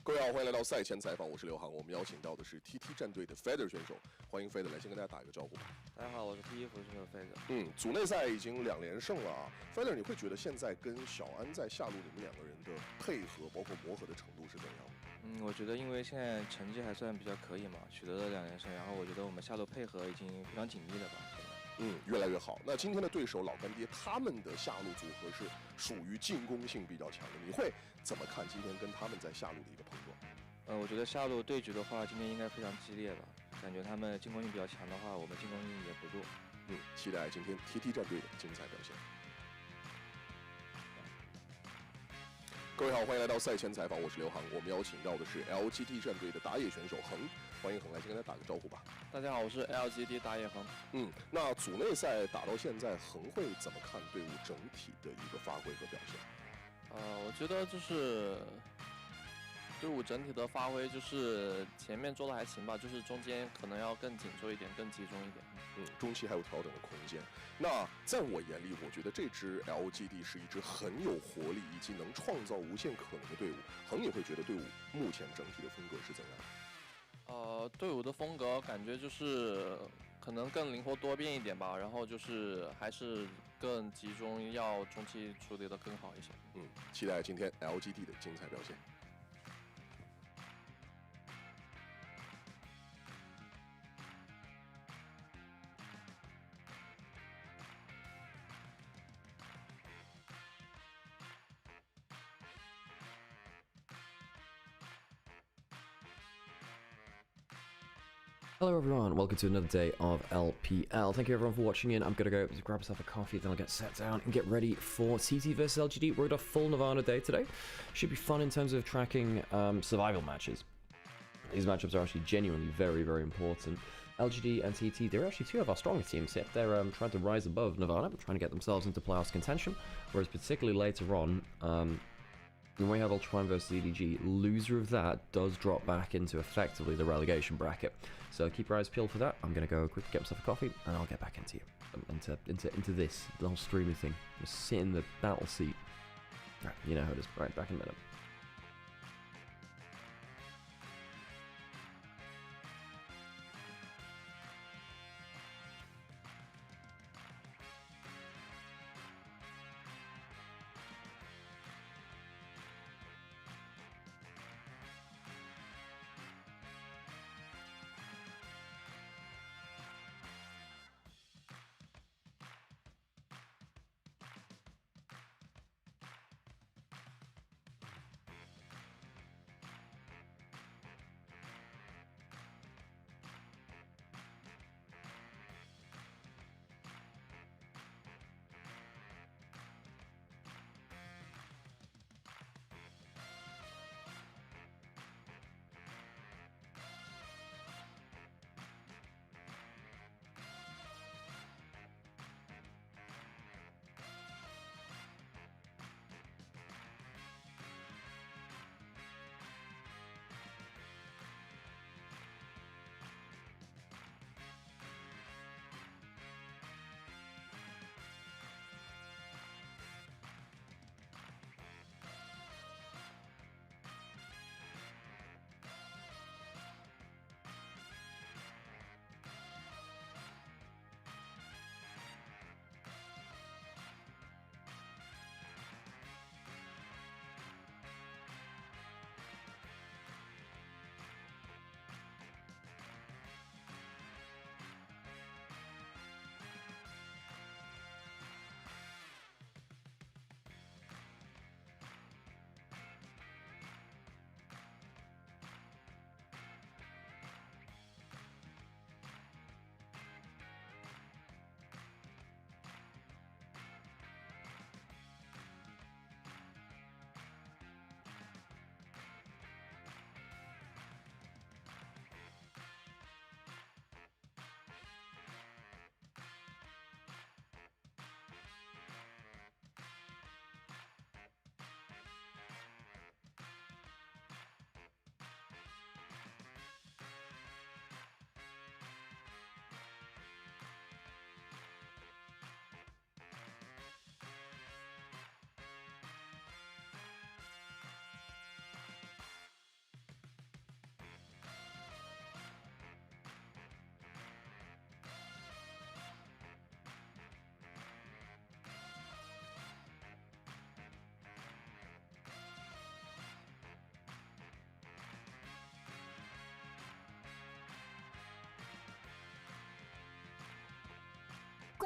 各位好，欢迎来到赛前采访，我是刘航。我们邀请到的是 TT 战队的 Feather 选手，欢迎 Feather 来先跟大家打一个招呼吧。大家好，我是 TT 服选手 Feather。组内赛已经2连胜了啊。Feather， 你会觉得现在跟小安在下路你们2个人的配合，包括磨合的程度是怎样的？我觉得因为现在成绩还算比较可以嘛，取得了2连胜，然后我觉得我们下路配合已经非常紧密了吧。越来越好。那今天的对手老干爹，他们的下路组合是属于进攻性比较强的，你会怎么看今天跟他们在下路的一个碰撞？我觉得下路对局的话，今天应该非常激烈吧。感觉他们进攻性比较强的话，我们进攻性也不弱。期待今天 TT 战队的精彩表现。各位好，欢迎来到赛前采访，我是刘航。我们邀请到的是 LGD 战队的打野选手恒，欢迎恒来先跟他打个招呼吧。大家好，我是 LGD 打野恒。那组内赛打到现在，恒会怎么看队伍整体的一个发挥和表现？我觉得就是队伍整体的发挥，就是前面做的还行吧，就是中间可能要更紧凑一点，更集中一点。中期还有调整的空间。那在我眼里，我觉得这支 LGD 是一支很有活力以及能创造无限可能的队伍。恒，你会觉得队伍目前整体的风格是怎样的？队伍的风格感觉就是可能更灵活多变一点吧，然后就是还是更集中，要中期处理的更好一些。期待今天 LGD 的精彩表现。Hello everyone, welcome to another day of LPL. Thank you everyone for watching in. I'm gonna go grab myself a coffee, then I'll get set down and get ready for TT versus LGD. We're at a full Nirvana day today. Should be fun in terms of tracking survival matches. These matchups are actually genuinely very, very important. LGD and TT, they're actually two of our stronger teams here. They're trying to rise above Nirvana, trying to get themselves into playoffs contention, whereas particularly later on, when we have Ultra One versus EDG, loser of that does drop back into effectively the relegation bracket. So keep your eyes peeled for that. I'm gonna go quick get myself a coffee and I'll get back into you, into this the whole streaming thing. Just sit in the battle seat. Right, you know how it is. Right, back in a minute.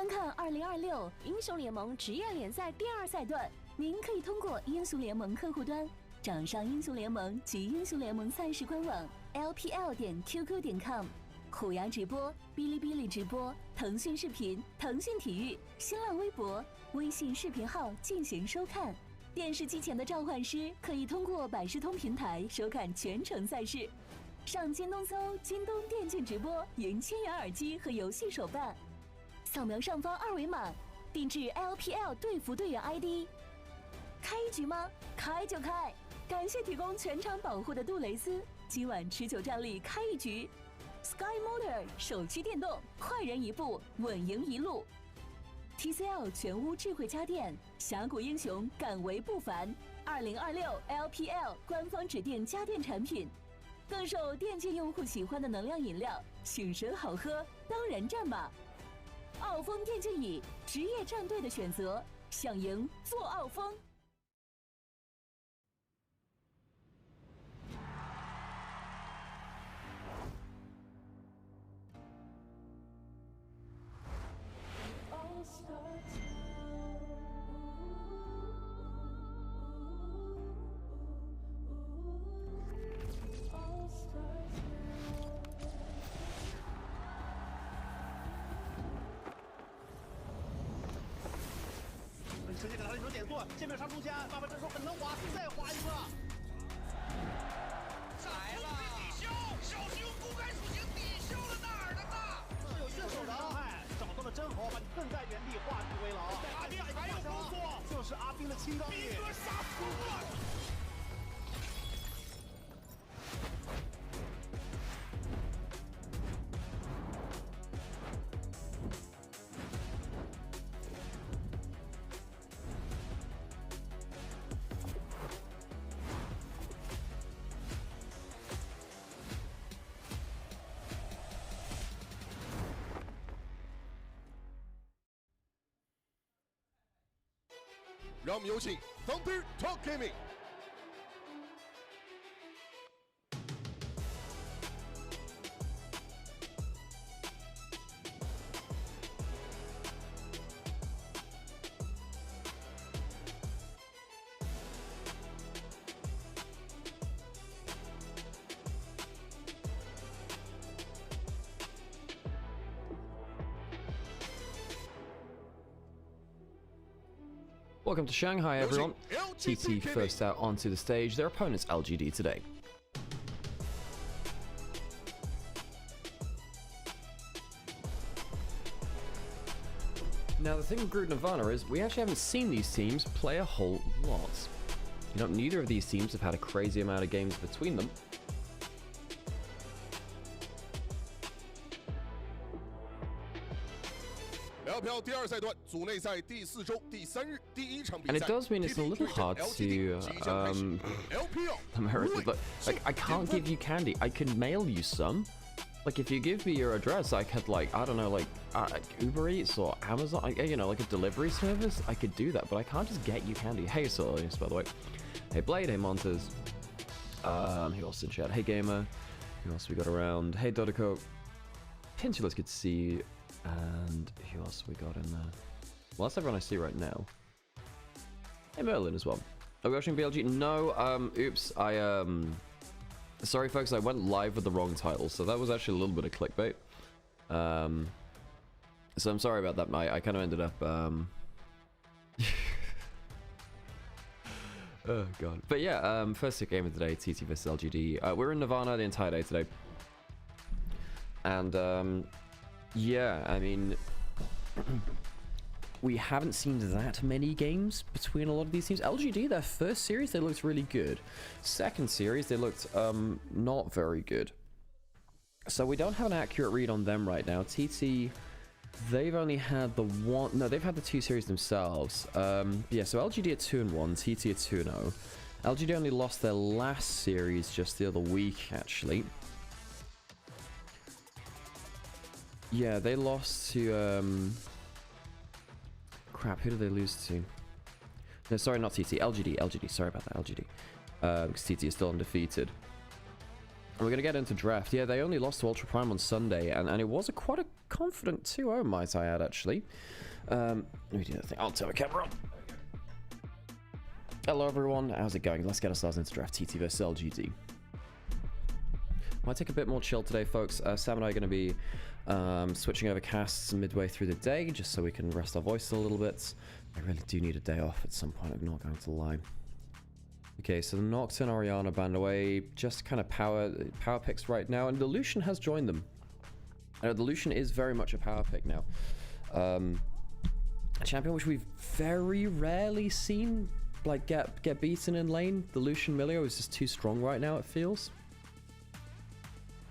观看2026英雄联盟职业联赛第2赛段，您可以通过英雄联盟客户端、掌上英雄联盟及英雄联盟赛事官网 LPL.QQ.com、虎牙直播、哔哩哔哩直播、腾讯视频、腾讯体育、新浪微博、微信视频号进行收看。电视机前的召唤师可以通过百视通平台收看全程赛事。上京东搜“京东电竞直播”，赢千元耳机和游戏手办。扫描上方2维码，定制 LPL 队服队员 ID。开一局吗？开就开！感谢提供全场保护的杜蕾斯，今晚持久战力开一局。Sky Motor 手机电动，快人一步，稳赢一路。TCL 全屋智慧家电，峡谷英雄敢为不凡。2026 LPL 官方指定家电产品。更受电竞用户喜欢的能量饮料，醒神好喝，当然战吧！傲风电竞椅，职业战队的选择，想赢做傲风。直接给他一手点做，线面上中间，爸爸这时候很能滑，再滑一个。来了！抵消，小心公开属性抵消了纳尔的大。是有血手的，哎，找到了真豪，把你困在原地，化敌为牢。阿兵还有封锁，就是阿兵的清高力。兵哥杀死了。让我们有请 Thunder Talk Gaming。Welcome to Shanghai, everyone. TT first out onto the stage. Their opponent's LGD today. Now, the thing with Groot Nirvana is we actually haven't seen these teams play a whole lot. You know, neither of these teams have had a crazy amount of games between them. LPL 第2赛段组内赛第4周第3日第1场比赛。 And it does mean it's a little hard to America. Like I can't give you candy. I can mail you some. Like if you give me your address, I could like I don't know like Uber Eats or Amazon. You know, like a delivery service. I could do that, but I can't just get you candy. Hey Solis, by the way. Hey Blade. Hey Montes. Who else in chat? Hey Gamer. Who else we got around? Hey Dodoko. Pinchula's good to see you. And who else we got in there? Well, that's everyone I see right now. Hey Merlin as well. Are we watching BLG? No, oops, sorry folks, I went live with the wrong title, so that was actually a little bit of clickbait. So I'm sorry about that, mate. I kind of ended up, oh god. But yeah, first game of the day, TT vs LGD. We're in Nirvana the entire day today. And, yeah, I mean, we haven't seen that many games between a lot of these teams. LGD, their first series, they looked really good. Second series, they looked not very good. So we don't have an accurate read on them right now. TT, they've only had the one... No, they've had the 2 series themselves. Yeah, so LGD are 2-1, TT are 2-0. LGD only lost their last series just the other week, actually. Yeah, they lost to, crap, who did they lose to? No, sorry, not TT. LGD, sorry about that, LGD. Because TT is still undefeated. And we're going to get into draft. Yeah, they only lost to Ultra Prime on Sunday, and it was quite a confident 2-0, might I add, actually. Let me do that thing. I'll turn the camera on. Hello, everyone. How's it going? Let's get ourselves into draft TT versus LGD. Might take a bit more chill today, folks. Sam and I are going to be switching over casts midway through the day, just so we can rest our voices a little bit. I really do need a day off at some point, I'm not going to lie. Okay, so the Nox and Orianna banned away, just kind of power picks right now, and the Lucian has joined them. The Lucian is very much a power pick now. A champion which we've very rarely seen like get beaten in lane. The Lucian Milio is just too strong right now, it feels.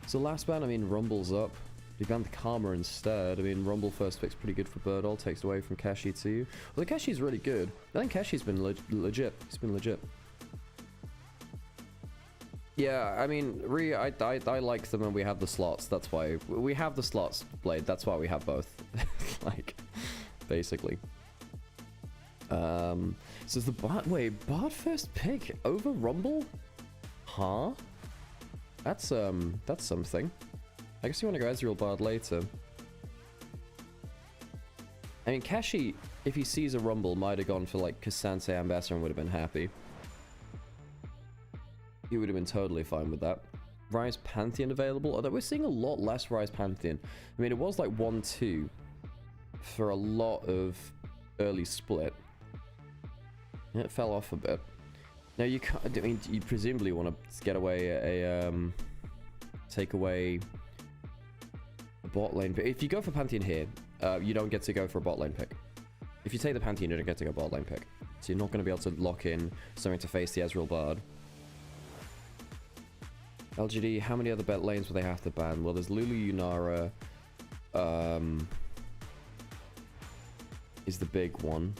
So last ban, I mean, Rumble's up. We banned the Karma instead. I mean, Rumble first pick's pretty good for Birdall, takes away from Keshi too. Although Keshi's really good. I think Keshi's been legit. He's been legit. Yeah, I mean, I like them and we have the slots. That's why we have the slots, Blade. That's why we have both. Like, basically. So is the Bard first pick over Rumble? Huh? That's something. I guess you want to go Ezreal Bard later. I mean, Keshi, if he sees a Rumble, might have gone for like Cassante Ambassador and would have been happy. He would have been totally fine with that. Rise Pantheon available, although we're seeing a lot less Rise Pantheon. I mean, it was like 1-2 for a lot of early split. And it fell off a bit. Now you can't, I mean, you presumably want to get away a, take away a bot lane. But if you go for Pantheon here, you don't get to go for a bot lane pick. If you take the Pantheon, you don't get to go bot lane pick. So you're not going to be able to lock in something to face the Ezreal Bard. LGD, how many other bet lanes will they have to ban? Well, there's Lulu Yunara, is the big one.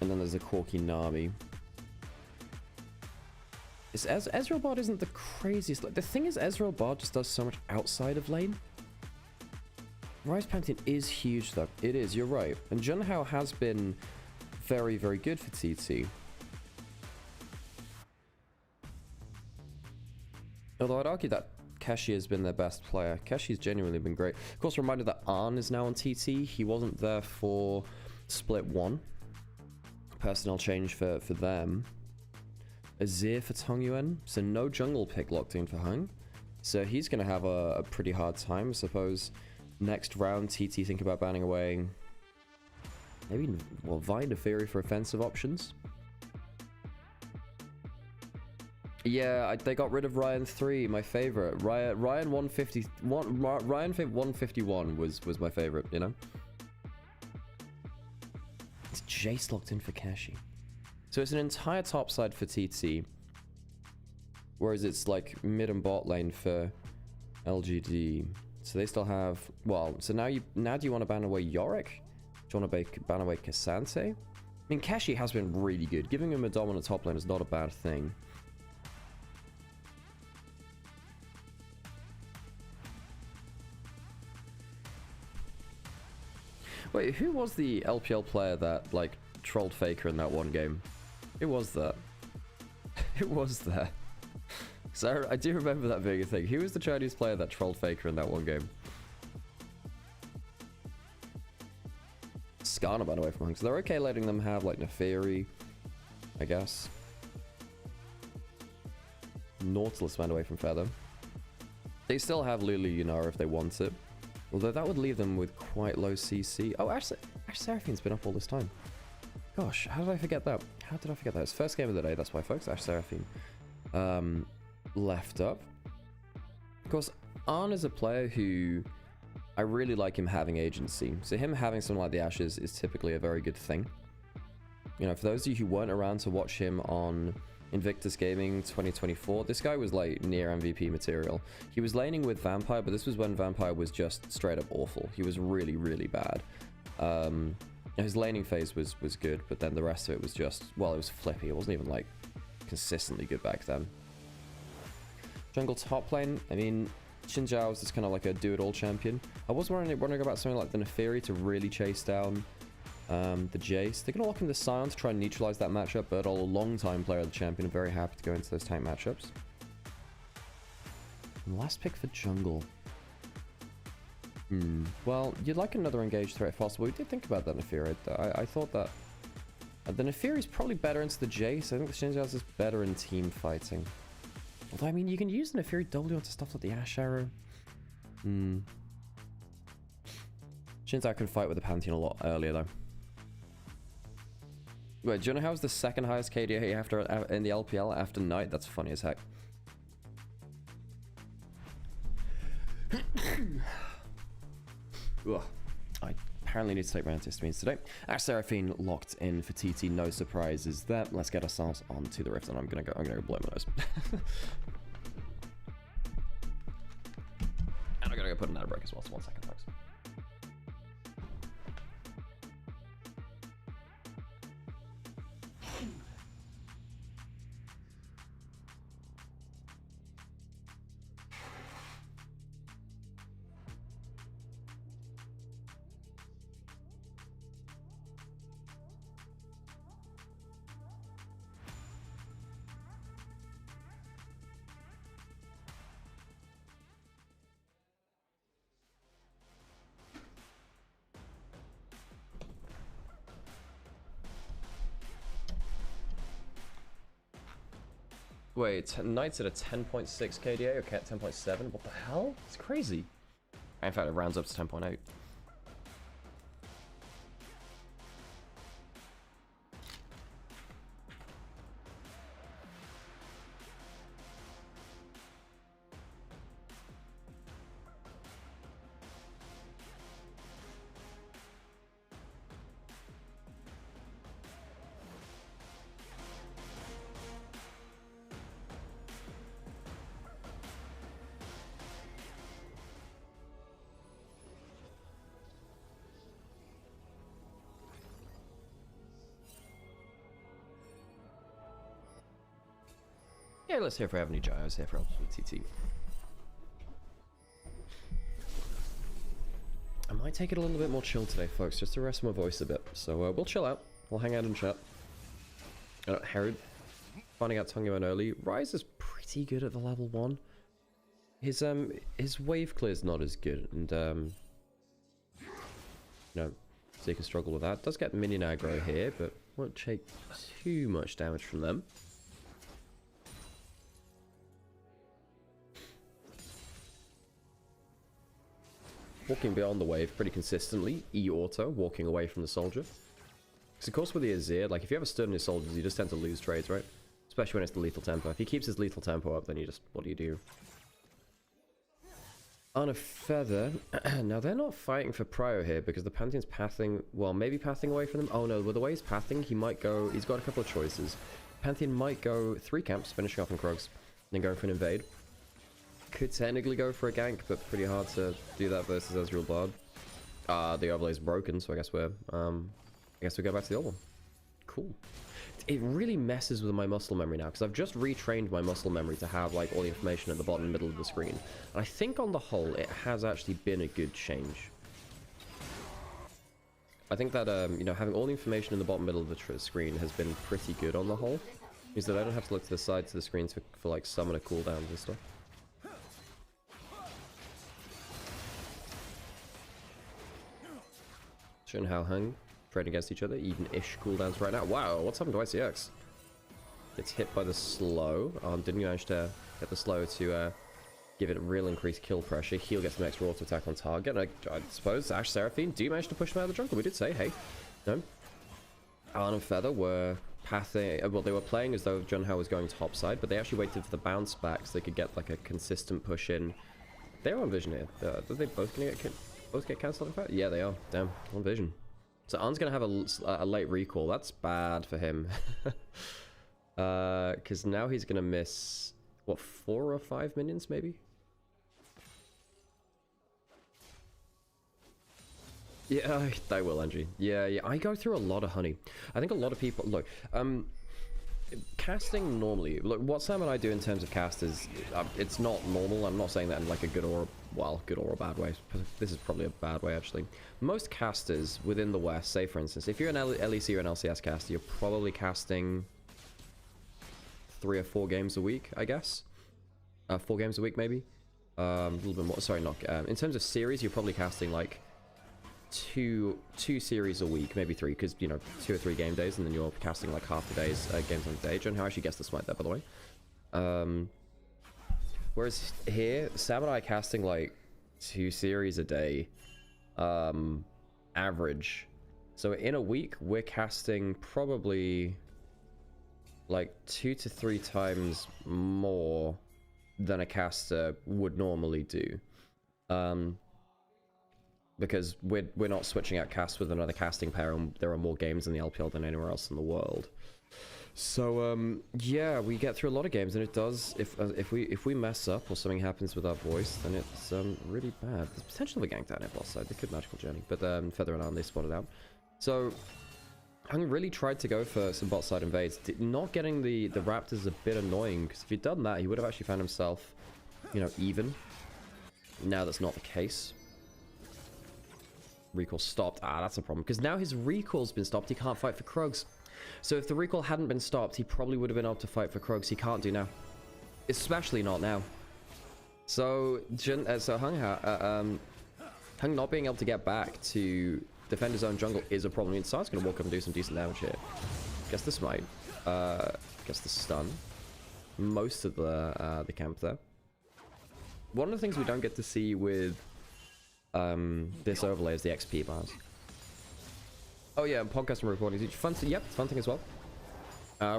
And then there's a Corki Nami. Ezreal Bard isn't the craziest. Like, the thing is, Ezreal Bard just does so much outside of lane. Rise Pantheon is huge, though. It is, you're right. And Junhao has been very, very good for TT. Although I'd argue that Keshi has been their best player. Keshi's genuinely been great. Of course, reminder that Arn is now on TT. He wasn't there for Split 1. Personnel change for them. Azir for Tong Yuan. So no jungle pick locked in for Hung. So he's going to have a pretty hard time, I suppose. Next round, TT think about banning away. Maybe, well, Vine to Fury for offensive options. Yeah, they got rid of Ryan 3, my favorite. Ryan 151 was my favorite, you know? It's Jace locked in for Keshi. So it's an entire top side for TT. Whereas it's like mid and bot lane for LGD. So they still have, well, so now do you want to ban away Yorick? Do you want to ban away Cassante? I mean, Keshi has been really good. Giving him a dominant top lane is not a bad thing. Wait, who was the LPL player that, like, trolled Faker in that one game? Who was that? Who was that? So I do remember that being a thing. Who was the Chinese player that trolled Faker in that one game? Skarner, by the way, from Hung. So they're okay letting them have, like, Neferi, I guess. Nautilus went away from Feather. They still have Lulu Yunara if they want it. Although that would leave them with quite low CC. Oh, Ash Seraphine's been up all this time. Gosh, how did I forget that? How did I forget that? It's first game of the day, that's why, folks. Ash Seraphine left up. Of course, Arn is a player who I really like him having agency. So him having someone like the Ashes is typically a very good thing. You know, for those of you who weren't around to watch him on Invictus Gaming 2024, this guy was like near MVP material. He was laning with Vampire, but this was when Vampire was just straight up awful. He was really, really bad. His laning phase was good, but then the rest of it was just, well, it was flippy. It wasn't even like consistently good back then. Jungle top lane, I mean, Xin Zhao is just kind of like a do-it-all champion. I was wondering about something like the Neferi to really chase down the Jace. They're going to lock in the Sion to try and neutralize that matchup, but a long-time player of the champion. I'm very happy to go into those tank matchups. Last pick for jungle. Well, you'd like another engaged threat if possible. We did think about that Nefiri. I thought that the Nefiri is probably better into the Jace. I think the Shinjaz is better in team fighting. Although, I mean, you can use the Nefiri W onto stuff like the Ash Arrow. Shinzao can fight with the Pantheon a lot earlier, though. Wait, do you know how's the second highest KDA after in the LPL after Knight? That's funny as heck. Ugh. I apparently need to take my antihistamines today. Ash Seraphine locked in for TT. No surprises there. Let's get ourselves onto the Rift, and I'm gonna go blow my nose. And I'm gonna go put an ad break as well. So 1 second, folks. Wait, Knight's at a 10.6 KDA, okay, at 10.7? What the hell? It's crazy. In fact, it rounds up to 10.8. Yeah, let's hear if we have any gyros here for LGT. I might take it a little bit more chill today, folks, just to rest my voice a bit. So we'll chill out. We'll hang out and chat. Herod, finding out Tongyuan early. Rise is pretty good at the level 1. His wave clear's not as good, and you know, so you can struggle with that. Does get minion aggro here, but won't take too much damage from them. Walking beyond the wave pretty consistently. E-auto, walking away from the soldier. Because of course with the Azir, like if you have a stun in your soldiers, you just tend to lose trades, right? Especially when it's the lethal tempo. If he keeps his lethal tempo up, then you just, what do you do? On a feather. Now they're not fighting for prio here because the Pantheon's pathing, well, maybe pathing away from them. Oh no, with the way he's pathing, he might go, he's got a couple of choices. Pantheon might go 3 camps, finishing off on Krogs, then going for an invade. Could technically go for a gank, but pretty hard to do that versus Ezreal Bard. The overlay's broken, so I guess we go back to the old one. Cool. It really messes with my muscle memory now, because I've just retrained my muscle memory to have like all the information at the bottom and middle of the screen. And I think on the whole, it has actually been a good change. I think that, you know, having all the information in the bottom middle of the screen has been pretty good on the whole. Means that I don't have to look to the sides of the screens for like summoner cooldowns and stuff. Shin Hao Hung trading against each other, even-ish cooldowns right now. Wow, what's happened to ICX? It's hit by the slow. Didn't manage to get the slow to give it a real increased kill pressure. He'll get some extra auto attack on target. I suppose Ash Seraphine do manage to push him out of the jungle. We did say, hey, no. Arn and Feather were pathing. Well, they were playing as though Junhao was going topside, but they actually waited for the bounce back so they could get like a consistent push in. They're on vision here. Are they both gonna get cancelled in fact? Yeah, they are. Damn, on vision. So Arn's gonna have a late recall. That's bad for him. Because now he's gonna miss what, 4 or 5 minions maybe? Yeah, they will, Angie. Yeah, I go through a lot of honey. I think a lot of people look. Casting normally, look, what Sam and I do in terms of cast is, it's not normal. I'm not saying that in like a good or a bad way. This is probably a bad way actually. Most casters within the West, say for instance, if you're an LEC or an LCS caster, you're probably casting 3 or 4 games a week, I guess. 4 games a week maybe. A little bit more. Sorry, not in terms of series, you're probably casting like two series a week, maybe 3, because you know 2 or 3 game days, and then you're casting like half the days games on the day. John, how actually guessed the smite there, by the way. Whereas here, Sam and I are casting like 2 series a day, average. So in a week, we're casting probably like 2 to 3 times more than a caster would normally do. Because we're not switching out casts with another casting pair, and there are more games in the LPL than anywhere else in the world. So yeah, we get through a lot of games, and it does, if we mess up or something happens with our voice, then it's really bad. There's potential of a gank down at boss side. They could magical journey, but Feather and Arm, they spotted out. So Hung really tried to go for some bot side invades. Not getting the Raptors a bit annoying, because if he'd done that, he would have actually found himself, you know, even. Now that's not the case. Recall stopped. Ah, that's a problem, because now his recall's been stopped. He can't fight for Krugs. So if the recall hadn't been stopped, he probably would have been able to fight for Krugs. He can't do now, especially not now. So Hung not being able to get back to defend his own jungle is a problem. I mean, Sar's gonna walk up and do some decent damage here. Guess the smite. Guess the stun. Most of the camp there. One of the things we don't get to see with this overlay is the XP bars. Oh yeah, podcast and recordings. Fun thing, yep, fun thing as well.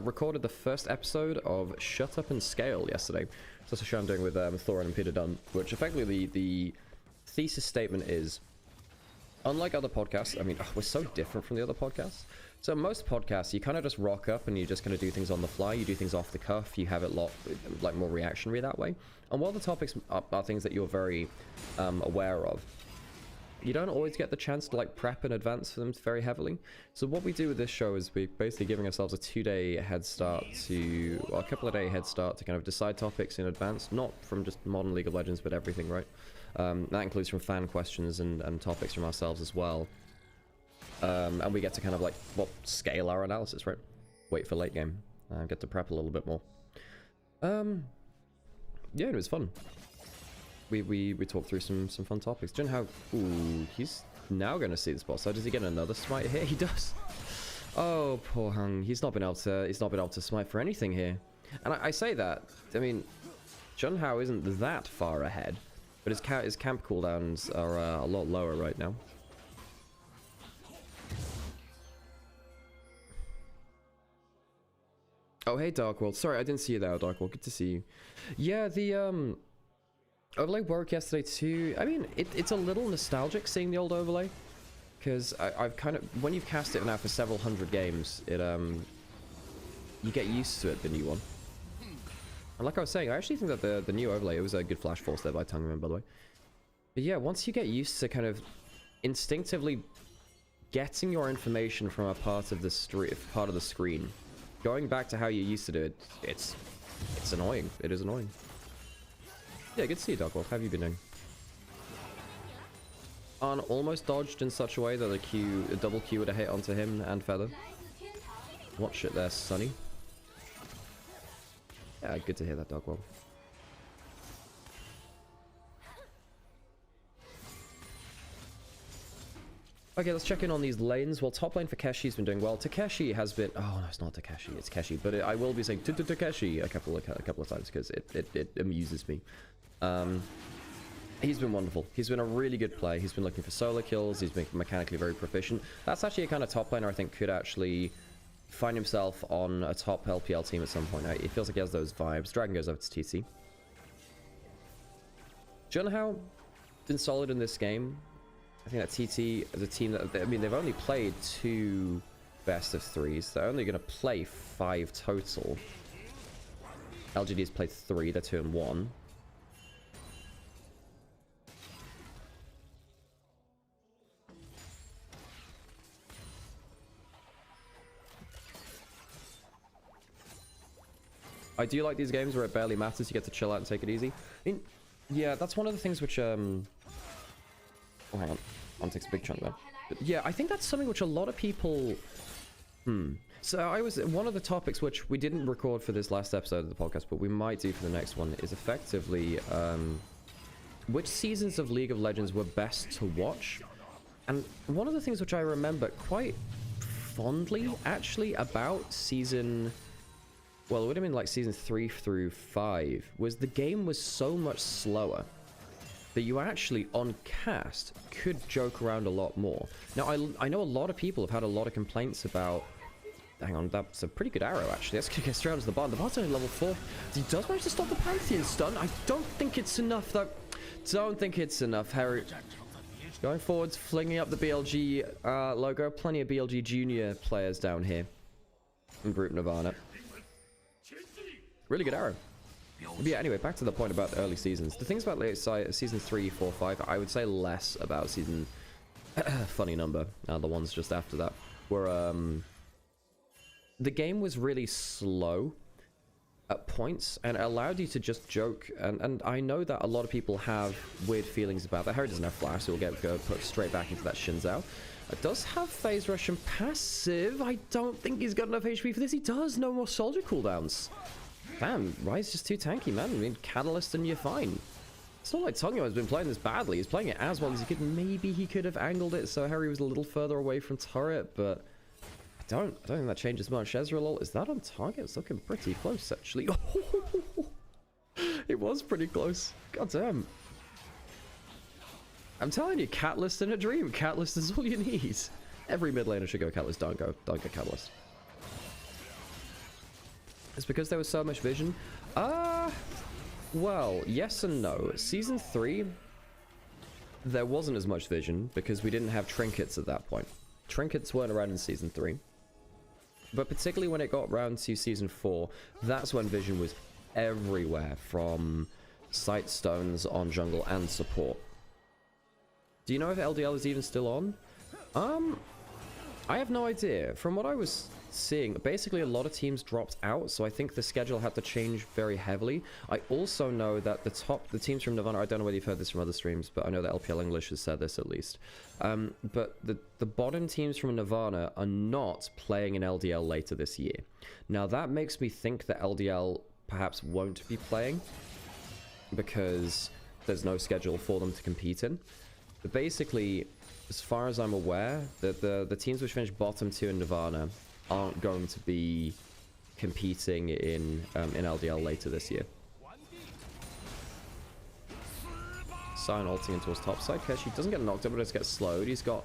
Recorded the first episode of Shut Up and Scale yesterday. It's also a show I'm doing with Thorin and Peter Dunn, which effectively the thesis statement is, unlike other podcasts, I mean, we're so different from the other podcasts. So most podcasts, you kind of just rock up and you're just going to do things on the fly. You do things off the cuff. You have it like more reactionary that way. And while the topics are things that you're very aware of, you don't always get the chance to like prep in advance for them very heavily. So what we do with this show is we're basically giving ourselves a 2-day head start to, well, a couple of day head start to kind of decide topics in advance, not from just modern League of Legends, but everything, right? That includes from fan questions and topics from ourselves as well. And we get to kind of like, well, scale our analysis, right? Wait for late game. Get to prep a little bit more. Yeah, it was fun. We talked through some fun topics. Jin, how? Ooh, he's now going to see this boss. So does he get another smite here? He does. Oh, poor Hung. He's not been able to smite for anything here. And I say that. I mean, Junhao isn't that far ahead, but his camp cooldowns are a lot lower right now. Oh, hey, Dark World. Sorry, I didn't see you there, Dark World. Good to see you. Yeah, the overlay worked yesterday too. I mean, it's a little nostalgic seeing the old overlay, because I've kind of, when you've cast it now for several hundred games, it you get used to it, the new one. And like I was saying, I actually think that the new overlay, it was a good flash force there by Tungman, by the way. But yeah, once you get used to kind of instinctively getting your information from a part of the screen, going back to how you used to do it, it's annoying. It is annoying. Yeah, good to see you, Dogwolf. How have you been doing? Arn almost dodged in such a way that a double Q would have hit onto him and Feather. Watch it there, Sonny. Yeah, good to hear that, Dogwolf. Okay, let's check in on these lanes. Well, top lane for Keshi's been doing well. Takeshi has been... Oh, no, it's not Takeshi. It's Keshi. But I will be saying Takeshi a couple of times because it amuses me. He's been wonderful. He's been a really good play. He's been looking for solo kills. He's been mechanically very proficient. That's actually a kind of top laner I think could actually find himself on a top LPL team at some point. It feels like he has those vibes. Dragon goes over to TC. Junhao been solid in this game. I think that TT is a team that, I mean, they've only played 2 best of 3s. They're only going to play 5 total. LGD has played 3. They're 2 and 1. I do like these games where it barely matters. You get to chill out and take it easy. I mean, yeah, that's one of the things which, oh, hang on. One takes a big chunk there. But yeah, I think that's something which a lot of people... So one of the topics which we didn't record for this last episode of the podcast, but we might do for the next one, is effectively which seasons of League of Legends were best to watch. And one of the things which I remember quite fondly, actually, about season... Well, it would have been like season 3 through 5, was the game was so much slower that you actually, on cast, could joke around a lot more. Now, I know a lot of people have had a lot of complaints about... Hang on, that's a pretty good arrow, actually. Let's get straight onto the bottom. The bot's only level 4. He does manage to stop the Pantheon stun. I don't think it's enough, though. Don't think it's enough, Harry. Going forwards, flinging up the BLG logo. Plenty of BLG Junior players down here in Group Nirvana. Really good arrow. But yeah, anyway, back to the point about the early seasons. The things about late season 3, 4, 5, I would say less about season... funny number. The ones just after that. Were, the game was really slow at points, and it allowed you to just joke, and I know that a lot of people have weird feelings about that. Harry doesn't have flash, so we'll go put straight back into that Xin Zhao. It does have phase rush and passive. I don't think he's got enough HP for this. He does. No more soldier cooldowns. Damn, Ryze just too tanky, man. I mean, Catalyst and you're fine. It's not like Tonyo has been playing this badly. He's playing it as well as he could. Maybe he could have angled it so Harry was a little further away from turret, but I don't think that changes much. Ezreal, is that on target? It's looking pretty close, actually. It was pretty close. God damn. I'm telling you, Catalyst in a dream. Catalyst is all you need. Every mid laner should go Catalyst. Don't go Catalyst. It's because there was so much vision. Well, yes and no. Season 3, there wasn't as much vision because we didn't have trinkets at that point. Trinkets weren't around in Season 3. But particularly when it got around to Season 4, that's when vision was everywhere, from sight stones on jungle and support. Do you know if LDL is even still on? I have no idea. From what I was seeing, basically a lot of teams dropped out, so I think the schedule had to change very heavily. I also know that the teams from Nirvana, I don't know whether you've heard this from other streams, but I know that LPL English has said this at least. But the bottom teams from Nirvana are not playing in LDL later this year. Now that makes me think that LDL perhaps won't be playing because there's no schedule for them to compete in. But basically, as far as I'm aware, the teams which finished bottom 2 in Nirvana aren't going to be competing in LDL later this year. Sion ulting into his top side. Keshi doesn't get knocked up, but just gets slowed. He's got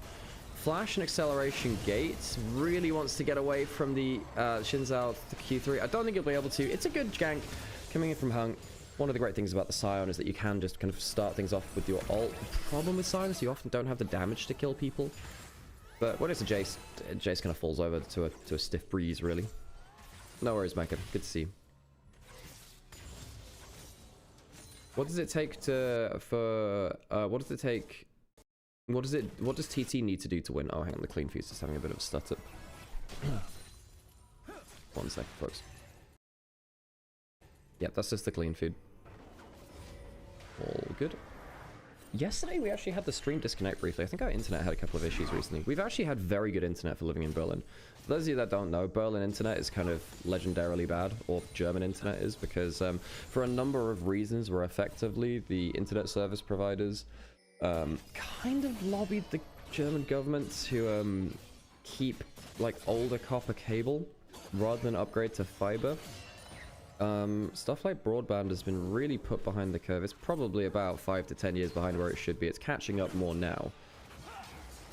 flash and acceleration gates. Really wants to get away from the Xin Zhao Q3. I don't think he'll be able to. It's a good gank coming in from Hung. One of the great things about the Sion is that you can just kind of start things off with your ult. The problem with Sion is you often don't have the damage to kill people. But when it's a Jace kind of falls over to a stiff breeze, really. No worries, Mecha. Good to see you. What does it take what does TT need to do to win? Oh, hang on, the clean fuse is having a bit of a stutter. 1 second, folks. Yep, that's just the clean feed. All good. Yesterday we actually had the stream disconnect briefly. I think our internet had a couple of issues recently. We've actually had very good internet for living in Berlin. For those of you that don't know, Berlin internet is kind of legendarily bad, or German internet is, because for a number of reasons we're effectively the internet service providers kind of lobbied the German government to keep like older copper cable rather than upgrade to fiber. Stuff like broadband has been really put behind the curve. It's probably about 5 to 10 years behind where it should be. It's catching up more now.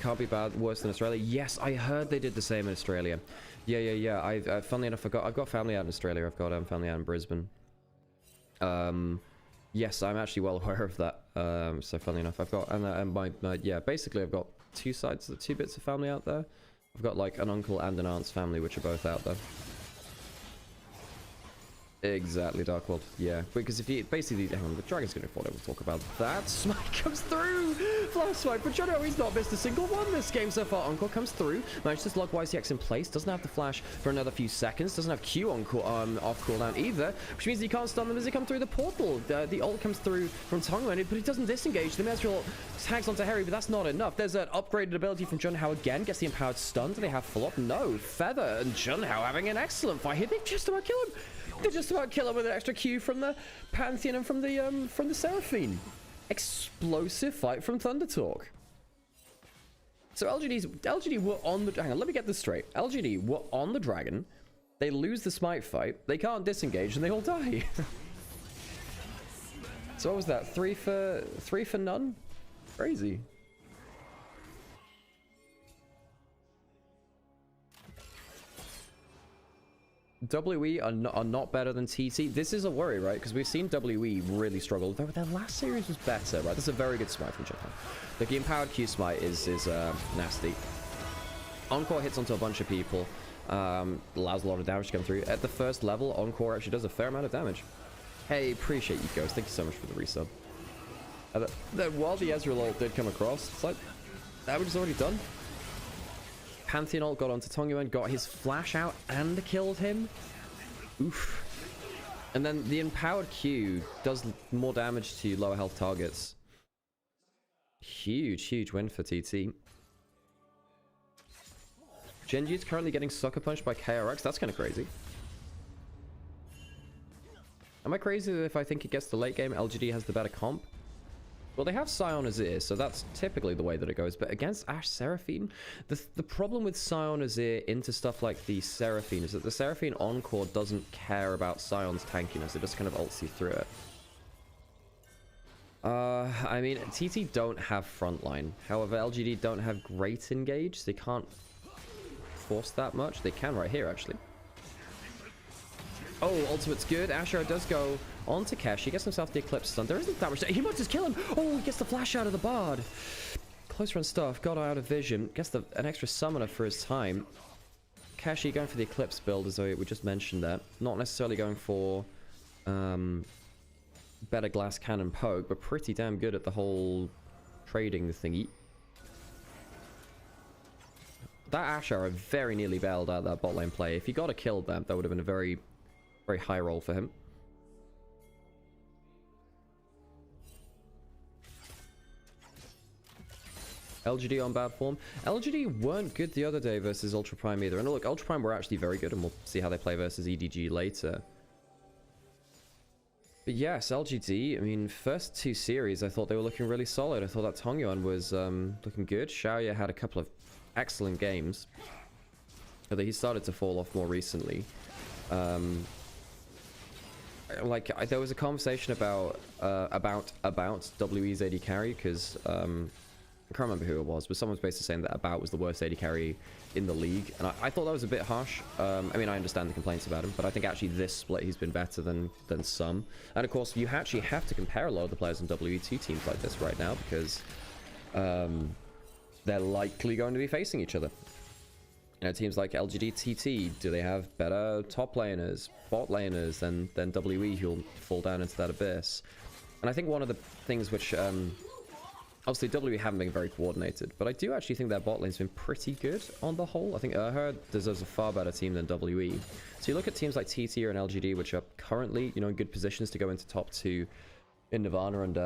Can't be bad. Worse than Australia. Yes, I heard they did the same in Australia. Yeah. Funnily enough, I've got family out in Australia. I've got family out in Brisbane. Yes, I'm actually well aware of that. So funnily enough, I've got yeah, basically I've got two bits of family out there. I've got like an uncle and an aunt's family, which are both out there. Exactly, Dark World. Yeah, because if you basically, hang on, the Dragon's gonna fall. We'll talk about that. Smite comes through. Flash swipe, but Jono, he's not missed a single one this game so far. Uncle comes through, manages to lock YCX in place. Doesn't have the flash for another few seconds. Doesn't have Q on off cooldown either, which means he can't stun them as they come through the portal. The ult comes through from Tongo, but he doesn't disengage. The Ezreal tags onto Harry, but that's not enough. There's an upgraded ability from Junhao again. Gets the empowered stun. Do they have full up? No. Feather and Junhao having an excellent fight here. They just about kill him. They just about kill him with an extra Q from the Pantheon and from the Seraphine. explosive fight from Thunder Talk. So LGD were on the... Hang on, let me get this straight. LGD were on the dragon. They lose the smite fight. They can't disengage and they all die. So what was that? Three for none? Crazy. WE are not better than TT. This is a worry, right? Because we've seen WE really struggle. Their last series was better, right? That's a very good smite from Japan. The empowered Q smite is nasty. Encore hits onto a bunch of people. Allows a lot of damage to come through. At the first level, Encore actually does a fair amount of damage. Hey, appreciate you, Ghost. Thank you so much for the resub. While the Ezreal ult did come across, it's like, damage is already done. Pantheon ult got onto Tongyuan, got his flash out and killed him. Oof. And then the empowered Q does more damage to lower health targets. Huge win for TT. Genji's currently getting sucker punched by KRX. That's kind of crazy. Am I crazy if I think it gets the late game, LGD has the better comp? Well, they have Scion Azir, so that's typically the way that it goes. But against Ashe Seraphine, the problem with Scion Azir into stuff like the Seraphine is that the Seraphine Encore doesn't care about Scion's tankiness. It just kind of ults you through it. I mean, TT don't have frontline. However, LGD don't have great engage, so they can't force that much. They can right here, actually. Oh, ultimate's good. Asher does go on to Kesh. He gets himself the Eclipse stun. There isn't that much. He might just kill him. Oh, he gets the flash out of the Bard. Close run stuff. Got out of vision. Gets an extra summoner for his time. Keshi going for the Eclipse build, as we just mentioned that. Not necessarily going for better glass cannon poke, but pretty damn good at the whole trading thingy. That Asher very nearly bailed out that bot lane play. If he got a kill there, that would have been a very high roll for him. LGD on bad form. LGD weren't good the other day versus Ultra Prime either. And look, Ultra Prime were actually very good, and we'll see how they play versus EDG later. But yes, LGD, I mean, first two series, I thought they were looking really solid. I thought that Tongyuan was looking good. Xiaoya had a couple of excellent games. Although he started to fall off more recently. There was a conversation about WE's AD carry, because I can't remember who it was, but someone was basically saying that About was the worst AD carry in the league, and I thought that was a bit harsh. I mean, I understand the complaints about him, but I think actually this split he's been better than some. And of course, you actually have to compare a lot of the players in WE to teams like this right now, because they're likely going to be facing each other. You know, teams like LGD, TT, do they have better top laners, bot laners than WE who'll fall down into that abyss? And I think one of the things which, obviously WE haven't been very coordinated, but I do actually think their bot lane's been pretty good on the whole. I think Erher deserves a far better team than WE. So you look at teams like TT or LGD, which are currently, you know, in good positions to go into top 2 in Nirvana and,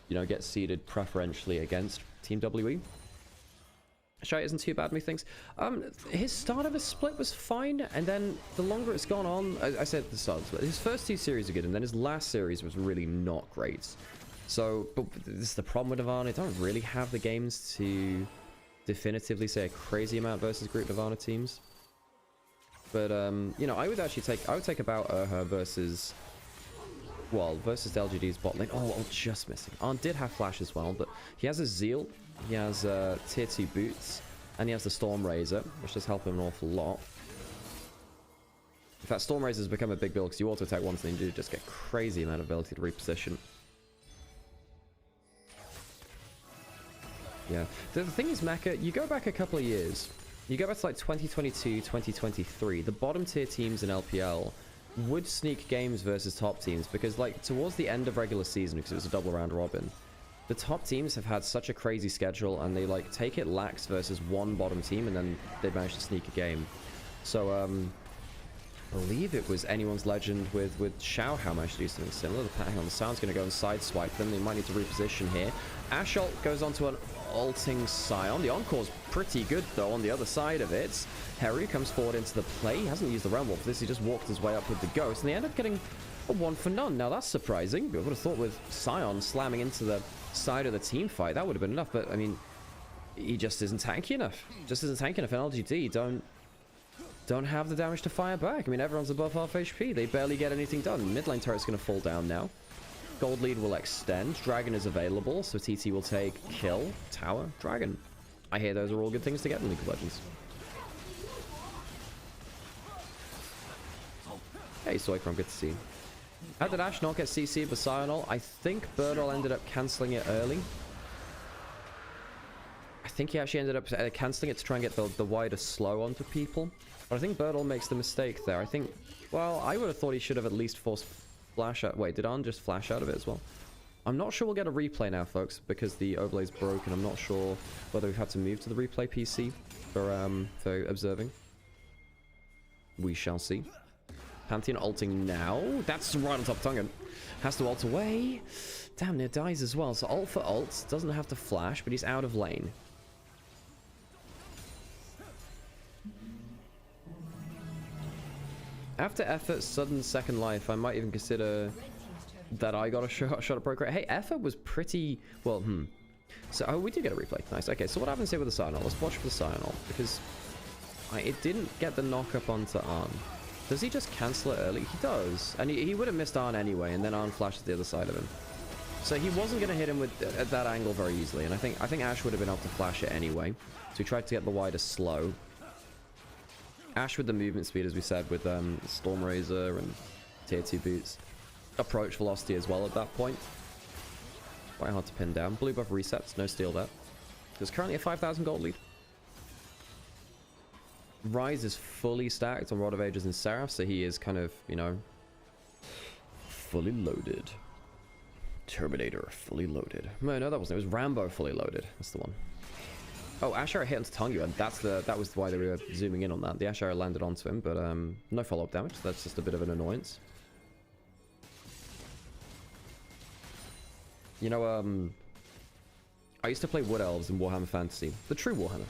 you know, get seeded preferentially against Team WE. Shai isn't too bad, methinks. His start of his split was fine, and then the longer it's gone on, I said at the start of the split, his first 2 series are good, and then his last series was really not great. So, but this is the problem with Nirvana. They don't really have the games to definitively say a crazy amount versus group Nirvana teams. But, you know, I would take about Erher versus LGD's bot lane. Oh, just missing. Arn did have flash as well, but he has a Zeal. He has tier 2 boots, and he has the Storm Razor, which does help him an awful lot. In fact, Storm Razor has become a big build because you auto attack once and you just get crazy amount of ability to reposition. Yeah. The thing is, Mecha, you go back a couple of years. You go back to like 2022, 2023. The bottom tier teams in LPL would sneak games versus top teams because, like, towards the end of regular season, because it was a double round robin, the top teams have had such a crazy schedule, and they like take it lax versus one bottom team, and then they manage to sneak a game. So I believe it was Anyone's Legend with Xiao Hao managed to do something similar. Hang on, the Sound's going to go and sideswipe them. They might need to reposition here. Ash ult goes onto an ulting Scion. The Encore's pretty good, though, on the other side of it. Harry comes forward into the play. He hasn't used the Realm Warp for this. He just walked his way up with the Ghost, and they end up getting a 1 for none. Now, that's surprising. I would have thought with Scion slamming into the side of the team fight, that would have been enough, but, I mean, he just isn't tanky enough. Just isn't tanky enough, and LGD don't have the damage to fire back. I mean, everyone's above half HP. They barely get anything done. Mid lane turret's going to fall down now. Gold lead will extend. Dragon is available, so TT will take kill, tower, dragon. I hear those are all good things to get in League of Legends. Hey, Soikrom, good to see you. How did Ash not get CC'd with Sionol? I think Birdol ended up cancelling it early. I think he actually ended up cancelling it to try and get the wider slow onto people. But I think Birdol makes the mistake there. I think, well, I would have thought he should have at least forced flash out. Wait, did Arn just flash out of it as well? I'm not sure we'll get a replay now, folks, because the overlay's broken. I'm not sure whether we've had to move to the replay PC for observing. We shall see. Pantheon ulting now. That's right on top of Tungan. Has to ult away. Damn, near dies as well. So ult for ult. Doesn't have to flash, but he's out of lane. After effort, sudden second life, I might even consider that I got a shot at Procreate. Hey, effort was pretty... Well, So, oh, we did get a replay. Nice. Okay, so what happens here with the Sionol? Let's watch for the Sionol, because it didn't get the knock up onto Arn. Does he just cancel it early? He does. And he would have missed Arn anyway, and then Arn flashes the other side of him. So he wasn't going to hit him with at that angle very easily, and I think Ash would have been able to flash it anyway. So he tried to get the wider slow. Ash with the movement speed, as we said, with Storm Razor and Tier 2 boots. Approach velocity as well at that point. Quite hard to pin down. Blue buff resets, no steal there. There's currently a 5,000 gold lead. Rise is fully stacked on Rod of Ages and Seraph, so he is kind of, you know, fully loaded. Terminator fully loaded. No, that wasn't. It was Rambo fully loaded. That's the one. Oh, Ash Arrow hit onto Tungu, and that was why they were zooming in on that. The Ash Arrow landed onto him, but no follow-up damage. So that's just a bit of an annoyance. You know, I used to play Wood Elves in Warhammer Fantasy, the true Warhammer.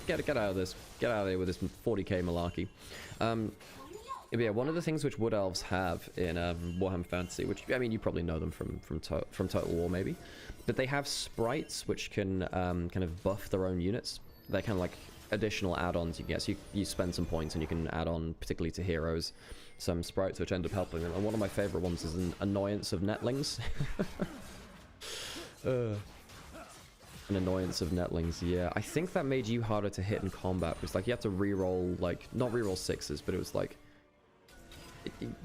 Get out of this. Get out of there with this 40k malarkey. Yeah, one of the things which Wood Elves have in Warhammer Fantasy, which, I mean, you probably know them from Total War, maybe, but they have sprites which can kind of buff their own units. They're kind of like additional add-ons you can get. So you spend some points and you can add on, particularly to heroes, some sprites which end up helping them. And one of my favorite ones is an Annoyance of Netlings. An Annoyance of Netlings, yeah. I think that made you harder to hit in combat. It was like you had to reroll, like, not reroll sixes, but it was like...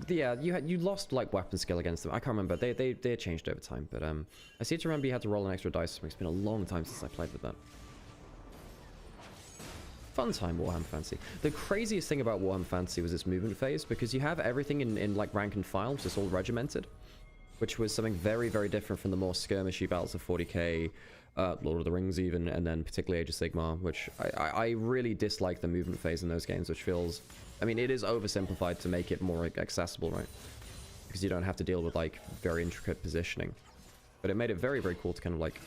yeah, you lost, like, weapon skill against them. I can't remember. They changed over time, but I seem to remember you had to roll an extra dice. It's been a long time since I played with that. Fun time, Warhammer Fantasy. The craziest thing about Warhammer Fantasy was its movement phase, because you have everything in like, rank and file, just all regimented, which was something very, very different from the more skirmishy battles of 40k, Lord of the Rings even, and then particularly Age of Sigmar, which I really dislike the movement phase in those games, which feels... I mean, it is oversimplified to make it more accessible, right? Because you don't have to deal with, like, very intricate positioning. But it made it very, very cool to kind of, like,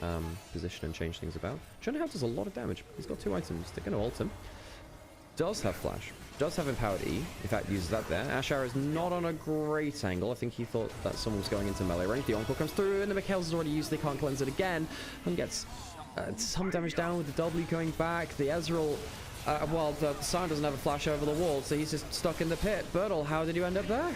position and change things about. Jonah does a lot of damage. He's got 2 items. They're going to ult him. Does have flash. Does have empowered E. In fact, uses that there. Ash Arrow is not on a great angle. I think he thought that someone was going into melee range. The Encore comes through, and the Mikhail's already used. They can't cleanse it again. And gets some damage down with the W going back. The Ezreal... well, the Sion doesn't have a flash over the wall, so he's just stuck in the pit. Birdle, how did you end up there?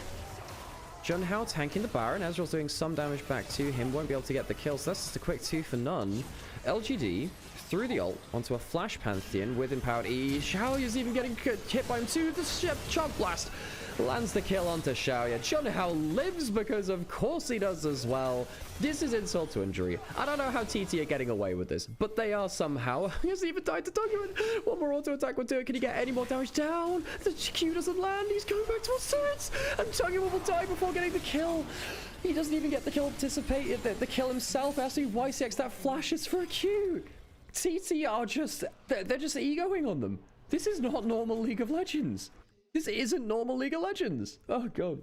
Junhao tanking the Baron. Ezreal's doing some damage back to him. Won't be able to get the kill, so that's just a quick 2 for none. LGD through the ult onto a Flash Pantheon with empowered E. Xiaoya is even getting hit by him too. The Chug Blast lands the kill onto Xiaoya. Junhao lives because of course he does as well. This is insult to injury. I don't know how TT are getting away with this, but they are somehow. He hasn't even died to Tunguin. One more auto attack will do it. Can he get any more damage down? The Q doesn't land. He's going back towards turrets, and Tunguin will die before getting the kill. He doesn't even get the kill anticipated. The kill himself has to YCX that flashes for a Q. TT are just, they're just egoing on them. This is not normal League of Legends. This isn't normal League of Legends. Oh, God.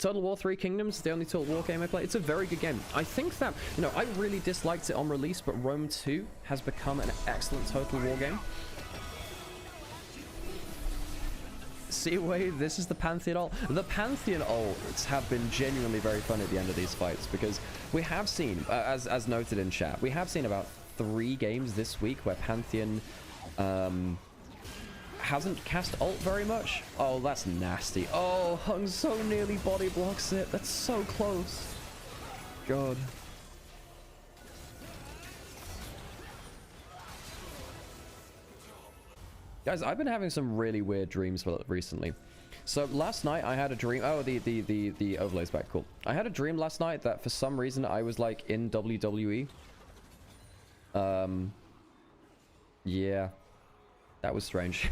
Total War 3 Kingdoms, the only Total War game I play. It's a very good game. I think that, you know, I really disliked it on release, but Rome 2 has become an excellent Total War game. Seaway, this is the Pantheon ult. The Pantheon ults have been genuinely very fun at the end of these fights, because we have seen, as noted in chat, we have seen about 3 games this week where Pantheon hasn't cast ult very much. Oh, that's nasty. Oh, Hung so nearly body blocks it. That's so close. God. Guys, I've been having some really weird dreams recently. So last night I had a dream. Oh, the overlay's back. Cool. I had a dream last night that for some reason I was like in WWE. Yeah. That was strange.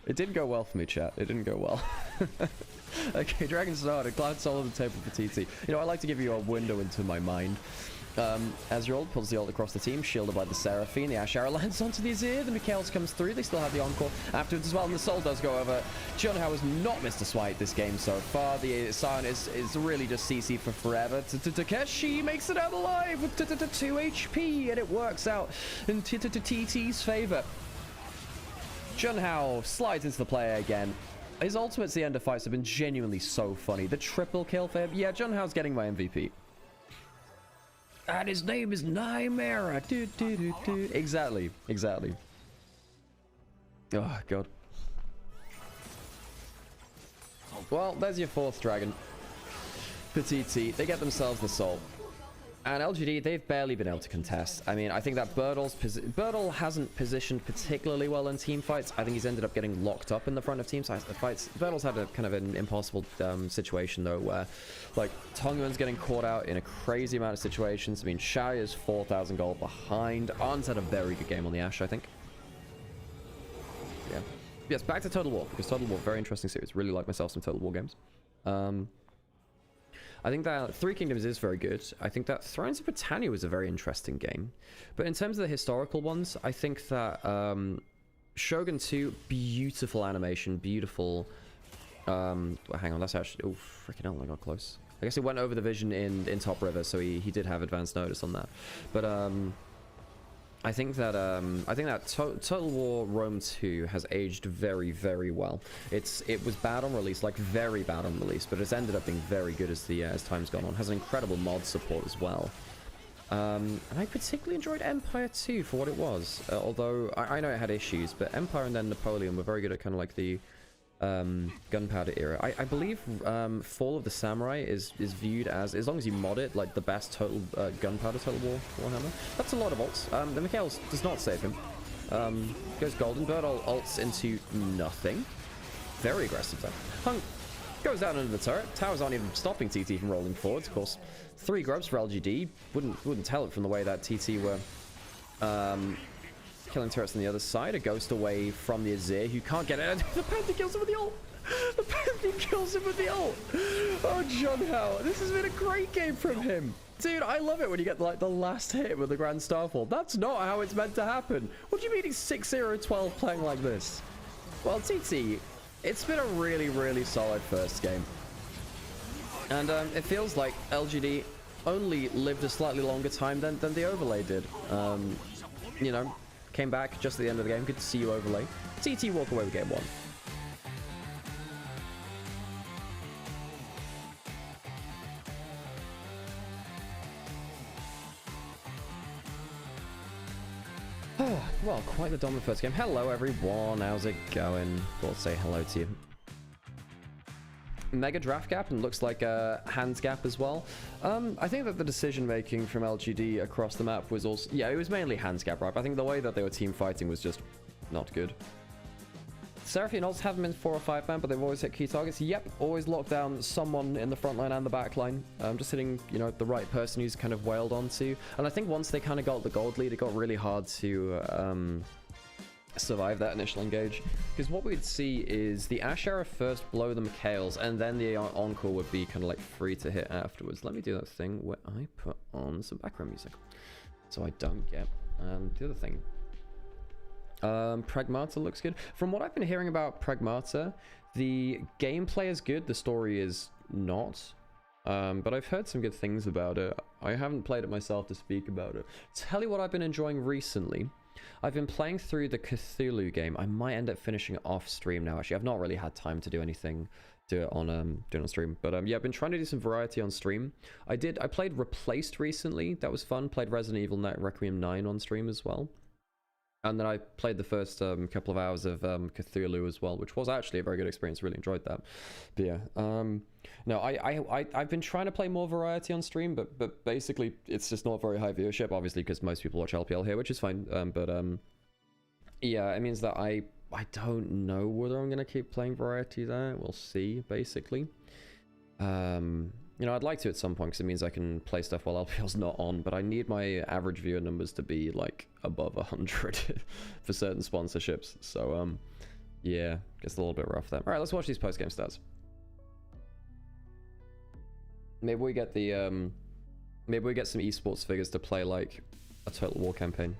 It didn't go well for me, chat. It didn't go well. Okay, Dragon started. Cloud Soul on the table for TT. You know, I like to give you a window into my mind. As your ult pulls the ult across the team, shielded by the Seraphine. The Ash Arrow lands onto the Azir. The Mikhails comes through. They still have the Encore afterwards as well. And the Soul does go over. Junhao has not missed a swipe this game so far. The Sion is really just CC for forever. Takeshi makes it out alive with 2 HP. And it works out in TT's favor. Junhao slides into the play again. His ultimates at the end of fights have been genuinely so funny. The triple kill for him. Yeah, Junhao's getting my MVP. And his name is Nymaera. Exactly. Exactly. Oh, God. Well, there's your 4th dragon. Petite. They get themselves the soul. And LGD, they've barely been able to contest. I mean, I think that Birdle hasn't positioned particularly well in team fights. I think he's ended up getting locked up in the front of team fights. Birdle's had a kind of an impossible situation, though, where, like, Tongman's getting caught out in a crazy amount of situations. I mean, Shai is 4,000 gold behind. Arn's had a very good game on the Ashe, I think. Yeah. Yes, back to Total War, because Total War, very interesting series. Really like myself some Total War games. I think that 3 Kingdoms is very good. I think that Thrones of Britannia was a very interesting game. But in terms of the historical ones, I think that Shogun 2, beautiful animation, beautiful... hang on, that's actually... Oh, freaking hell, I got close. I guess it went over the vision in Top River, so he did have advanced notice on that. But I think that Total War Rome 2 has aged very, very well. It was bad on release, like very bad on release, but it's ended up being very good as time's gone on. Has an incredible mod support as well. And I particularly enjoyed Empire 2 for what it was. Although I know it had issues, but Empire and then Napoleon were very good at kind of like the gunpowder era. I believe Fall of the Samurai is viewed as long as you mod it, like the best total gunpowder Total War Warhammer. That's a lot of ults. The Mikhails does not save him. Goes Golden Bird, ults into nothing. Very aggressive though. Hung goes down under the turret. Towers aren't even stopping TT from rolling forwards. Of course, 3 grubs for LGD. Wouldn't tell it from the way that TT were killing turrets on the other side. A ghost away from the Azir, who can't get it. The Panther kills him with the ult. The Panther kills him with the ult. Oh, Junhao, this has been a great game from him. Dude, I love it when you get like the last hit with the Grand Starfall. That's not how it's meant to happen. What do you mean he's 6-0-12 playing like this? Well, TT, it's been a really, really solid first game. And it feels like LGD only lived a slightly longer time than the overlay did. You know, came back just at the end of the game. Good to see you, overlay. TT walk away with game 1. Well, quite the dominant first game. Hello, everyone. How's it going? Thought say hello to you. Mega draft gap, and looks like a hands gap as well. I think that the decision making from LGD across the map was also, yeah, it was mainly hands gap, right? I think the way that they were team fighting was just not good. Seraphine ults haven't been 4 or 5 man, but they've always hit key targets. Yep, always locked down someone in the front line and the back line. Just hitting, you know, the right person who's kind of wailed onto. And I think once they kind of got the gold lead, it got really hard to survive that initial engage. Because what we'd see is the Ash Arrow first blow the Mikhails, and then the Encore would be kind of like free to hit afterwards. Let me do that thing where I put on some background music so I don't get the other thing. Pragmata looks good. From what I've been hearing about Pragmata, the gameplay is good, the story is not. But I've heard some good things about it. I haven't played it myself to speak about it. Tell you what I've been enjoying recently. I've been playing through the Cthulhu game. I might end up finishing it off stream now, actually. I've not really had time to do anything, do it on stream. But yeah, I've been trying to do some variety on stream. I played Replaced recently. That was fun. Played Resident Evil Requiem 9 on stream as well. And then I played the first couple of hours of Cthulhu as well, which was actually a very good experience. Really enjoyed that. But yeah, no, I've been trying to play more variety on stream, but basically it's just not very high viewership, obviously, because most people watch LPL here, which is fine. Yeah, it means that I don't know whether I'm gonna keep playing variety there. We'll see, basically. You know, I'd like to at some point because it means I can play stuff while LPL's not on, but I need my average viewer numbers to be like above 100 for certain sponsorships. So yeah, gets a little bit rough there. All right, let's watch these post-game stats. Maybe we get the maybe we get some esports figures to play like a Total War campaign.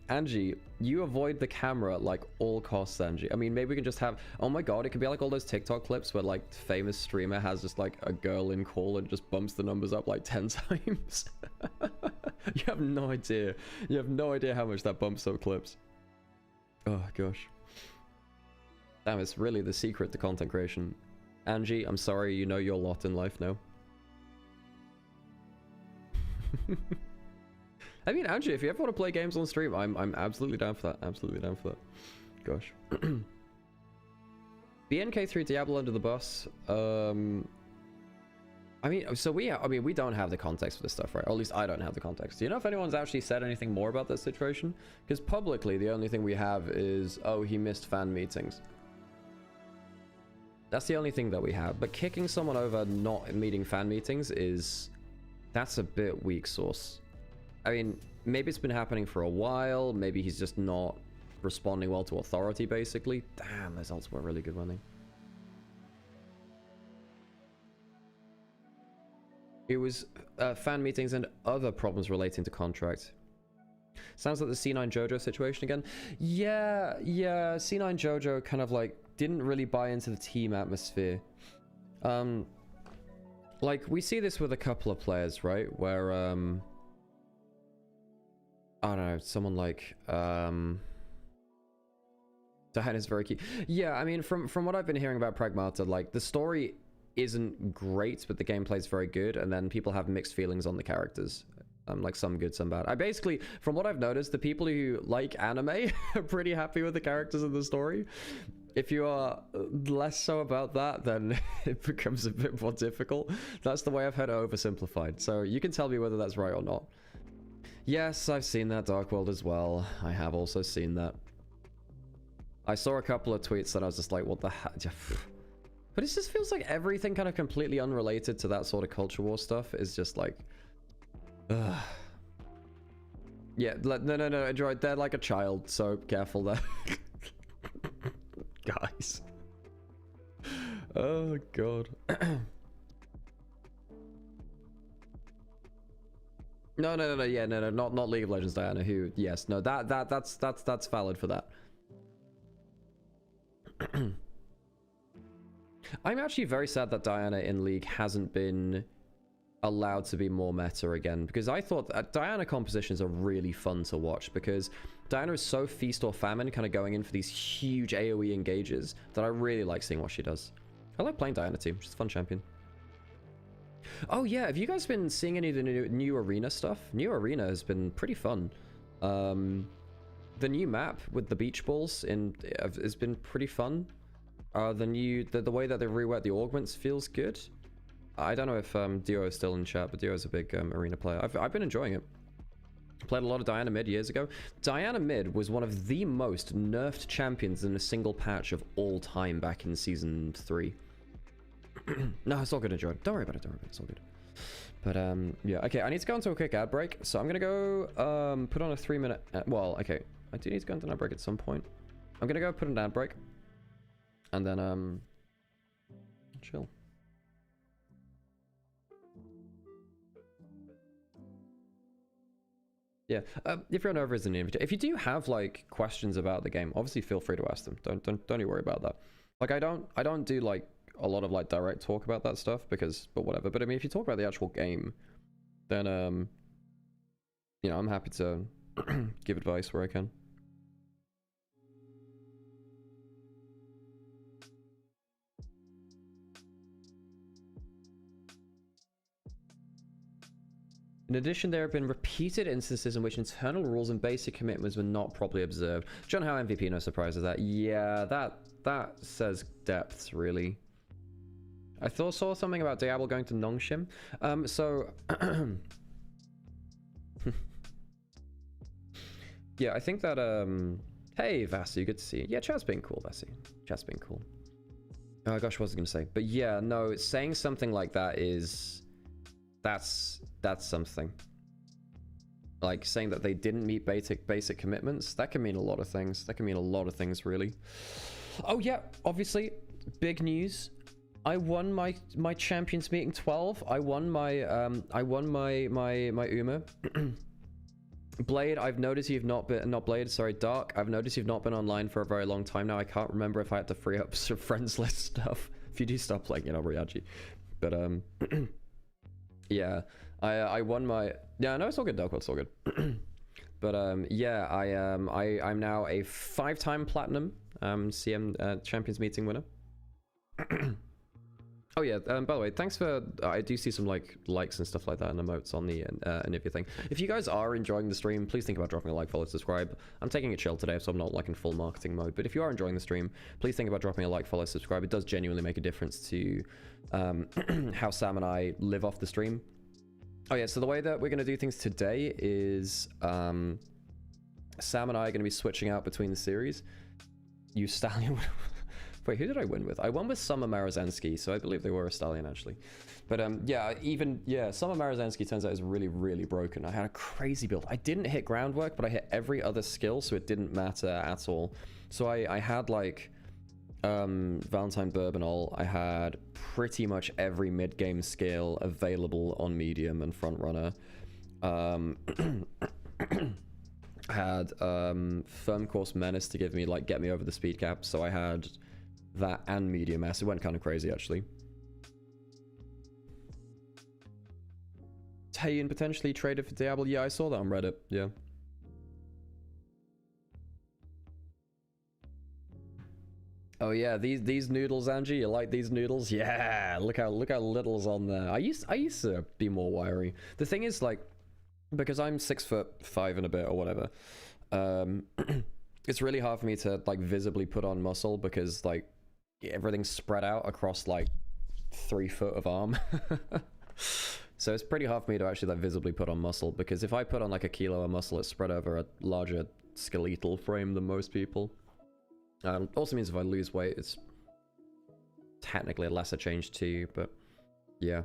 Angie, you avoid the camera at like all costs, Angie. I mean, maybe we can just have, oh my god, it could be like all those TikTok clips where like famous streamer has just like a girl in call and just bumps the numbers up like 10 times. You have no idea. You have no idea how much that bumps up clips. Oh gosh. Damn, it's really the secret to content creation. Angie, I'm sorry, you know your lot in life now. I mean, Angie, if you ever want to play games on stream, I'm absolutely down for that. Absolutely down for that. Gosh. BNK threw Diablo under the bus. I mean, so we don't have the context for this stuff, right? Or at least I don't have the context. Do you know if anyone's actually said anything more about this situation? Because publicly, the only thing we have is, oh, he missed fan meetings. That's the only thing that we have. But kicking someone over not meeting fan meetings that's a bit weak sauce. I mean, maybe it's been happening for a while. Maybe he's just not responding well to authority, basically. Damn, those ults were really good, weren't they? It was fan meetings and other problems relating to contract. Sounds like the C9 Jojo situation again. Yeah, C9 Jojo kind of like didn't really buy into the team atmosphere. Like we see this with a couple of players, right? Where I don't know, someone like Diana's very key. Yeah, I mean, from what I've been hearing about Pragmata, like the story isn't great, but the gameplay is very good, and then people have mixed feelings on the characters. Like some good, some bad. I basically, from what I've noticed, the people who like anime are pretty happy with the characters in the story. If you are less so about that, then it becomes a bit more difficult. That's the way I've heard it oversimplified. So you can tell me whether that's right or not. Yes, I've seen that, Dark World, as well. I have also seen that. I saw a couple of tweets that I was just like, what the heck? But it just feels like everything kind of completely unrelated to that sort of culture war stuff is just like... Yeah, no, enjoy. They're like a child, so careful there. Guys. Oh, God. No, yeah, no, not League of Legends Diana, who, yes, no, that's valid for that. I'm actually very sad that Diana in League hasn't been allowed to be more meta again, because I thought that Diana compositions are really fun to watch, because Diana is so feast or famine, kind of going in for these huge AoE engages, that I really like seeing what she does. I like playing Diana too, she's a fun champion. Oh yeah, have you guys been seeing any of the new arena stuff? New arena has been pretty fun. The new map with the beach balls has been pretty fun. The way that they reworked the augments feels good. I don't know if Dio is still in chat, but Dio is a big arena player. I've been enjoying it. Played a lot of Diana mid years ago. Diana mid was one of the most nerfed champions in a single patch of all time back in season 3. No, it's all good, enjoy. Don't worry about it, it's all good. But yeah, okay, I need to go into a quick ad break, so I'm gonna go put on a 3-minute well, okay, I do need to go into an ad break at some point. I'm gonna go put an ad break and then chill. Yeah, if you're over as an invitation, if you do have like questions about the game, obviously feel free to ask them. Don't you worry about that. Like I don't do like a lot of like direct talk about that stuff but whatever. But I mean, if you talk about the actual game, then you know, I'm happy to give advice where I can. In addition, there have been repeated instances in which internal rules and basic commitments were not properly observed. John Howe MVP, no surprise at that. Yeah, that says depths, really. I saw something about Diablo going to Nongshim. So... yeah, I think that, hey, Vasu, good to see you. Yeah, chat's been cool, Vasu. Chat's been cool. Oh gosh, what was I going to say? But yeah, no, saying something like that is... That's something. Like saying that they didn't meet basic commitments, that can mean a lot of things. That can mean a lot of things, really. Oh yeah, obviously, big news. I won my Champions Meeting 12. I won my Uma. Blade, I've noticed you've not Blade, sorry, Dark. I've noticed you've not been online for a very long time now. I can't remember if I had to free up some friends list stuff. If you do stop playing, you know, Riachi. But yeah, I won my... Yeah, no, it's all good, Dark, it's all good. But yeah, I'm now a 5-time platinum CM Champions Meeting winner. Oh yeah, by the way, thanks for... I do see some likes and stuff like that and emotes on the Onivia thing. If you guys are enjoying the stream, please think about dropping a like, follow, subscribe. I'm taking it chill today, so I'm not like in full marketing mode. But if you are enjoying the stream, please think about dropping a like, follow, subscribe. It does genuinely make a difference to how Sam and I live off the stream. Oh yeah, so the way that we're going to do things today is Sam and I are going to be switching out between the series. You Stallion... Wait, who did I win with? I won with Summer Marazensky, so I believe they were a Stallion, actually. But yeah, Summer Marazensky turns out is really, really broken. I had a crazy build. I didn't hit groundwork, but I hit every other skill, so it didn't matter at all. So I had, like, Valentine Bourbonol. I had pretty much every mid-game skill available on medium and front runner. I had Firm Course Menace to get me over the speed cap, so I had that and medium S. It went kind of crazy, actually. Tayin potentially traded for Diablo. Yeah, I saw that on Reddit. Yeah. Oh yeah, these noodles, Angie. You like these noodles? Yeah. Look how little's on there. I used to be more wiry. The thing is, like, because I'm 6'5" and a bit or whatever, it's really hard for me to like visibly put on muscle because like everything's spread out across like 3 foot of arm. So it's pretty hard for me to actually like visibly put on muscle, because if I put on like a kilo of muscle, it's spread over a larger skeletal frame than most people. Also means if I lose weight, it's technically a lesser change too, but yeah.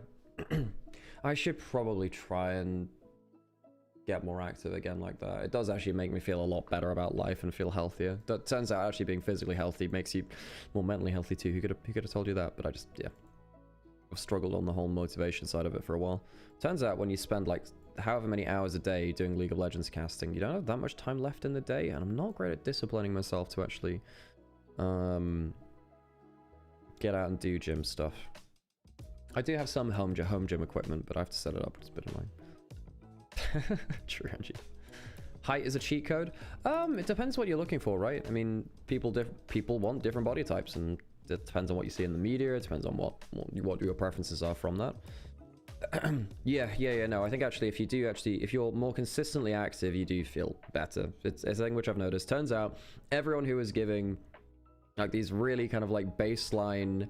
I should probably try and get more active again like that. It does actually make me feel a lot better about life and feel healthier. That turns out actually being physically healthy makes you more mentally healthy too. Who could have told you that? But I just, yeah, I've struggled on the whole motivation side of it for a while. Turns out when you spend like however many hours a day doing League of Legends casting, you don't have that much time left in the day, and I'm not great at disciplining myself to actually get out and do gym stuff. I do have some home gym equipment, but I have to set it up. It's a bit annoying. True, Angie. Height is a cheat code. It depends what you're looking for, right? I mean, people want different body types, and it depends on what you see in the media. It depends on what your preferences are from that. Yeah. No, I think actually, if you're more consistently active, you do feel better. It's a thing which I've noticed. Turns out, everyone who is giving like these really kind of like baseline,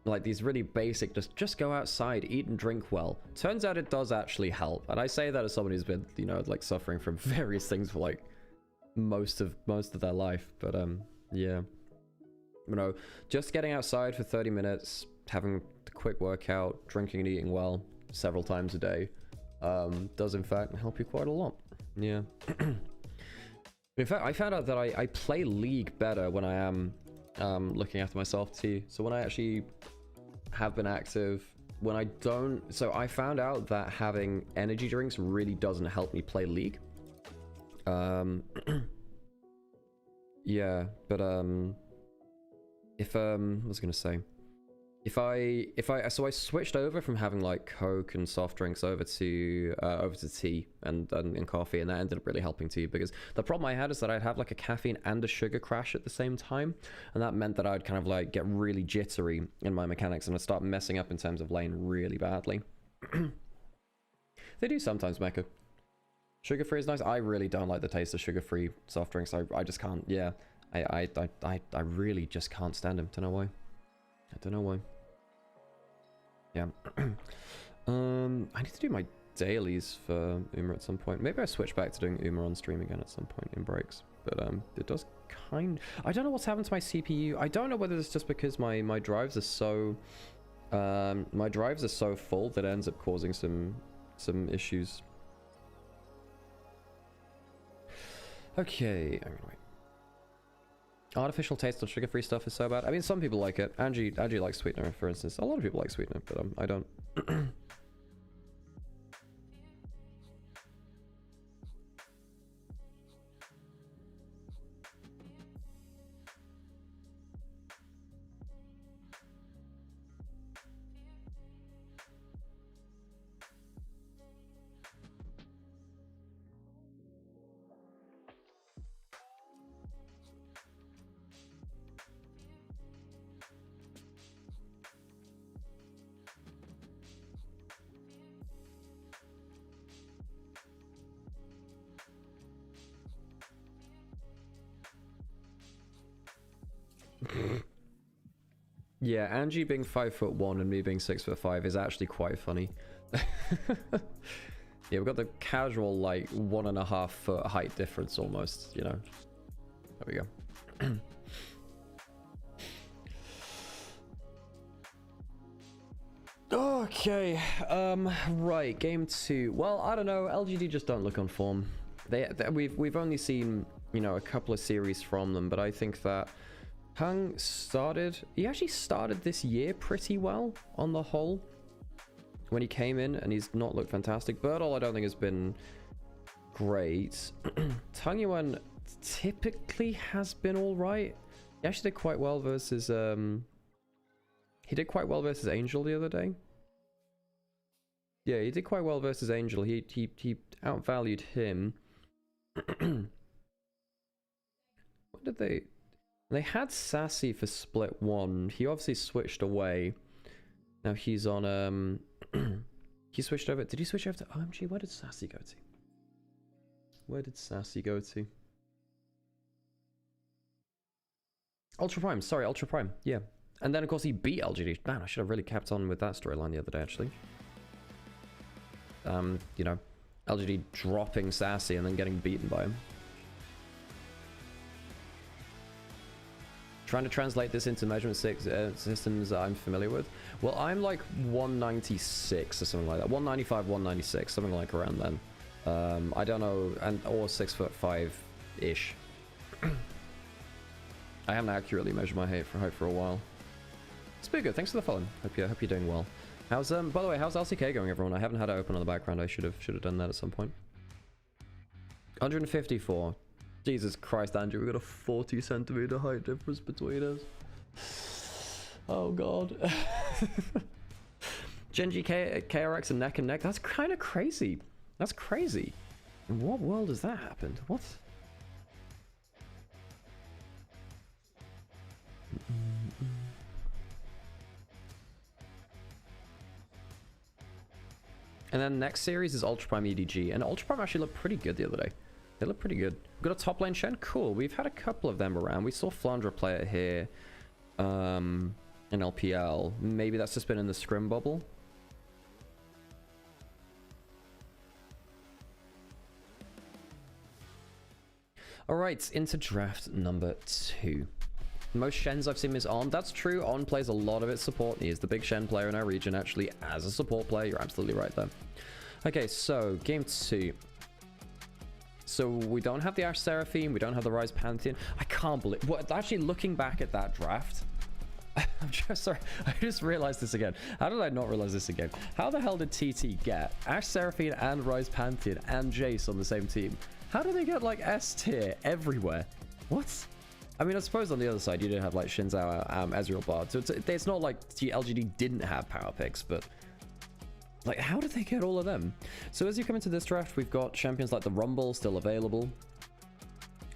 like these really basic, just go outside, eat and drink well. Turns out it does actually help. And I say that as someone who's been, you know, like suffering from various things for like most of their life. But yeah, you know, just getting outside for 30 minutes, having a quick workout, drinking and eating well several times a day, does in fact help you quite a lot. Yeah. In fact, I found out that I play League better when I am looking after myself too. So when I actually have been active when I don't... So I found out that having energy drinks really doesn't help me play League. Yeah, but if what was I gonna say? So I switched over from having like Coke and soft drinks over to tea and coffee, and that ended up really helping too, because the problem I had is that I'd have like a caffeine and a sugar crash at the same time, and that meant that I'd kind of like get really jittery in my mechanics and I'd start messing up in terms of lane really badly. They do sometimes, Mecha. Sugar-free is nice. I really don't like the taste of sugar-free soft drinks. I just can't. Yeah, I really just can't stand them. Don't know why. I don't know why. Yeah. I need to do my dailies for Uma at some point. Maybe I switch back to doing Uma on stream again at some point in breaks. But it does kind... I don't know what's happened to my CPU. I don't know whether it's just because my drives are so... my drives are so full that it ends up causing some issues. Okay, anyway. Artificial taste on sugar-free stuff is so bad. I mean, some people like it. Angie likes sweetener, for instance. A lot of people like sweetener, but I don't. Yeah, Angie being 5'1" and me being 6'5" is actually quite funny. Yeah, we've got the casual like 1.5 foot height difference almost, you know. There we go. Okay, right, game 2. Well, I don't know, LGD just don't look on form. We've only seen, you know, a couple of series from them, but I think that Hung he actually started this year pretty well on the whole when he came in, and he's not looked fantastic. Birdall I don't think has been great. Tung Yuan typically has been all right. He actually did quite well versus he did quite well versus Angel the other day. Yeah, he did quite well versus Angel. He outvalued him. What did they had Sassy for split 1. He obviously switched away. Now he's on he switched over. Did he switch over to OMG? Where did Sassy go to? Where did Sassy go to? Ultra Prime, sorry, Ultra Prime. Yeah. And then of course he beat LGD. Man, I should have really kept on with that storyline the other day actually. You know, LGD dropping Sassy and then getting beaten by him. Trying to translate this into measurement systems I'm familiar with. Well, I'm like 196 or something like that. 195, 196, something like around then. I don't know, or 6'5" ish. I haven't accurately measured my height for a while. It's pretty good. Thanks for the follow. Hope you're doing well. How's by the way, how's LCK going, everyone? I haven't had it open on the background. I should have done that at some point. 154. Jesus Christ, Andrew, we've got a 40 centimeter height difference between us. Oh god. Genji, KRX and neck. That's kind of crazy. That's crazy. In what world has that happened? What? And then next series is Ultra Prime EDG, and Ultra Prime actually looked pretty good the other day. They look pretty good. We've got a top lane Shen. Cool. We've had a couple of them around. We saw Flandra play it here in LPL. Maybe that's just been in the scrim bubble. Alright, into draft number 2. Most Shens I've seen is On. That's true. On plays a lot of its support. He is the big Shen player in our region, actually, as a support player. You're absolutely right there. Okay, so game 2. So we don't have the Ash Seraphine, we don't have the Rise Pantheon. I can't believe... Well, actually, looking back at that draft, I'm just sorry. I just realized this again. How did I not realize this again? How the hell did TT get Ashe Seraphine and Ryze Pantheon and Jace on the same team? How do they get like S tier everywhere? What? I mean, I suppose on the other side you did have like Shinzao, Ezreal Bard. So it's not like LGD didn't have power picks, but like, how did they get all of them? So as you come into this draft, we've got champions like the Rumble still available,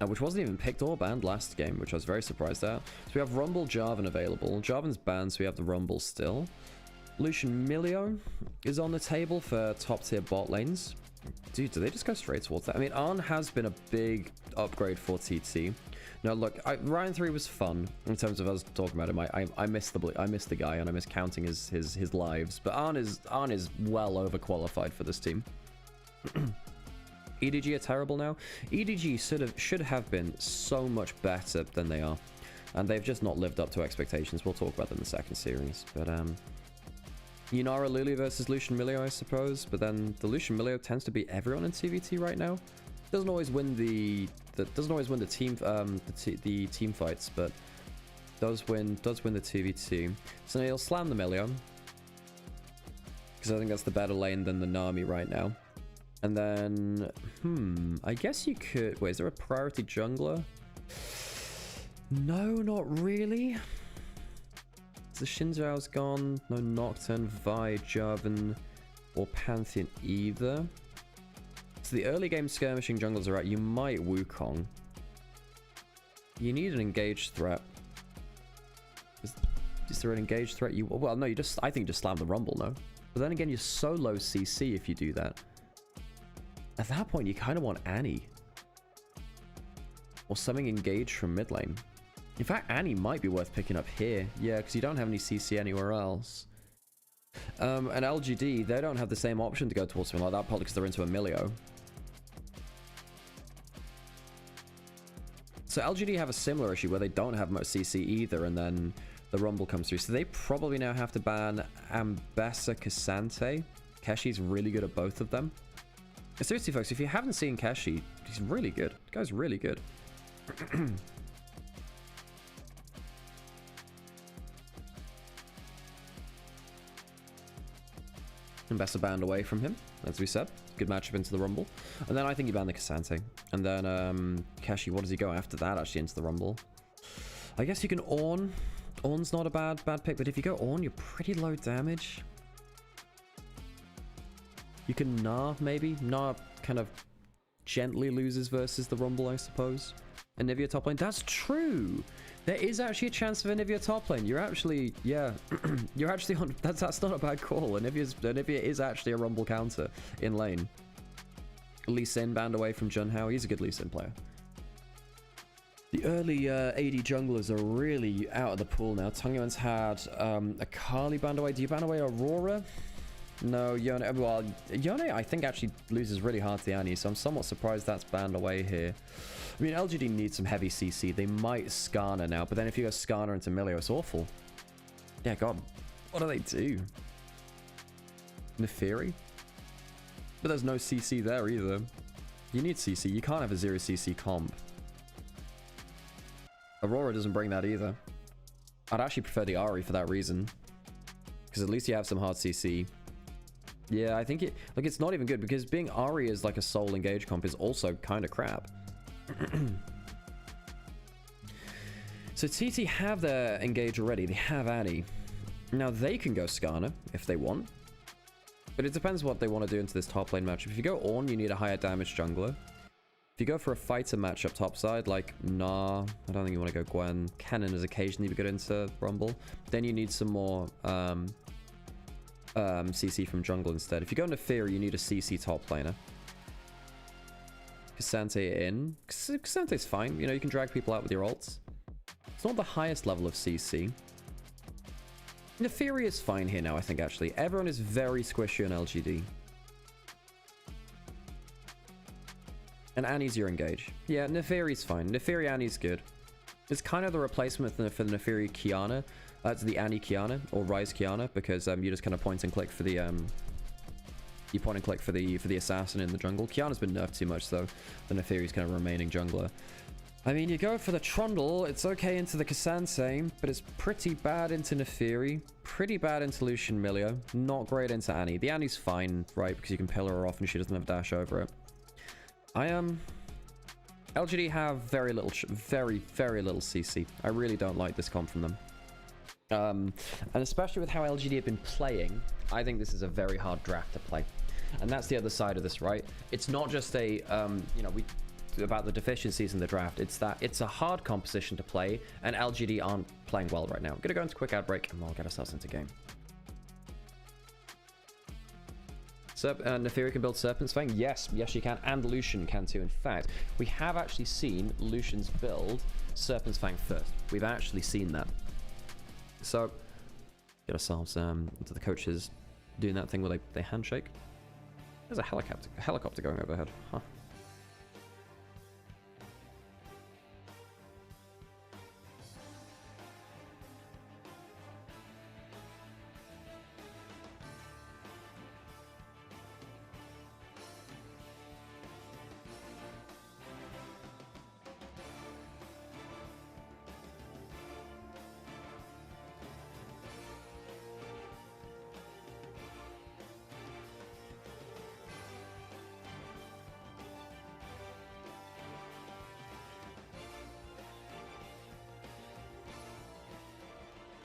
which wasn't even picked or banned last game, which I was very surprised at. So we have Rumble Jarvan available. Jarvan's banned, so we have the Rumble still. Lucian Milio is on the table for top tier bot lanes. Dude, do they just go straight towards that? I mean, Arn has been a big upgrade for TT. Now, look, Ryan 3 was fun in terms of us talking about him. I missed the guy, and I miss counting his lives. But Arn is well overqualified for this team. EDG are terrible now. EDG should have been so much better than they are, and they've just not lived up to expectations. We'll talk about them in the second series. But Nymaera Lulu versus Lucian Milio, I suppose. But then the Lucian Milio tends to beat everyone in TVT right now. Doesn't always win the team fights, but does win the TVT. So now he'll slam the Milio, because I think that's the better lane than the Nami right now. And then, I guess you could... Wait, is there a priority jungler? No, not really. So Shinzhao's gone. No Nocturne, Vi, Jarvan, or Pantheon either. So the early game skirmishing junglers are out. You might Wukong. You need an engaged threat. Is there an engaged threat? Well, no, I think just slam the Rumble, no? But then again, you're so low CC if you do that. At that point, you kind of want Annie. Or something engaged from mid lane. In fact, Annie might be worth picking up here. Yeah, because you don't have any CC anywhere else. And LGD, they don't have the same option to go towards something like that, probably because they're into a Milio. So LGD have a similar issue where they don't have much CC either, and then the Rumble comes through. So they probably now have to ban Ambessa Cassante. Keshi's really good at both of them. Seriously, folks, if you haven't seen Keshi, he's really good. The guy's really good. Ambessa banned away from him, as we said. Good matchup into the Rumble. And then I think you ban the Cassante. And then Keshi, what does he go after that, actually, into the Rumble? I guess you can Ornn. Ornn's not a bad pick, but if you go Ornn, you're pretty low damage. You can Gnar, maybe. Gnar kind of gently loses versus the Rumble, I suppose. Onivia top lane. That's true! There is actually a chance of Onivia top lane. You're actually, yeah. You're actually on... That's not a bad call. Onivia is actually a Rumble counter in lane. Lee Sin banned away from Junhao. He's a good Lee Sin player. The early AD junglers are really out of the pool now. Tungyuan's had Akali banned away. Do you ban away Aurora? No, Yone. Well, Yone, I think, actually loses really hard to the Annie, so I'm somewhat surprised that's banned away here. I mean, LGD needs some heavy CC. They might Skarner now, but then if you go Skarner into Milio, it's awful. Yeah, God. What do they do? Neferi? But there's no CC there either. You need CC. You can't have a 0 CC comp. Aurora doesn't bring that either. I'd actually prefer the Ahri for that reason. Because at least you have some hard CC. Yeah, I think it... Like, it's not even good, because being Ahri as like a soul engage comp is also kind of crap. So TT have their engage already. They have Annie. Now they can go Skarner if they want. But it depends what they want to do into this top lane matchup. If you go Ornn, you need a higher damage jungler. If you go for a fighter matchup topside, like Gnar, I don't think you want to go Gwen. Cannon is occasionally good into Rumble. Then you need some more CC from jungle instead. If you go Neferi, you need a CC top laner. Cassante in. Cassante's fine. You know, you can drag people out with your ults. It's not the highest level of CC. Neferi is fine here now, I think, actually. Everyone is very squishy on LGD. And Annie's your engage. Yeah, Neferi's fine. Neferi Annie's good. It's kind of the replacement for the Neferi Kiana. To the Annie Kiana, or Ryze Kiana, because you just kind of point and click for the you point and click for the assassin in the jungle. Kiana's been nerfed too much, though. The Neferi's kind of remaining jungler. I mean, you go for the Trundle, it's okay into the Kasane, but it's pretty bad into Nefiri, pretty bad into Lucian Milio, not great into Annie. The Annie's fine, right, because you can pillar her off and she doesn't have a dash over it. LGD have very little CC. I really don't like this comp from them. And especially with how LGD have been playing, I think this is a very hard draft to play. And that's the other side of this, right? It's not just a, you know, about the deficiencies in the draft, it's that it's a hard composition to play, and LGD aren't playing well right now. I'm gonna go into a quick ad break and we'll get ourselves into game. Nefiri can build Serpent's Fang? Yes, she can, and Lucian can too. In fact, we have actually seen Lucian's build Serpent's Fang first. We've actually seen that. So, get ourselves into the coaches doing that thing where they handshake. There's a helicopter going overhead. Huh.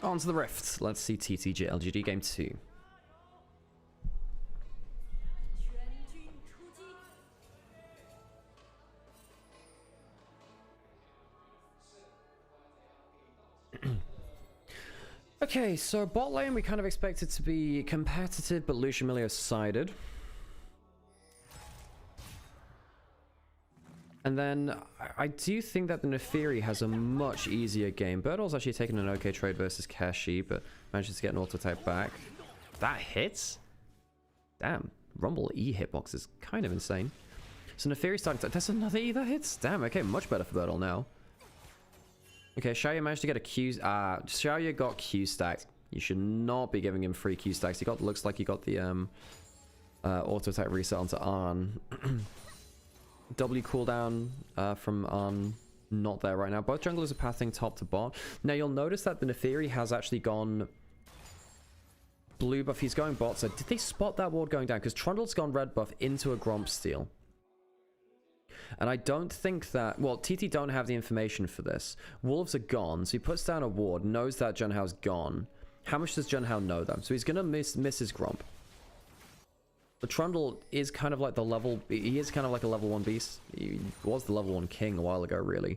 On to the Rift. Let's see TTG LGD Game 2. Okay, so bot lane we kind of expect it to be competitive, but Lucian Milio sided. And then I do think that the Nefiri has a much easier game. Birdall's actually taken an okay trade versus Kashi, but manages to get an auto type back. That hits? Damn, Rumble E hitbox is kind of insane. So Nefiri starting to... There's another E that hits? Damn, okay, much better for Birdall now. Okay, Xiaoya managed to get a Q... Xiaoya got Q stacked. You should not be giving him free Q stacks. He got... Looks like he got the auto type reset onto Arn. W cooldown from Arn, not there right now. Both junglers are pathing top to bot. Now you'll notice that the Nefiri has actually gone blue buff. He's going bot. So did they spot that ward going down? Because Trundle's gone red buff into a Gromp steal. And I don't think that... Well, TT don't have the information for this. Wolves are gone, so he puts down a ward, knows that Junhao's gone. How much does Junhao know though? So he's going to miss his Gromp. But Trundle is kind of like the level... He is kind of like a level 1 beast. He was the level 1 king a while ago, really.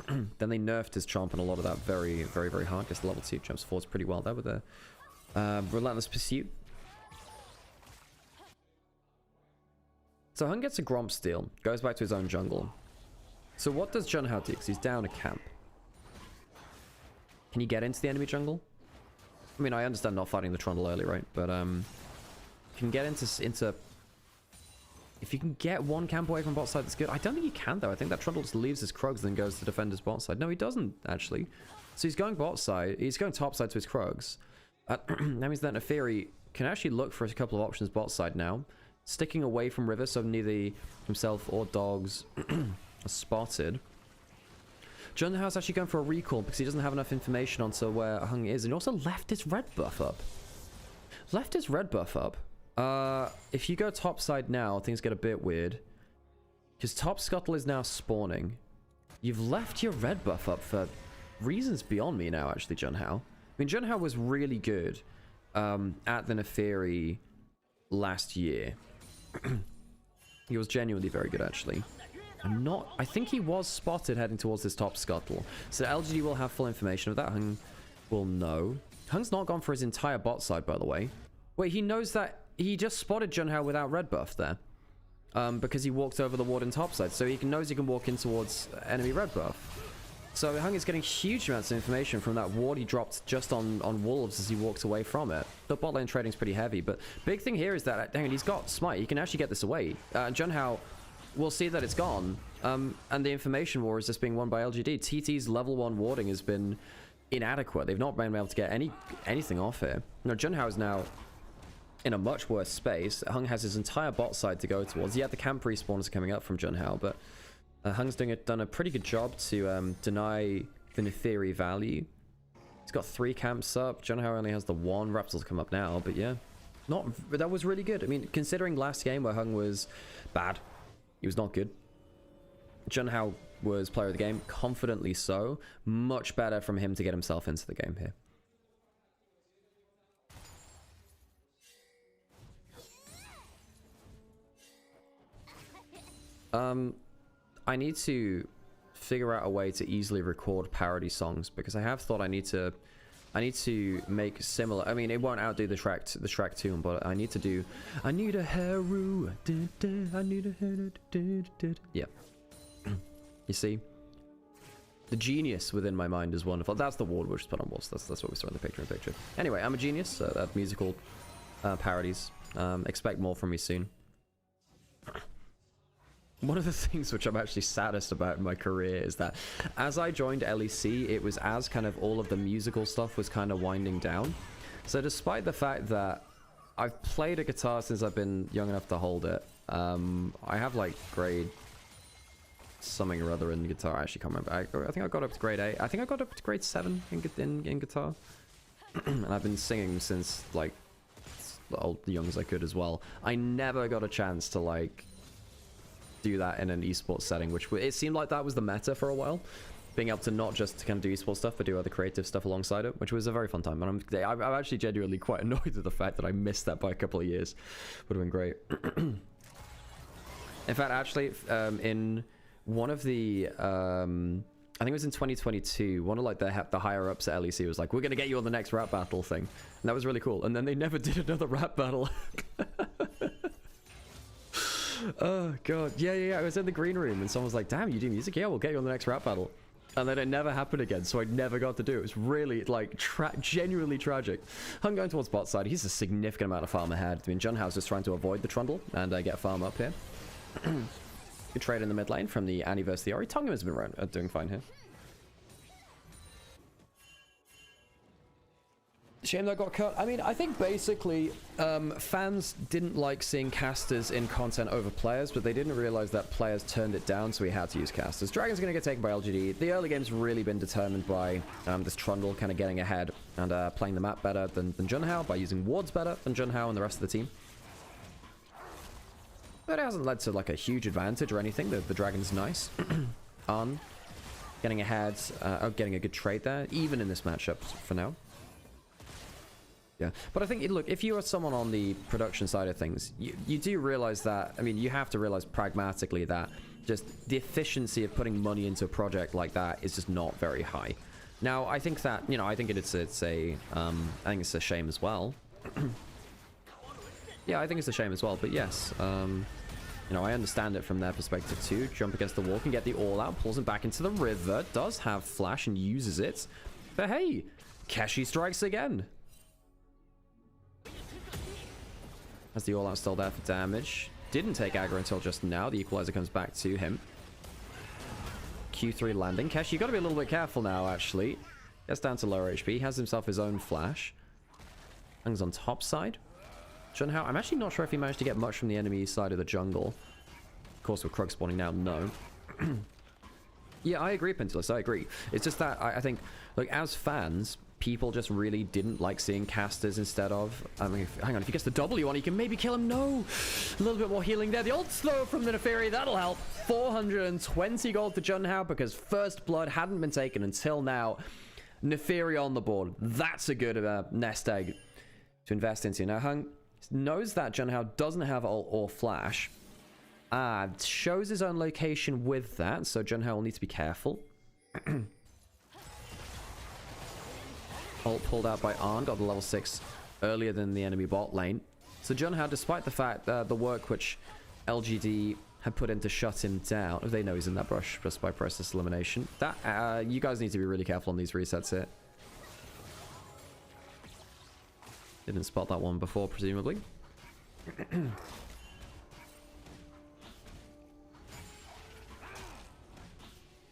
Then they nerfed his chomp and a lot of that very, very, very hard. Just level 2 jumps forwards pretty well there with the Relentless Pursuit. So Hung gets a Gromp steal. Goes back to his own jungle. So what does Junhao do? Because he's down a camp. Can he get into the enemy jungle? I mean, I understand not fighting the Trundle early, right? But, can get into... If you can get one camp away from bot side, that's good. I don't think he can, though. I think that Trundle just leaves his Krugs and then goes to defend his bot side. No, he doesn't, actually. So he's going bot side. He's going top side to his Krugs. That means that Nefiri can actually look for a couple of options bot side now. Sticking away from River, so neither himself or dogs are spotted. Junhao's actually going for a recall because he doesn't have enough information onto where Hung is. And he also left his red buff up. If you go top side now, things get a bit weird. Because top scuttle is now spawning. You've left your red buff up for reasons beyond me now, actually, Junhao. I mean, Junhao was really good at the Nefiri last year. He was genuinely very good, actually. I think he was spotted heading towards this top scuttle. So LGD will have full information of that. Hung will know. Hung's not gone for his entire bot side, by the way. Wait, he knows that he just spotted Junhao without red buff there. Because he walked over the ward in top side. So he knows he can walk in towards enemy red buff. So Hung is getting huge amounts of information from that ward he dropped just on Wolves as he walks away from it. The bot lane trading's pretty heavy, but big thing here is that, dang it, he's got Smite. He can actually get this away. Junhao will see that it's gone, and the information war is just being won by LGD. TT's level 1 warding has been inadequate. They've not been able to get anything off here. No, Junhao is now in a much worse space. Hung has his entire bot side to go towards. Yeah, the camp respawners are coming up from Junhao, but Hung's done a pretty good job to deny the Neferi value. He's got 3 camps up. Junhao only has the 1. Raptors come up now, but yeah. That was really good. I mean, considering last game where Hung was bad, he was not good. Junhao was player of the game, confidently so. Much better from him to get himself into the game here. I need to figure out a way to easily record parody songs, because I have thought I need to make similar. I mean, it won't outdo the track tune, but I need to do. I need a haru. I need a haru. Yeah. You see, the genius within my mind is wonderful. That's the ward we just put on walls. That's what we saw in the picture. Anyway, I'm a genius at musical parodies. Expect more from me soon. One of the things which I'm actually saddest about in my career is that as I joined LEC, it was as kind of all of the musical stuff was kind of winding down. So despite the fact that I've played a guitar since I've been young enough to hold it, I have like grade something or other in guitar. I actually can't remember. I think I got up to grade 8. I think I got up to grade 7 in guitar. And I've been singing since like the young as I could as well. I never got a chance to like do that in an esports setting, which it seemed like that was the meta for a while, being able to not just kind of do esports stuff but do other creative stuff alongside it, which was a very fun time. And I'm actually genuinely quite annoyed at the fact that I missed that by a couple of years. Would have been great. In fact, actually, in one of the I think it was in 2022, one of like the higher ups at LEC was like, we're gonna get you on the next rap battle thing, and that was really cool. And then they never did another rap battle. Oh god, yeah. I was in the green room and someone was like, damn, you do music? Yeah, we'll get you on the next rap battle. And then it never happened again, so I never got to do it. It was really like genuinely tragic. I'm going towards bot side. He's a significant amount of farm ahead. I mean, Junhao's just trying to avoid the trundle and get farm up here. Good trade in the mid lane from the Annie versus the Ori. Tonga has been doing fine here. Shame that got cut. I mean, I think basically fans didn't like seeing casters in content over players, but they didn't realize that players turned it down, so we had to use casters. Dragon's going to get taken by LGD. The early game's really been determined by this Trundle kind of getting ahead and playing the map better than Junhao, by using wards better than Junhao and the rest of the team. But it hasn't led to like a huge advantage or anything. The Dragon's nice. Getting ahead, getting a good trade there, even in this matchup for now. Yeah, but I think, look, if you are someone on the production side of things, you do realize that, I mean, you have to realize pragmatically that just the efficiency of putting money into a project like that is just not very high. Now, I think that, you know, I think it's a shame as well. Yeah, I think it's a shame as well, but yes, you know, I understand it from their perspective too. Jump against the wall, can get the all out, pulls him back into the river, does have flash and uses it. But hey, Keshi strikes again. As the all-out still there for damage. Didn't take aggro until just now. The equalizer comes back to him. Q3 landing. Kesh, you got to be a little bit careful now, actually. Gets down to lower HP. Has himself his own flash. Hung's on top side. Junhao, I'm actually not sure if he managed to get much from the enemy side of the jungle. Of course, with Krug spawning now, no. Yeah, I agree, Pentilus. I agree. It's just that I think, like, as fans, people just really didn't like seeing casters instead of... I mean, hang on, if he gets the W on, he can maybe kill him. No! A little bit more healing there. The ult slow from the Neferi, that'll help. 420 gold to Junhao because first blood hadn't been taken until now. Neferi on the board. That's a good nest egg to invest into. Now, Hung knows that Junhao doesn't have ult or flash. Shows his own location with that, so Junhao will need to be careful. Ult pulled out by Arn, got the level 6 earlier than the enemy bot lane. So Junhao, despite the fact that the work which LGD had put in to shut him down, they know he's in that brush just by process elimination. That you guys need to be really careful on these resets here. Didn't spot that one before, presumably.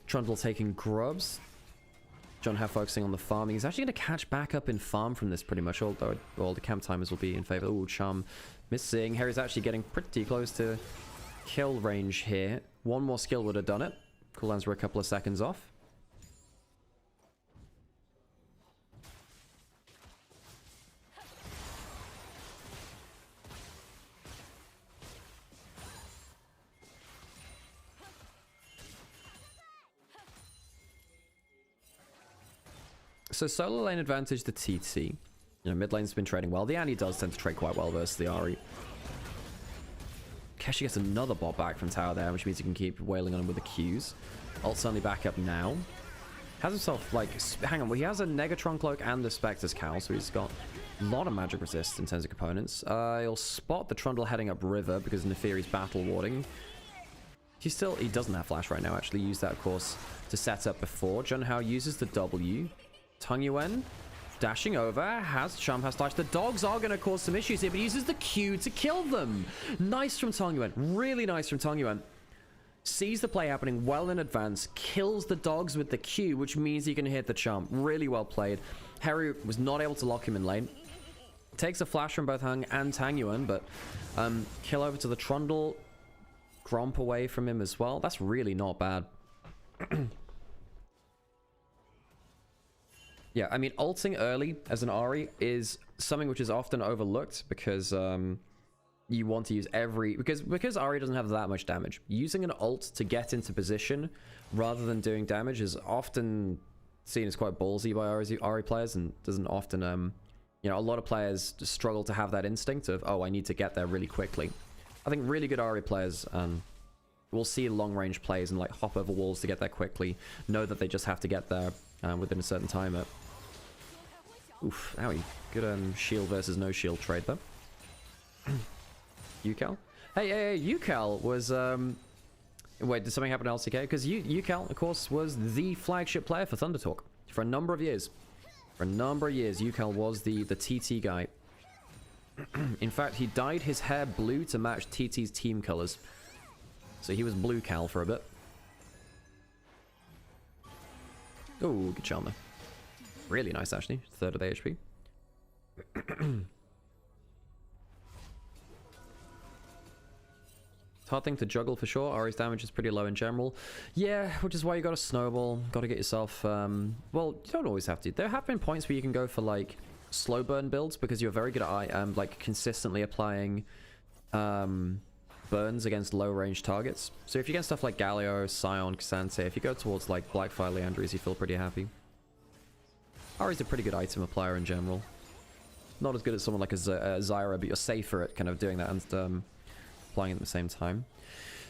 Trundle taking grubs. Junhao focusing on the farming. He's actually going to catch back up in farm from this pretty much, although all the camp timers will be in favor. Ooh, Charm missing. Harry's actually getting pretty close to kill range here. One more skill would have done it. Cooldowns were a couple of seconds off. So solo lane advantage to TT. You know, mid lane's been trading well. The Annie does tend to trade quite well versus the Ahri. Keshi gets another bot back from tower there, which means he can keep wailing on him with the Qs. Ult suddenly back up now. Has himself, like, hang on, well, he has a Negatron Cloak and the Spectre's Cowl, so he's got a lot of magic resist in terms of components. He'll spot the Trundle heading up river because Neferi's battle warding. He doesn't have flash right now, actually. Used that, of course, to set up before. Junhao uses the W. Tung Yuen dashing over, has slash. The dogs are going to cause some issues here, but he uses the Q to kill them. Nice from Tung Yuen. Really nice from Tung Yuen. Sees the play happening well in advance, kills the dogs with the Q, which means he can hit the Chump. Really well played. Harry was not able to lock him in lane. Takes a flash from both Hung and Tang Yuan, but kill over to the Trundle. Gromp away from him as well. That's really not bad. Yeah, I mean, ulting early as an Ahri is something which is often overlooked because you want to use because Ahri doesn't have that much damage. Using an ult to get into position rather than doing damage is often seen as quite ballsy by Ahri players, and doesn't often, you know, a lot of players struggle to have that instinct of, oh, I need to get there really quickly. I think really good Ahri players will see long range plays and like hop over walls to get there quickly, know that they just have to get there within a certain timer. Oof, owie. Good shield versus no shield trade though. Yucal? Hey, Yucal was wait, did something happen to LCK? Because Yucal, of course, was the flagship player for Thunder Talk for a number of years. For a number of years, Yucal was the TT guy. In fact, he dyed his hair blue to match TT's team colors. So he was Blue Cal for a bit. Oh, good charm there. Really nice, actually. Third of the HP. It's a hard thing to juggle for sure. Ahri's damage is pretty low in general. Yeah, which is why you got to snowball. Got to get yourself... well, you don't always have to. There have been points where you can go for, like, slow burn builds because you're very good at, like, consistently applying burns against low range targets. So if you get stuff like Galio, Sion, Cassante, if you go towards, like, Blackfire Leandries, you feel pretty happy. Ahri's a pretty good item applier in general. Not as good as someone like a Zyra, but you're safer at kind of doing that and applying it at the same time.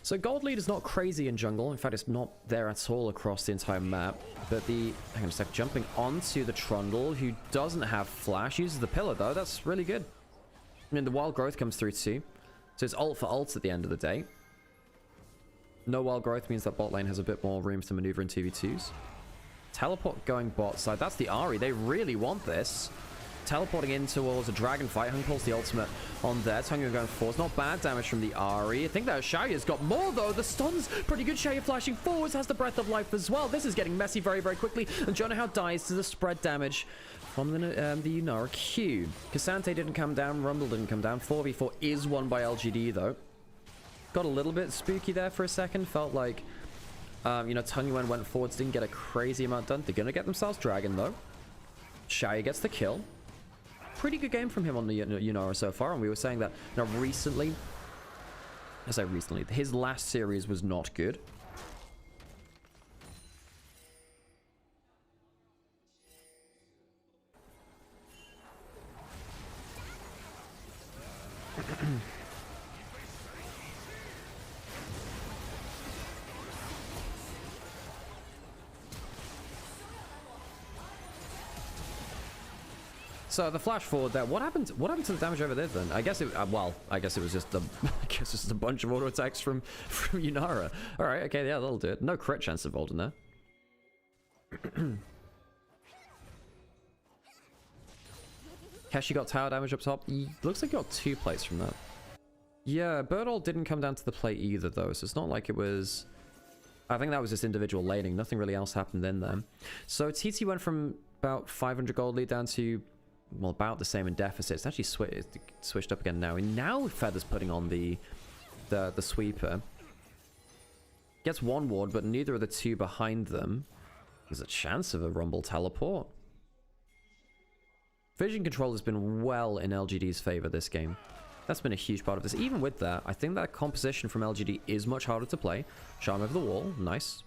So gold lead is not crazy in jungle. In fact, it's not there at all across the entire map. But hang on a sec, jumping onto the Trundle, who doesn't have flash, uses the pillar though. That's really good. I mean, the wild growth comes through too. So it's ult for ults at the end of the day. No wild growth means that bot lane has a bit more room to maneuver in 2v2s. Teleport going bot side. That's the Ahri. They really want this. Teleporting in towards a dragon fight. Hung pulls the ultimate on there. Tung Yuen going forwards. Not bad damage from the Ahri. I think that Xiaoya's got more though. The stun's pretty good. Xiaoya flashing forwards. Has the breath of life as well. This is getting messy very, very quickly. And Junhao dies to the spread damage from the Yunara Q. Cassante didn't come down. Rumble didn't come down. 4v4 is won by LGD though. Got a little bit spooky there for a second. Felt like... you know, Tung Yuen went forwards, didn't get a crazy amount done. They're going to get themselves Dragon, though. Xiaoya gets the kill. Pretty good game from him on the Yunara so far, and we were saying that, you know, recently... I say recently, his last series was not good. So the flash forward there. What happened to the damage over there then? I guess it. Well, I guess it was just just a bunch of auto attacks from Yunara. All right, okay, yeah, that'll do it. No crit chance involved in there. Keshi got tower damage up top. Looks like he got 2 plates from that. Yeah, Birdall didn't come down to the plate either though, so it's not like it was... I think that was just individual laning. Nothing really else happened in there. So TT went from about 500 gold lead down to... well, about the same in deficit. It's actually switched up again now. And now Feather's putting on the sweeper. Gets one ward, but neither of the two behind them. There's a chance of a Rumble teleport. Vision control has been well in LGD's favor this game. That's been a huge part of this. Even with that, I think that composition from LGD is much harder to play. Charm over the wall. Nice.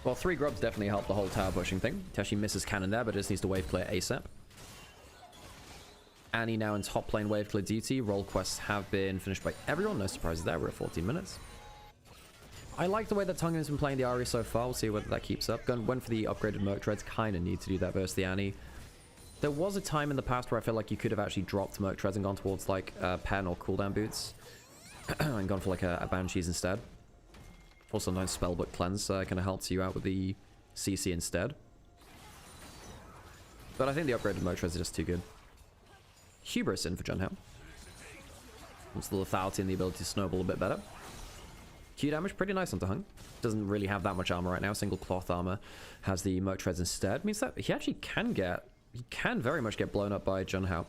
Well, 3 grubs definitely helped the whole tower pushing thing. Teshi misses cannon there, but just needs to wave clear ASAP. Annie now in top lane wave clear duty. Roll quests have been finished by everyone. No surprises there. We're at 14 minutes. I like the way that Tongan has been playing the Ahri so far. We'll see whether that keeps up. Gun went for the upgraded Merc Treads. Kind of need to do that versus the Annie. There was a time in the past where I feel like you could have actually dropped Merc Treads and gone towards like pen or cooldown boots. And gone for like a Banshees instead. Or sometimes Spellbook Cleanse kind of helps you out with the CC instead. But I think the upgraded Merc Treads are just too good. Hubris in for Junhao. Wants the lethality and the ability to snowball a bit better. Q damage, pretty nice onto Hung. Doesn't really have that much armor right now. Single cloth armor. Has the Merc Treads instead. Means that he actually can get... He can very much get blown up by Junhao.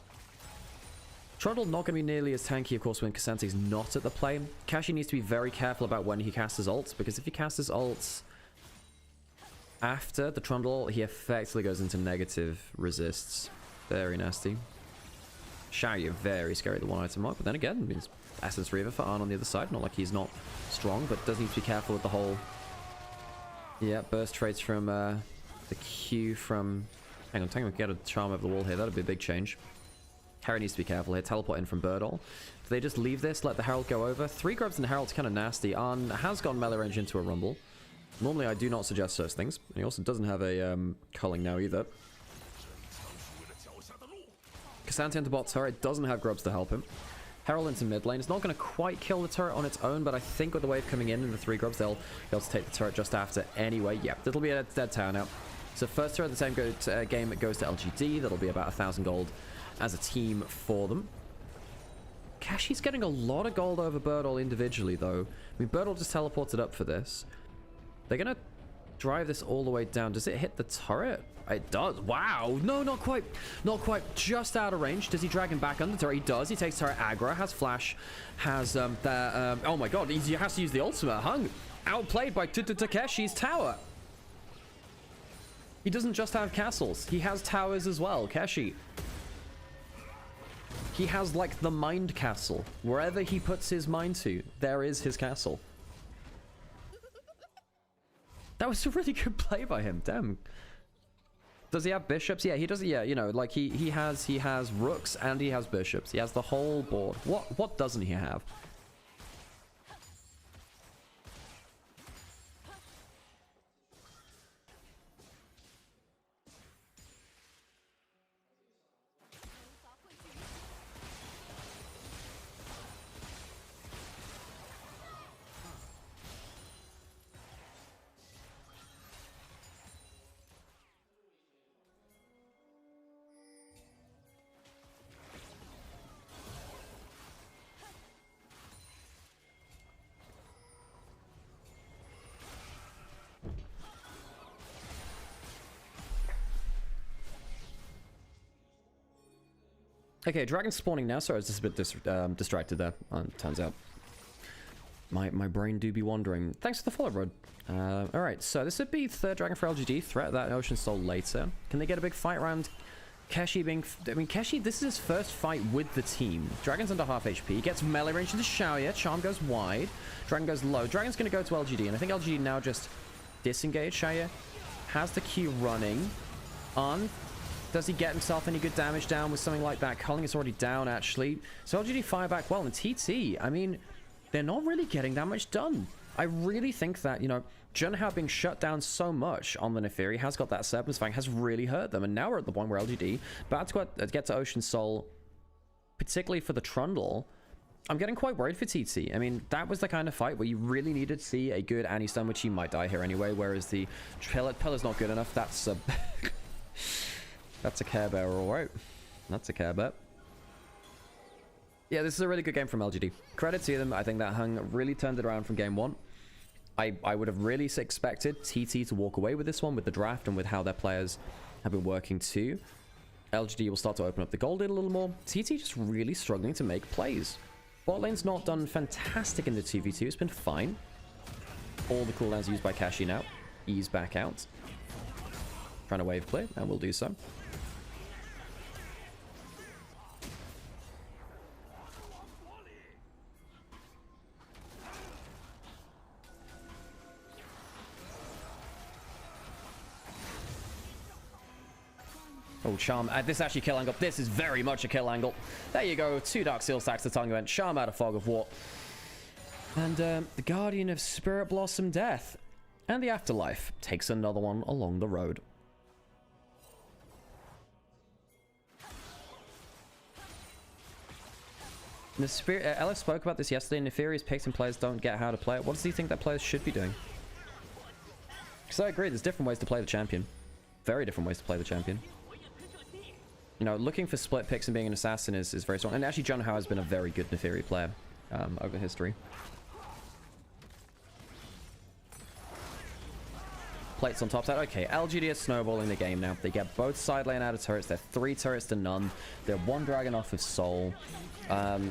Trundle not going to be nearly as tanky, of course, when Kasante's not at the play. Kashi needs to be very careful about when he casts his ults, because if he casts his ults after the Trundle, he effectively goes into negative resists. Very nasty. Xiaoyu, very scary, the one item mark, but then again, means Essence Reaver for Arn on the other side. Not like he's not strong, but does need to be careful with the whole... Yeah, burst trades from the Q from... Hang on, Tango can get a charm over the wall here. That'd be a big change. Harry needs to be careful here. Teleport in from Birdall. Do they just leave this, let the Herald go over? 3 grubs and Herald's kind of nasty. Arn has gone melee range into a Rumble. Normally, I do not suggest those things. And he also doesn't have a culling now either. Kasante into bot turret. Doesn't have grubs to help him. Herald into mid lane. It's not going to quite kill the turret on its own, but I think with the wave coming in and the 3 grubs, they'll be able to take the turret just after anyway. Yeah, that'll be a dead tower now. So first turret of the same game, it goes to LGD. That'll be about 1,000 gold as a team for them. Kashi's getting a lot of gold over Birdall individually, though. I mean, Birdall just teleported up for this. They're going to drive this all the way down. Does it hit the turret? It does. Wow. No, not quite. Not quite. Just out of range. Does he drag him back under the turret? He does. He takes turret aggro. Has flash. Has oh my god. He has to use the ultimate. Hung. Outplayed by Takeshi's tower. He doesn't just have castles. He has towers as well. Keshi. He has, like, the mind castle. Wherever he puts his mind to, there is his castle. That was a really good play by him. Damn. Does he have bishops? Yeah, he does. Yeah, you know, like, he has rooks and he has bishops. He has the whole board. What doesn't he have? Okay, dragon spawning now. Sorry, I was just a bit distracted there. Turns out my brain do be wandering. Thanks for the follow, Rod. Alright, so this would be third dragon for LGD. Threat that Ocean Soul later. Can they get a big fight around Keshi being... I mean, Keshi, this is his first fight with the team. Dragon's under half HP. Gets melee range into Xiaoya. Charm goes wide. Dragon goes low. Dragon's going to go to LGD, and I think LGD now just disengage. Xiaoya has the Q running on... Does he get himself any good damage down with something like that? Culling is already down, actually. So LGD fire back well. And TT, I mean, they're not really getting that much done. I really think that, you know, Junhao being shut down so much on the Neferi has got that Serpent's Fang, has really hurt them. And now we're at the point where LGD, about to get to Ocean Soul, particularly for the Trundle. I'm getting quite worried for TT. I mean, that was the kind of fight where you really needed to see a good Annie stun, which he might die here anyway, whereas the Pillar's not good enough. That's a... That's a Care Bear, alright. That's a Care Bear. Yeah, this is a really good game from LGD. Credit to them. I think that Hung really turned it around from game 1. I would have really expected TT to walk away with this one with the draft and with how their players have been working too. LGD will start to open up the gold in a little more. TT just really struggling to make plays. Bot lane's not done fantastic in the 2v2. It's been fine. All the cooldowns used by Kashi now. Ease back out. Trying to wave clear, and we'll do so. Oh, Charm. This is actually a kill angle. This is very much a kill angle. There you go. 2 Dark Seal stacks to Tongue event. Charm out of Fog of War. And the Guardian of Spirit Blossom Death. And the Afterlife takes another one along the road. The Spirit, Ellis spoke about this yesterday. Nefarious picks and players don't get how to play it. What does he think that players should be doing? Because I agree, there's different ways to play the champion. Very different ways to play the champion. You know, looking for split picks and being an assassin is very strong. And actually, John Howe has been a very good Nefari player over history. Plates on top side. Okay, LGD is snowballing the game now. They get both side lane out of turrets. They're 3 turrets to none. They're 1 dragon off of Soul.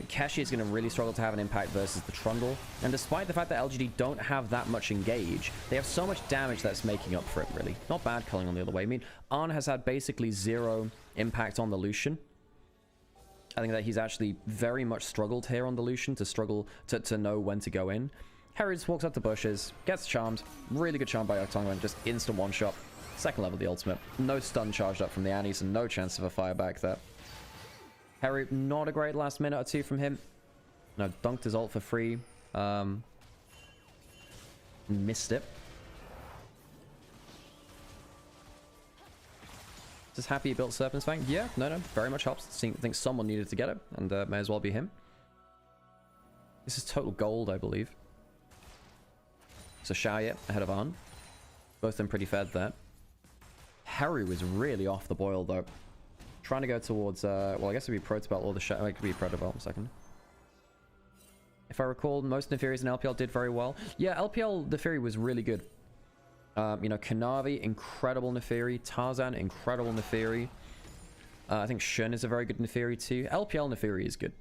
Kashi is going to really struggle to have an impact versus the Trundle. And despite the fact that LGD don't have that much engage, they have so much damage that's making up for it, really. Not bad culling on the other way. I mean, Arn has had basically 0 impact on the Lucian. I think that he's actually very much struggled here on the Lucian to know when to go in. Harry just walks up the bushes, gets charmed. Really good charm by Octongan, just instant one-shot. Second level of the ultimate. No stun charged up from the Annies and no chance of a fireback there. Harry, not a great last minute or two from him. No, dunked his ult for free. Missed it. Just happy he built Serpent's Fang? Yeah, no, very much helps. I think someone needed to get it, and may as well be him. This is total gold, I believe. So Xiaoye ahead of Arn. Both of them pretty fed there. Harry was really off the boil, though. Trying to go towards, well, I guess it'd be Protobelt or the Xiaoye. It could be Protobelt in a second. If I recall, most Nefiris in LPL did very well. Yeah, LPL Nefiri was really good. You know, Kanavi, incredible Nefiri. Tarzan, incredible Nefiri. I think Shun is a very good Nefiri too. LPL Nefiri is good.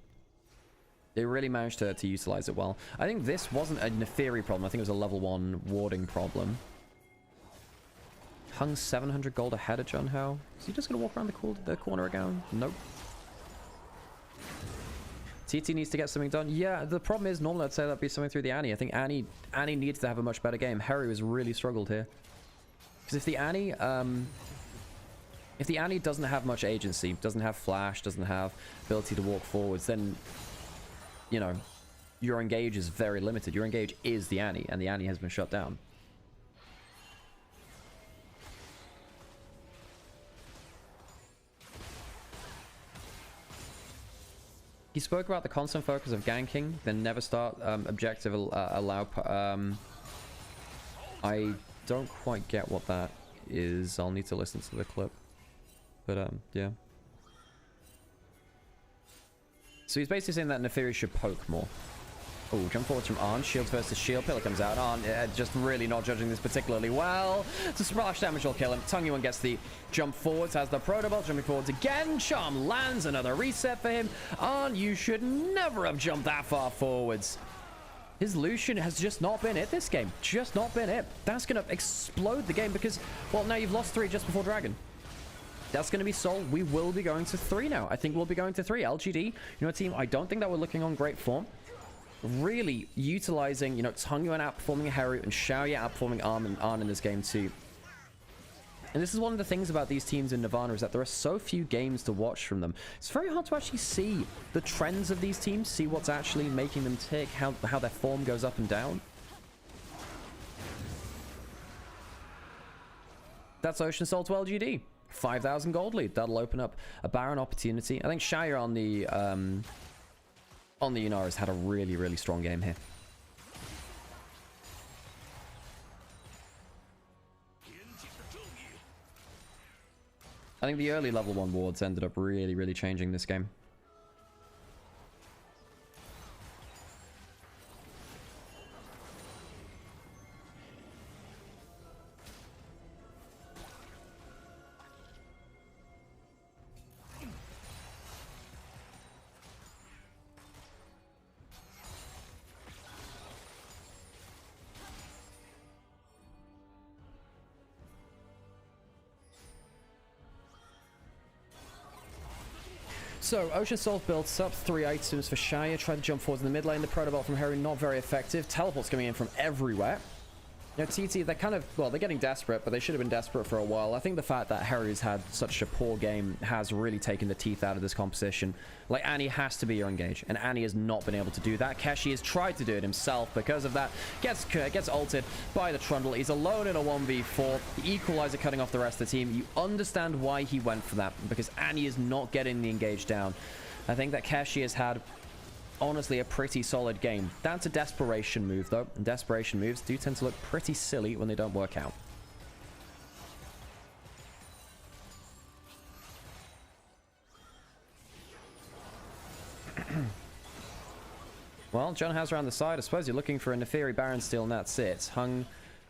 They really managed to utilize it well. I think this wasn't a Nefiri problem. I think it was a level 1 warding problem. Hung 700 gold ahead of John Howe. Is he just going to walk around the corner again? Nope. TT needs to get something done. Yeah, the problem is normally I'd say that'd be something through the Annie. I think Annie needs to have a much better game. Harry has really struggled here. Because if the Annie doesn't have much agency, doesn't have flash, doesn't have ability to walk forwards, then, you know, your engage is very limited. Your engage is the Annie, and the Annie has been shut down. He spoke about the constant focus of ganking, then never start objective allow. I don't quite get what that is. I'll need to listen to the clip. But yeah. So he's basically saying that Nefiri should poke more. Oh, jump forwards from Arn. Shields versus shield. Pillar comes out. Arn just really not judging this particularly well. The splash damage will kill him. Tongue Yuan gets the jump forwards. Has the Protobelt jumping forwards again. Charm lands. Another reset for him. Arn, you should never have jumped that far forwards. His Lucian has just not been it this game. Just not been it. That's going to explode the game because, well, now you've lost 3 just before Dragon. That's going to be Soul. We will be going to 3 now. I think we'll be going to 3. LGD, you know, a team I don't think that we're looking on great form. Really utilizing, you know, Tongue Yuan outperforming Haru and Xiaoye outperforming Arn in this game too. And this is one of the things about these teams in Nirvana is that there are so few games to watch from them. It's very hard to actually see the trends of these teams, see what's actually making them tick, how their form goes up and down. That's Ocean Soul to LGD. 5,000 gold lead. That'll open up a Baron opportunity. I think Xiaoye on the Yunara has had a really, really strong game here. I think the early level 1 wards ended up really, really changing this game. So, Ocean Soul builds up 3 items for Shaya. Try to jump forwards in the mid lane. The Protobelt from Harry, not very effective. Teleports coming in from everywhere. You know, TT, they're kind of, well, they're getting desperate, but they should have been desperate for a while. I think the fact that Harry's had such a poor game has really taken the teeth out of this composition. Like, Annie has to be your engage, and Annie has not been able to do that. Keshi has tried to do it himself because of that. Gets ulted by the Trundle. He's alone in a 1v4. The Equalizer cutting off the rest of the team. You understand why he went for that, because Annie is not getting the engage down. I think that Keshi has had, honestly, a pretty solid game. That's a desperation move, though. And desperation moves do tend to look pretty silly when they don't work out. Well, John has around the side. I suppose you're looking for a Neferi Baron steal, and that's it. Hung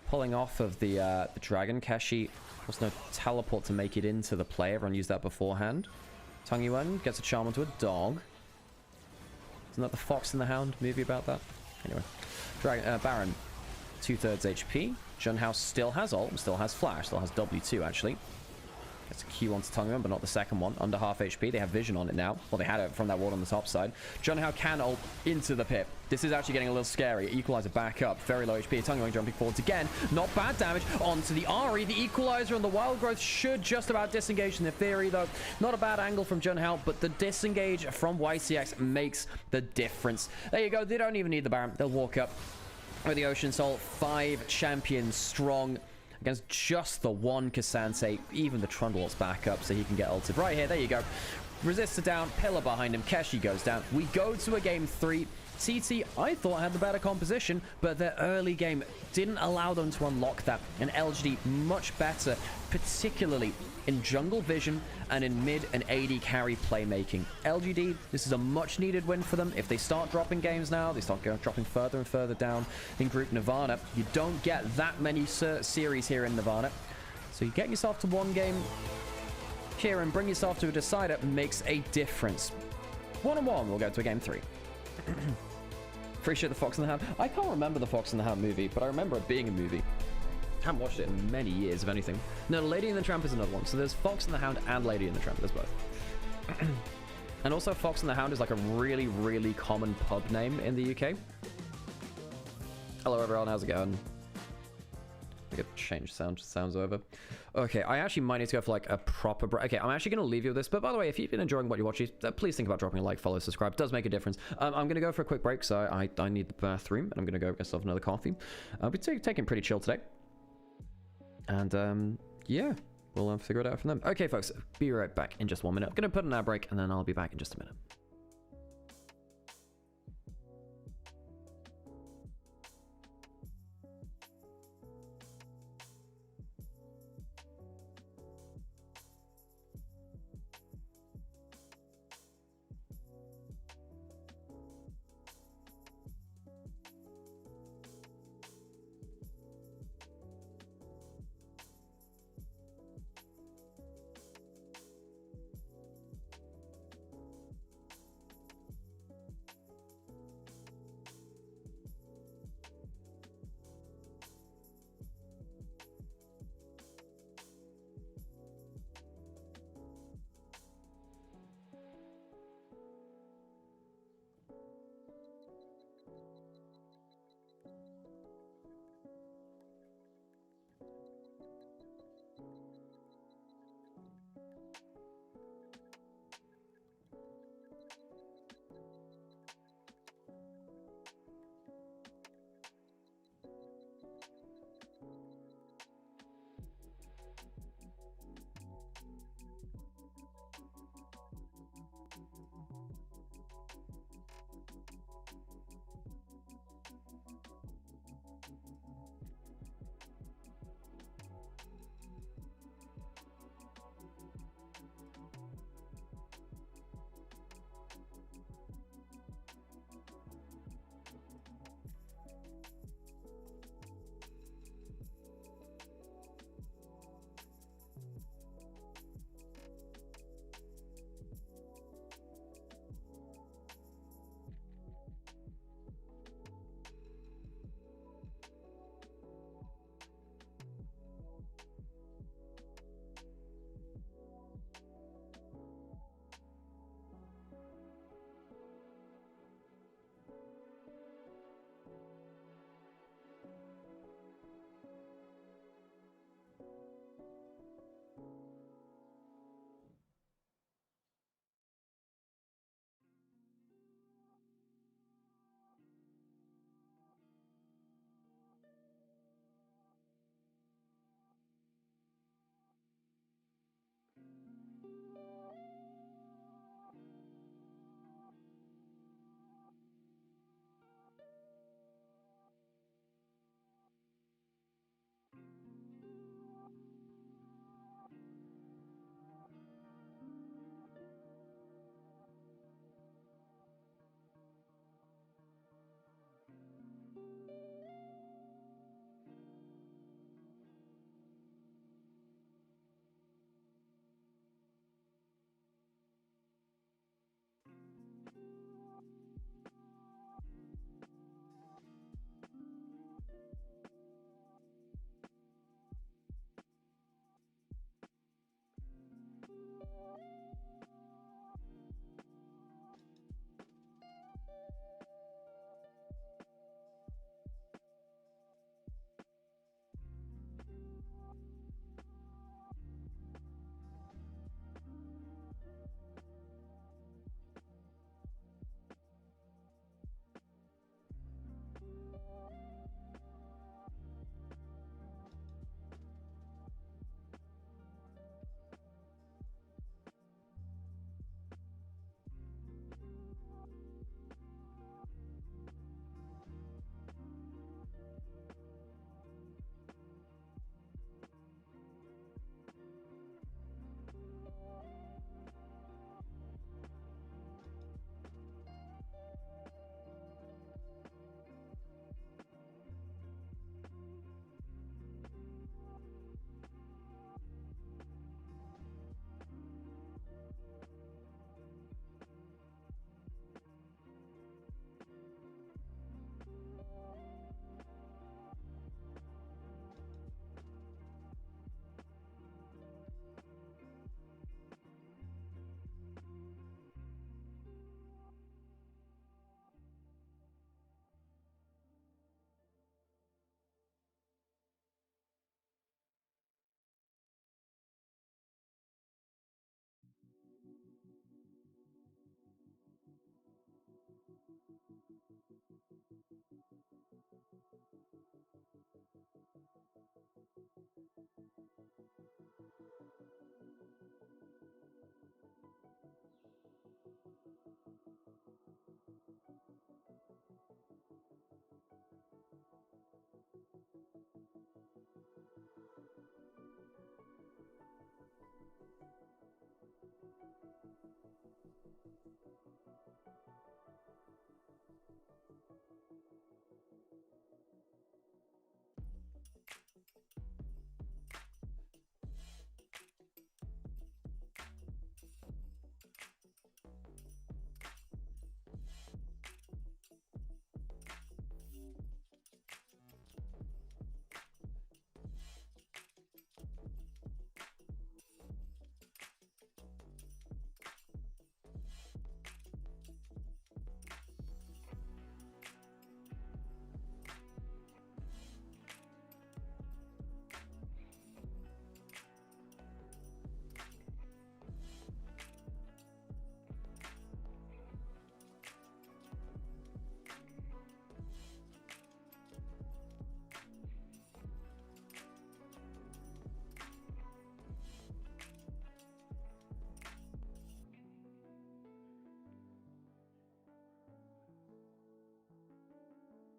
pulling off of the dragon. Keshi was no teleport to make it into the play. Everyone used that beforehand. Tung Yuan gets a charm onto a dog. Isn't that the Fox and the Hound movie about that? Anyway. Baron, 2/3 HP. Junhouse still has ult, still has flash, still has W2 actually. Gets a Q onto Tung Yuan, but not the second one. Under half HP. They have vision on it now. Well, they had it from that ward on the top side. Junhouse can ult into the pit. This is actually getting a little scary. Equalizer back up. Very low HP. Tung Yuan jumping forwards again. Not bad damage onto the Ahri. The Equalizer and the Wild Growth should just about disengage in the theory, though. Not a bad angle from Junhouse, but the disengage from YCX makes the difference. There you go. They don't even need the Baron. They'll walk up with the Ocean Soul. 5 champions strong against just the one Cassante. Even the Trundle's back up so he can get ulted. Right here, there you go. Resistor down, pillar behind him, Keshi goes down. We go to a game 3. TT, I thought, had the better composition, but their early game didn't allow them to unlock that. And LGD much better, particularly in jungle vision and in mid and AD carry playmaking. LGD, this is a much needed win for them. If they start dropping games now, they start dropping further and further down in Group Nirvana. You don't get that many series here in Nirvana. So you get yourself to one game here and bring yourself to a decider makes a difference. 1-on-1, we'll go to a game 3. Appreciate the Fox and the Hound. I can't remember the Fox and the Hound movie, but I remember it being a movie. Haven't watched it in many years, if anything. No, Lady and the Tramp is another one. So there's Fox and the Hound and Lady and the Tramp. There's both. And also Fox and the Hound is like a really, really common pub name in the UK. Hello everyone, how's it going? I could change sounds over. Okay, I actually might need to go for like a proper break. Okay, I'm actually going to leave you with this. But by the way, if you've been enjoying what you're watching, please think about dropping a like, follow, subscribe. It does make a difference. I'm going to go for a quick break, so I need the bathroom, and I'm going to go get myself another coffee. I'll be taking pretty chill today. And yeah, we'll figure it out from them. Okay, folks, be right back in just 1 minute. I'm going to put an ad break, and then I'll be back in just a minute.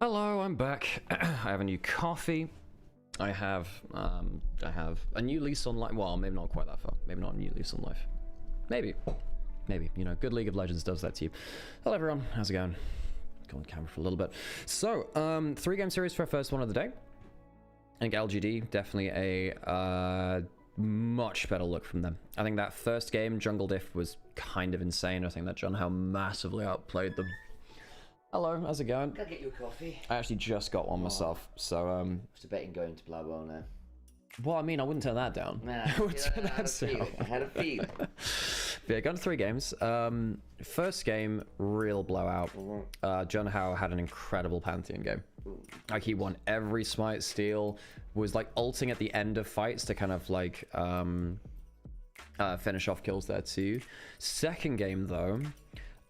Hello, I'm back. I have a new coffee. I have a new lease on life. Well, maybe not quite that far. Maybe not a new lease on life. Maybe. You know, good League of Legends does that to you. Hello, everyone. How's it going? Go on camera for a little bit. So, 3-game series for our first one of the day. I think LGD definitely a much better look from them. I think that first game, Jungle Diff, was kind of insane. I think that John Howe massively outplayed them. Hello, how's it going? Can I get you a coffee? I actually just got one myself, so I was debating going to Blood Bowl now. well, I mean, I wouldn't turn that down. Nah, I would turn I had that a feeling. down. I had a feeling. Yeah, gone to 3 games. First game, real blowout. John Howe had an incredible Pantheon game. Like, he won every smite, steal, was like ulting at the end of fights to kind of like finish off kills there too. Second game though,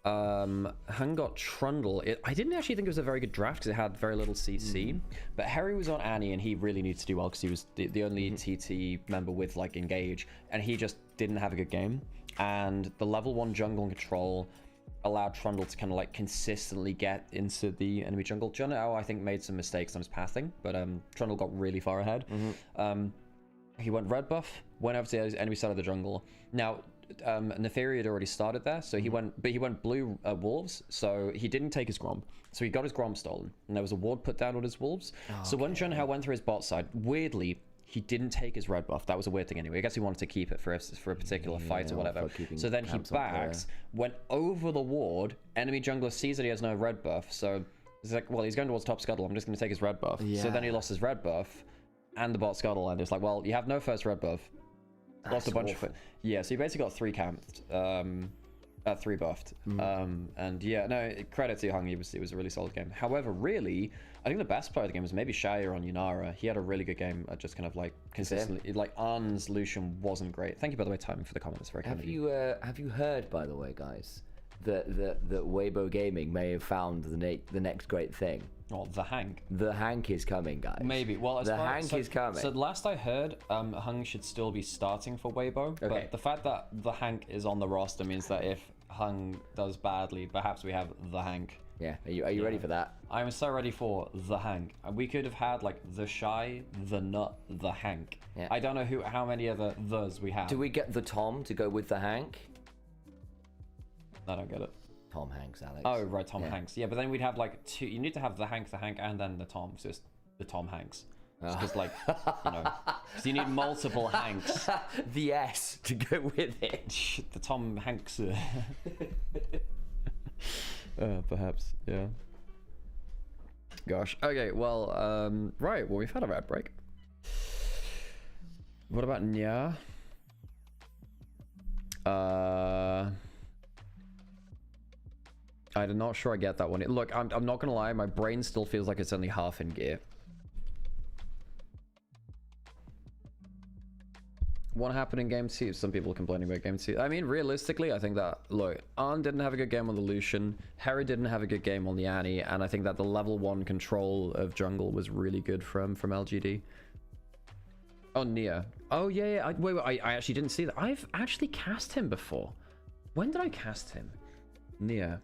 Hung got Trundle. I didn't actually think it was a very good draft because it had very little CC, but Harry was on Annie and he really needed to do well because he was the only TT member with like engage, and he just didn't have a good game. And the level 1 jungle control allowed Trundle to kind of like consistently get into the enemy jungle. John Howe, I think, made some mistakes on his pathing, but Trundle got really far ahead. He went red buff, went over to the enemy side of the jungle. Now, Neferi had already started there, so he went blue wolves, so he didn't take his Gromp. So he got his Gromp stolen, and there was a ward put down on his wolves. So when John Howe went through his bot side, weirdly, he didn't take his red buff. That was a weird thing anyway. I guess he wanted to keep it for a particular fight or whatever. So then he backed, went over the ward, enemy jungler sees that he has no red buff, so he's like, well, he's going towards top scuttle, I'm just going to take his red buff. So then he lost his red buff and the bot scuttle, and it's like, well, you have no first red buff. Lost a bunch of it. Yeah, so you basically got 3 camped, 3 buffed. And yeah, no, credit to Hung, it was a really solid game. However, really, I think the best player of the game was maybe Shire on Nymaera. He had a really good game, just kind of like consistently. Like Arn's Lucian wasn't great. Thank you, by the way, Timing, for the comment. That's very kind of you. Have you heard, by the way, guys, that Weibo Gaming may have found the next great thing? Oh, the Hank. The Hank is coming, guys. Maybe. Well, the Hank is coming. So last I heard, Hung should still be starting for Weibo. Okay. But the fact that the Hank is on the roster means that if Hung does badly, perhaps we have the Hank. Yeah. Are you ready for that? I'm so ready for the Hank. We could have had like the Shy, the Nut, the Hank. Yeah. I don't know how many other thes we have. Do we get the Tom to go with the Hank? I don't get it. Tom Hanks, Alex. Oh, right, Tom Hanks. Yeah, but then we'd have like 2. You need to have the Hank, and then the Tom. So it's the Tom Hanks. Because, like, you know, so you need multiple Hanks. The S to go with it. The Tom Hanks. Perhaps, yeah. Gosh. Okay, well, right. Well, we've had a red break. What about Nya? I'm not sure I get that one. Look, I'm not gonna lie, my brain still feels like it's only half in gear. what happened in game 2? Some people are complaining about game 2. I mean, realistically, I think that, look, Arn didn't have a good game on the Lucian, Harry didn't have a good game on the Annie, and I think that the level 1 control of jungle was really good from LGD. Oh, Nia. Oh, yeah. Wait, I actually didn't see that. I've actually cast him before. When did I cast him? Nia.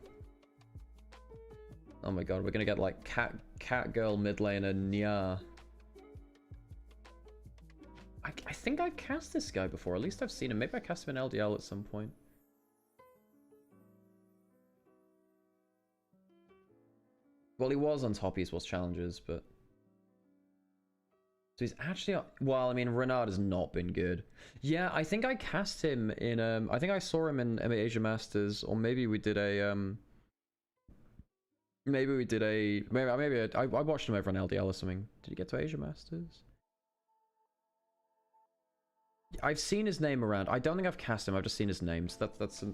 Oh my god, we're gonna get like cat girl mid laner Nia. I think I've cast this guy before. At least I've seen him. Maybe I cast him in LDL at some point. Well, he was on top Esports Challenges, but... So he's actually... Well, I mean, Renard has not been good. Yeah, I think I cast him in... I think I saw him in Asia Masters, or maybe we did a... Maybe we did a... I watched him over on LDL or something. Did he get to Asia Masters? I've seen his name around. I don't think I've cast him. I've just seen his name. So that's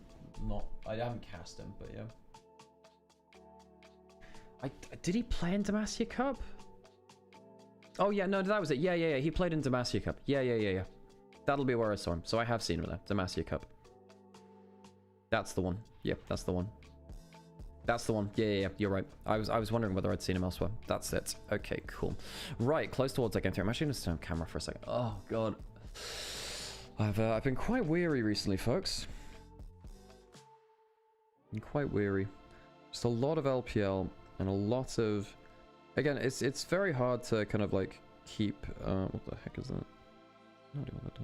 not... I haven't cast him, but yeah. Did he play in Demacia Cup? Oh yeah, no, that was it. Yeah. He played in Demacia Cup. Yeah. That'll be where I saw him. So I have seen him there. Demacia Cup. That's the one. Yep, that's the one. That's the one. Yeah. You're right. I was wondering whether I'd seen him elsewhere. That's it. Okay, cool. Right, close towards that game 3. I'm actually gonna stand on camera for a second. Oh god. I've been quite weary recently, folks. I'm quite weary. Just a lot of LPL and a lot of... Again, it's very hard to kind of like keep... what the heck is that? No idea what that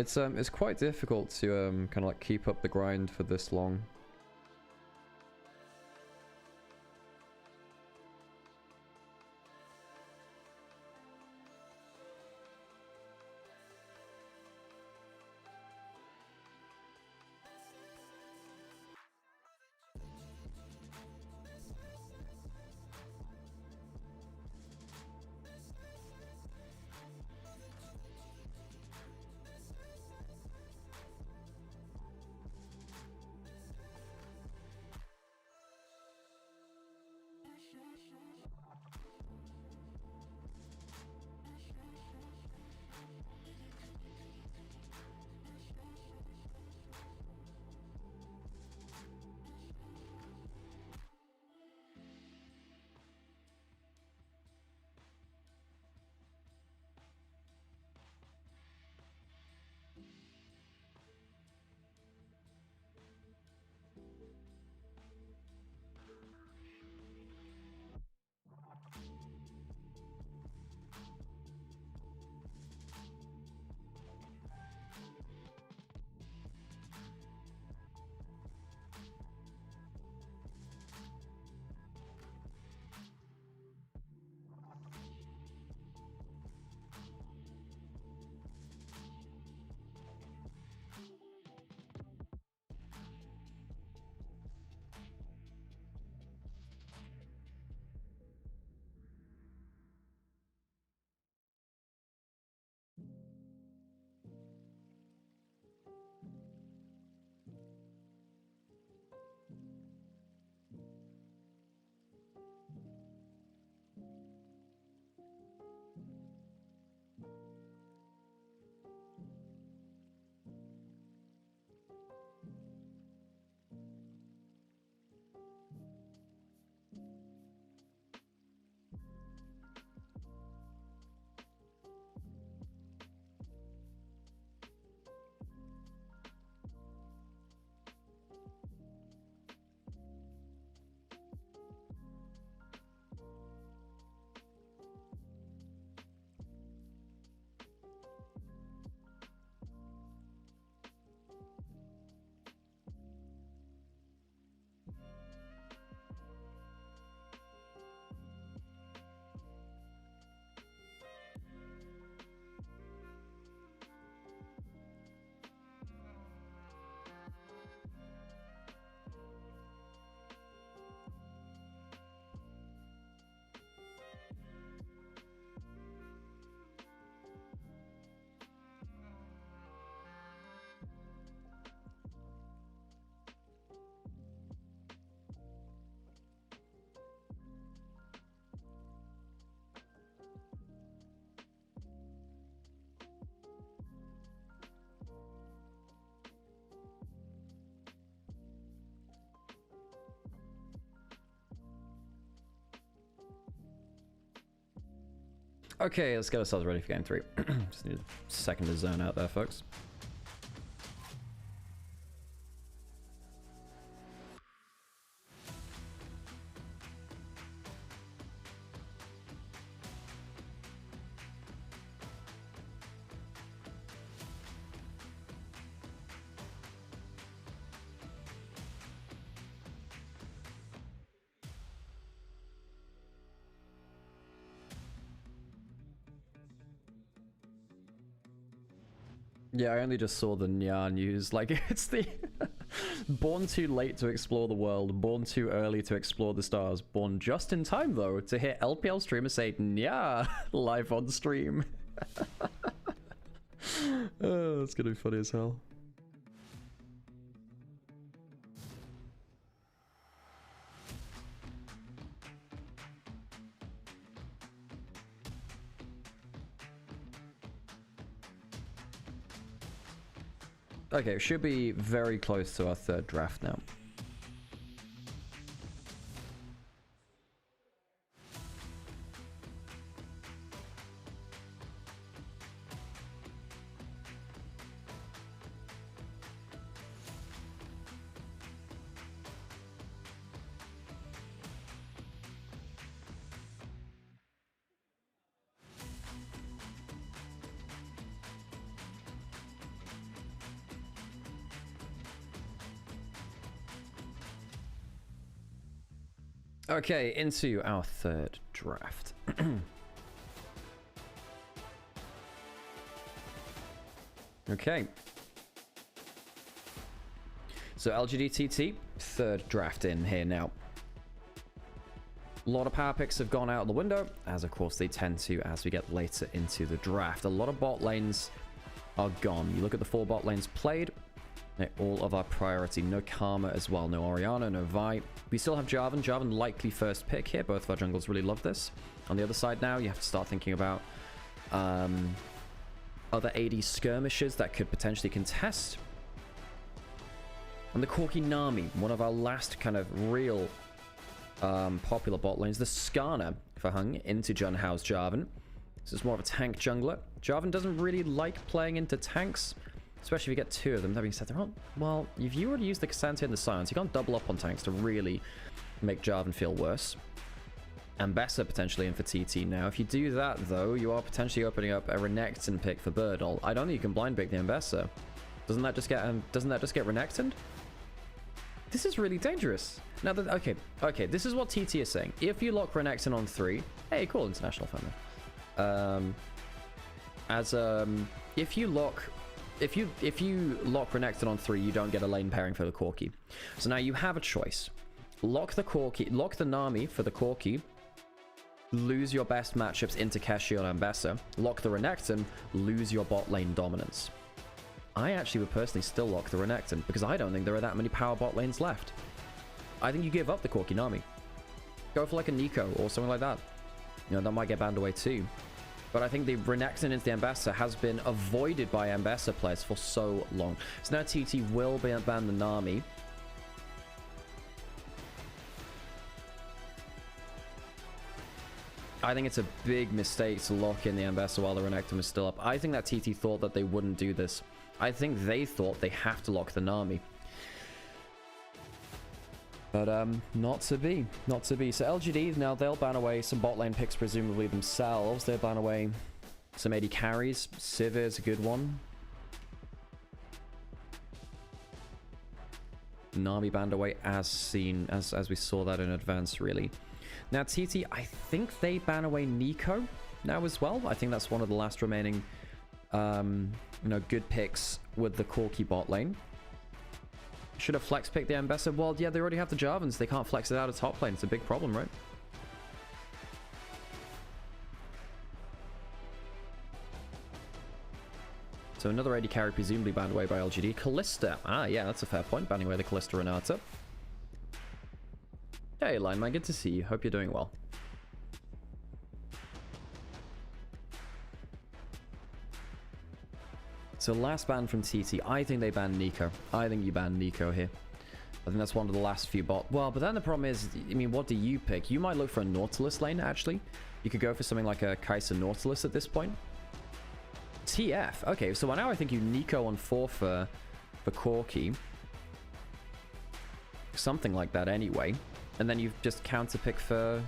does. It's quite difficult to kind of like keep up the grind for this long. Okay, let's get ourselves ready for game 3. Just need a second to zone out there, folks. Yeah, I only just saw the Nya news. Like, it's the born too late to explore the world, born too early to explore the stars, born just in time though to hear LPL streamers say Nya live on stream. Oh, that's gonna be funny as hell. Okay, it should be very close to our third draft now. Okay, into our third draft. Okay. So LGD third draft in here now. A lot of power picks have gone out the window, as of course they tend to as we get later into the draft. A lot of bot lanes are gone. You look at the 4 bot lanes played, they're all of our priority. No Karma as well, no Orianna, no Vi. We still have Jarvan. Jarvan likely first pick here. Both of our jungles really love this. On the other side now, you have to start thinking about other AD skirmishes that could potentially contest. And the Corki Nami, one of our last kind of real popular bot lanes. The Skarner for Hung into Junhao's Jarvan. This is more of a tank jungler. Jarvan doesn't really like playing into tanks, especially if you get 2 of them. That being said, there aren't... Well, if you already used the Cassandra and the Silence, you can't double up on tanks to really make Jarvan feel worse. Ambessa potentially in for TT now. If you do that, though, you are potentially opening up a Renekton pick for Birdle. I don't think you can blind pick the Ambessa. Doesn't that just get Renektoned? This is really dangerous. Now, okay, this is what TT is saying. If you lock Renekton on 3... Hey, cool, international family. If you lock Renekton on 3, you don't get a lane pairing for the Corki. So now you have a choice. Lock the Nami for the Corki, lose your best matchups into Keshi on Ambessa, lock the Renekton, lose your bot lane dominance. I actually would personally still lock the Renekton, because I don't think there are that many power bot lanes left. I think you give up the Corki Nami. Go for like a Nico or something like that. You know, that might get banned away too. But I think the Renekton into the Ambessa has been avoided by Ambessa players for so long. So now TT will ban the Nami. I think it's a big mistake to lock in the Ambessa while the Renekton was still up. I think that TT thought that they wouldn't do this. I think they thought they have to lock the Nami. But not to be. Not to be. So LGD, now they'll ban away some bot lane picks presumably themselves. They'll ban away some AD carries. Sivir is a good one. Nami banned away as seen, as we saw that in advance, really. Now TT, I think they ban away Nico now as well. I think that's one of the last remaining good picks with the Corki bot lane. Should have flex picked the Ambessa. Well, yeah, they already have the Jarvans. They can't flex it out of top lane. It's a big problem, right? So another AD carry presumably banned away by LGD. Kalista. Ah, yeah, that's a fair point. Banning away the Kalista Renata. Hey, Lineman, good to see you. Hope you're doing well. So last ban from TT. I think they banned Nico. I think you banned Nico here. I think that's one of the last few bot. Well, but then the problem is, I mean, what do you pick? You might look for a Nautilus lane, actually. You could go for something like a Kai'Sa Nautilus at this point. TF. Okay, so now I think you Nico on 4 for Corki. Something like that anyway. And then you just counterpick for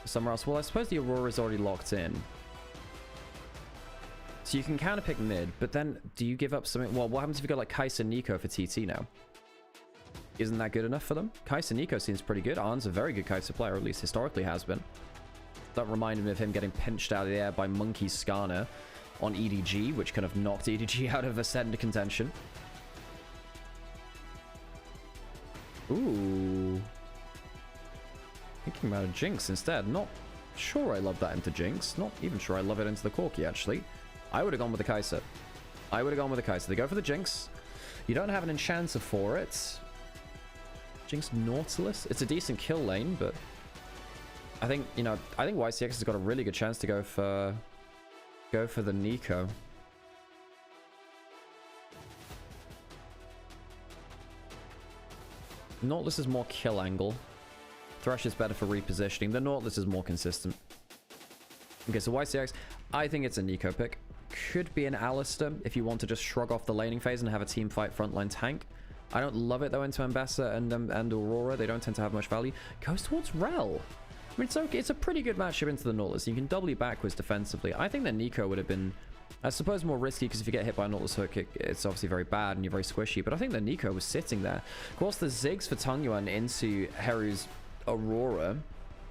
somewhere else. Well, I suppose the Aurora's already locked in. So you can counterpick mid, but then do you give up something? Well, what happens if you got like Kai'Sa Nico for TT now? Isn't that good enough for them? Kai'Sa Nico seems pretty good. Arn's a very good Kai'Sa player, or at least historically has been. Don't remind me of him getting pinched out of the air by Monkey Skarner on EDG, which kind of knocked EDG out of Ascend contention. Ooh. Thinking about a Jinx instead. Not sure I love that into Jinx. Not even sure I love it into the Corki, actually. I would have gone with the Kai'Sa. I would have gone with the Kai'Sa. They go for the Jinx. You don't have an enchanter for it. Jinx Nautilus? It's a decent kill lane, but I think, you know, I think YCX has got a really good chance to go for the Nico. Nautilus is more kill angle. Thresh is better for repositioning. The Nautilus is more consistent. Okay, so YCX, I think it's a Nico pick. Could be an Alistar if you want to just shrug off the laning phase and have a team fight frontline tank. I don't love it though into Ambassa and Aurora. They don't tend to have much value. Goes towards Rel. I mean, it's okay. It's a pretty good matchup into the Nautilus. You can doubly backwards defensively. I think that Nico would have been, I suppose, more risky because if you get hit by a Nautilus hook, it's obviously very bad and you're very squishy. But I think that Nico was sitting there. Of course, the Ziggs for Tangyuan into Heru's Aurora.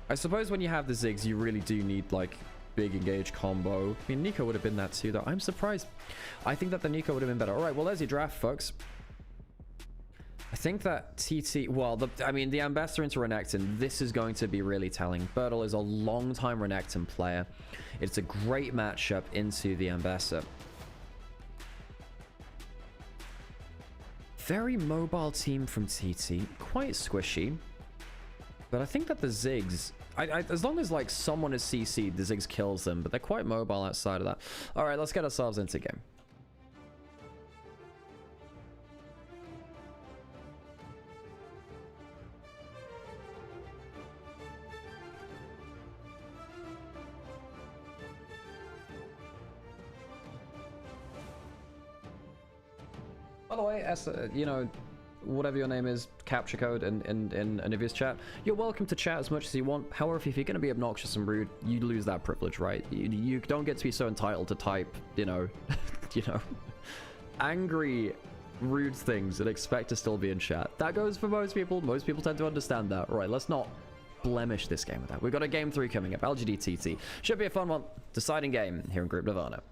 I suppose when you have the Ziggs, you really do need like big engage combo. I mean, Nico would have been that too, though. I'm surprised. I think that the Nico would have been better. All right, well, there's your draft, folks. I think that TT, well, I mean, the Ambassador into Renekton, this is going to be really telling. Bertle is a long-time Renekton player. It's a great matchup into the Ambassador. Very mobile team from TT, quite squishy. But I think that the Ziggs, as long as like someone is CC'd, the Ziggs kills them, but they're quite mobile outside of that. All right, let's get ourselves into game. By the way, as you know, whatever your name is, capture code in Onivia's chat, you're welcome to chat as much as you want. However, if you're going to be obnoxious and rude, you lose that privilege, right? You don't get to be so entitled to type, you know, angry, rude things and expect to still be in chat. That goes for most people. Most people tend to understand that. All right, let's not blemish this game with that. We've got a game 3 coming up. LGD TT. Should be a fun one. Deciding game here in Group Nirvana.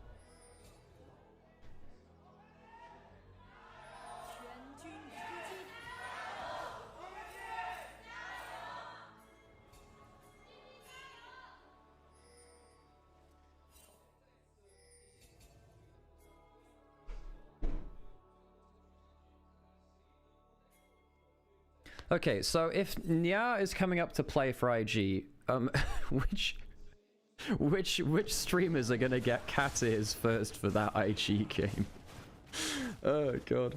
Okay, so if Nya is coming up to play for IG, which streamers are gonna get cat ears first for that IG game? Oh god.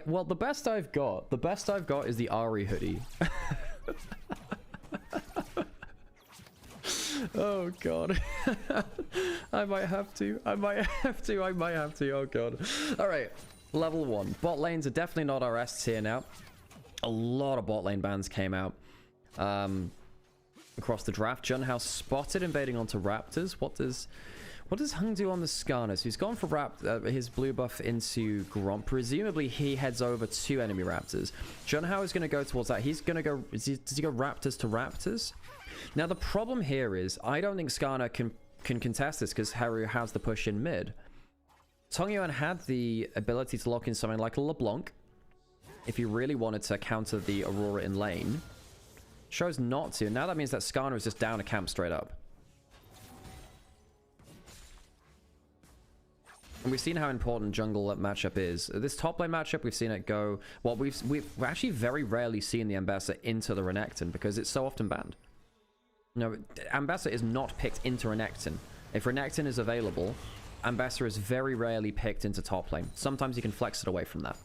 Well, the best I've got is the Ari hoodie. Oh god. I might have to. Oh god. All right. Level 1. Bot lanes are definitely not our S tier now. A lot of bot lane bans came out across the draft. Junhouse spotted invading onto Raptors. What does Hung do on the Skarner? So he's gone for his blue buff into Gromp. Presumably he heads over to enemy Raptors. Junhouse is going to go towards that. He's going to go... does he go Raptors to Raptors? Now the problem here is I don't think Skarner can contest this because Haru has the push in mid. Tongyuan had the ability to lock in something like a LeBlanc if he really wanted to counter the Aurora in lane. Chose not to. Now that means that Skarner is just down a camp straight up. And we've seen how important jungle matchup is. This top lane matchup, we've seen it go... Well, we've actually very rarely seen the Ambassador into the Renekton because it's so often banned. No, Ambassador is not picked into Renekton. If Renekton is available, Ambassador is very rarely picked into top lane. Sometimes you can flex it away from that.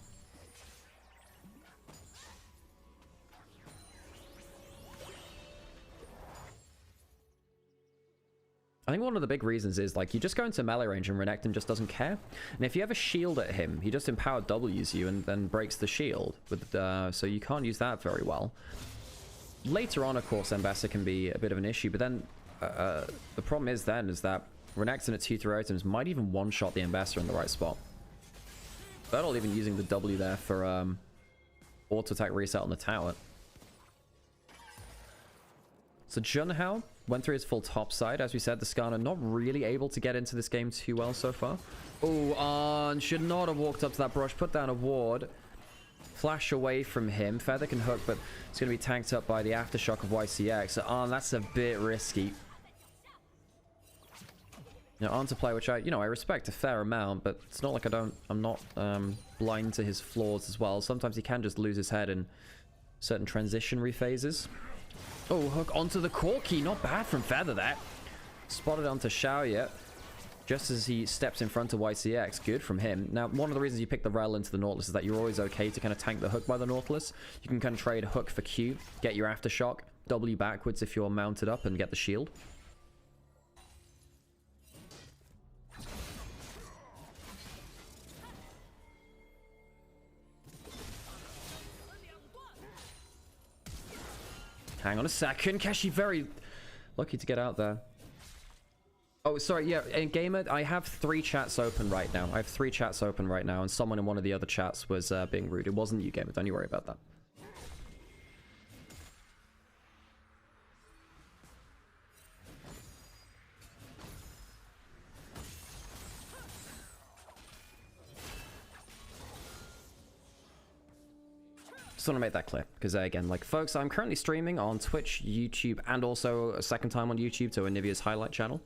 I think one of the big reasons is, like, you just go into melee range and Renekton just doesn't care. And if you ever shield at him, he just empower W's you and then breaks the shield. So you can't use that very well. Later on, of course, Ambessa can be a bit of an issue, but then the problem is that Renekton at 2-3 items might even one-shot the Ambessa in the right spot. Birdle even using the W there for auto-attack reset on the tower. So Junhao went through his full top side. As we said, the Skarner not really able to get into this game too well so far. Oh, and should not have walked up to that brush. Put down a ward. Flash away from him. Feather can hook, but it's going to be tanked up by the aftershock of YCX. Oh, that's a bit risky. Now, on to play, which I respect a fair amount, but it's not like I'm not blind to his flaws as well. Sometimes he can just lose his head in certain transitionary phases. Oh, hook onto the Corki. Not bad from Feather there. Spotted onto Xiaoye just as he steps in front of YCX. Good from him. Now, one of the reasons you pick the Rel into the Nautilus is that you're always okay to kind of tank the hook by the Nautilus. You can kind of trade hook for Q, get your aftershock, W backwards if you're mounted up, and get the shield. Hang on a second. Keshi very lucky to get out there. Oh, sorry. Yeah, in Gamer, I have 3 chats open right now. I have 3 chats open right now, and someone in one of the other chats was being rude. It wasn't you, Gamer. Don't you worry about that. Just want to make that clear, because again, like, folks, I'm currently streaming on Twitch, YouTube, and also a second time on YouTube to Onivia's highlight channel.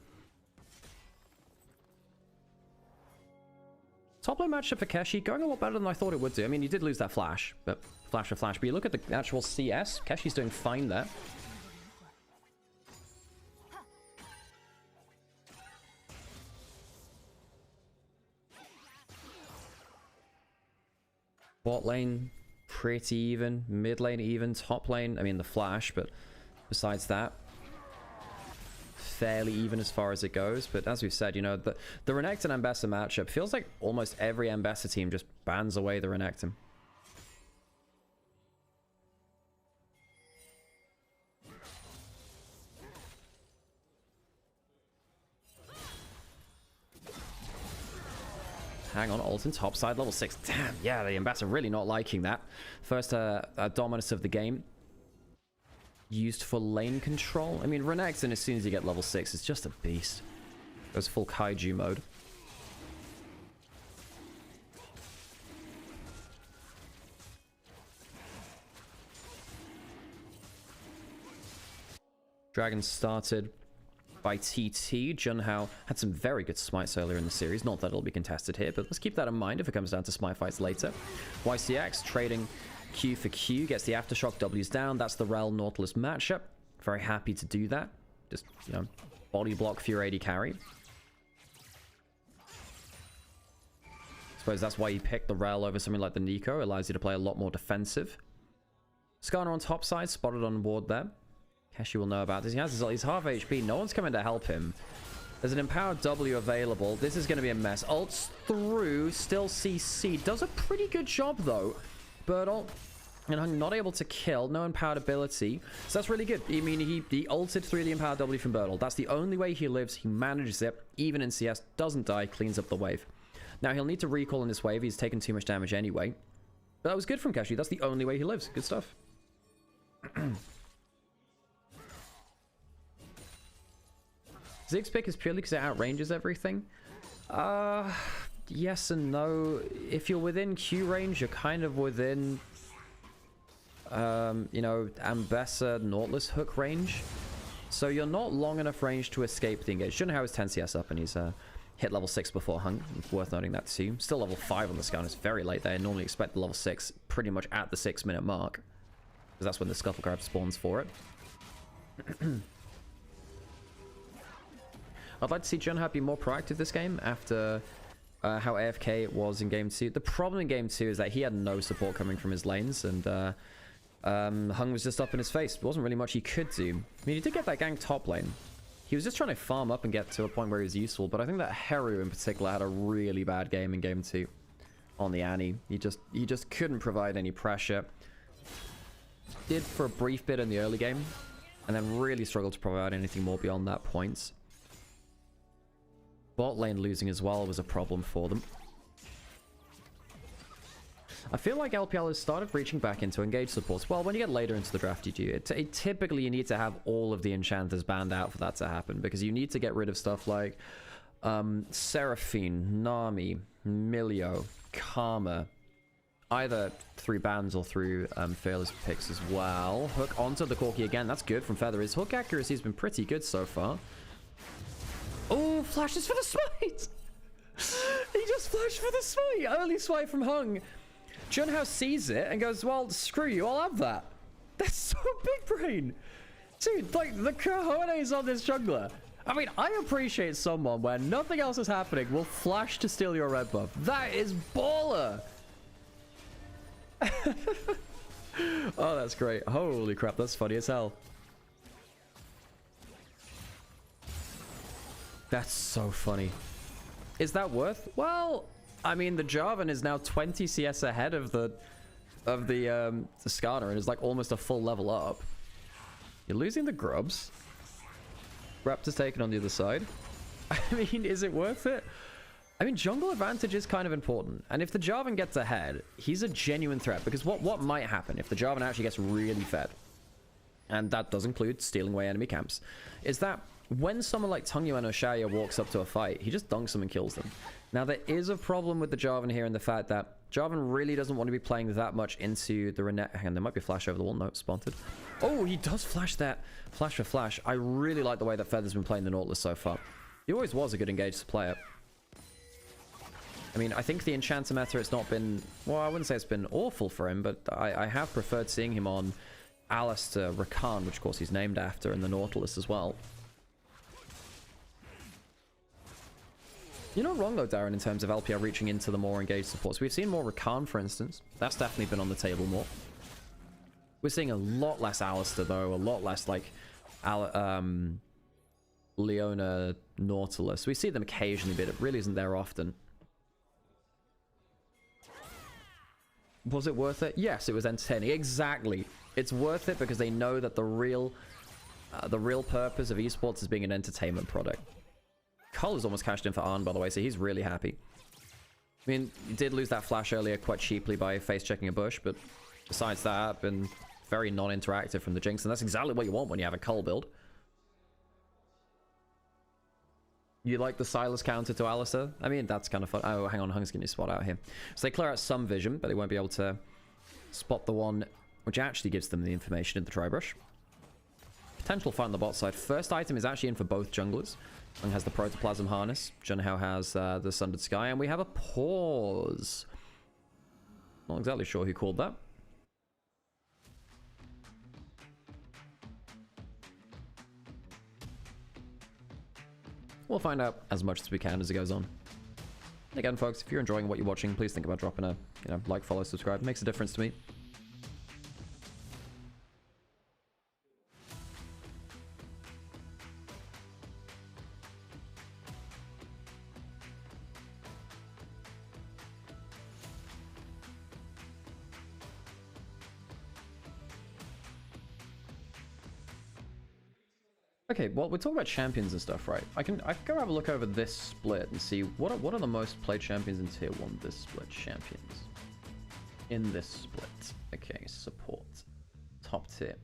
Top lane matchup for Keshi going a lot better than I thought it would do. I mean, you did lose that flash, but flash, but you look at the actual CS, Keshi's doing fine there. Bot lane pretty even, mid lane even, top lane, I mean the flash, but besides that, fairly even as far as it goes. But as we've said, you know, the Renekton Ambessa matchup feels like almost every Ambessa team just bans away the Renekton. Hang on, Alton, top side, level 6. Damn, yeah, the Ambassa really not liking that. First dominus of the game. Used for lane control. I mean, Renekton, as soon as you get level 6, is just a beast. Goes full kaiju mode. Dragon started by TT. Junhao had some very good smites earlier in the series. Not that it'll be contested here, but let's keep that in mind if it comes down to smite fights later. YCX trading Q for Q, gets the aftershock, W's down. That's the Rel Nautilus matchup. Very happy to do that. Just, you know, body block for your AD carry. Suppose that's why you pick the Rel over something like the Nico. Allows you to play a lot more defensive. Skarner on top side, spotted on board there. Keshi will know about this. He's half HP. No one's coming to help him. There's an empowered W available. This is going to be a mess. Ults through. Still CC. Does a pretty good job, though. Birdle and Hung not able to kill. No empowered ability. So that's really good. I mean, he ulted through the empowered W from Birdle. That's the only way he lives. He manages it. Even in CS. Doesn't die. Cleans up the wave. Now, he'll need to recall in this wave. He's taken too much damage anyway. But that was good from Keshi. That's the only way he lives. Good stuff. Zig's pick is purely because it outranges everything. Yes and no. If you're within Q range, you're kind of within, you know, Ambessa Nautilus hook range. So you're not long enough range to escape the engage. Junhao is 10 CS up and he's hit level 6 before Hung. Worth noting that too. Still level 5 on the scout. It's very late there. I normally expect the level 6 pretty much at the 6-minute mark, because that's when the Scuffle Grab spawns for it. I'd like to see Junhao be more proactive this game after how AFK it was in Game 2. The problem in Game 2 is that he had no support coming from his lanes, and Hung was just up in his face. There wasn't really much he could do. I mean, he did get that gank top lane. he was just trying to farm up and get to a point where he was useful, but I think that Heru in particular had a really bad game in game 2 on the Annie. He just couldn't provide any pressure. Did for a brief bit in the early game, and then really struggled to provide anything more beyond that point. Bot lane losing as well was a problem for them. I feel like LPL has started reaching back into engaged supports. Well, when you get later into the draft, you do. Typically, you need to have all of the enchanters banned out for that to happen, because you need to get rid of stuff like Seraphine, Nami, Milio, Karma, either through bans or through fearless picks as well. Hook onto the Corki again. That's good from Feather. His hook accuracy has been pretty good so far. Oh, flashes for the smite! He just flashed for the smite! Early smite from Hung. Junhao sees it and goes, well, screw you, I'll have that. That's so big brain. Dude, like, the cojones on this jungler. I mean, I appreciate someone where nothing else is happening will flash to steal your red buff. That is baller. Oh, that's great. Holy crap, that's funny as hell. That's so funny. Is that worth? Well, I mean, the Jarvan is now 20 CS ahead of the Skarner and is like almost a full level up. You're losing the grubs. Raptor's taken on the other side. I mean, is it worth it? I mean, jungle advantage is kind of important. And if the Jarvan gets ahead, he's a genuine threat. Because what might happen if the Jarvan actually gets really fed, and that does include stealing away enemy camps, is that when someone like Tungyuan or Shaya walks up to a fight, he just dunks them and kills them. Now, there is a problem with the Jarvan here in the fact that Jarvan really doesn't want to be playing that much into the Renekton. Hang on, there might be a flash over the wall. No, spotted. Oh, he does flash that. Flash for flash. I really like the way that Feather's been playing the Nautilus so far. He always was a good engaged player. I mean, I think the Enchanter meta, it's not been... Well, I wouldn't say it's been awful for him, but I have preferred seeing him on Alistair Rakan, which of course he's named after, and the Nautilus as well. You're not wrong though, Darren, in terms of LPL reaching into the more engaged supports. We've seen more Rakan, for instance. That's definitely been on the table more. We're seeing a lot less Alistair, though. A lot less, like, Leona Nautilus. We see them occasionally, but it really isn't there often. Was it worth it? Yes, it was entertaining. Exactly. It's worth it because they know that the real purpose of esports is being an entertainment product. Cull has almost cashed in for Arn, by the way, so he's really happy. I mean, he did lose that flash earlier quite cheaply by face-checking a bush, but besides that, been very non-interactive from the Jinx, and that's exactly what you want when you have a Cull build. You like the Silas counter to Alistair? I mean, that's kind of fun. Oh, hang on, Hung's getting his spot out here. So they clear out some vision, but they won't be able to spot the one which actually gives them the information in the Tri-Brush. Potential fight on the bot side. First item is actually in for both junglers. Hung has the Protoplasm Harness. Junhao has the Sundered Sky, and we have a pause. Not exactly sure who called that. We'll find out as much as we can as it goes on. Again, folks, if you're enjoying what you're watching, please think about dropping a like, follow, subscribe. It makes a difference to me. Okay, well, we're talking about champions and stuff, right? I can go have a look over this split and see what are the most played champions in tier 1 this split champions. In this split. Okay, support. Top tier.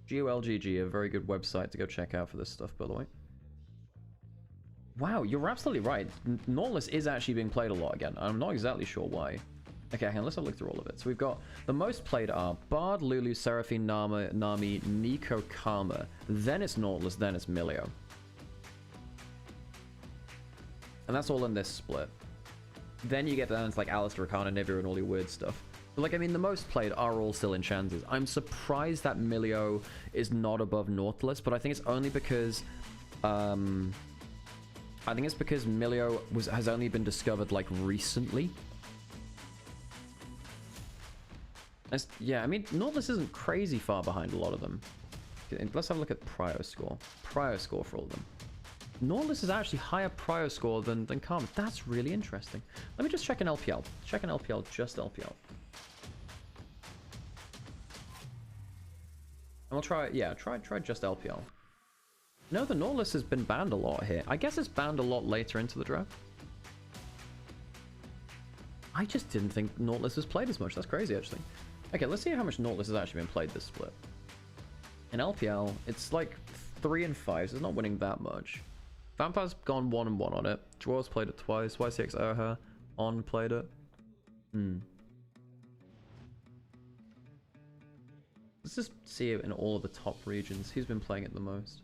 GOLGG, a very good website to go check out for this stuff, by the way. Wow, you're absolutely right. Nautilus is actually being played a lot again. I'm not exactly sure why. Okay, hang on, let's have a look through all of it. So we've got the most played are Bard, Lulu, Seraphine, Nami, Nico, Karma. Then it's Nautilus, then it's Milio. And that's all in this split. Then you get down to like Alistair, Rakan, Onivia, and all your weird stuff. But like, I mean, the most played are all still enchanters. I'm surprised that Milio is not above Nautilus, but I think it's only because... Milio has only been discovered like recently. Yeah, I mean, Nautilus isn't crazy far behind a lot of them. Let's have a look at Prio score. Prio score for all of them. Nautilus is actually higher prio score than Karma. That's really interesting. Let me just check an LPL. Check an LPL, just LPL. And we'll try, yeah, try just LPL. No, the Nautilus has been banned a lot here. I guess it's banned a lot later into the draft. I just didn't think Nautilus was played as much. That's crazy, actually. Okay, let's see how much Nautilus has actually been played this split. In LPL, it's like 3 and 5, so it's not winning that much. Vampire's gone 1 and 1 on it. Dwarves played it twice. YCX Oha On played it. Let's just see it in all of the top regions. Who's been playing it the most?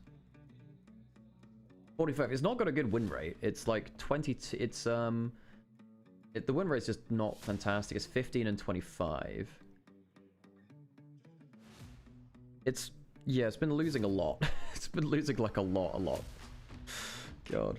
45. It's not got a good win rate. It's like 22. It's the win rate's just not fantastic. It's 15 and 25. It's been losing a lot. It's been losing like a lot. God.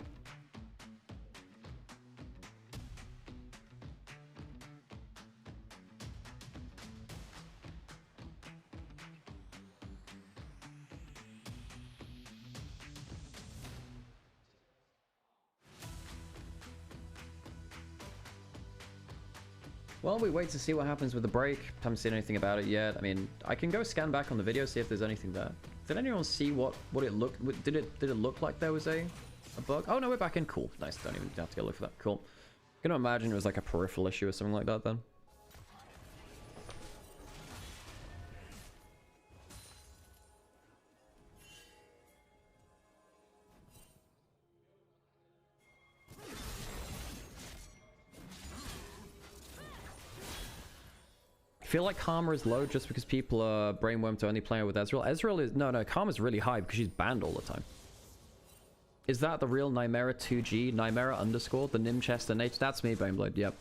Well, we wait to see what happens with the break. Haven't seen anything about it yet. I mean, I can go scan back on the video, see if there's anything there. Did anyone see what it looked? Did it look like there was a bug? Oh no, we're back in. Cool, nice. Don't even have to go look for that. Cool. I'm gonna imagine it was like a peripheral issue or something like that then. I feel like Karma is low just because people are brainwormed to only playing with Ezreal. Ezreal is... No, Karma's really high because she's banned all the time. Is that the real Nymaera 2G? Nymaera underscore? The Nim Chester Nate? That's me, Baneblade, yep.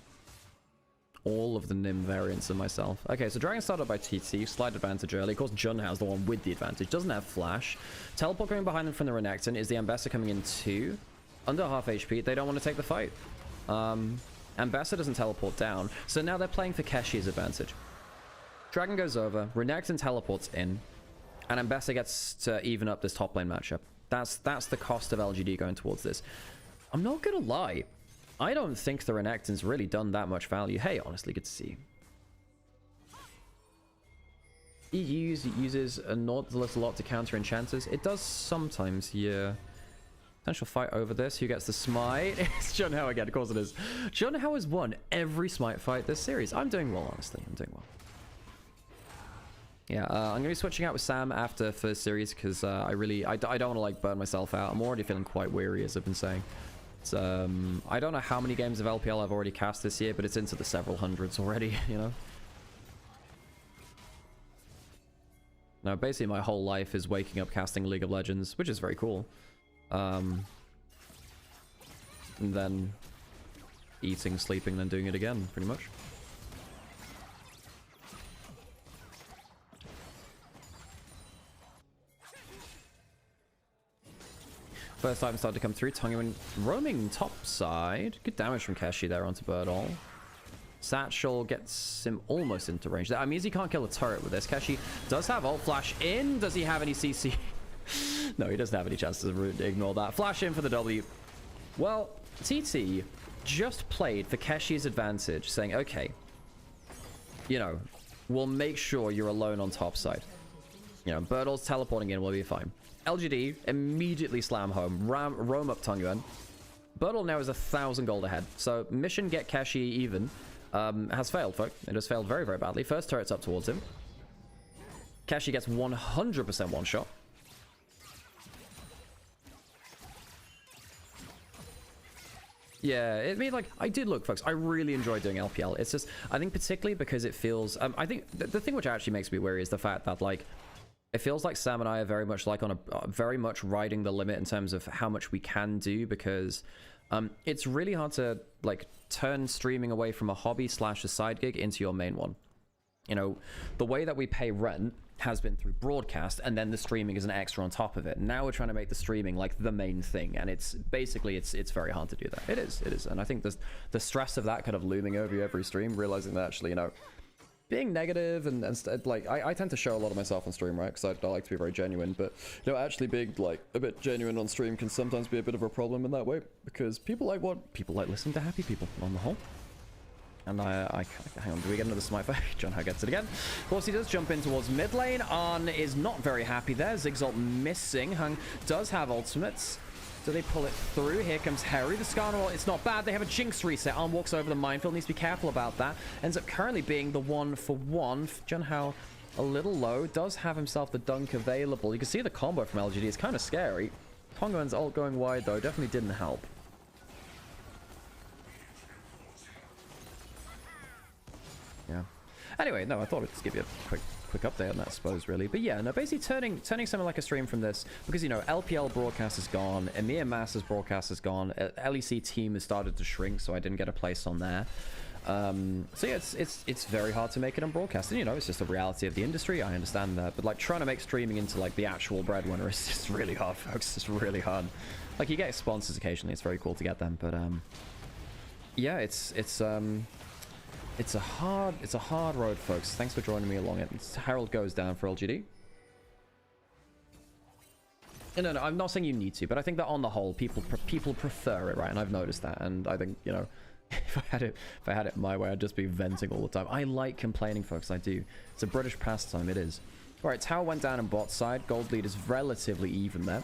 All of the Nim variants of myself. Okay, so Dragon started by TT, slight advantage early. Of course, Junhao's the one with the advantage. Doesn't have flash. Teleport coming behind them from the Renekton. Is the Ambassador coming in 2? Under half HP. They don't want to take the fight. Ambassador doesn't teleport down. So now they're playing for Keshi's advantage. Dragon goes over, Renekton teleports in, and Ambassador gets to even up this top lane matchup. That's the cost of LGD going towards this. I'm not gonna lie, I don't think the Renekton's really done that much value. Hey, honestly, good to see. He uses a Nautilus a lot to counter enchanters. It does sometimes, yeah. Potential fight over this. Who gets the smite? It's Junhao again, of course it is. Junhao has won every smite fight this series. I'm doing well, honestly. I'm doing well. Yeah, I'm going to be switching out with Sam after first series because I don't want to like burn myself out. I'm already feeling quite weary, as I've been saying. So, I don't know how many games of LPL I've already cast this year, but it's into the several hundreds already, you know? Now, basically my whole life is waking up casting League of Legends, which is very cool. And then eating, sleeping, then doing it again, pretty much. First item started to come through. Tonguin roaming top side. Good damage from Keshi there onto Birdall. Satchel gets him almost into range. That means he can't kill a turret with this. Keshi does have ult flash in. Does he have any CC? No, he doesn't have any chance to ignore that. Flash in for the W. Well, TT just played for Keshi's advantage, saying, okay, you know, we'll make sure you're alone on top side. You know, Birdall's teleporting in, we'll be fine. LGD immediately slam home, roam up Tonguan. Birdall now is 1,000 gold ahead. So mission get Keshi even has failed, folks. It has failed very, very badly. First turret's up towards him. Keshi gets 100% one shot. Yeah, I mean, like, I did look, folks. I really enjoy doing LPL. It's just, I think particularly because it feels, I think the thing which actually makes me worry is the fact that, like, it feels like Sam and I are very much like on a very much riding the limit in terms of how much we can do, because it's really hard to like turn streaming away from a hobby / a side gig into your main one. You know, the way that we pay rent has been through broadcast, and then the streaming is an extra on top of it. Now we're trying to make the streaming like the main thing, and it's basically it's very hard to do that. It is, and I think the stress of that kind of looming over you every stream, realizing that actually, you know, being negative and like I tend to show a lot of myself on stream, right? Because I like to be very genuine, but you know, actually being like a bit genuine on stream can sometimes be a bit of a problem in that way, because people like listening to happy people on the whole. And I hang on, do we get another smite fight? John Ho gets it again. Of course, he does jump in towards mid lane. Arn is not very happy there. Zig's missing. Hung does have ultimates. Do they pull it through? Here comes Harry. The Skarner roll, it's not bad. They have a Jinx reset. Arn walks over the minefield. Needs to be careful about that. Ends up currently being the 1-for-1. John Ho a little low. Does have himself the dunk available. You can see the combo from LGD. It's kind of scary. Tonguan's ult going wide, though, definitely didn't help. Yeah. Anyway, no, I thought I'd just give you a quick update on that, I suppose, really. But yeah, no, basically turning something like a stream from this, because, you know, LPL broadcast is gone, EMEA Masters broadcast is gone, LEC team has started to shrink, so I didn't get a place on there. So yeah, it's very hard to make it on broadcast, and, you know, it's just a reality of the industry. I understand that, but like trying to make streaming into like the actual breadwinner is just really hard, folks. It's really hard. Like, you get sponsors occasionally, it's very cool to get them, but yeah, it's a hard road, folks. Thanks for joining me along it. Harold goes down for LGD. No, I'm not saying you need to, but I think that on the whole, people prefer it, right? And I've noticed that, and I think, you know, if I had it my way, I'd just be venting all the time. I like complaining, folks. I do. It's a British pastime. It is. All right, tower went down on bot side. Gold lead is relatively even there.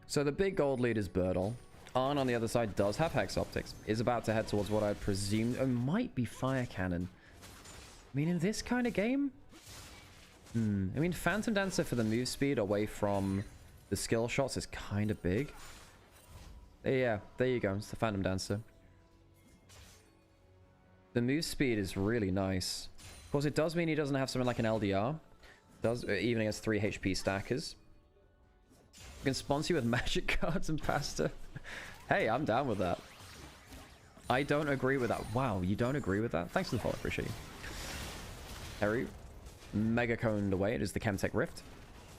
So the big gold lead is Birdle. Arn on the other side does have Hex Optics. Is about to head towards what I presume might be Fire Cannon. I mean, in this kind of game? I mean, Phantom Dancer for the move speed away from the skill shots is kind of big. Yeah, there you go. It's the Phantom Dancer. The move speed is really nice. Of course, it does mean he doesn't have something like an LDR. Does even against 3 HP stackers. You can sponsor you with magic cards and pasta. Hey, I'm down with that. I don't agree with that. Wow, you don't agree with that? Thanks for the follow, appreciate you. Harry, mega coned away. It is the Chemtech Rift.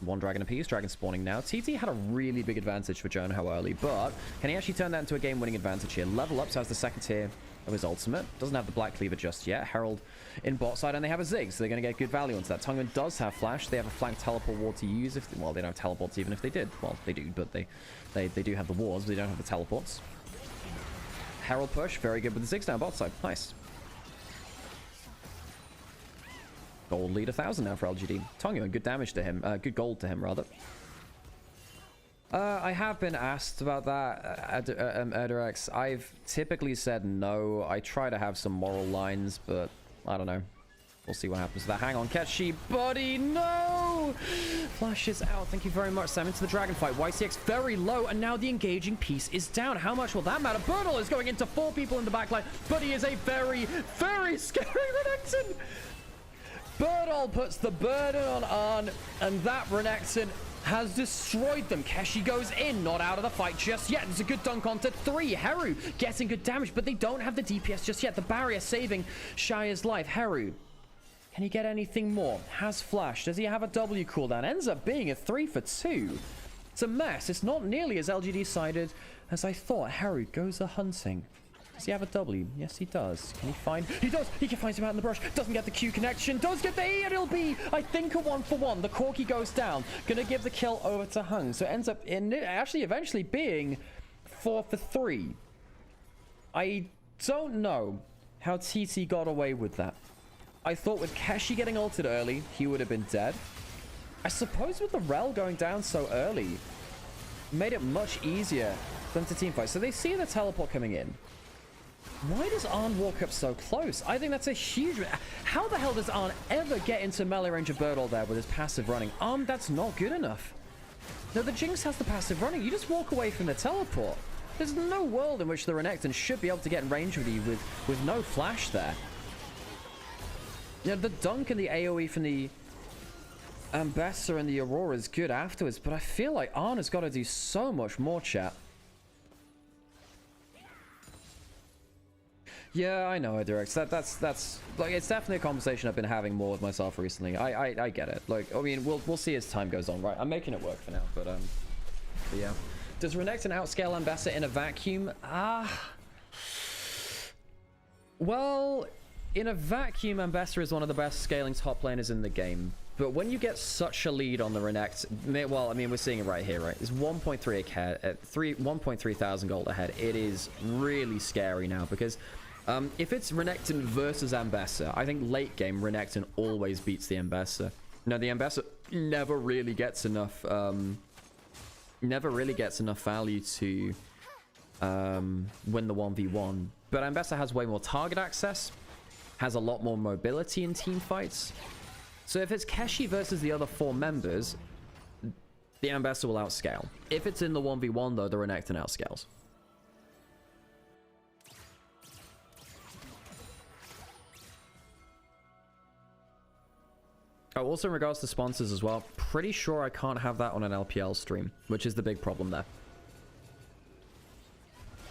1 dragon apiece, dragon spawning now. TT had a really big advantage for Jonah how early, but can he actually turn that into a game-winning advantage here? Level up, so has the second tier of his ultimate. Doesn't have the Black Cleaver just yet. Herald in bot side, and they have a Zig, so they're going to get good value onto that. Tongan does have flash. They have a flank teleport ward to use. Well, they don't have teleports even if they did. Well, they do, but they do have the wards, but they don't have the teleports. Herald push, very good with the Zigs down bot side. Nice. Gold lead 1,000 now for LGD. Tongan, good damage to him. Good gold to him, rather. I have been asked about that, Edrex. I've typically said no. I try to have some moral lines, but I don't know. We'll see what happens to that. Hang on, Catchy, buddy, no! Flash is out. Thank you very much, Sam. Into the dragon fight. YCX very low, and now the engaging piece is down. How much will that matter? Birdle is going into 4 people in the backline, but he is a very, very scary Renekton. Birdle puts the burden on Arn, and that Renekton has destroyed them. Keshi goes in, not out of the fight just yet. There's a good dunk onto 3. Heru getting good damage, but they don't have the DPS just yet. The barrier saving Shire's life. Heru, can he get anything more? Has flash. Does he have a W cooldown? Ends up being a 3 for 2. It's a mess. It's not nearly as LGD sided as I thought. Heru goes a hunting. Does he have a W? Yes, he does. Can he find? He does! He can find him out in the brush. Doesn't get the Q connection. Does get the E, and it'll be, I think, a 1-for-1. The Corki goes down. Gonna give the kill over to Hung. So it ends up in actually eventually being 4 for 3. I don't know how TT got away with that. I thought with Keshi getting ulted early, he would have been dead. I suppose with the Rel going down so early, made it much easier for them to teamfight. So they see the teleport coming in. Why does Arn walk up so close? I think that's a huge... How the hell does Arn ever get into melee range of Birdle there with his passive running? Arn, that's not good enough. No, the Jinx has the passive running. You just walk away from the teleport. There's no world in which the Renekton should be able to get in range with you with no flash there. You know, the dunk and the AoE from the Ambassador and the Aurora is good afterwards, but I feel like Arn has got to do so much more, chat. Yeah, I know, Direct. That's like, it's definitely a conversation I've been having more with myself recently. I get it. Like, I mean, we'll see as time goes on, right? I'm making it work for now, but yeah. Does Renekton outscale Ambessa in a vacuum? Well, in a vacuum, Ambessa is one of the best scaling top laners in the game. But when you get such a lead on the Renekton, well, I mean, we're seeing it right here, right? It's 1.3 ahead, 1.3 thousand gold ahead. It is really scary now because if it's Renekton versus Ambessa, I think late game Renekton always beats the Ambessa. No, the Ambessa never really gets enough value to win the 1v1. But Ambessa has way more target access, has a lot more mobility in team fights. So if it's Keshi versus the other 4 members, the Ambessa will outscale. If it's in the 1v1 though, the Renekton outscales. Oh, also in regards to sponsors as well, pretty sure I can't have that on an LPL stream, which is the big problem there.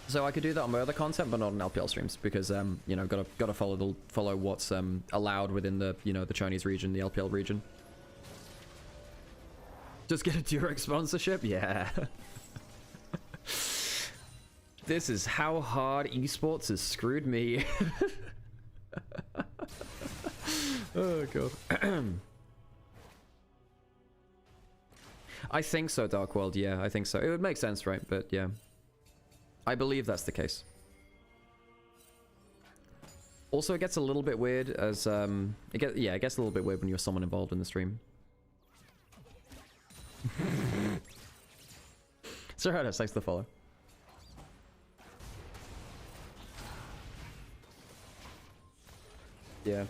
So I could do that on my other content, but not on LPL streams because you know, gotta follow what's allowed within the, you know, the Chinese region, the LPL region. Just get a Durex sponsorship, yeah. This is how hard esports has screwed me. Oh god. I think so, Dark World. Yeah, I think so. It would make sense, right? But yeah, I believe that's the case. Also, it gets a little bit weird as it gets a little bit weird when you're someone involved in the stream. Sorry, thanks for the follow. Yeah.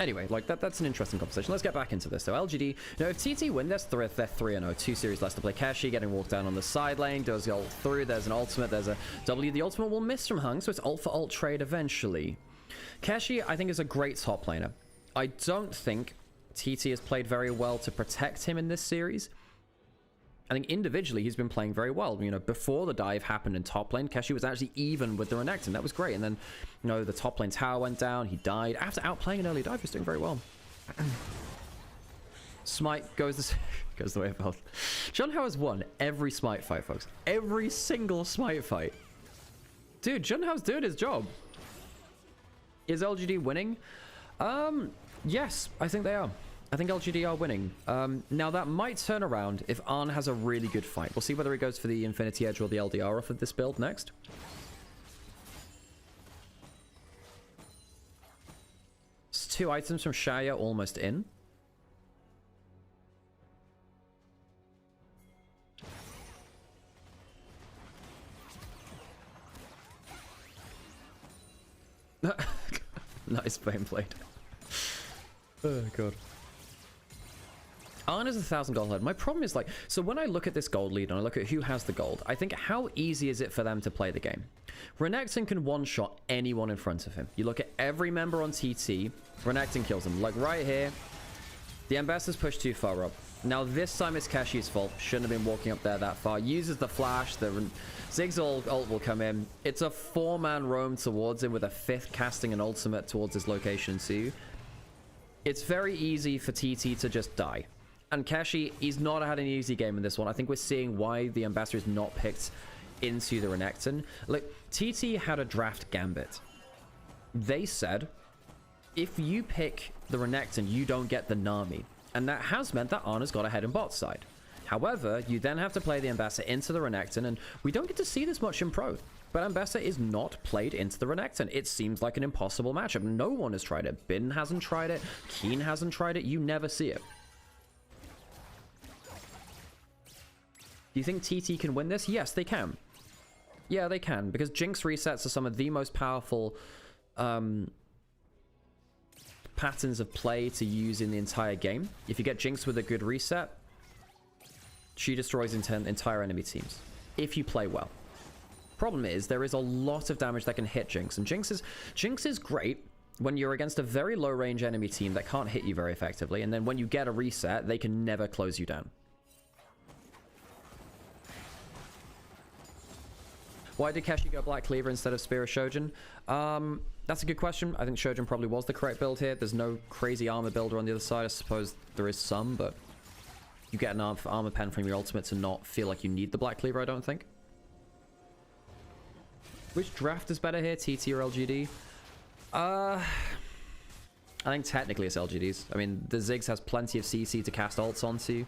Anyway, like that's an interesting conversation. Let's get back into this. So LGD, now if TT win this, they're 3-0. 2 series less to play. Kashi getting walked down on the side lane, does the ult through, there's an ultimate, there's a W. The ultimate will miss from Hung, so it's ult for ult trade eventually. Kashi, I think, is a great top laner. I don't think TT has played very well to protect him in this series. I think individually he's been playing very well. You know, before the dive happened in top lane, Kashi was actually even with the Renekton. That was great. And then, you know, the top lane tower went down. He died. After outplaying an early dive, he's doing very well. Smite goes the way of health. Junhao has won every Smite fight, folks. Every single Smite fight. Dude, Junhao's doing his job. Is LGD winning? Yes, I think they are. I think LGD are winning. Now, that might turn around if Arn has a really good fight. We'll see whether he goes for the Infinity Edge or the LDR off of this build next. It's 2 items from Shaya almost in. Nice flame blade. Oh, God. Arn is 1,000 gold ahead. My problem is, like, so when I look at this gold lead and I look at who has the gold, I think, how easy is it for them to play the game? Renekton can one-shot anyone in front of him. You look at every member on TT, Renekton kills them. Like, right here, the Ambassador's pushed too far up. Now, this time it's Kashi's fault. Shouldn't have been walking up there that far. Uses the flash, the Ziggs ult will come in. It's a 4-man roam towards him with a 5th casting an ultimate towards his location too. It's very easy for TT to just die. And Kashi, he's not had an easy game in this one. I think we're seeing why the Ambassador is not picked into the Renekton. Like, TT had a draft gambit. They said, if you pick the Renekton, you don't get the Nami. And that has meant that Arna's got ahead in bot side. However, you then have to play the Ambassador into the Renekton, and we don't get to see this much in Pro. But Ambassador is not played into the Renekton. It seems like an impossible matchup. No one has tried it. Bin hasn't tried it. Keen hasn't tried it. You never see it. Do you think TT can win this? Yes, they can. Yeah, they can, because Jinx resets are some of the most powerful patterns of play to use in the entire game. If you get Jinx with a good reset, she destroys entire enemy teams, if you play well. Problem is, there is a lot of damage that can hit Jinx, and Jinx is great when you're against a very low range enemy team that can't hit you very effectively, and then when you get a reset, they can never close you down. Why did Kashi go Black Cleaver instead of Spear of Shojin? That's a good question. I think Shojin probably was the correct build here. There's no crazy armor builder on the other side. I suppose there is some, but you get an armor pen from your ultimate to not feel like you need the Black Cleaver, I don't think. Which draft is better here, TT or LGD? I think technically it's LGDs. I mean, the Ziggs has plenty of CC to cast ults onto.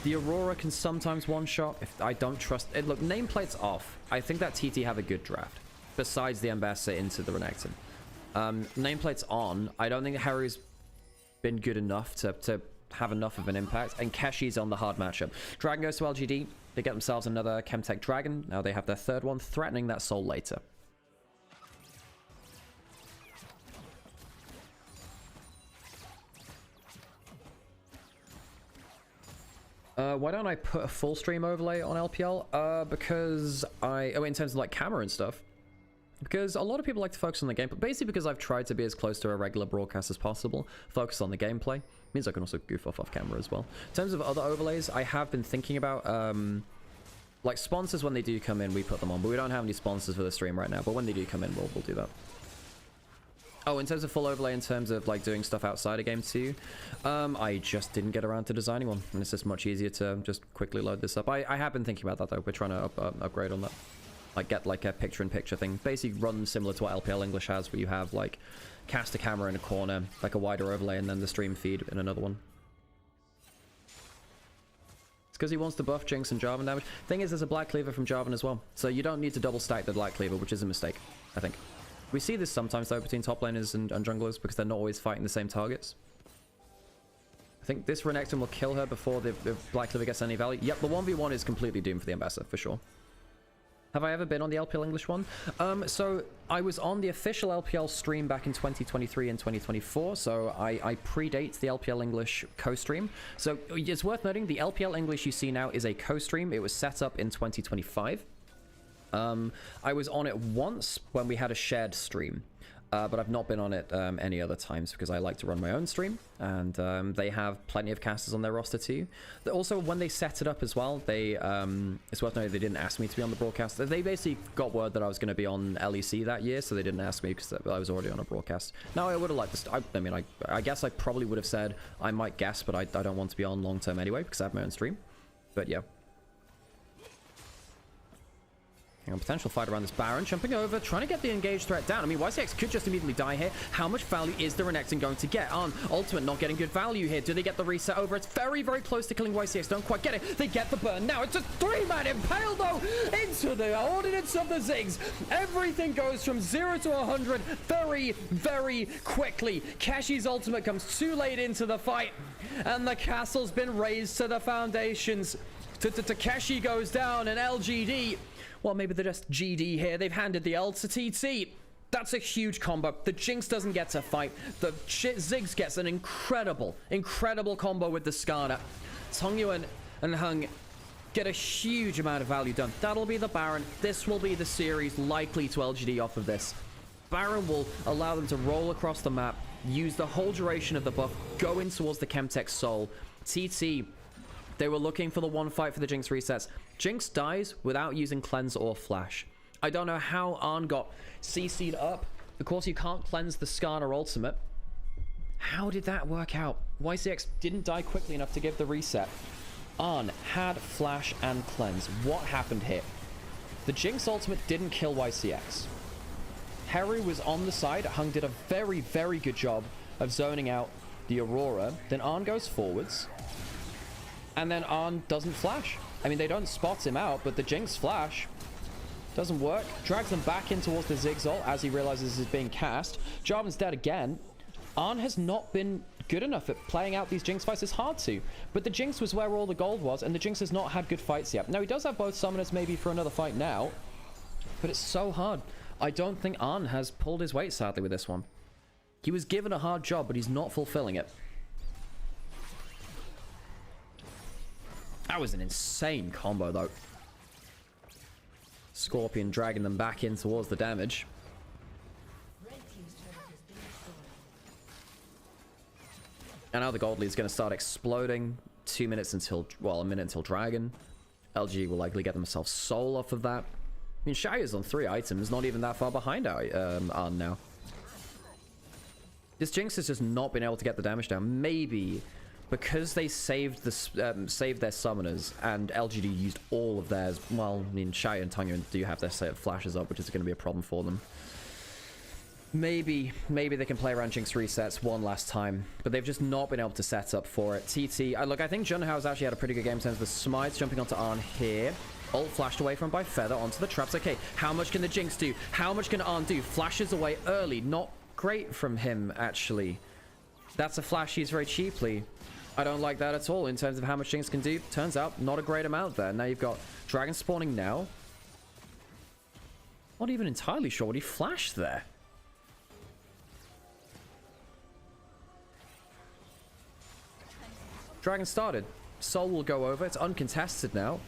The Aurora can sometimes one-shot. If I don't trust it. Look, nameplate's off. I think that TT have a good draft. Besides the Ambassador into the Renekton. Nameplate's on. I don't think Harry's been good enough to have enough of an impact. And Keshi's on the hard matchup. Dragon goes to LGD. They get themselves another Chemtech Dragon. Now they have their third one, threatening that soul later. Why don't I put a full stream overlay on LPL? Because in terms of like camera and stuff. Because a lot of people like to focus on the gameplay. Basically because I've tried to be as close to a regular broadcast as possible. Focus on the gameplay. Means I can also goof off camera as well. In terms of other overlays, I have been thinking about, like sponsors when they do come in, we put them on. But we don't have any sponsors for the stream right now. But when they do come in, we'll do that. Oh, in terms of full overlay, in terms of like doing stuff outside of game 2, I just didn't get around to designing one. And it's just much easier to just quickly load this up. I have been thinking about that though. We're trying to upgrade on that. Like get like a picture-in-picture thing. Basically run similar to what LPL English has, where you have like cast a camera in a corner, like a wider overlay, and then the stream feed in another one. It's because he wants to buff Jinx and Jarvan damage. Thing is, there's a Black Cleaver from Jarvan as well. So you don't need to double stack the Black Cleaver, which is a mistake, I think. We see this sometimes though between top laners and junglers because they're not always fighting the same targets. I think this Renekton will kill her before the Black Cleaver gets any value. Yep, the 1v1 is completely doomed for the Ambassador, for sure. Have I ever been on the LPL English one? So I was on the official LPL stream back in 2023 and 2024, so I predate the LPL English co-stream. So it's worth noting, the LPL English you see now is a co-stream. It was set up in 2025. I was on it once when we had a shared stream, but I've not been on it any other times because I like to run my own stream, and they have plenty of casters on their roster too. Also, when they set it up as well, they it's worth noting they didn't ask me to be on the broadcast. They basically got word that I was going to be on LEC that year, so they didn't ask me because I was already on a broadcast. Now, I would have liked this. I mean, I guess I probably would have said I might guess, but I don't want to be on long term anyway because I have my own stream. But yeah. Potential fight around this Baron, jumping over, trying to get the engaged threat down. I mean, YCX could just immediately die here. How much value is the Renekton going to get? On ultimate, not getting good value here. Do they get the reset over? It's very, very close to killing YCX. Don't quite get it. They get the burn. Now it's a 3-man impale, though, into the ordinance of the Ziggs. Everything goes from 0 to 100 very, very quickly. Keshi's ultimate comes too late into the fight, and the castle's been razed to the foundations. Takeshi goes down, and LGD... Well, maybe they're just GD here. They've handed the ult to TT. That's a huge combo. The Jinx doesn't get to fight. The Ziggs gets an incredible, incredible combo with the Skarner. Tongyu and Hung get a huge amount of value done. That'll be the Baron. This will be the series likely to LGD off of this. Baron will allow them to roll across the map, use the whole duration of the buff, go in towards the Chemtech Soul. TT, they were looking for the one fight for the Jinx resets. Jinx dies without using cleanse or flash. I don't know how Arn got CC'd up. Of course, you can't cleanse the Skarner ultimate. How did that work out? YCX didn't die quickly enough to give the reset. Arn had flash and cleanse. What happened here? The Jinx ultimate didn't kill YCX. Harry was on the side. Hung did a very, very good job of zoning out the Aurora. Then Arn goes forwards. And then Arn doesn't flash. I mean, they don't spot him out, but the Jinx flash doesn't work. Drags them back in towards the Ziggs ult as he realizes he's being cast. Jarvan's dead again. Arn has not been good enough at playing out these Jinx fights. It's hard to. But the Jinx was where all the gold was, and the Jinx has not had good fights yet. Now, he does have both summoners maybe for another fight now, but it's so hard. I don't think Arn has pulled his weight, sadly, with this one. He was given a hard job, but he's not fulfilling it. That was an insane combo, though. Scorpion dragging them back in towards the damage. And now the gold lead is going to start exploding. 2 minutes until, well, a minute until Dragon. LG will likely get themselves soul off of that. I mean, Shaya's on 3 items, not even that far behind Arn now. This Jinx has just not been able to get the damage down. Maybe because they saved their summoners and LGD used all of theirs. Well, I mean, Shai and Tanya do have their set of flashes up, which is going to be a problem for them. Maybe they can play around Jinx resets one last time, but they've just not been able to set up for it. TT, look, I think Junhao's actually had a pretty good game in terms of the smites jumping onto Arn here. Ult flashed away from by Feather onto the traps. Okay, how much can the Jinx do? How much can Arn do? Flashes away early. Not great from him, actually. That's a flash used very cheaply. I don't like that at all in terms of how much Jinx can do. Turns out, not a great amount there. Now you've got Dragon spawning now. Not even entirely sure what he flashed there. Dragon started. Soul will go over. It's uncontested now.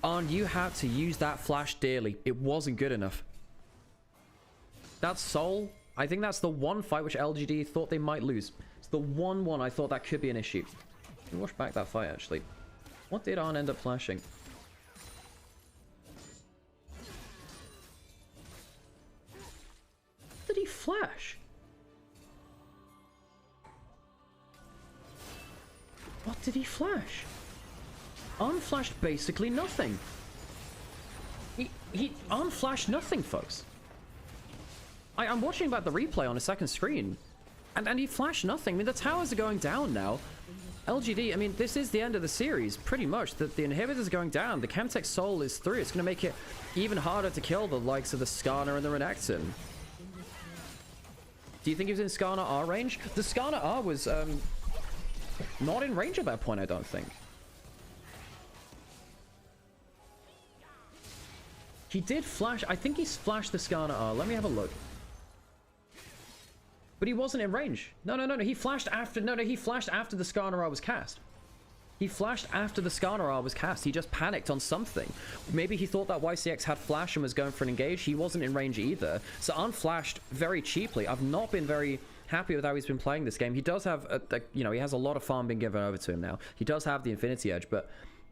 Arn, you had to use that flash dearly. It wasn't good enough. That's Soul. I think that's the one fight which LGD thought they might lose. It's the one I thought that could be an issue. Let me watch back that fight, actually. What did Arn end up flashing? What did he flash? What did he flash? Arn flashed basically nothing. Arn flashed nothing, folks. I'm watching about the replay on a second screen. And he flashed nothing. I mean, the towers are going down now. LGD, I mean, this is the end of the series, pretty much. The inhibitors are going down. The Chemtech Soul is through. It's going to make it even harder to kill the likes of the Skarner and the Renekton. Do you think he was in Skarner R range? The Skarner R was not in range at that point, I don't think. He did flash. I think he's flashed the Skarner R. Let me have a look. But he wasn't in range. No. He flashed after. No. He flashed after the Skarner R was cast. He flashed after the Skarner R was cast. He just panicked on something. Maybe he thought that YCX had flash and was going for an engage. He wasn't in range either. So unflashed very cheaply. I've not been very happy with how he's been playing this game. He does have, he has a lot of farm being given over to him now. He does have the Infinity Edge, but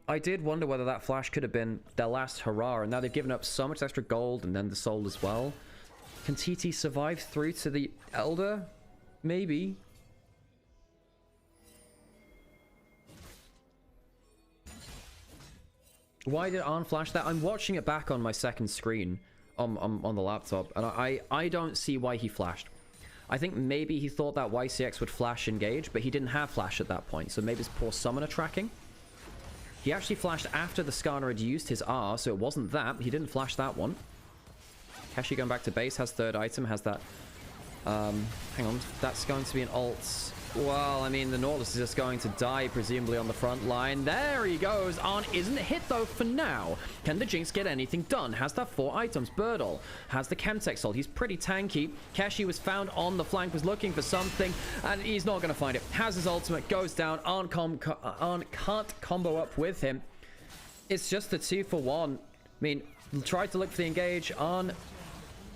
I did wonder whether that flash could have been their last hurrah. And now they've given up so much extra gold and then the soul as well. Can TT survive through to the Elder? Maybe. Why did Arn flash that? I'm watching it back on my second screen on the laptop, and I don't see why he flashed. I think maybe he thought that YCX would flash engage, but he didn't have flash at that point, so maybe it's poor summoner tracking. He actually flashed after the Skarner had used his R, so it wasn't that. He didn't flash that one. Kashi going back to base, has third item, has that... hang on, that's going to be an ult. Well, I mean, the Nautilus is just going to die, presumably on the front line. There he goes. Arn isn't hit, though, for now. Can the Jinx get anything done? Has that 4 items. Birdle has the Chemtech Soul. He's pretty tanky. Kashi was found on the flank, was looking for something, and he's not going to find it. Has his ultimate, goes down. Arn can't combo up with him. It's just the 2-for-1. I mean, tried to look for the engage. Arn,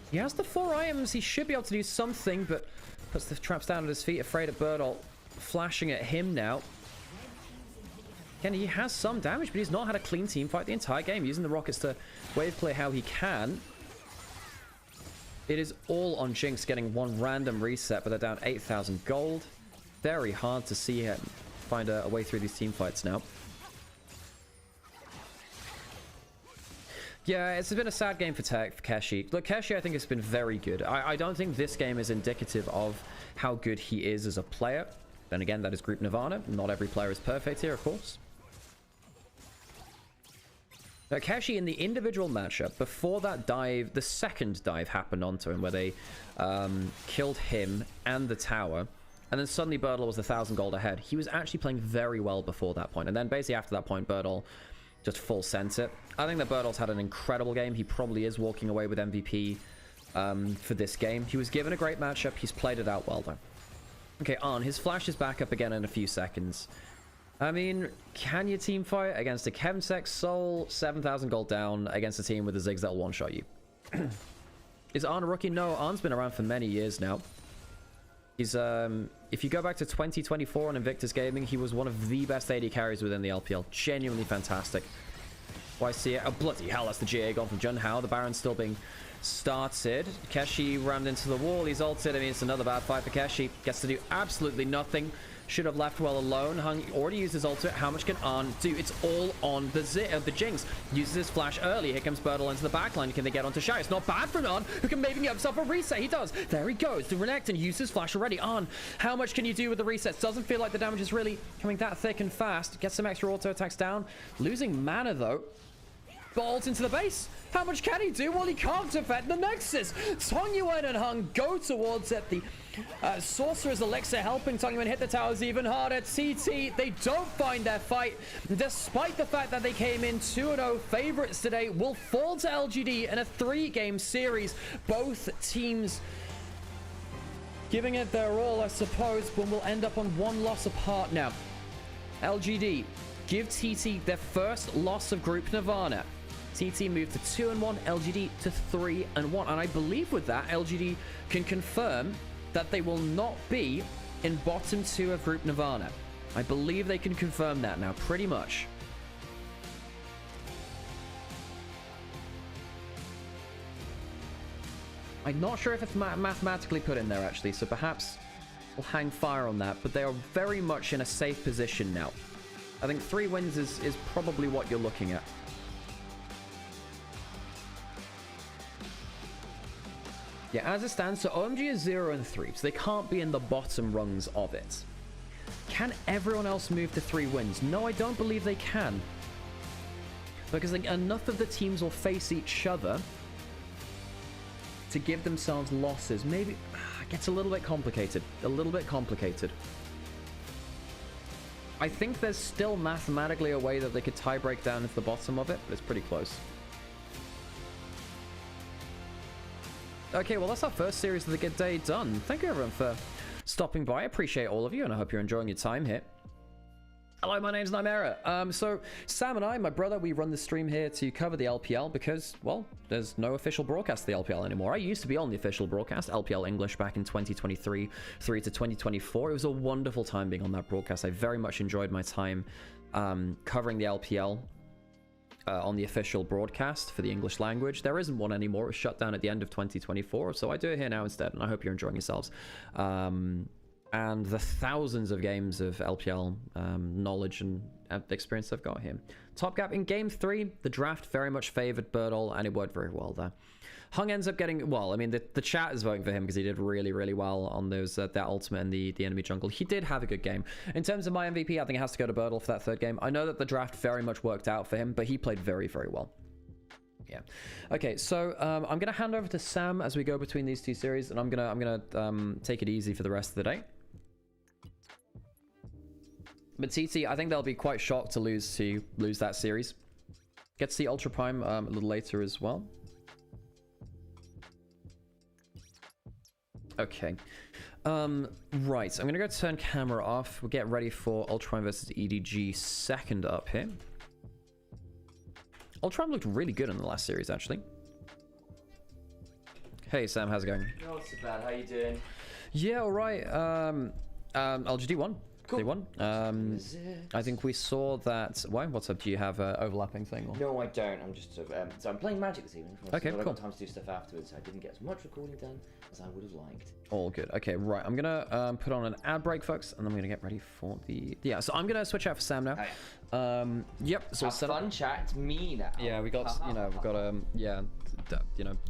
he has the 4 items. He should be able to do something, but puts the traps down at his feet, afraid of Birdle flashing at him now. Again, he has some damage, but he's not had a clean team fight the entire game, using the rockets to wave clear how he can. It is all on Jinx getting one random reset, but they're down 8,000 gold. Very hard to see him find a way through these team fights now. Yeah, it's been a sad game for Keshi. Look, Keshi, I think, has been very good. I don't think this game is indicative of how good he is as a player. Then again, that is Group Nirvana. Not every player is perfect here, of course. Now, Keshi, in the individual matchup, before that dive, the second dive happened onto him, where they killed him and the tower. And then suddenly Birdle was 1,000 gold ahead. He was actually playing very well before that point. And then basically after that point, Birdle just full sent it. I think that Birdle's had an incredible game. He probably is walking away with MVP for this game. He was given a great matchup. He's played it out well, though. Okay, Arn, his flash is back up again in a few seconds. I mean, can you team fight against a Chemtech Soul, 7,000 gold down, against a team with a Ziggs that'll one-shot you? Is Arn a rookie? No, Arn's been around for many years now. He's, if you go back to 2024 on Invictus Gaming, he was one of the best AD carries within the LPL. Genuinely fantastic. YC, oh bloody hell, that's the GA gone from Junhao. The Baron's still being started. Keshi rammed into the wall. He's ulted. I mean, it's another bad fight for Keshi. Gets to do absolutely nothing. should have left well alone. Hung already used his ultimate. How much can Arn do? It's all on the Jinx. Uses his flash early. Here comes Birdle into the backline. Can they get onto Shy? It's not bad for Arn, who can maybe get himself a reset. He does. There he goes. The Renekton uses flash already. Arn, how much can you do with the resets? Doesn't feel like the damage is really coming that thick and fast. Gets some extra auto attacks down. Losing mana though. Bolt into the base. How much can he do? Well, he can't defend the Nexus. Tongyuan and Hung go towards it. The Sorcerer's Elixir helping Tongyuan hit the towers even harder. TT, they don't find their fight. Despite the fact that they came in 2-0 favorites today, will fall to LGD in a 3-game series. Both teams giving it their all, I suppose, but will end up on 1 loss apart now. LGD give TT their first loss of Group Nirvana. TT moved to 2-1, LGD to 3-1, and I believe with that, LGD can confirm that they will not be in bottom 2 of Group Nirvana. I believe they can confirm that now, pretty much. I'm not sure if it's mathematically put in there, actually, so perhaps we'll hang fire on that, but they are very much in a safe position now. I think 3 wins is probably what you're looking at. Yeah, as it stands, so OMG is 0-3, so they can't be in the bottom rungs of it. Can everyone else move to 3 wins? No, I don't believe they can. Because like, enough of the teams will face each other to give themselves losses. Maybe it gets a little bit complicated. A little bit complicated. I think there's still mathematically a way that they could tie break down into the bottom of it, but it's pretty close. Okay, well, that's our first series of the day done. Thank you, everyone, for stopping by. I appreciate all of you, and I hope you're enjoying your time here. Hello, my name's Nymaera. So, Sam and I, my brother, we run the stream here to cover the LPL because, well, there's no official broadcast of the LPL anymore. I used to be on the official broadcast, LPL English, back in 2023 through to 2024. It was a wonderful time being on that broadcast. I very much enjoyed my time covering the LPL. On the official broadcast for the English language. There isn't one anymore. It was shut down at the end of 2024, so I do it here now instead, and I hope you're enjoying yourselves. And the thousands of games of LPL knowledge and experience I've got here. Top Gap in Game 3, the draft very much favored Birdle, and it worked very well there. Hung ends up getting, well, I mean, the chat is voting for him because he did really, really well on those that ultimate and the enemy jungle. He did have a good game. In terms of my MVP, I think it has to go to Birdle for that 3rd game. I know that the draft very much worked out for him, but he played very, very well. Yeah. Okay, so I'm going to hand over to Sam as we go between these 2 series, and I'm gonna take it easy for the rest of the day. But TT, I think they'll be quite shocked to lose that series. Get to see Ultra Prime a little later as well. Okay. Right, I'm gonna go turn camera off. We'll get ready for Ultra Prime versus EDG 2nd up here. Ultra Prime looked really good in the last series, actually. Hey Sam, how's it going? Not so bad, how you doing? Yeah, alright. LGD won. Cool. They won. I think we saw that. Why? What's up? Do you have an overlapping thing? Or? No, I don't. I'm just so I'm playing Magic this evening. Okay, cool. I've got time to do stuff afterwards. I didn't get as much recording done as I would have liked. All good. Okay, right. I'm gonna put on an ad break, folks, and then I'm gonna get ready for the So I'm gonna switch out for Sam now. Hi. Yep. So have fun chat. It's me now. Yeah, we got we've got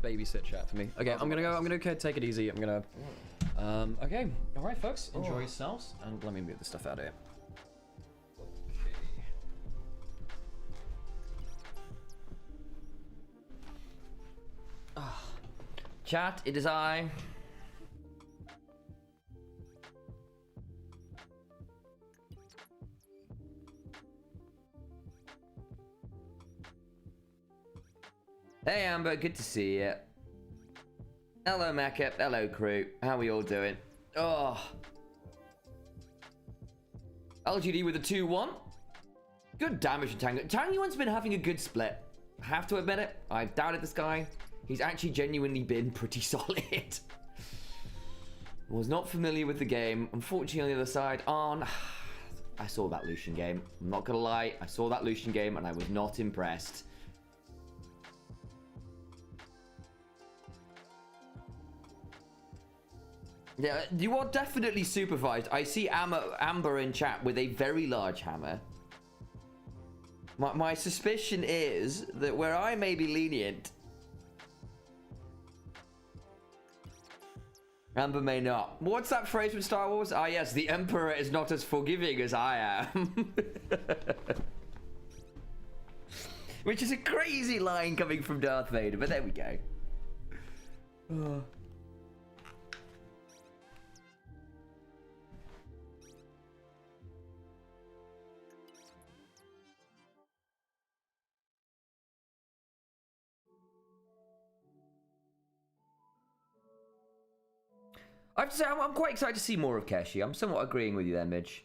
babysit chat for me. Okay, I'm gonna take it easy. I'm gonna. Okay. All right, folks. Enjoy yourselves, and let me move the stuff out of here. Okay. Chat, it is I. Hey Amber, good to see you. Hello Mecca, hello crew, how are we all doing? Oh. LGD with a 2-1. Good damage from Tango. Tanguan's been having a good split. I have to admit it, I've doubted this guy. He's actually genuinely been pretty solid. Was not familiar with the game. Unfortunately on the other side, I saw that Lucian game. I'm not gonna lie, I saw that Lucian game and I was not impressed. Yeah, you are definitely supervised. I see Amber in chat with a very large hammer. My suspicion is that where I may be lenient, Amber may not. What's that phrase from Star Wars? Ah, yes, the Emperor is not as forgiving as I am. Which is a crazy line coming from Darth Vader, but there we go. Oh. I have to say, I'm quite excited to see more of Keshi. I'm somewhat agreeing with you there, Midge.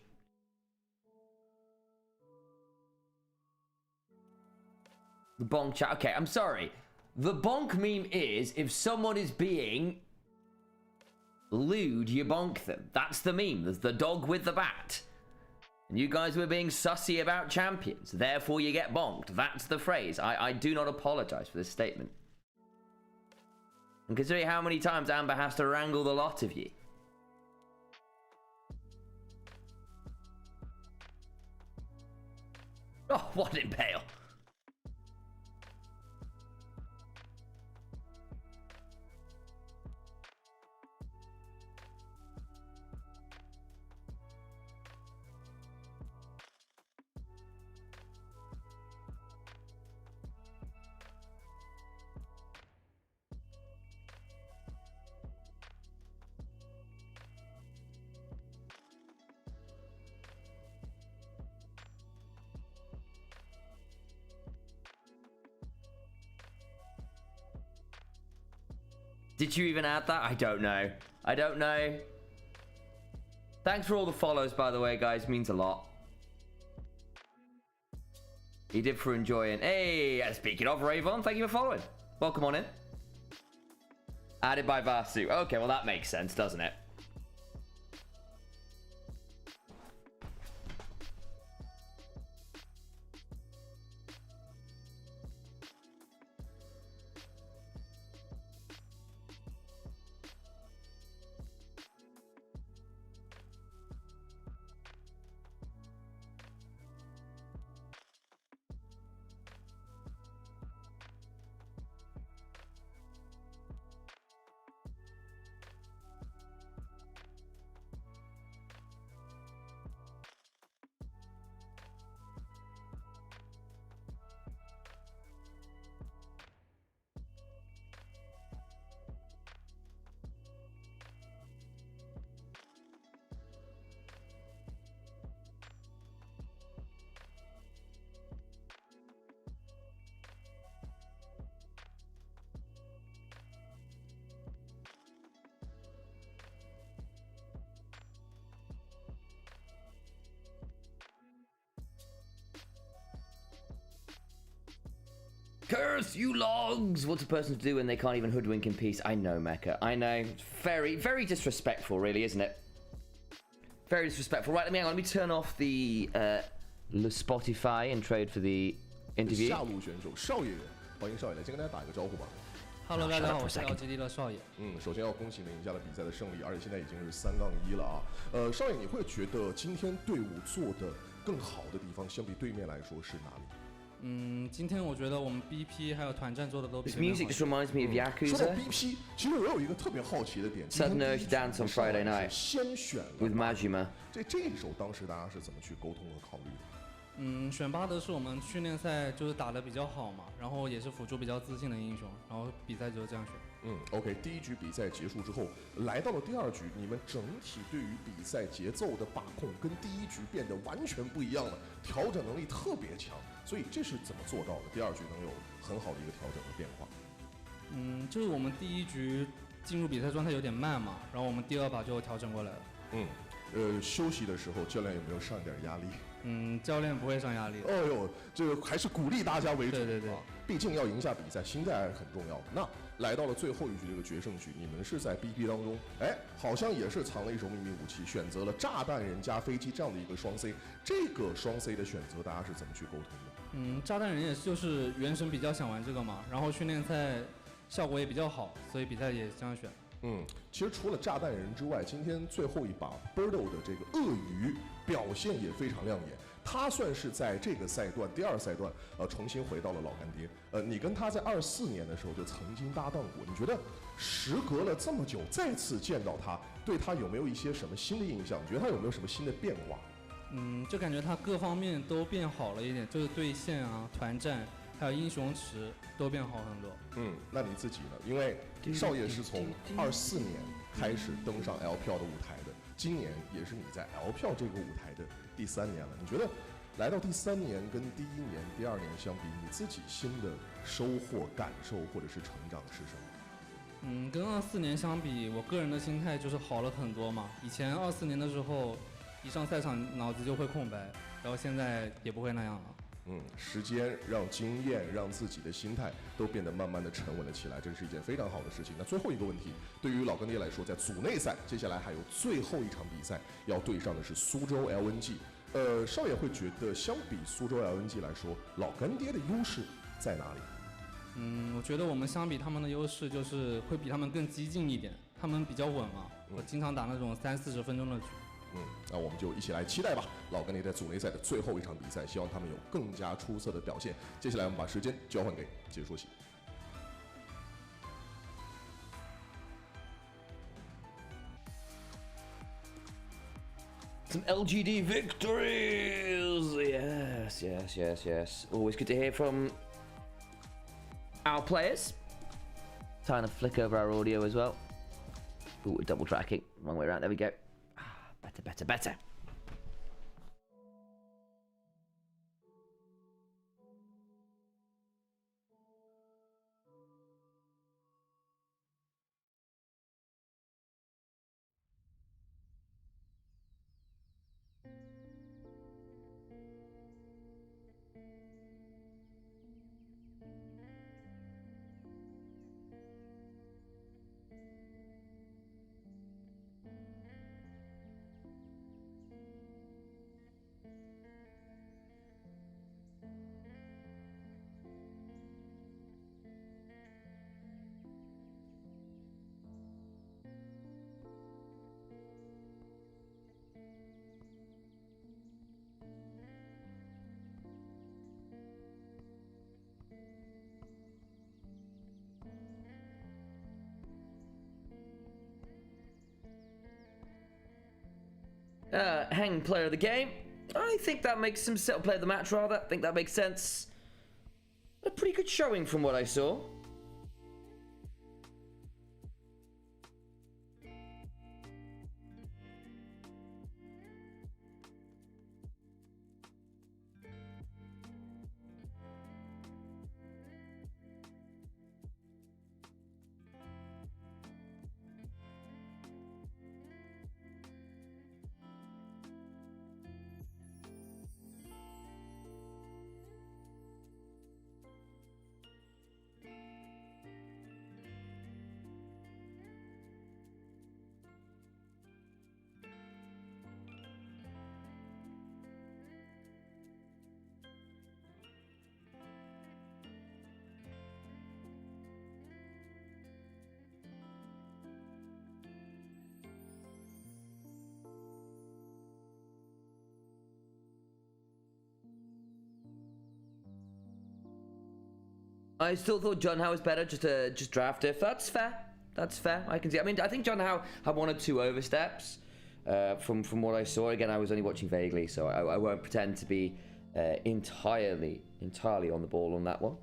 The bonk chat. Okay, I'm sorry. The bonk meme is if someone is being lewd, you bonk them. That's the meme. There's the dog with the bat. And you guys were being sussy about champions. Therefore, you get bonked. That's the phrase. I do not apologize for this statement. And considering how many times Amber has to wrangle the lot of you. Oh, what impale. Did you even add that? I don't know. I don't know. Thanks for all the follows, by the way, guys. Means a lot. He did for enjoying. Hey, speaking of Ravon, thank you for following. Welcome on in. Added by Vasu. Okay, well that makes sense, doesn't it? Curse you logs! What's a person to do when they can't even hoodwink in peace? I know, Mecha. I know. It's very, very disrespectful, really, isn't it? Very disrespectful. Right, let me turn off the Spotify and trade for the interview. 下路选手少爷，欢迎少爷来，先跟大家打一个招呼吧。Hello， 大家好，我是 LGD 的少爷。首先要恭喜你赢下了比赛的胜利，而且现在已经是3-1了啊。少爷，你会觉得今天队伍做的更好的地方，相比对面来说是哪里？今天我觉得我们 BP 还有团战做的都比 This music just reminds me of Yakuza. 说到 BP， 其实我有一个特别好奇的点。Sudden Urge Dance on Friday night. 先选了 with Majima. 这一首当时大家是怎么去沟通和考虑的？选巴德是我们训练赛就是打得比较好嘛，然后也是辅助比较自信的英雄，然后比赛就是这样选。OK， 第一局比赛结束之后，来到了第二局，你们整体对于比赛节奏的把控跟第一局变得完全不一样了，调整能力特别强，所以这是怎么做到的？第二局能有很好的一个调整和变化。就是我们第一局进入比赛状态有点慢嘛，然后我们第二把就调整过来了。休息的时候教练有没有上点压力？教练不会上压力。哦呦，这个还是鼓励大家为主。对，毕竟要赢下比赛，心态还是很重要的。那来到了最后一局这个决胜局，你们是在 BP 当中，好像也是藏了一手秘密武器，选择了炸弹人加飞机这样的一个双 C。这个双 C 的选择，大家是怎么去沟通的？炸弹人也就是原神比较想玩这个嘛，然后训练赛效果也比较好，所以比赛也这样选。其实除了炸弹人之外，今天最后一把 buildup 的这个鳄鱼表现也非常亮眼。他算是在这个赛段第2赛段重新回到了老干爹。你跟他在24年的时候就曾经搭档过，你觉得时隔了这么久再次见到他，对他有没有一些什么新的印象？你觉得他有没有什么新的变化？就感觉他各方面都变好了一点，就是对线啊、团战还有英雄池都变好很多。那你自己呢？因为少爷是从24年开始登上 LPL 的舞台的，今年也是你在 LPL 这个舞台的第3年了。你觉得来到第3年跟第1年、第2年相比，你自己新的收获、感受或者是成长是什么？跟24年相比，我个人的心态就是好了很多嘛。以前24年的时候，一上赛场脑子就会空白，然后现在也不会那样了。时间让经验让自己的心态都变得慢慢的沉稳了起来，这是一件非常好的事情。那最后一个问题，对于老干爹来说，在组内赛接下来还有最后一场比赛要对上的是苏州 LNG。少爷会觉得相比苏州 LNG 来说，老干爹的优势在哪里？我觉得我们相比他们的优势就是会比他们更激进一点，他们比较稳嘛，我经常打那种30-40分钟的局。那我们就一起来期待吧，老干爹在组内赛的最后一场比赛，希望他们有更加出色的表现。接下来我们把时间交换给解说席。Some LGD victories! Yes. Always good to hear from our players. Trying to flick over our audio as well. Ooh, we're double tracking. Wrong way around. There we go. Better. Hang player of the game. I think that makes him player of the match rather. I think that makes sense. A pretty good showing from what I saw. I still thought John Howe was better, just draft if. That's fair. I can see. I mean, I think John Howe had 1 or 2 oversteps from what I saw. Again, I was only watching vaguely, so I won't pretend to be entirely on the ball on that one.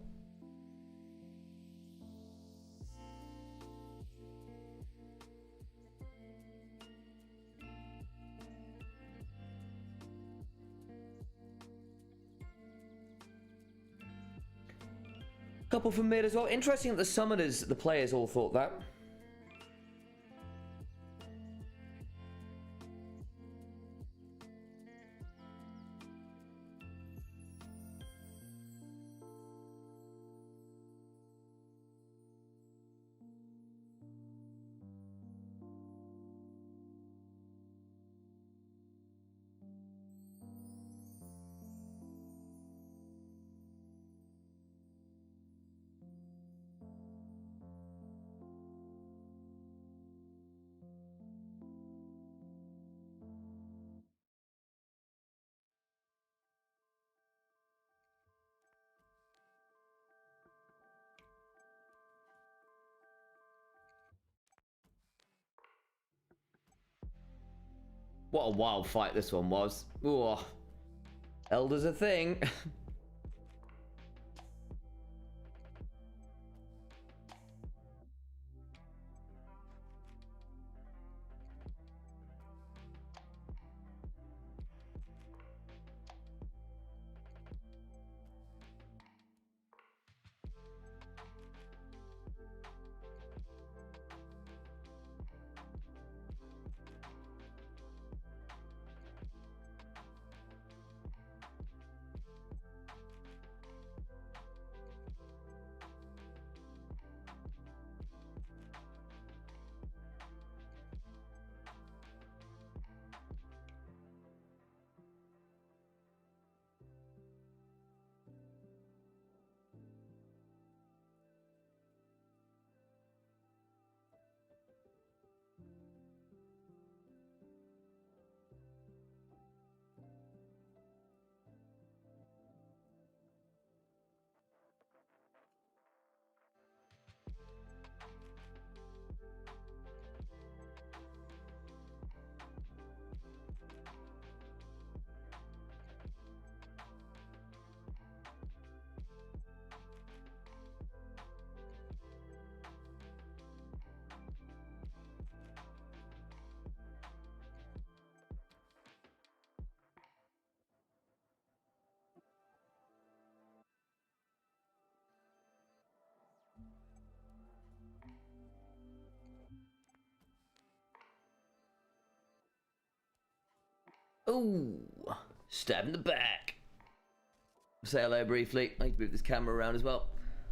Couple from mid as well. Interesting that the summoners, the players all thought that. What a wild fight this one was. Ooh. Elder's a thing. Ooh, stab in the back. Say hello briefly. I need to move this camera around as well.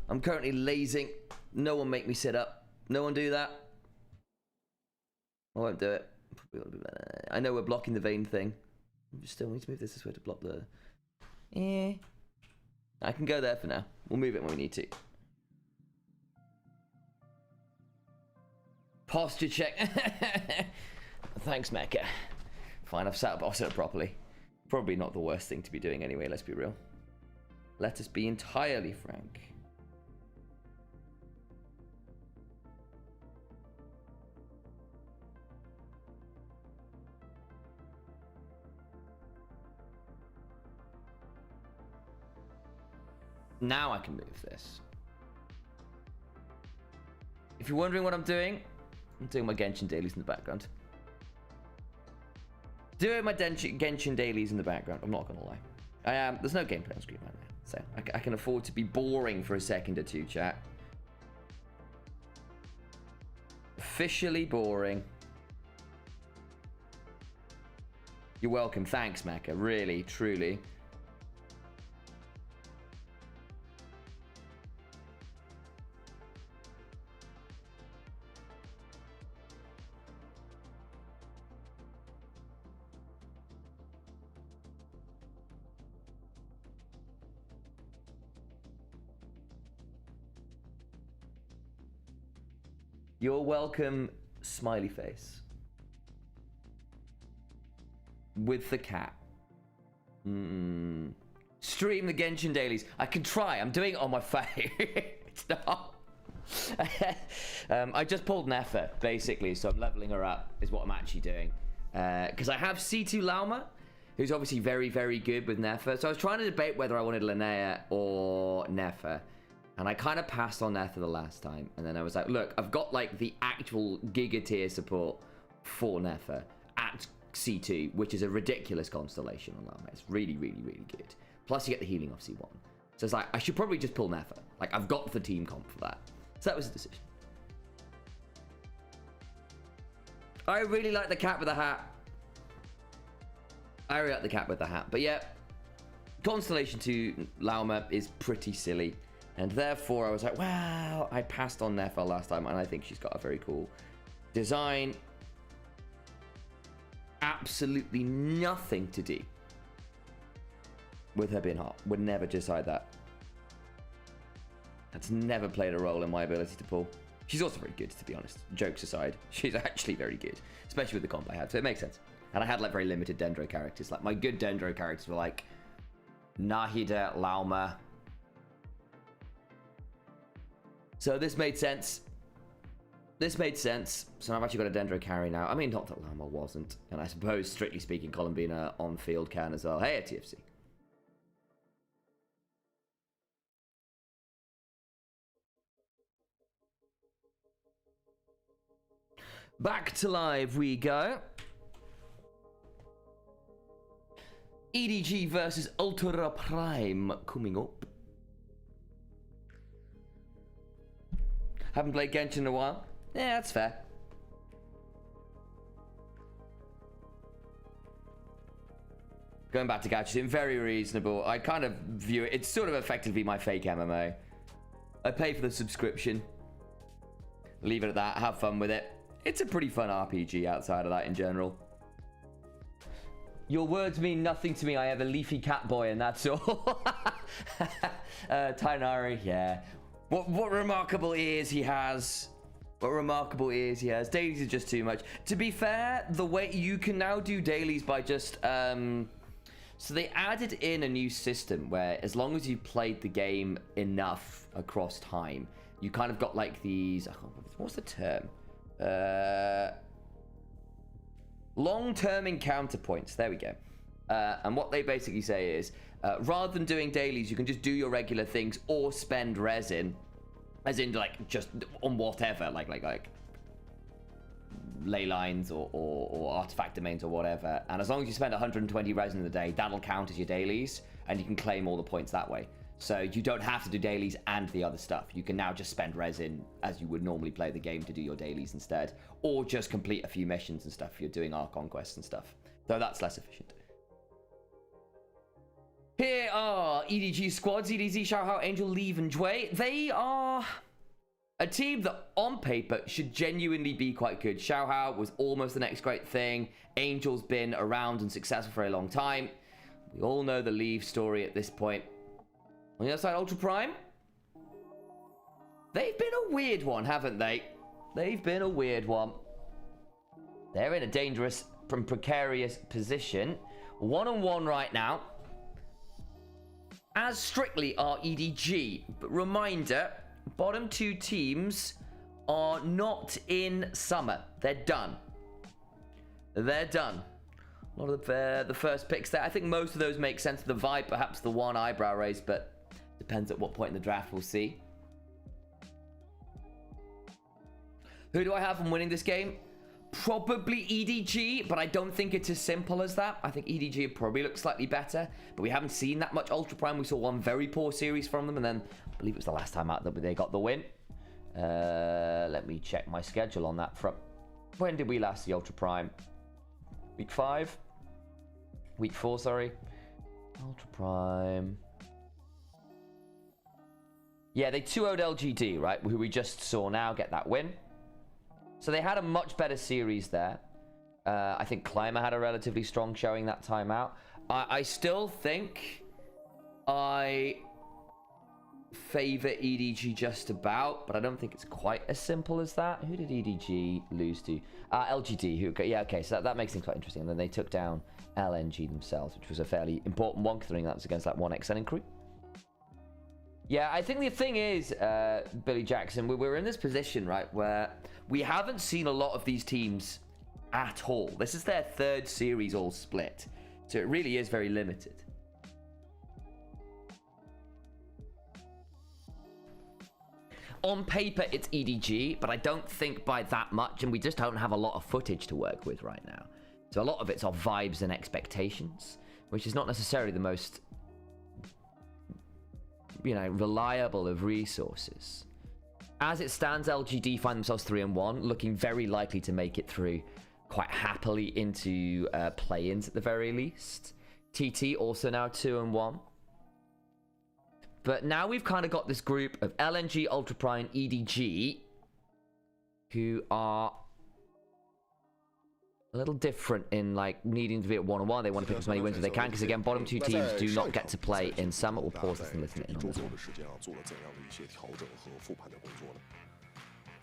I'm currently lazing. No one make me sit up. No one do that. I won't do it. I know we're blocking the vein thing. We still need to move this way to block the... I can go there for now. We'll move it when we need to. Posture check. Thanks, Mecca. Fine, I've sat up properly. Probably not the worst thing to be doing anyway, let's be real. Let us be entirely frank. Now I can move this. If you're wondering what I'm doing my Genshin dailies in the background. Doing my Genshin dailies in the background. I'm not gonna lie. I am. There's no gameplay on screen right now, so I can afford to be boring for a second or two, chat. Officially boring. You're welcome. Thanks, Mecca. Really, truly. You're welcome, smiley face. With the cat. Stream the Genshin dailies. I can try. I'm doing it on my phone. It's not. I just pulled Nefer, basically, so I'm leveling her up, is what I'm actually doing. Because I have C2 Lauma, who's obviously very, very good with Nefer. So I was trying to debate whether I wanted Linnea or Nefer. And I kind of passed on Nether the last time. And then I was like, look, I've got like the actual Giga tier support for Nether at C2, which is a ridiculous constellation on Llama. It's really, really, really good. Plus you get the healing off C1. So it's like, I should probably just pull Nether. Like, I've got the team comp for that. So that was the decision. I really like the cat with the hat. I really like the cat with the hat. But yeah, Constellation 2 Lauma is pretty silly. And therefore, I was like, wow, I passed on Nefer last time, and I think she's got a very cool design. Absolutely nothing to do with her being hot. Would never decide that. That's never played a role in my ability to pull. She's also very good, to be honest. Jokes aside, she's actually very good, especially with the comp I had, so it makes sense. And I had like very limited Dendro characters. Like my good Dendro characters were like Nahida, Lauma. So this made sense. This made sense. So I've actually got a Dendro carry now. I mean, not that Llama wasn't. And I suppose, strictly speaking, Columbina on field can as well. Hey, TFC. Back to live we go. EDG versus Ultra Prime coming up. Haven't played Genshin in a while. Yeah, that's fair. Going back to Gacha, very reasonable. I kind of view it, it's sort of effectively my fake MMO. I pay for the subscription. Leave it at that, have fun with it. It's a pretty fun RPG outside of that in general. Your words mean nothing to me. I have a leafy cat boy and that's all. Tainari, yeah. What remarkable ears he has. What remarkable ears he has. Dailies are just too much. To be fair, the way you can now do dailies by just... So they added in a new system where as long as you played the game enough across time, you kind of got like these... What's the term? Long-term encounter points. There we go. And what they basically say is, rather than doing dailies, you can just do your regular things or spend resin, as in like just on whatever, like ley lines or artifact domains or whatever. And as long as you spend 120 resin in the day, that'll count as your dailies, and you can claim all the points that way. So you don't have to do dailies and the other stuff. You can now just spend resin as you would normally play the game to do your dailies instead. Or just complete a few missions and stuff if you're doing Archon quests and stuff. Though that's less efficient. Here are EDG squads. EDZ, Xiaohao, Angel, Leave, and Jue. They are a team that on paper should genuinely be quite good. Xiaohao was almost the next great thing. Angel's been around and successful for a long time. We all know the Leave story at this point. On the other side, Ultra Prime. They've been a weird one, haven't they? They've been a weird one. They're in a dangerous and precarious position. 1-on-1 right now. As strictly are EDG. But reminder, bottom two teams are not in summer. They're done. They're done. A lot of the first picks there. I think most of those make sense. The vibe, perhaps the one eyebrow raise, but depends at what point in the draft we'll see. Who do I have from winning this game? Probably EDG, but I don't think it's as simple as that. I think EDG probably looks slightly better, but we haven't seen that much Ultra Prime. We saw one very poor series from them, and then I believe it was the last time out that they got the win. Let me check my schedule on that front. When did we last see Ultra Prime? Week 5? Week 4, sorry. Ultra Prime. Yeah, they 2-0'd LGD, right? Who we just saw now get that win. So they had a much better series there. I think Climber had a relatively strong showing that time out. I still think I favor EDG just about, but I don't think it's quite as simple as that. Who did EDG lose to? LGD. Yeah, okay, so that makes things quite interesting. And then they took down LNG themselves, which was a fairly important one, considering that was against that 1XN crew. Yeah, I think the thing is, Billy Jackson, we're in this position, right, where we haven't seen a lot of these teams at all. This is their third series all split, so it really is very limited. On paper, it's EDG, but I don't think by that much, and we just don't have a lot of footage to work with right now. So a lot of it's our vibes and expectations, which is not necessarily the most, you know, reliable of resources. As it stands, LGD find themselves 3-1, looking very likely to make it through quite happily into play-ins at the very least. TT also now 2-1. But now we've kind of got this group of LNG, Ultra Prime, EDG, who are a little different in like needing to be at 1-1. They want to pick as many wins as they can, because again, bottom two teams do not get to play in summer. We'll pause this and listen in.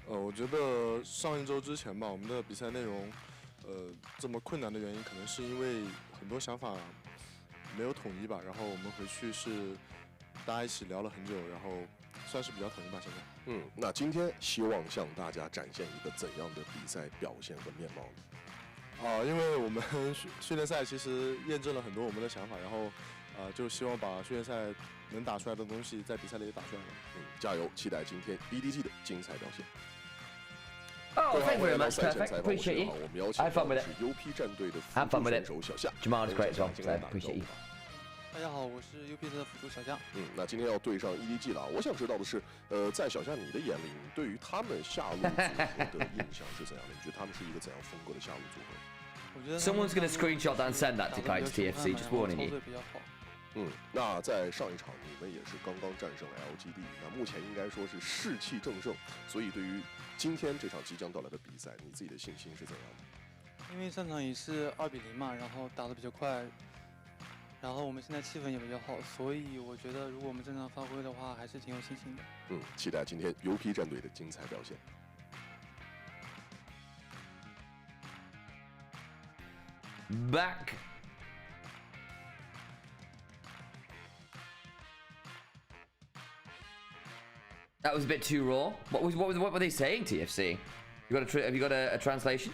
我觉得上一周之前吧，我们的比赛内容，这么困难的原因，可能是因为很多想法没有统一吧。然后我们回去是大家一起聊了很久，然后算是比较统一吧。现在，那今天希望向大家展现一个怎样的比赛表现和面貌呢？因为我们训练赛其实验证了很多我们的想法，然后就希望把训练赛能打出来的东西在比赛里也打出来了。加油，期待今天 EDG 的精彩表现。Oh, thank you very much. Perfect. Appreciate you. 我们邀请 I had fun with it. 是 UP 战队的 Have 辅 fun 助 with 选 it. 手小夏。Jamal is great as well. So appreciate you. 大家好，我是 UP 的辅助小象。那今天要对上 EDG 了。我想知道的是，在小夏你的眼里，你对于他们下路组合的印象是怎样的？你觉得他们是一个怎样风格的下路组合？我觉得 Someone's gonna screenshot that and send that to Kite's TFC. Just warning you. 比较好。那在上一场你们也是刚刚战胜了 LGD， 那目前应该说是士气正盛，所以对于今天这场即将到来的比赛，你自己的信心是怎样的？因为上场也是2比0嘛，然后打得比较快，然后我们现在气氛也比较好，所以我觉得如果我们正常发挥的话，还是挺有信心的。期待今天 UP 战队的精彩表现。Back. That was a bit too raw. What were they saying, TFC? Have you got a translation?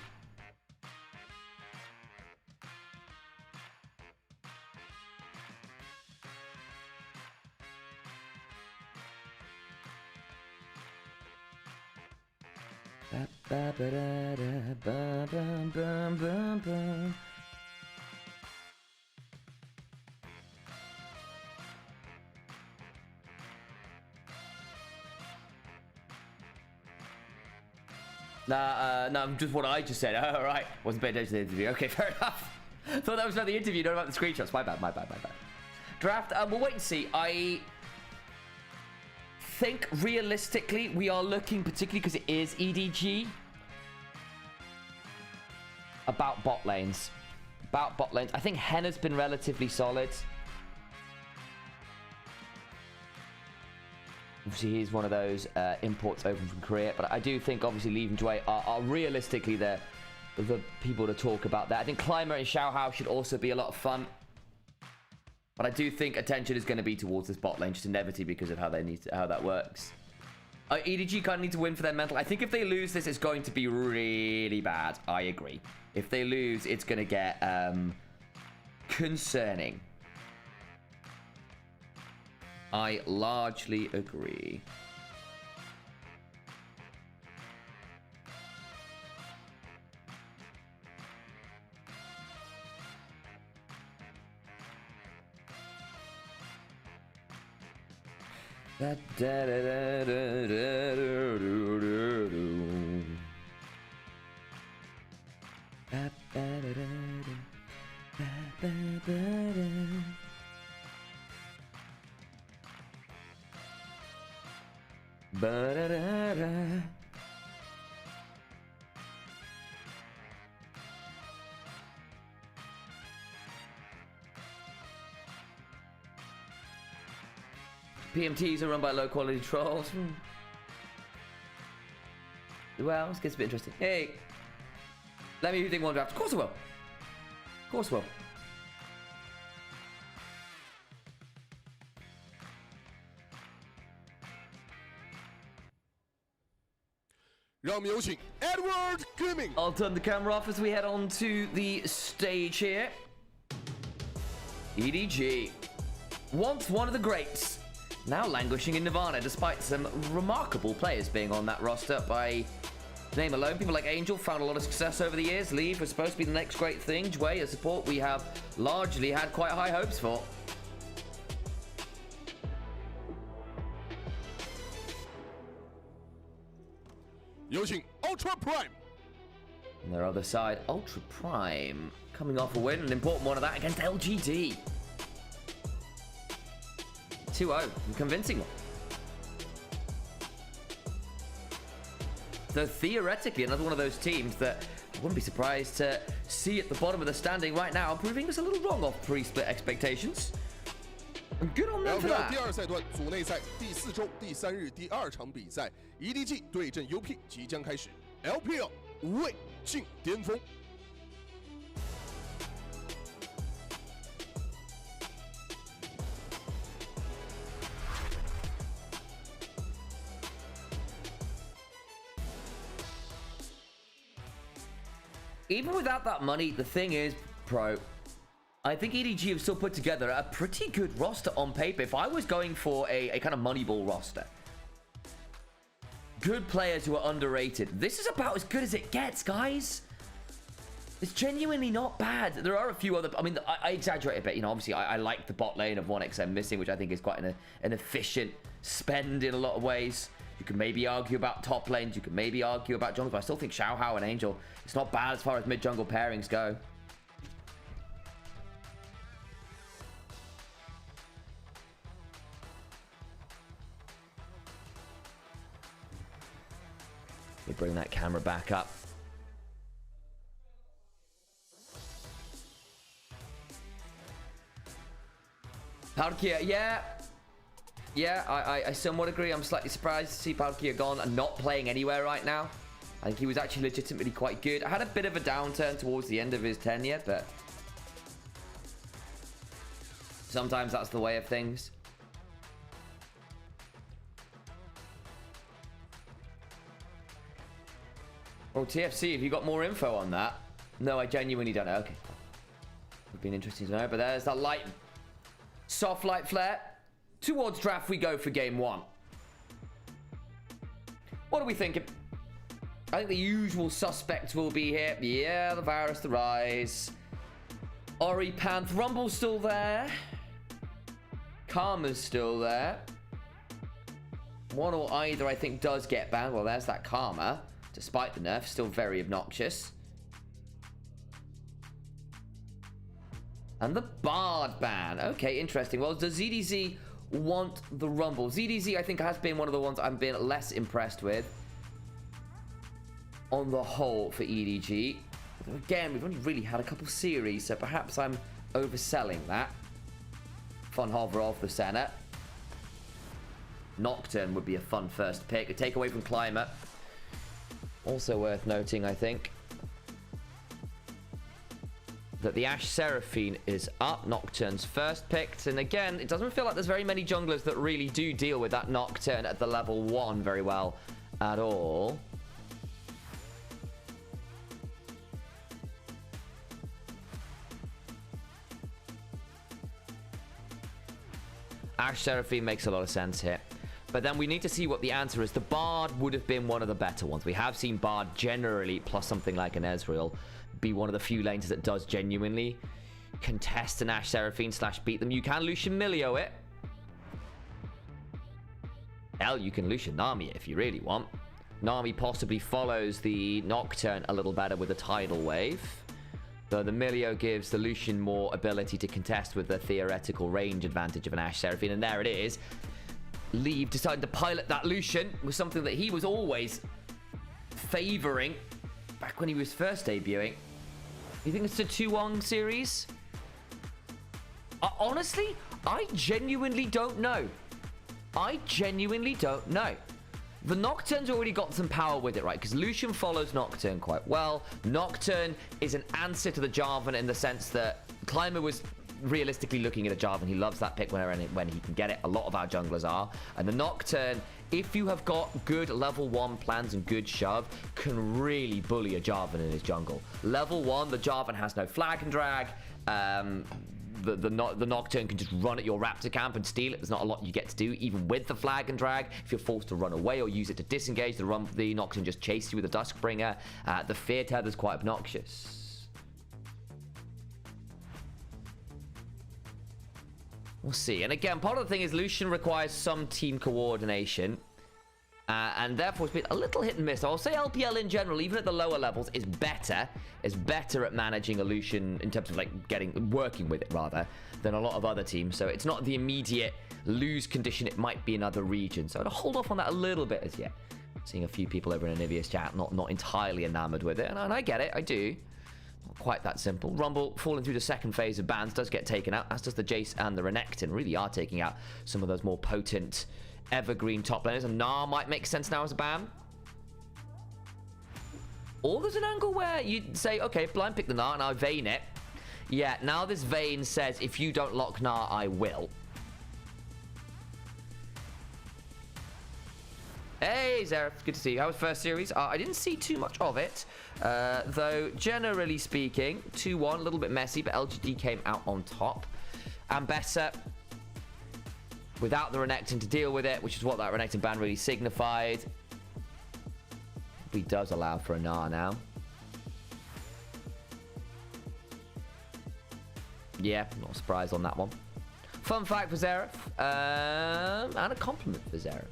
No, just what I just said. All right, wasn't paying attention to the interview. Okay, fair enough. Thought that was about the interview, not about the screenshots. My bad. Draft. We'll wait and see. I think realistically we are looking, particularly because it is EDG, about bot lanes. I think Henna's been relatively solid. Obviously, he's one of those imports over from Korea, but I do think obviously Leave and Dway are realistically the people to talk about that. I think Climber and Xiaohao should also be a lot of fun, but I do think attention is going to be towards this bot lane just inevitably because of how that works. EDG kind of need to win for their mental. I think if they lose this, it's going to be really bad. I agree. If they lose, it's going to get concerning. I largely agree. PMTs are run by low quality trolls. Well, this gets a bit interesting. Hey, let me think one draft. Of course I will. Of course I will. 让我们有请 Edward Gaming. I'll turn the camera off as we head on to the stage here. EDG, once one of the greats, now languishing in Nirvana despite some remarkable players being on that roster. By name alone, people like Angel found a lot of success over the years. Leave was supposed to be the next great thing. Dway, a support we have largely had quite high hopes for. Ultra Prime. On their other side, Ultra Prime coming off a win, an important one of that against LGD. 2-0, a convincing one. So theoretically, another one of those teams that I wouldn't be surprised to see at the bottom of the standing right now, proving us a little wrong off pre-split expectations. And good on them for that. LPL 第二赛段组内赛第4周第3日第2场比赛 ，EDG 对阵 UP 即将开始 ，LPL 无畏进巅峰。even without that money, the thing is, Pro, I think EDG have still put together a pretty good roster on paper. If I was going for a kind of Moneyball roster, good players who are underrated, this is about as good as it gets, guys. It's genuinely not bad. There are a few other... I mean, I exaggerate a bit. You know, obviously, I like the bot lane of 1xm missing, which I think is quite an efficient spend in a lot of ways. You can maybe argue about top lanes. You can maybe argue about jungle, but I still think Xiao Hao and Angel, it's not bad as far as mid-jungle pairings go. Let me bring that camera back up. Palkia, yeah, I somewhat agree. I'm slightly surprised to see Palkia gone and not playing anywhere right now. I think he was actually legitimately quite good. I had a bit of a downturn towards the end of his tenure, but sometimes that's the way of things. Oh, TFC, have you got more info on that? No, I genuinely don't know. Okay. Would be interesting to know, but there's that light... Soft light flare. Towards draft we go for game 1. What are we thinking? I think the usual suspects will be here. Yeah, the Varus, the Rise. Ori, Panth, Rumble's still there. Karma's still there. One or either I think does get banned. Well, there's that Karma. Despite the nerf, still very obnoxious. And the Bard ban. Okay, interesting. Well, does ZDZ want the Rumble? ZDZ, I think, has been one of the ones I've been less impressed with on the whole for EDG. Again, we've only really had a couple series, so perhaps I'm overselling that. Fun hover off the center. Nocturne would be a fun first pick. A takeaway from Climber. Also worth noting, I think, that the Ashe Seraphine is up. Nocturne's first picked. And again, it doesn't feel like there's very many junglers that really do deal with that Nocturne at the level 1 very well at all. Ashe Seraphine makes a lot of sense here. But then we need to see what the answer is. The Bard would have been one of the better ones. We have seen Bard generally, plus something like an Ezreal, be one of the few lanes that does genuinely contest an Ashe Seraphine / beat them. You can Lucian Milio it. Hell, you can Lucian Nami it if you really want. Nami possibly follows the Nocturne a little better with a Tidal Wave. Though the Milio gives the Lucian more ability to contest with the theoretical range advantage of an Ashe Seraphine. And there it is. Leave decided to pilot that Lucian was something that he was always favoring back when he was first debuting. You think it's a 2-1 series? Honestly, I genuinely don't know. I genuinely don't know. The Nocturne's already got some power with it, right? Because Lucian follows Nocturne quite well. Nocturne is an answer to the Jarvan in the sense that Climber was realistically looking at a Jarvan. He loves that pick when he can get it. A lot of our junglers are. And the Nocturne, if you have got good level 1 plans and good shove, can really bully a Jarvan in his jungle. Level 1, the Jarvan has no flag and drag. The Nocturne can just run at your Raptor camp and steal it. There's not a lot you get to do, even with the flag and drag. If you're forced to run away or use it to disengage, the Nocturne just chases you with a Duskbringer. The Fear Tether's quite obnoxious. We'll see. And again, part of the thing is Lucian requires some team coordination. And therefore it's been a little hit and miss. I'll say LPL in general, even at the lower levels, is better at managing a Lucian in terms of like working with it rather than a lot of other teams. So it's not the immediate lose condition it might be in other regions. So I'd hold off on that a little bit as yet. Seeing a few people over in Onivia's chat not entirely enamored with it. And I get it, I do. Not quite that simple. Rumble falling through the second phase of bans does get taken out, as does the Jace and the Renekton. Really are taking out some of those more potent evergreen top laners, and Gnar might make sense now as a ban. Or there's an angle where you say, okay, blind pick the Gnar and I Vayne it. Yeah, now this Vayne says, if you don't lock Gnar, I will. Hey, Zeref, good to see you. How was first series? I didn't see too much of it, though generally speaking, 2-1, a little bit messy, but LGD came out on top. Ambessa, without the Renekton to deal with it, which is what that Renekton ban really signified. He does allow for a Gnar now. Yeah, not surprised on that one. Fun fact for Zeref, and a compliment for Zeref.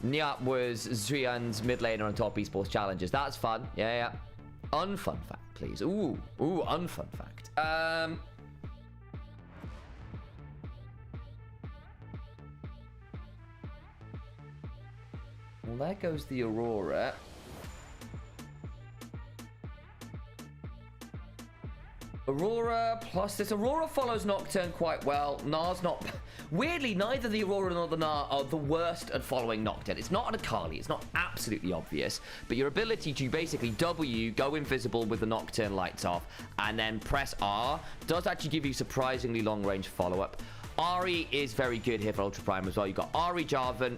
Nyap was Zuyan's mid laner on top esports challenges. That's fun. Yeah. Unfun fact, please. Ooh, unfun fact. Well, there goes the Aurora. Aurora plus this. Aurora follows Nocturne quite well. Gnar's not... Weirdly, neither the Aurora nor the Gnar are the worst at following Nocturne. It's not an Akali. It's not absolutely obvious. But your ability to basically W, go invisible with the Nocturne lights off, and then press R does actually give you surprisingly long-range follow-up. Ahri is very good here for Ultra Prime as well. You've got Ahri Jarvan,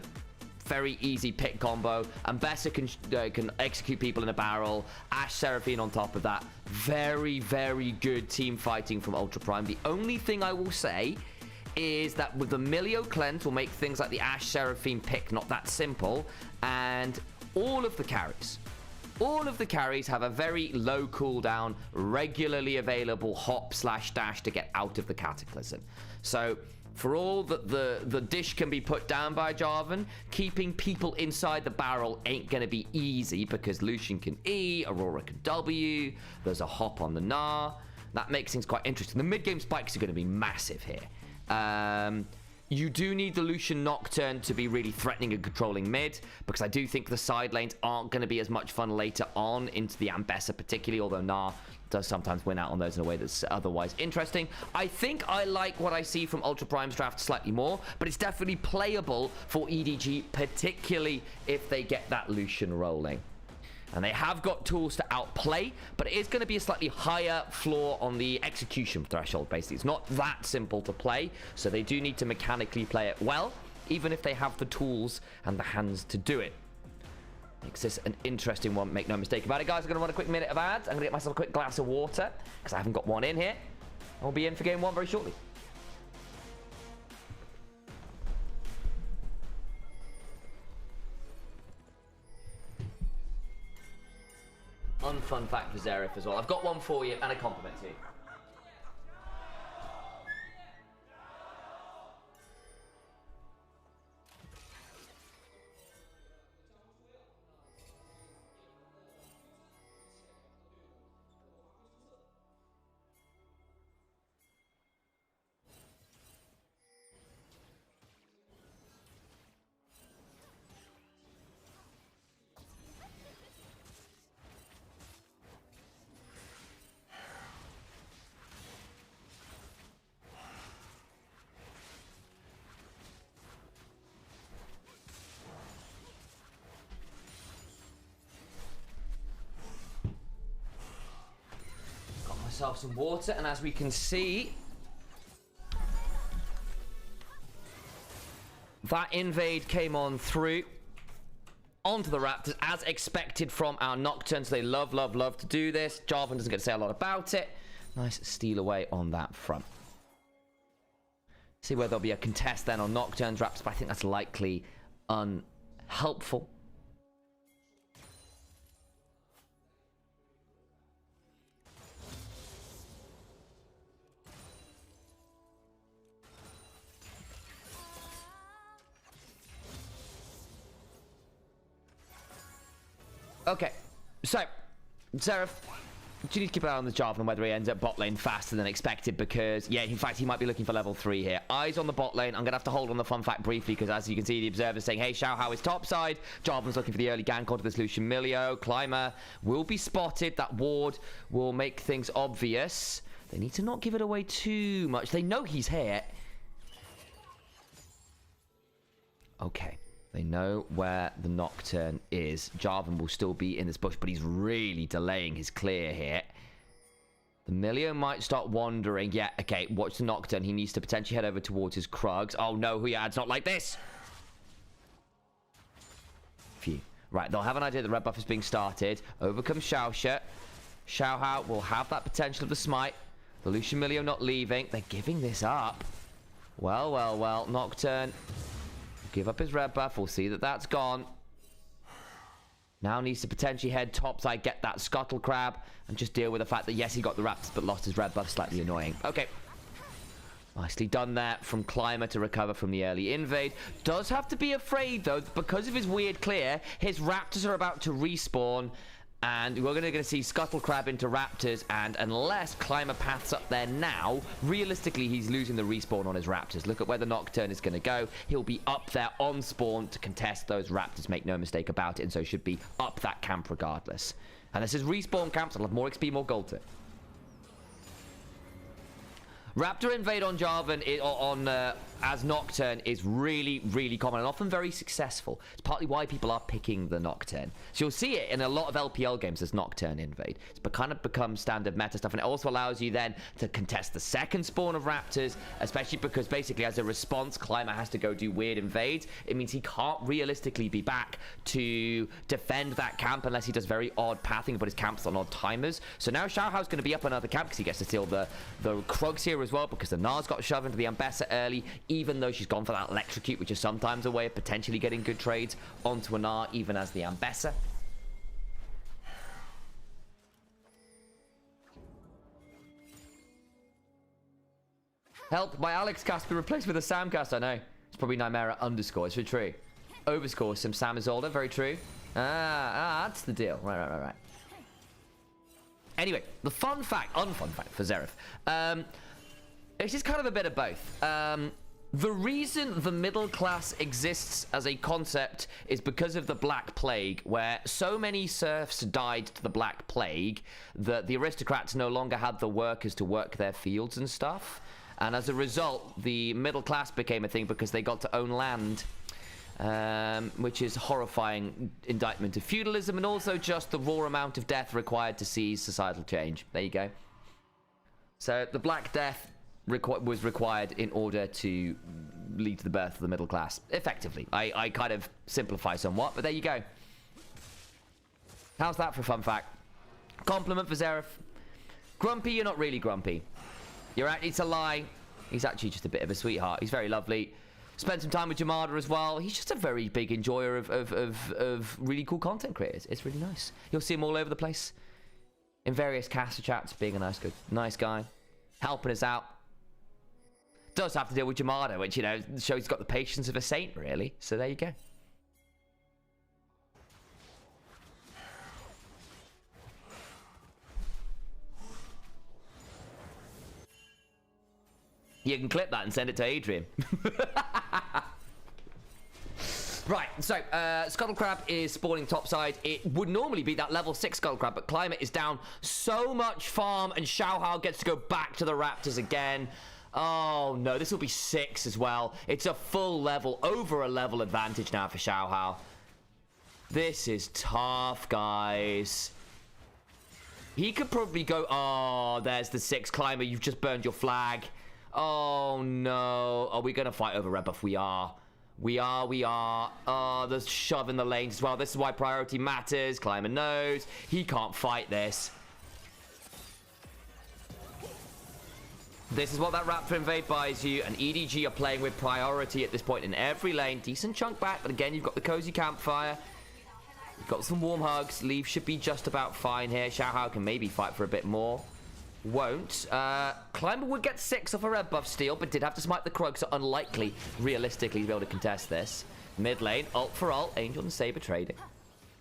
very easy pick combo. Ambessa can execute people in a barrel. Ashe Seraphine on top of that. Very, very good team fighting from Ultra Prime. The only thing I will say is that with the Milio cleanse will make things like the Ashe Seraphine pick not that simple, and all of the carries have a very low cooldown, regularly available hop/dash to get out of the Cataclysm. So for all that the dish can be put down by Jarvan, keeping people inside the barrel ain't going to be easy because Lucian can E, Aurora can W, there's a hop on the Gnar. That makes things quite interesting. The mid-game spikes are going to be massive here. You do need the Lucian Nocturne to be really threatening and controlling mid, because I do think the side lanes aren't going to be as much fun later on into the Ambessa particularly, although Gnar does sometimes win out on those in a way that's otherwise interesting. I think I like what I see from Ultra Prime's draft slightly more, but it's definitely playable for EDG, particularly if they get that Lucian rolling. And they have got tools to outplay, but it is going to be a slightly higher floor on the execution threshold, basically. It's not that simple to play, so they do need to mechanically play it well, even if they have the tools and the hands to do it. Makes this an interesting one, make no mistake about it. Guys, I'm going to run a quick minute of ads. I'm going to get myself a quick glass of water, because I haven't got one in here. I'll be in for game one very shortly. Unfun fact for Zeref as well. I've got one for you and a compliment to you. Myself some water, and as we can see, that invade came on through onto the Raptors as expected from our Nocturnes. They love to do this. Jarvan doesn't get to say a lot about it. Nice steal away on that front. See where there'll be a contest then on Nocturnes Raps, but I think that's likely unhelpful. Okay, so, Zeref, do you need to keep an eye on the Jarvan and whether he ends up bot lane faster than expected, because, yeah, in fact, he might be looking for level 3 here. Eyes on the bot lane. I'm going to have to hold on the fun fact briefly, because as you can see, the observer's saying, hey, Xiao Hao is topside. Jarvan's looking for the early gank onto this Lucian Milio. Climber will be spotted. That ward will make things obvious. They need to not give it away too much. They know he's here. Okay. They know where the Nocturne is. Jarvan will still be in this bush, but he's really delaying his clear here. The Milio might start wandering. Yeah, okay, watch the Nocturne. He needs to potentially head over towards his Krugs. Oh no, it's not like this! Phew. Right, they'll have an idea that red buff is being started. Over comes Xiaoxia. Xiaohao will have that potential of the smite. The Lucian Milio not leaving. They're giving this up. Well. Nocturne. Give up his red buff. We'll see that that's gone. Now needs to potentially head topside, get that Scuttle Crab, and just deal with the fact that, yes, he got the Raptors, but lost his red buff. Slightly annoying. Okay. Nicely done there from Climber to recover from the early invade. Does have to be afraid, though, because of his weird clear, his Raptors are about to respawn, and we're going to see Scuttle Crab into Raptors, and unless Climber paths up there now, realistically, he's losing the respawn on his Raptors. Look at where the Nocturne is going to go. He'll be up there on spawn to contest those Raptors, make no mistake about it, and so should be up that camp regardless. And this is respawn camps. I'll have more XP, more gold to it. Raptor invade on Jarvan as Nocturne is really, really common and often very successful. It's partly why people are picking the Nocturne. So you'll see it in a lot of LPL games as Nocturne invade. It's kind of become standard meta stuff, and it also allows you then to contest the second spawn of Raptors, especially because basically as a response, Climber has to go do weird invades. It means he can't realistically be back to defend that camp unless he does very odd pathing, but his camps on odd timers. So now Xiaohao's going to be up another camp because he gets to steal the Krugs here as well, because the Nars got shoved into the Ambessa early, even though she's gone for that Electrocute, which is sometimes a way of potentially getting good trades onto a Nar, even as the Ambessa. Help, my Alex cast be replaced with a Sam cast, I know. It's probably Nymaera _ it's very true. Overscore, some Sam Isolde, very true. That's the deal. Right. Anyway, the unfun fact for Xerath. It's just kind of a bit of both. The reason the middle class exists as a concept is because of the Black Plague, where so many serfs died to the Black Plague that the aristocrats no longer had the workers to work their fields and stuff. And as a result, the middle class became a thing because they got to own land, which is a horrifying indictment of feudalism and also just the raw amount of death required to seize societal change. There you go. So the Black Death was required in order to lead to the birth of the middle class, effectively. I kind of simplify somewhat, but there you go. How's that for a fun fact? Compliment for Xerath. Grumpy, you're not really grumpy. It's a lie. He's actually just a bit of a sweetheart. He's very lovely. Spent some time with Yamada as well. He's just a very big enjoyer of really cool content creators. It's really nice. You'll see him all over the place. In various caster chats, being a nice guy. Helping us out. Does have to deal with Yamada, which, you know, shows he's got the patience of a saint, really. So there you go. You can clip that and send it to Adrian. Right, so Scuttle Crab is spawning topside. It would normally be that level 6 Scuttle Crab, but Climate is down so much farm, and Xiaohao gets to go back to the Raptors again. Oh no, this will be 6 as well. It's a full level, over a level advantage now for Xiaohao. This is tough, guys. He could probably go, oh, there's the 6 Climber, you've just burned your flag. Oh no, are we gonna fight over red buff? We are. Oh, there's shove in the lanes as well. This is why priority matters. Climber knows he can't fight this. This is what that Raptor invade buys you, and EDG are playing with priority at this point in every lane. Decent chunk back, but again, you've got the cozy campfire. You've got some warm hugs. Leave should be just about fine here. Xiaohao can maybe fight for a bit more. Won't. Climber would get 6 off a red buff steal, but did have to smite the Krug, so unlikely, realistically, to be able to contest this. Mid lane, ult for ult, Angel and Saber trading.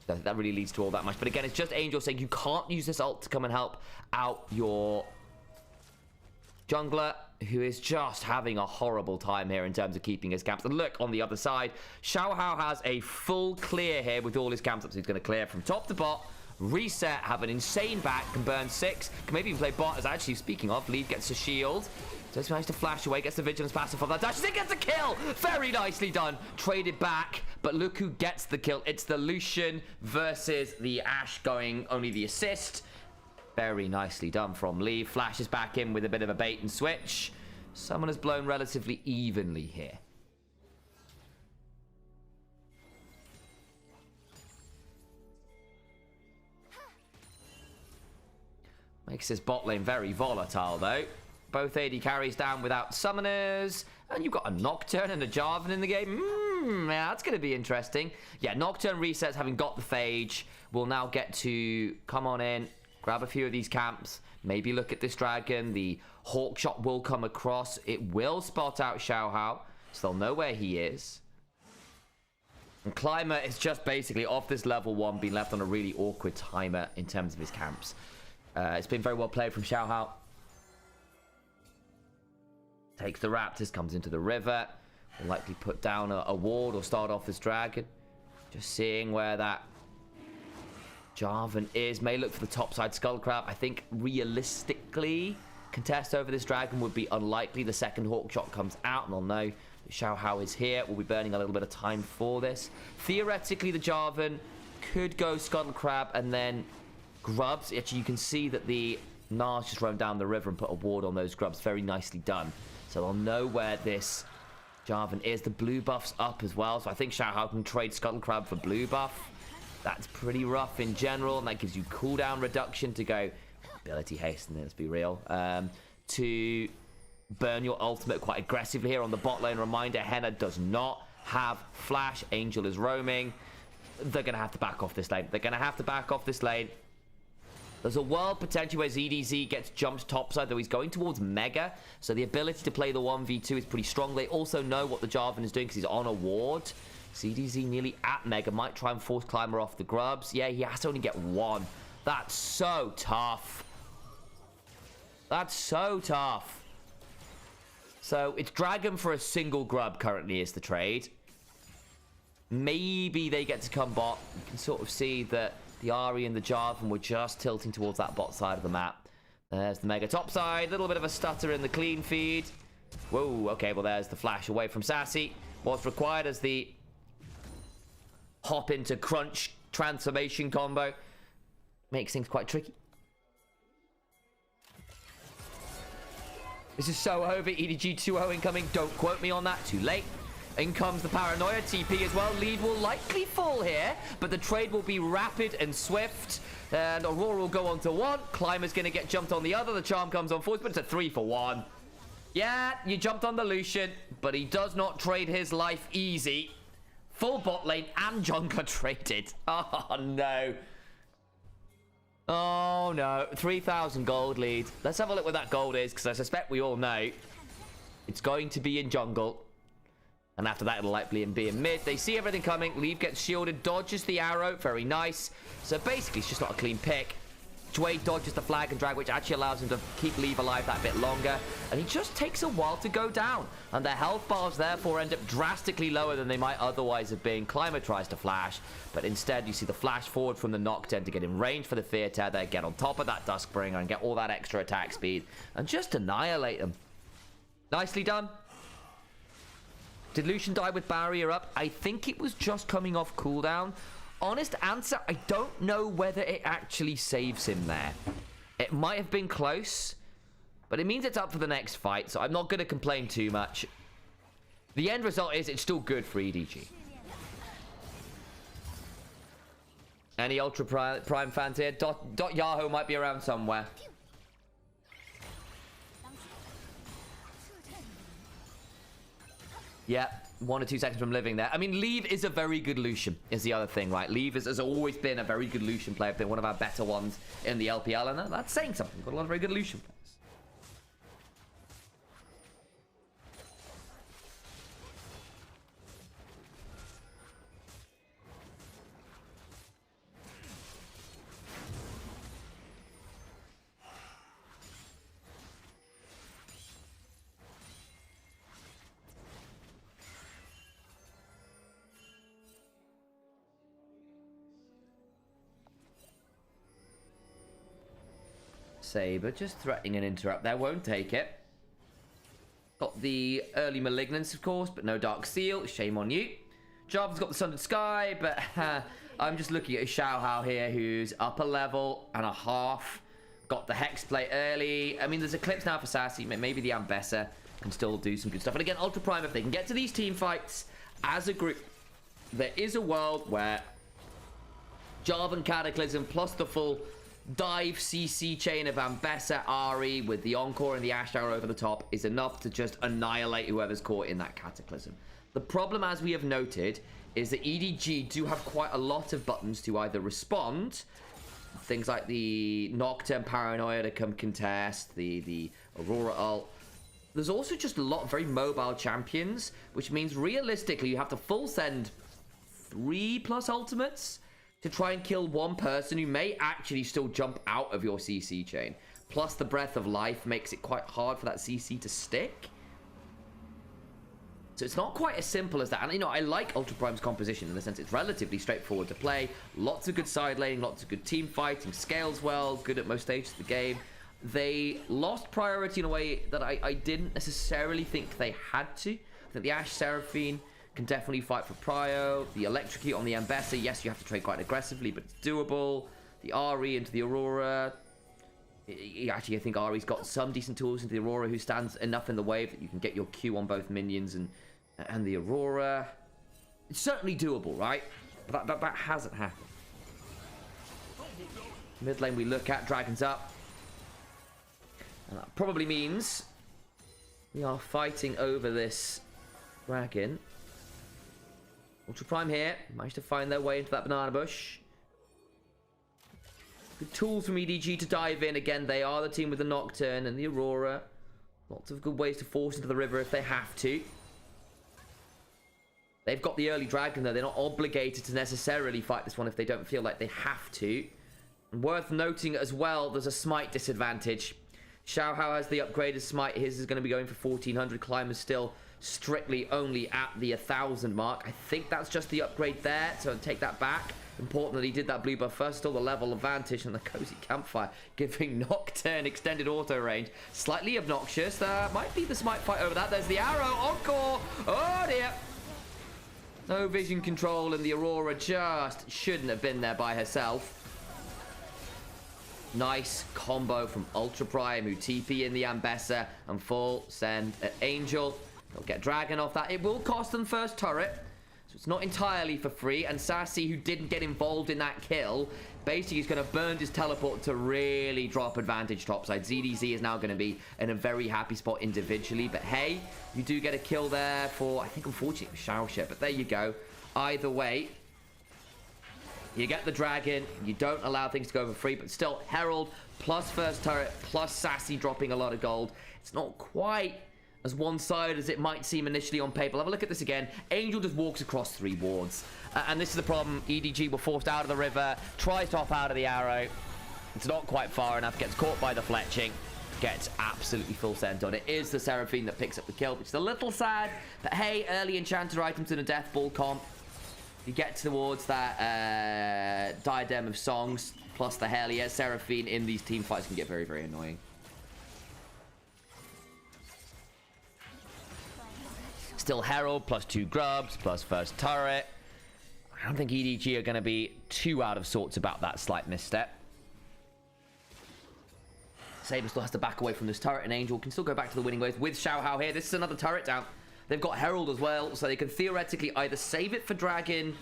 So that really leads to all that much. But again, it's just Angel saying you can't use this ult to come and help out your jungler, who is just having a horrible time here in terms of keeping his camps. And look, on the other side, Xiaohao has a full clear here with all his camps up, so he's going to clear from top to bot. Reset, have an insane back, can burn 6, can maybe even play bot, as actually, speaking of, Lead gets a shield. Just managed to flash away, gets the vigilance passive on that dash, it gets a kill! Very nicely done, traded back, but look who gets the kill. It's the Lucian versus the Ashe going only the assist. Very nicely done from Lee. Flashes back in with a bit of a bait and switch. Someone has blown relatively evenly here. Makes this bot lane very volatile, though. Both AD carries down without summoners. And you've got a Nocturne and a Jarvan in the game. Yeah, that's going to be interesting. Yeah, Nocturne resets, having got the Phage. We'll now get to come on in, grab a few of these camps. Maybe look at this dragon. The Hawk Shot will come across. It will spot out Xiaohao, so they'll know where he is. And Climber is just basically off this level 1, being left on a really awkward timer in terms of his camps. It's been very well played from Xiaohao. Takes the Raptors, comes into the river. Will likely put down a ward or start off this dragon. Just seeing where that Jarvan is. May look for the topside Skullcrab. I think realistically, contest over this dragon would be unlikely. The second Hawk Shot comes out and they'll know that Xiaohao is here. We'll be burning a little bit of time for this. Theoretically, the Jarvan could go Skullcrab and then Grubs. Actually, you can see that the Nars just roamed down the river and put a ward on those Grubs. Very nicely done. So they'll know where this Jarvan is. The blue buff's up as well. So I think Xiaohao can trade Skullcrab for blue buff. That's pretty rough in general. And that gives you cooldown reduction to go ability haste, let's be real. To burn your ultimate quite aggressively here on the bot lane. Reminder, Henna does not have flash. Angel is roaming. They're going to have to back off this lane. They're going to have to back off this lane. There's a world potential where ZDZ gets jumped topside, though he's going towards Mega. So the ability to play the 1v2 is pretty strong. They also know what the Jarvan is doing because he's on a ward. ZDZ nearly at Mega. Might try and force Climber off the Grubs. Yeah, he has to only get one. That's so tough. That's so tough. So it's Dragon for a single Grub currently is the trade. Maybe they get to come bot. You can sort of see that the Ahri and the Jarvan were just tilting towards that bot side of the map. There's the Mega top side. A little bit of a stutter in the clean feed. Whoa, okay, well, there's the flash away from Sassy. What's required as the hop into crunch transformation combo. Makes things quite tricky. This is so over. EDG 2-0 incoming. Don't quote me on that. Too late. In comes the Paranoia TP as well. Lead will likely fall here, but the trade will be rapid and swift. And Aurora will go on to one. Climber's going to get jumped on the other. The charm comes on forward, but it's a 3-for-1. Yeah, you jumped on the Lucian, but he does not trade his life easy. Full bot lane and jungler traded. Oh, no. Oh, no. 3,000 gold lead. Let's have a look what that gold is, because I suspect we all know it's going to be in jungle. And after that, it'll likely be in mid. They see everything coming. Leave gets shielded, dodges the arrow. Very nice. So basically, it's just not a clean pick. Dwayne dodges the flag and drag, which actually allows him to keep Leave alive that bit longer. And he just takes a while to go down. And their health bars, therefore, end up drastically lower than they might otherwise have been. Climber tries to flash, but instead, you see the flash forward from the Nocturne to get in range for the Fear Tether, get on top of that Duskbringer, and get all that extra attack speed, and just annihilate them. Nicely done. Did Lucian die with barrier up? I think it was just coming off cooldown. Honest answer, I don't know whether it actually saves him there. It might have been close, but it means it's up for the next fight, so I'm not going to complain too much. The end result is it's still good for EDG. Any Ultra Prime fans here? Dot Yahoo might be around somewhere. Yeah, 1 or 2 seconds from living there. I mean, Leave is a very good Lucian, is the other thing, right? Leave has always been a very good Lucian player, been one of our better ones in the LPL, and that's saying something. We've got a lot of very good Lucian players. Saber just threatening an interrupt there, won't take it. Got the early Malignance, of course, but no Dark Seal. Shame on you. Jarvan's got the Sundered Sky, but I'm just looking at Xiaohao here, who's up a level and a half. Got the Hex play early. I mean, there's Eclipse now for Sassy. Maybe the Ambessa can still do some good stuff. And again, Ultra Prime, if they can get to these team fights as a group, there is a world where Jarvan Cataclysm plus the full dive CC chain of Ambessa, Ari with the Encore and the Ash Arrow over the top is enough to just annihilate whoever's caught in that Cataclysm. The problem, as we have noted, is that EDG do have quite a lot of buttons to either respond, things like the Nocturne Paranoia to come contest, the Aurora ult. There's also just a lot of very mobile champions, which means realistically you have to full send 3+ ultimates to try and kill one person who may actually still jump out of your CC chain. Plus the Breath of Life makes it quite hard for that CC to stick. So it's not quite as simple as that. And, you know, I like Ultra Prime's composition in the sense it's relatively straightforward to play. Lots of good side laning, lots of good team fighting, scales well, good at most stages of the game. They lost priority in a way that I didn't necessarily think they had to. I think the Ashe Seraphine can definitely fight for prio. The Electrocute on the Ambessa, yes, you have to trade quite aggressively, but it's doable. The Ari into the Aurora. Actually, I think Ari's got some decent tools into the Aurora, who stands enough in the way that you can get your Q on both minions and the Aurora. It's certainly doable, right? But that hasn't happened. Mid lane we look at, Dragon's up. And that probably means we are fighting over this dragon. Ultra Prime here, managed to find their way into that banana bush. Good tools from EDG to dive in. Again, they are the team with the Nocturne and the Aurora. Lots of good ways to force into the river if they have to. They've got the early dragon though. They're not obligated to necessarily fight this one if they don't feel like they have to. And worth noting as well, there's a smite disadvantage. Xiaohao has the upgraded smite. His is going to be going for 1400. Climber's still strictly only at the 1000 mark. I think that's just the upgrade there, so take that back. Important that he did that blue buff first. Still the level advantage and the cozy campfire giving Nocturne extended auto range. Slightly obnoxious. There might be the smite fight over that. There's the arrow. Encore. Oh dear. No vision control, and the Aurora just shouldn't have been there by herself. Nice combo from Ultra Prime, who TP in the Ambessa and full send at Angel. They'll get Dragon off that. It will cost them first turret, so it's not entirely for free. And Sassy, who didn't get involved in that kill, basically is going to burn his teleport to really drop advantage topside. ZDZ is now going to be in a very happy spot individually. But hey, you do get a kill there for, I think unfortunately it was Xiaoxia, but there you go. Either way, you get the dragon, you don't allow things to go for free, but still Herald plus first turret plus Sassy dropping a lot of gold. It's not quite as one-sided as it might seem initially on paper. Have a look at this again. Angel just walks across 3 wards. And this is the problem. EDG were forced out of the river, tries to hop out of the arrow. It's not quite far enough, gets caught by the fletching, gets absolutely full sent on. It is the Seraphine that picks up the kill, which is a little sad. But hey, early enchanter items in a Death Ball comp. You get towards that Diadem of Songs, plus the Helia. Seraphine in these team fights can get very, very annoying. Still Herald, plus 2 grubs, plus first turret. I don't think EDG are going to be too out of sorts about that slight misstep. Saber still has to back away from this turret, and Angel can still go back to the winning ways with Xiaohao here. This is another turret down. They've got Herald as well, so they can theoretically either save it for Dragon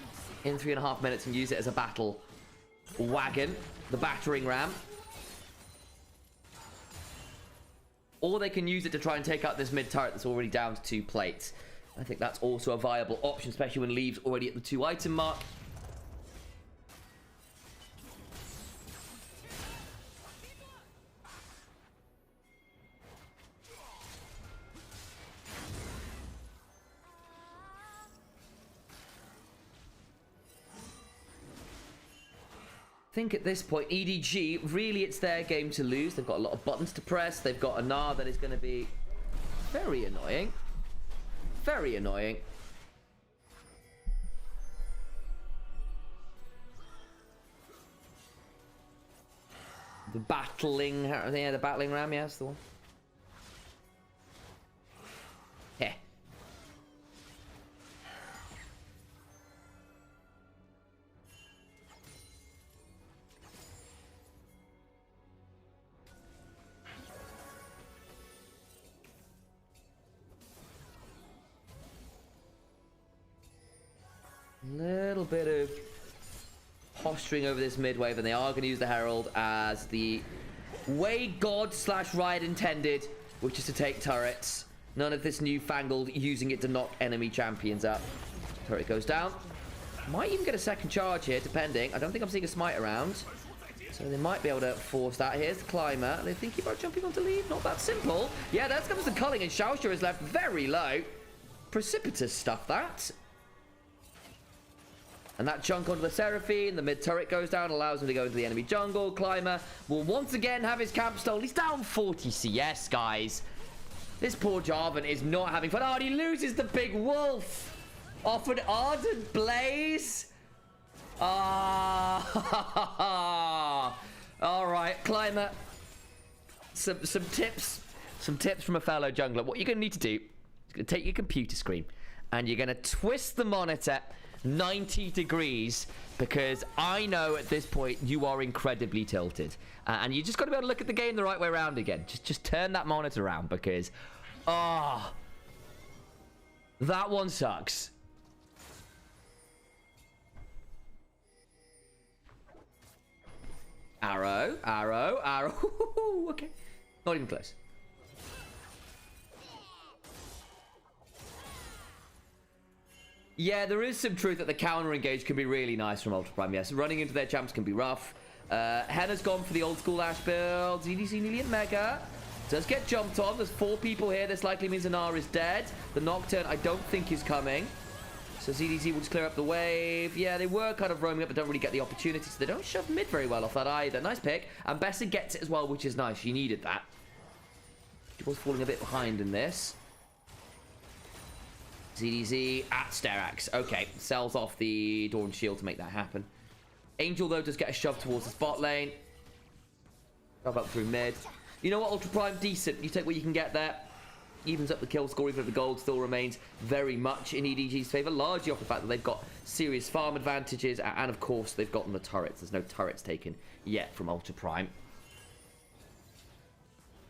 in 3.5 minutes and use it as a battle wagon, the battering ram, or they can use it to try and take out this mid turret that's already down to 2 plates. I think that's also a viable option, especially when Leave's already at the 2 item mark. I think at this point, EDG, really it's their game to lose. They've got a lot of buttons to press. They've got a Gnar that is going to be very annoying. Very annoying. The battling, yeah, the battling ram, yeah, that's the one. Yeah. bit of posturing over this mid wave, and they are going to use the Herald as the way God / Riot intended, which is to take turrets. None of this newfangled using it to knock enemy champions up. Turret goes down. Might even get a second charge here, depending. I don't think I'm seeing a smite around. So they might be able to force that. Here's the climber. They're thinking about jumping onto lead. Not that simple. Yeah, there comes the culling, and Xiaoxia is left very low. Precipitous stuff, that. And that chunk onto the Seraphine. The mid turret goes down, allows him to go into the enemy jungle. Climber will once again have his camp stolen. He's down 40 CS, guys. This poor Jarvan is not having fun. Oh, and he loses the big wolf off an ardent blaze. Ah. All right, Climber. Some tips from a fellow jungler. What you're going to need to do is going to take your computer screen and you're going to twist the monitor 90 degrees, because I know at this point you are incredibly tilted, and you just got to be able to look at the game the right way around again. Just turn that monitor around, because that one sucks. Arrow. Okay, not even close. Yeah, there is some truth that the counter engage can be really nice from Ultra Prime. Yes, running into their champs can be rough. Henna's gone for the old school Ashe build. EDG nearly in Mega. Does get jumped on. There's 4 people here. This likely means Anar is dead. The Nocturne I don't think is coming. So ZDZ will just clear up the wave. Yeah, they were kind of roaming up, but don't really get the opportunity. So they don't shove mid very well off that either. Nice pick. And Bessa gets it as well, which is nice. She needed that. She was falling a bit behind in this. ZDZ at Sterax. Okay, sells off the Dawn Shield to make that happen. Angel, though, does get a shove towards the spot lane. Shove up through mid. You know what, Ultra Prime, decent. You take what you can get there. Evens up the kill score, even if the gold still remains very much in EDG's favour. Largely off the fact that they've got serious farm advantages. And, of course, they've gotten the turrets. There's no turrets taken yet from Ultra Prime.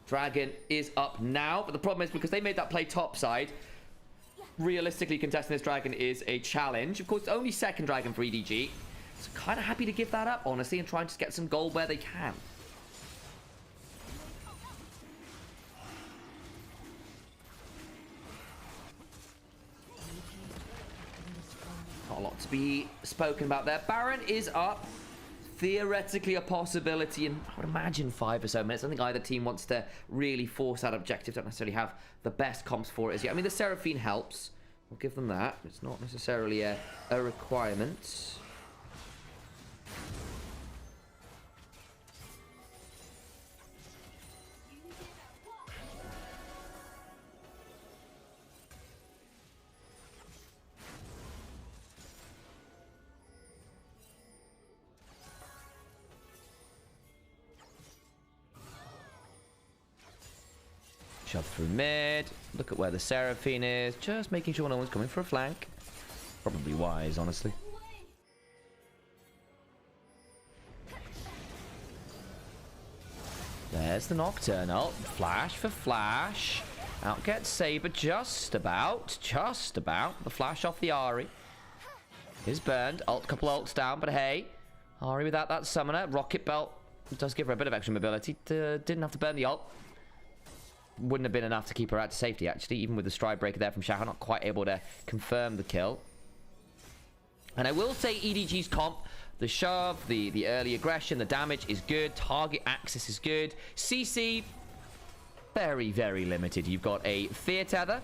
Dragon is up now. But the problem is, because they made that play topside, realistically contesting this dragon is a challenge. Of course, it's only second dragon for EDG, so kind of happy to give that up, honestly, and try and just get some gold where they can. Not a lot to be spoken about there. Baron is up. Theoretically a possibility in, I would imagine, 5 or so minutes. I think either team wants to really force that objective. Don't necessarily have the best comps for it as yet. I mean, the Seraphine helps. We'll give them that. It's not necessarily a requirement. Shove through mid. Look at where the Seraphine is. Just making sure no one's coming for a flank. Probably wise, honestly. There's the Nocturnal. Flash for flash. Out gets Saber just about. Just about. The flash off the Ahri is burned. Couple ults down, but hey. Ahri without that summoner. Rocket Belt does give her a bit of extra mobility. Didn't have to burn the ult. Wouldn't have been enough to keep her out to safety, actually, even with the stride breaker there from Xiao, not quite able to confirm the kill. And I will say EDG's comp, the shove, the early aggression, the damage is good, target access is good. CC, very, very limited. You've got a Fear Tether,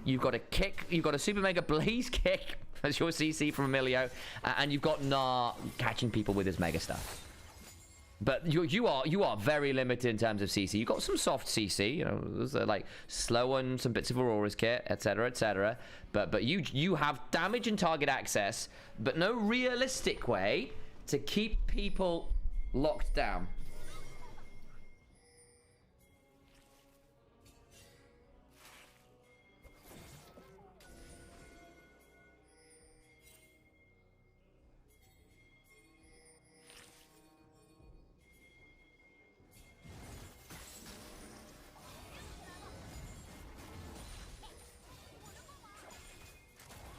you've got a kick, you've got a Super Mega Blaze kick as your CC from Emilio, and you've got Gnar catching people with his Mega stuff. But you are very limited in terms of CC. You've got some soft CC, you know, there's like slow on some bits of Aurora's kit, etc., etc. But you have damage and target access, but no realistic way to keep people locked down.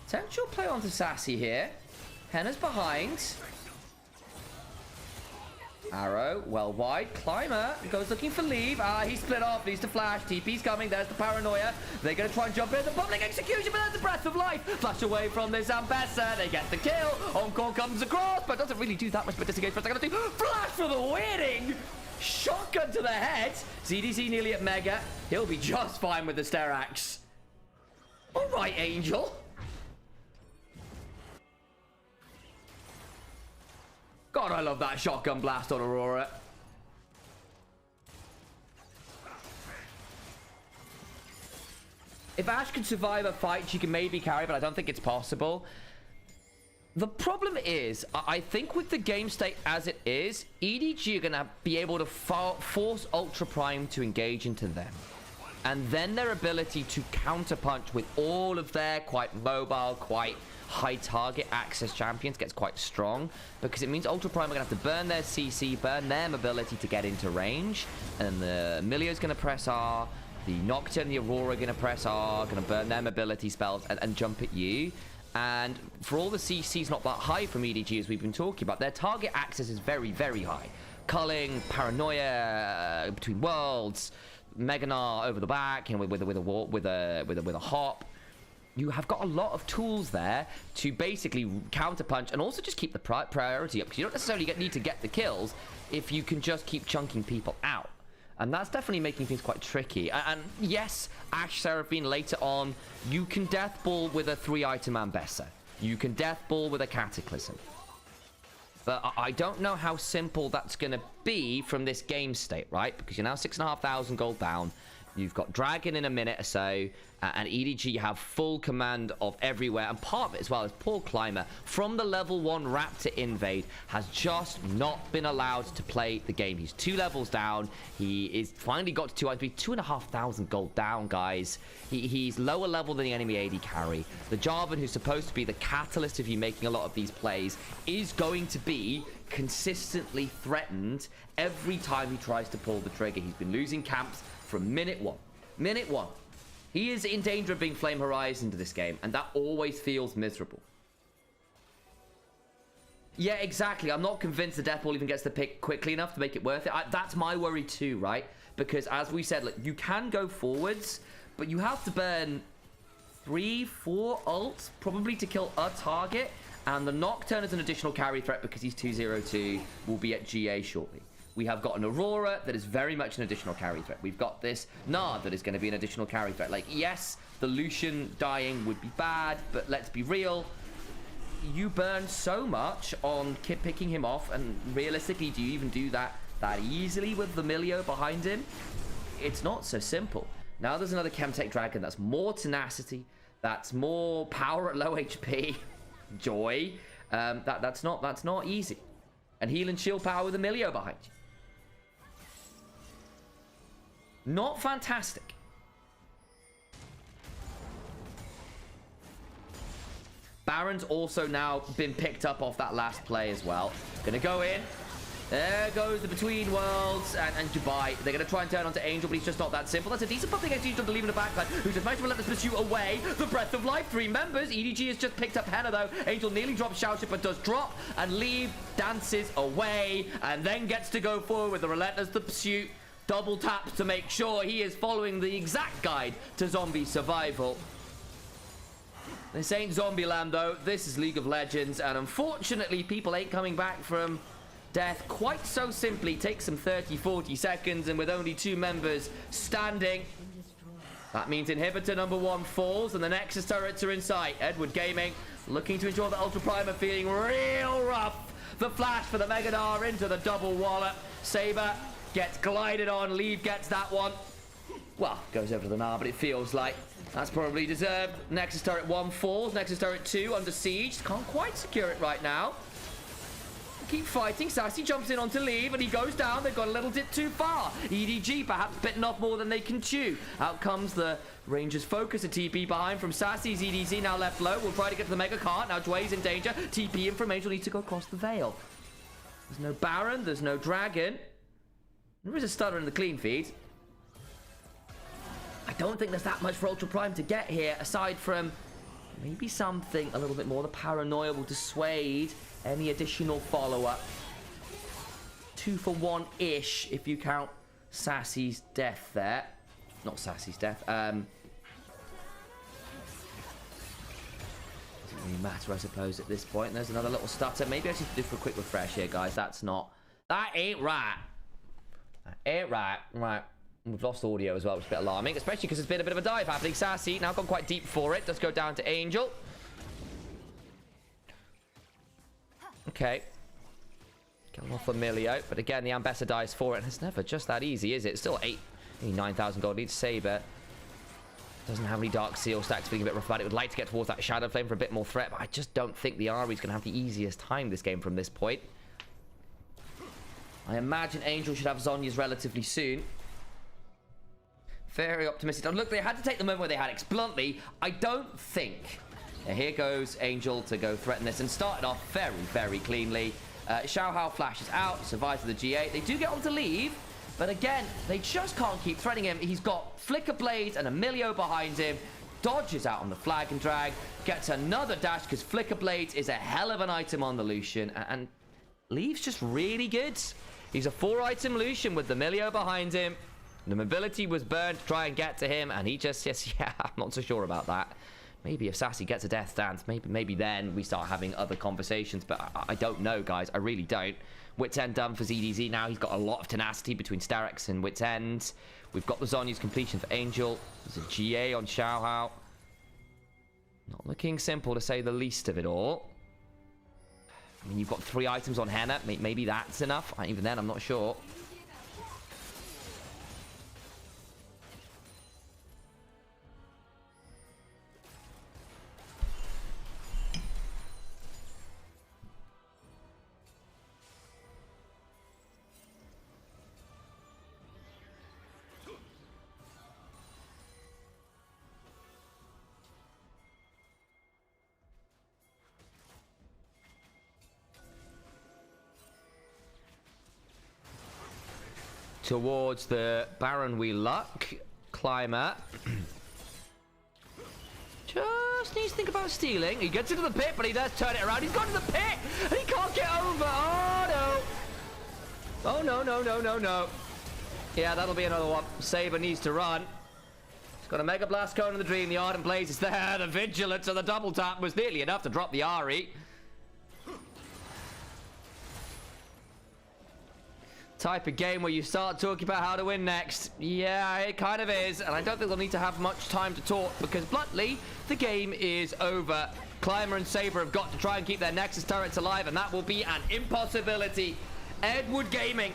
Potential play onto Sassy here. Henna's behind. Arrow, well wide. Climber goes looking for leave. He split off, needs to flash. TP's coming, there's the paranoia. They're going to try and jump in. The bubbling execution, but there's the breath of life. Flash away from this Ambessa. They get the kill. Encore comes across, but doesn't really do that much, but disengage for a second or two. Flash for the winning! Shotgun to the head. ZDC nearly at Mega. He'll be just fine with the Sterax. All right, Angel. God, I love that shotgun blast on Aurora. If Ashe can survive a fight, she can maybe carry, but I don't think it's possible. The problem is, I think with the game state as it is, EDG are going to be able to force Ultra Prime to engage into them. And then their ability to counterpunch with all of their quite mobile, quite high target access champions gets quite strong, because it means Ultra Prime are going to have to burn their CC, burn their mobility to get into range, and the Emilio's going to press R, the Nocturne and the Aurora are going to press R, going to burn their mobility spells and jump at you. And for all the CC's not that high from EDG as we've been talking about, their target access is very, very high. Culling, Paranoia, Between Worlds, Meganar over the back, you know, with a hop. You have got a lot of tools there to basically counterpunch and also just keep the priority up, because you don't necessarily need to get the kills if you can just keep chunking people out. And that's definitely making things quite tricky. And yes, Ashe Seraphine later on, you can death ball with a 3-item Ambessa. You can death ball with a Cataclysm. But I don't know how simple that's going to be from this game state, right? Because you're now 6,500 gold down. You've got Dragon in a minute or so, and EDG have full command of everywhere. And part of it as well is poor Climber, from the level 1 Raptor invade, has just not been allowed to play the game. He's 2 levels down. He is finally got to 2 items. 2,500 gold down, guys. He's lower level than the enemy AD carry. The Jarvan, who's supposed to be the catalyst of you making a lot of these plays, is going to be consistently threatened every time he tries to pull the trigger. He's been losing camps from minute 1. Minute 1. He is in danger of being Flame Horizon to this game, and that always feels miserable. Yeah, exactly. I'm not convinced the Death Ball even gets the pick quickly enough to make it worth it. That's my worry too, right? Because as we said, look, you can go forwards, but you have to burn 3-4 ults, probably to kill a target, and the Nocturne is an additional carry threat because he's 202, will be at GA shortly. We have got an Aurora that is very much an additional carry threat. We've got this Nard that is going to be an additional carry threat. Like, yes, the Lucian dying would be bad, but let's be real. You burn so much on picking him off, and realistically, do you even do that easily with the Milio behind him? It's not so simple. Now there's another Chemtech Dragon that's more tenacity, that's more power at low HP. Joy. That's not easy. And heal and shield power with a Milio behind you. Not fantastic. Baron's also now been picked up off that last play as well. Gonna go in. There goes the Between Worlds and Dubai. They're going to try and turn onto Angel, but he's just not that simple. That's a decent public execution to leave in the backline, who just managed to let this pursuit away. The Breath of Life, 3 members. EDG has just picked up Henna, though. Angel nearly drops Shout, but does drop, and Leave dances away, and then gets to go forward with the Relentless the Pursuit. Double taps to make sure he is following the exact guide to zombie survival. This ain't Zombieland, though. This is League of Legends, and unfortunately, people ain't coming back from death quite so simply. Takes some 30-40 seconds, and with only 2 members standing, that means inhibitor number 1 falls, and the Nexus turrets are in sight. Edward Gaming looking to ensure that Ultra Prime are feeling real rough. The flash for the Megadar into the double wallop. Saber gets glided on. Leave gets that one. Well, goes over to the Gnar, but it feels like that's probably deserved. Nexus turret 1 falls. Nexus turret 2 under siege. Can't quite secure it right now. Keep fighting. Sassy jumps in onto Leave, and he goes down. They've got a little bit too far. EDG perhaps bitten off more than they can chew. Out comes the Rangers focus. A TP behind from Sassy's. EDZ now left low. We'll try to get to the Mega Cart. Now Dway's in danger. TP in from Angel. Needs to go across the Veil. There's no Baron. There's no Dragon. There is a stutter in the clean feed. I don't think there's that much for Ultra Prime to get here, aside from Maybe something a little bit more. The paranoia will dissuade any additional follower. 2 for 1-ish if you count Sassy's death there. Not Sassy's death. Doesn't really matter, I suppose, at this point. There's another little stutter. Maybe I should do for a quick refresh here, guys. That ain't right. That ain't right. Right. We've lost audio as well, which is a bit alarming, especially because there's been a bit of a dive happening. Sassy now gone quite deep for it. Does go down to Angel. Okay. Getting off Emilio, but again, the Ambessa dies for it, and it's never just that easy, is it? Still 9,000 gold lead. Saber doesn't have any Dark Seal stacks, feeling a bit rough about it. Would like to get towards that Shadow Flame for a bit more threat, but I just don't think the Ari's going to have the easiest time this game from this point. I imagine Angel should have Zhonya's relatively soon. Very optimistic. And look, they had to take the moment where they had it. Bluntly, I don't think. Yeah, here goes Angel to go threaten this and start it off very, very cleanly. Xiaohao flashes out, survives with the G8. They do get on to leave, but again, they just can't keep threatening him. He's got Flicker Blades and Emilio behind him. Dodges out on the flag and drag. Gets another dash because Flicker Blades is a hell of an item on the Lucian. And leaves just really good. He's a 4-item Lucian with the Emilio behind him. The mobility was burned to try and get to him, and he just, yeah, I'm not so sure about that. Maybe if Sassy gets a death stance, maybe then we start having other conversations, but I don't know, guys. I really don't. Wits End done for ZDZ now. He's got a lot of tenacity between Starex and Wits End. We've got the Zhonya's completion for Angel. There's a GA on Xiaohao. Not looking simple, to say the least of it all. I mean, you've got 3 items on Henna. Maybe that's enough. Even then, I'm not sure. Towards the Baron we luck. Climber. Just needs to think about stealing. He gets into the pit, but he does turn it around. He's gone to the pit, and he can't get over. Oh, no. Oh, no, no, no, no, no. Yeah, that'll be another one. Saber needs to run. He's got a Mega Blast Cone in the Dream. The Ardent Blaze is there. The Vigilance and the double tap was nearly enough to drop the Ari. Type of game where you start talking about how to win next. Yeah, it kind of is, and I don't think they'll need to have much time to talk, because bluntly, the game is over. Climber and Saber have got to try and keep their Nexus turrets alive, and that will be an impossibility. Edward Gaming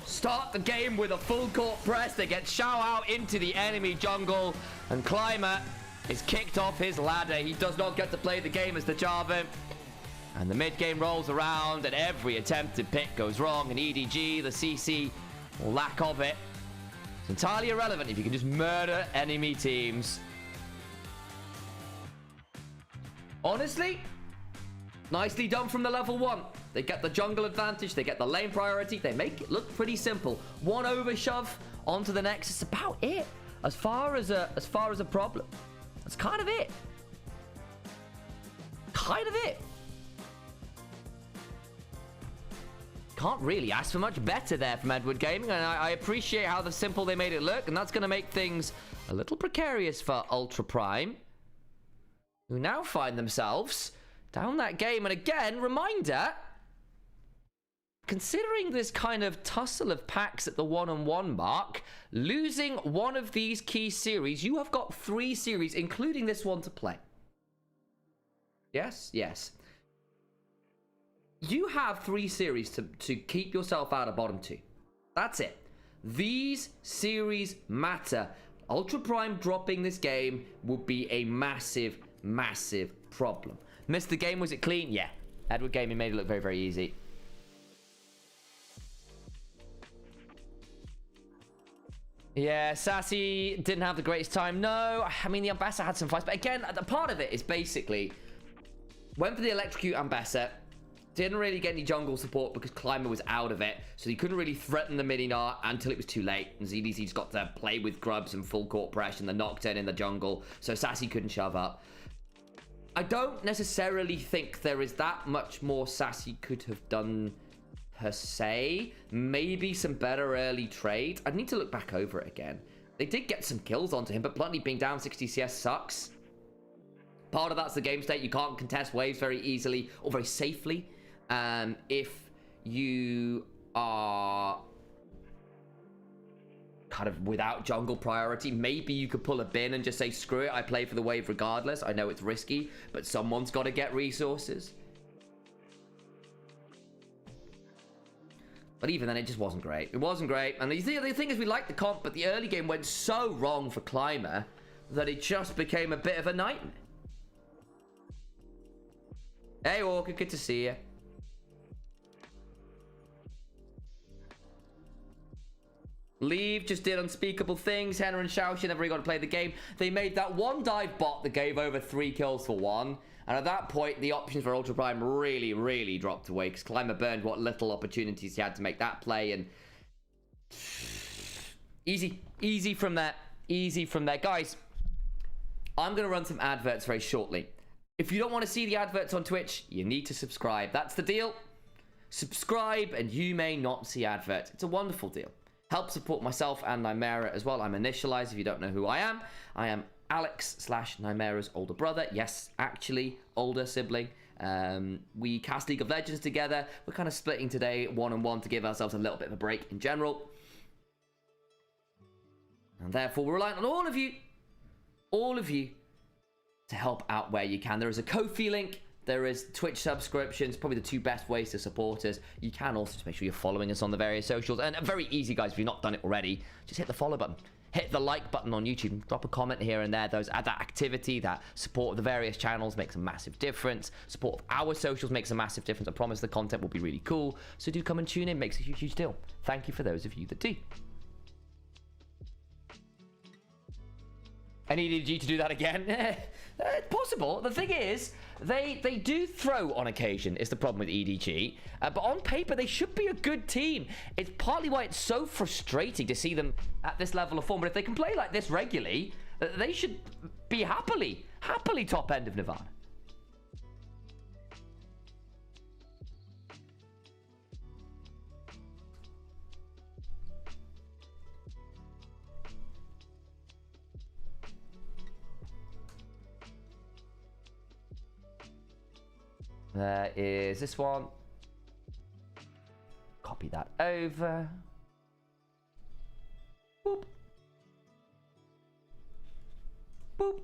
start the game with a full court press. They get Xiaohao into the enemy jungle, and Climber is kicked off his ladder. He does not get to play the game as the Jarvan. And the mid-game rolls around, and every attempted pick goes wrong. And EDG, the CC, or lack of it, it's entirely irrelevant if you can just murder enemy teams. Honestly, nicely done from the level 1. They get the jungle advantage, they get the lane priority, they make it look pretty simple. 1 overshove onto the Nexus, about it. As far as a problem, that's kind of it. Kind of it. Can't really ask for much better there from Edward Gaming, and I appreciate how simple they made it look, and that's going to make things a little precarious for Ultra Prime, who now find themselves down that game. And again, reminder, considering this kind of tussle of packs at the 1-on-1 mark, losing one of these key series, you have got 3 series, including this one, to play. Yes? Yes. You have 3 series to keep yourself out of bottom 2. That's it. These series matter. Ultra Prime dropping this game would be a massive, massive problem. Missed the game, was it clean? Yeah. Edward Gaming made it look very, very easy. Yeah, Sassy didn't have the greatest time. No, I mean, the Ambessa had some fights. But again, the part of it is basically, went for the Electrocute Ambessa. Didn't really get any jungle support because Climber was out of it, so he couldn't really threaten the Mininar until it was too late. And ZDZ just got to play with grubs and full court press and the Nocturne in the jungle, so Sassy couldn't shove up. I don't necessarily think there is that much more Sassy could have done per se. Maybe some better early trades. I'd need to look back over it again. They did get some kills onto him, but bluntly being down 60 CS sucks. Part of that's the game state. You can't contest waves very easily or very safely. If you are kind of without jungle priority, maybe you could pull a bin and just say, screw it, I play for the wave regardless. I know it's risky, but someone's got to get resources. But even then, it just wasn't great. It wasn't great. And the thing is, we liked the comp, but the early game went so wrong for Climber that it just became a bit of a nightmare. Hey, Walker, good to see you. Leave just did unspeakable things. Henry and Xiao never really got to play the game. They made that one dive bot that gave over 3 kills for 1. And at that point, the options for Ultra Prime really, really dropped away because Climber burned what little opportunities he had to make that play. And easy from there. Easy from there. Guys, I'm going to run some adverts very shortly. If you don't want to see the adverts on Twitch, you need to subscribe. That's the deal. Subscribe and you may not see adverts. It's a wonderful deal. Help support myself and Nymaera as well. I'm Initialise if you don't know who I am. I am Alex/Nymaera's older brother. Yes, actually, older sibling. We cast League of Legends together. We're kind of splitting today 1-on-1 to give ourselves a little bit of a break in general. And therefore, we're relying on all of you, to help out where you can. There is a Ko-fi link. There is Twitch subscriptions, probably the 2 best ways to support us. You can also just make sure you're following us on the various socials. And very easy, guys, if you've not done it already, just hit the follow button. Hit the like button on YouTube. Drop a comment here and there. That activity, that support of the various channels makes a massive difference. Support of our socials makes a massive difference. I promise the content will be really cool. So do come and tune in. Makes a huge, huge deal. Thank you for those of you that do. I need EDG to do that again. It's possible. The thing is, they do throw on occasion, is the problem with EDG. But on paper, they should be a good team. It's partly why it's so frustrating to see them at this level of form. But if they can play like this regularly, they should be happily top end of Nirvana. There is this one. Copy that over. Boop. Boop.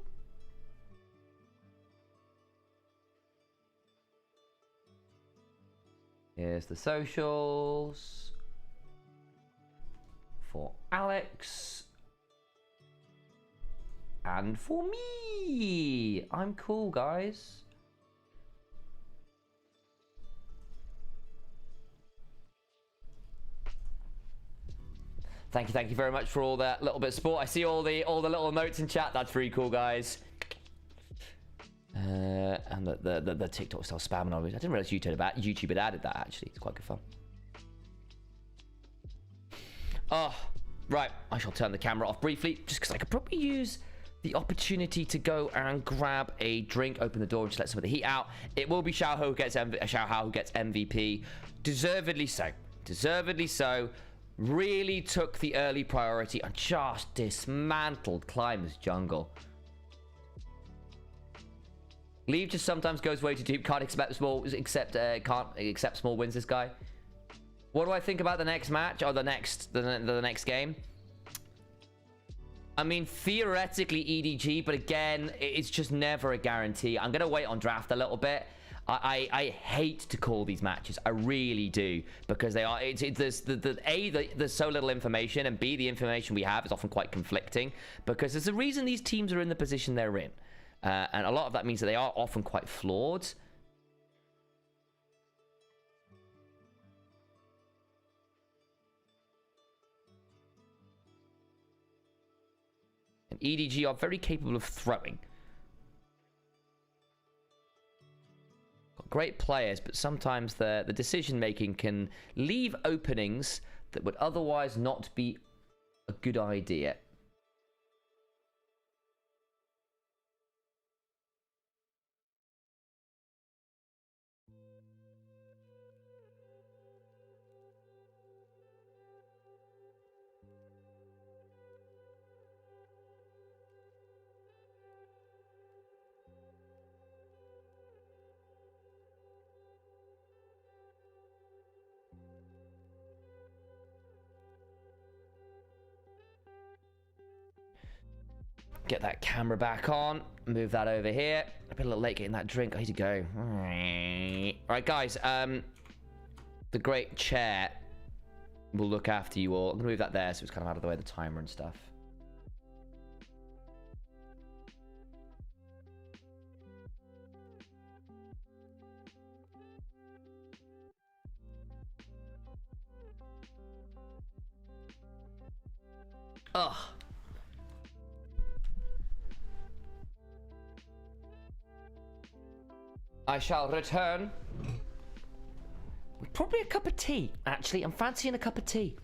Here's the socials for Alex and for me. I'm cool, guys. Thank you very much for all that little bit of support. I see all the little notes in chat. That's pretty cool, guys. And the TikTok style spamming on it. I didn't realize YouTube had added that, actually. It's quite good fun. Oh, right. I shall turn the camera off briefly, just because I could probably use the opportunity to go and grab a drink, open the door, and just let some of the heat out. It will be Xiao Hao who gets MVP. Deservedly so. Deservedly so. Really took the early priority and just dismantled Climber's jungle. Leave just sometimes goes way too deep. Can't accept small wins. This guy. What do I think about the next match or the next game? I mean, theoretically EDG, but again, it's just never a guarantee. I'm gonna wait on draft a little bit. I hate to call these matches. I really do, because they are. There's so little information, and B, the information we have is often quite conflicting, because there's a reason these teams are in the position they're in, and a lot of that means that they are often quite flawed. And EDG are very capable of throwing. Great players, but sometimes the decision making can leave openings that would otherwise not be a good idea. get that camera back on. Move that over here. I've been a little late getting that drink. I need to go. Alright, guys. The great chair will look after you all. I'm going to move that there so it's kind of out of the way of the timer and stuff. Ugh. I shall return with probably a cup of tea. Actually, I'm fancying a cup of tea.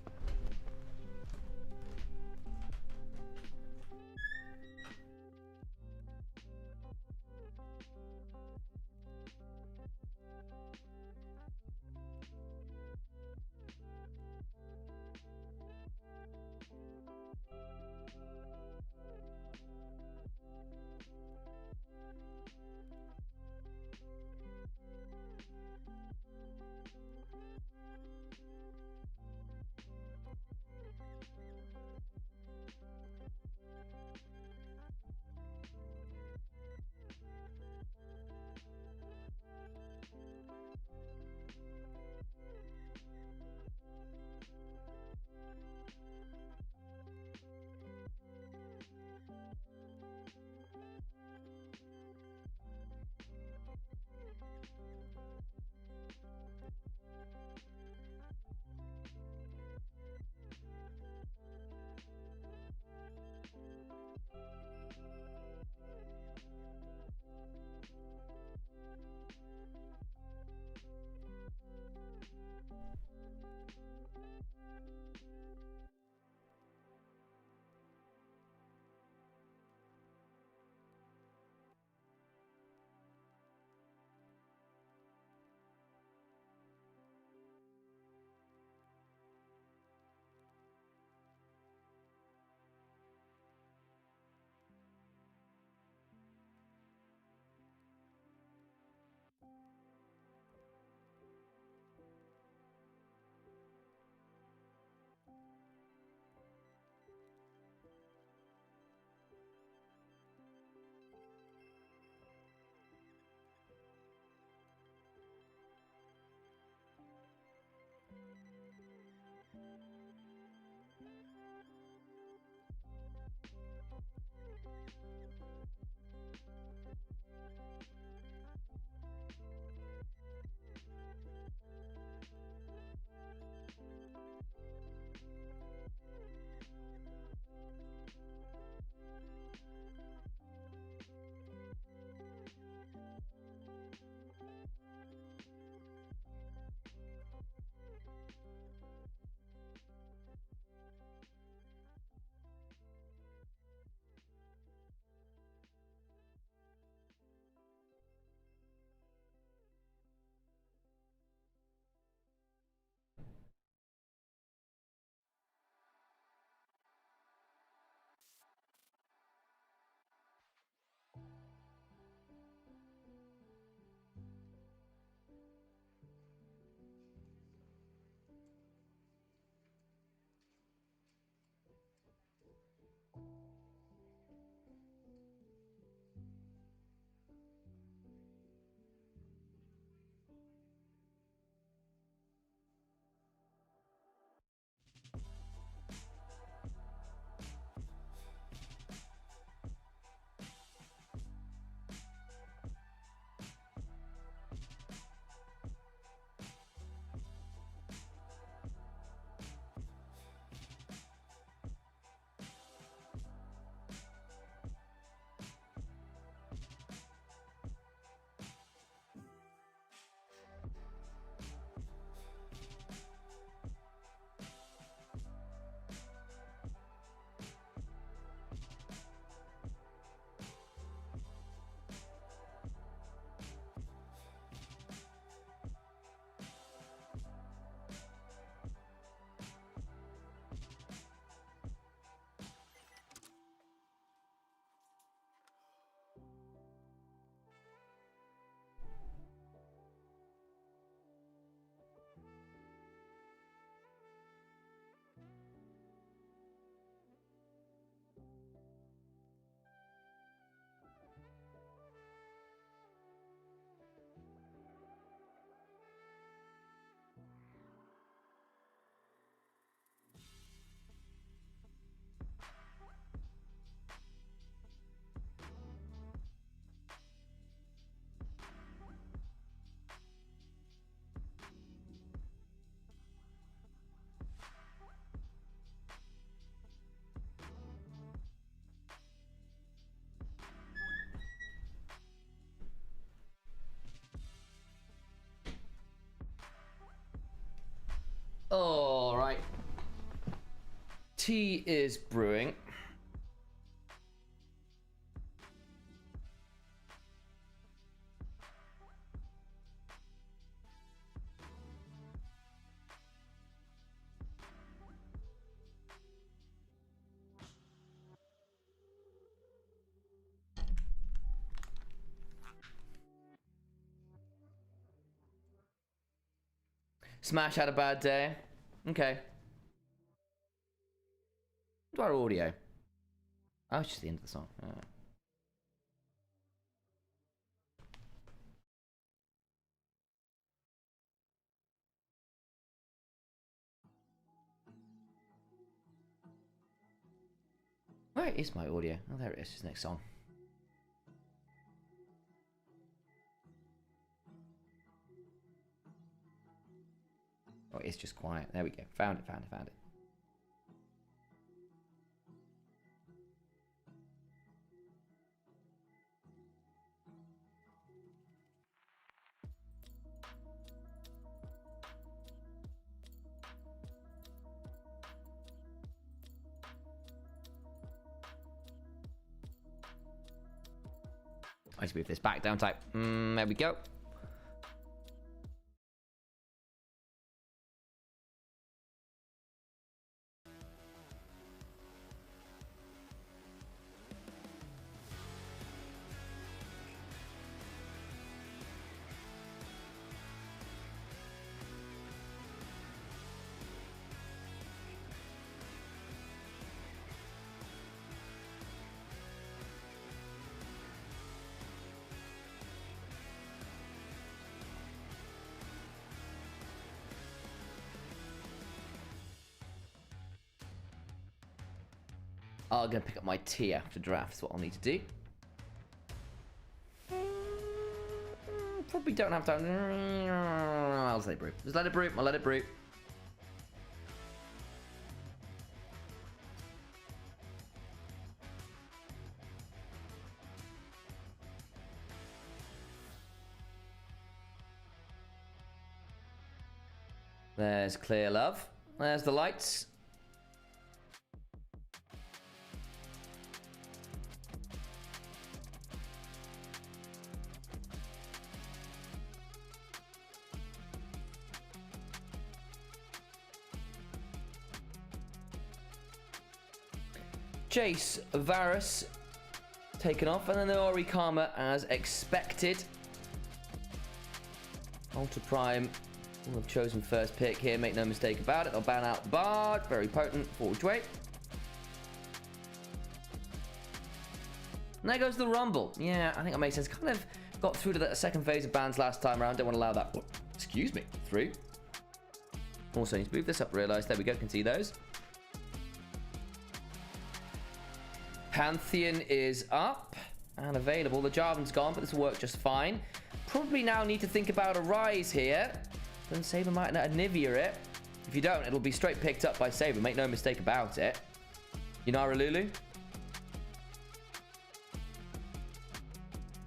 Tea is brewing. Smash had a bad day. Okay. Do our audio. Oh, it's just the end of the song. Alright. Where is my audio? Oh, there it is. It's next song. Oh, it's just quiet. There we go. Found it, found it, found it. I just move this back down type. There we go. I'm going to pick up my tea after draft. That's what I'll need to do. Probably don't have time. I'll let it brew. Just let it brew. I'll let it brew. There's clear love. There's the lights. Jace Varus taken off, and then the Orikama as expected. Ultra Prime will have chosen first pick here, make no mistake about it. They'll ban out Bard, very potent forward way. And there goes the Rumble. Yeah, I think that makes sense. Kind of got through to the second phase of bans last time around. Don't want to allow that. Oh, excuse me. Through. Also need to move this up. Realize. There we go. Can see those. Pantheon is up and available. The Jarvan's gone, but this will work just fine. Probably now need to think about a rise here. Then Saber might not Onivia it. If you don't, it'll be straight picked up by Saber. Make no mistake about it. Nymaera Lulu.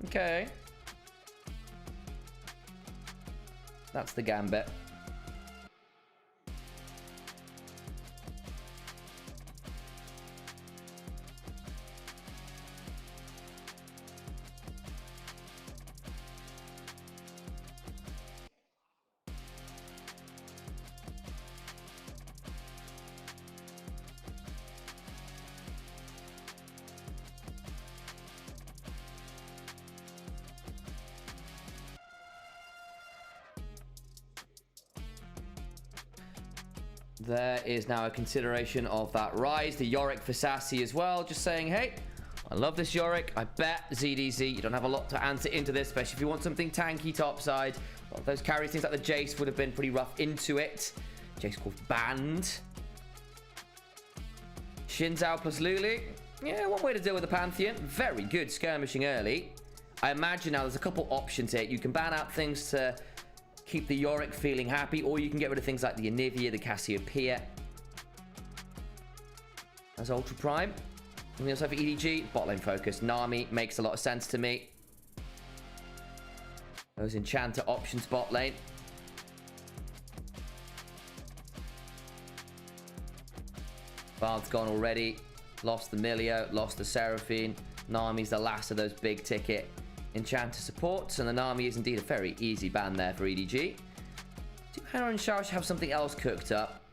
Okay. That's the gambit. There is now a consideration of that rise. The Yorick for Sassy as well. Just saying, hey, I love this Yorick. I bet ZDZ, you don't have a lot to answer into this, especially if you want something tanky topside. A lot of those carries, things like the Jace would have been pretty rough into it. Jace called banned. Xin Zhao plus Lulu. Yeah, one way to deal with the Pantheon. Very good skirmishing early. I imagine now there's a couple options here. You can ban out things to keep the Yorick feeling happy, or you can get rid of things like the Onivia, the Cassiopeia. As Ultra Prime. And we also have EDG, bot lane focus. Nami makes a lot of sense to me. Those Enchanter options bot lane. Bard's gone already. Lost the Milio, lost the Seraphine. Nami's the last of those big ticket Enchanter supports, and the Nami is indeed a very easy ban there for EDG. Do Hannah and Xiaoxia have something else cooked up?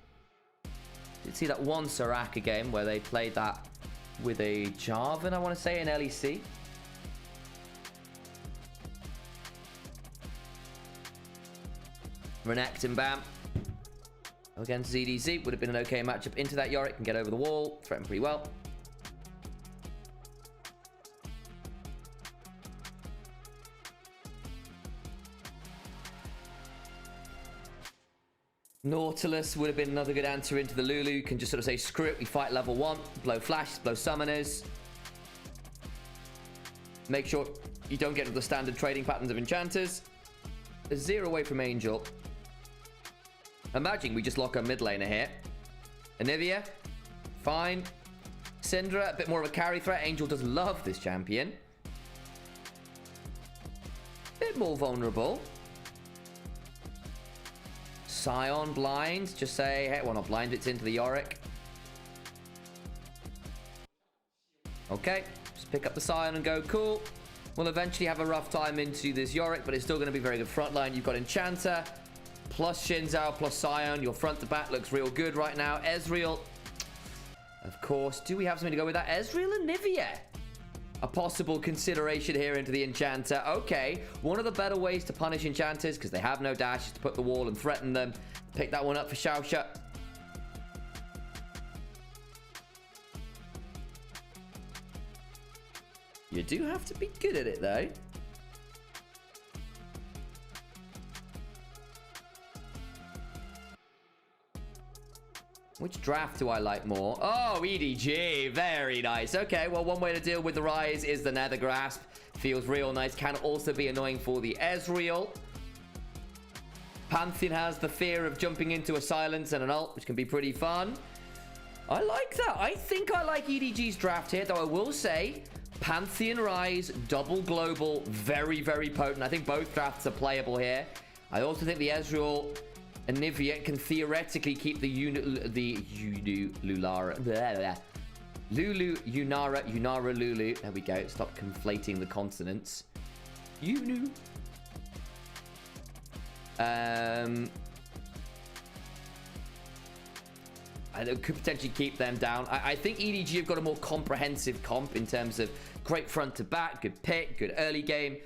Did see that one Soraka game where they played that with a Jarvan, I want to say, in LEC. Renekton ban against ZDZ would have been an okay matchup. Into that Yorick can get over the wall, threaten pretty well. Nautilus would have been another good answer into the Lulu. You can just sort of say, screw it, we fight level 1. Blow flashes, blow summoners. Make sure you don't get into the standard trading patterns of enchanters. A 0 away from Angel. Imagine we just lock a mid laner here. Onivia, fine. Syndra, a bit more of a carry threat. Angel does love this champion. Bit more vulnerable. Scion blind, just say, hey, well, not blind, it's into the Yorick. Okay, just pick up the Scion and go, cool. We'll eventually have a rough time into this Yorick, but it's still going to be very good frontline. You've got Enchanter, plus Shinzao, plus Scion. Your front to back looks real good right now. Ezreal, of course. Do we have something to go with that? Ezreal and Nivea. A possible consideration here into the Enchanter. Okay, one of the better ways to punish Enchanters, because they have no dash, is to put the wall and threaten them. Pick that one up for Xiaoxia. You do have to be good at it, though. Which draft do I like more? Oh, EDG. Very nice. Okay, well, one way to deal with the Rise is the Nether Grasp. Feels real nice. Can also be annoying for the Ezreal. Pantheon has the fear of jumping into a Silence and an ult, which can be pretty fun. I like that. I think I like EDG's draft here, though I will say Pantheon Rise, double global, very, very potent. I think both drafts are playable here. I also think the Ezreal and Nivea can theoretically keep the Lunara, Lulu. There we go. Stop conflating the consonants. I could potentially keep them down. I think EDG have got a more comprehensive comp in terms of great front to back, good pick, good early game,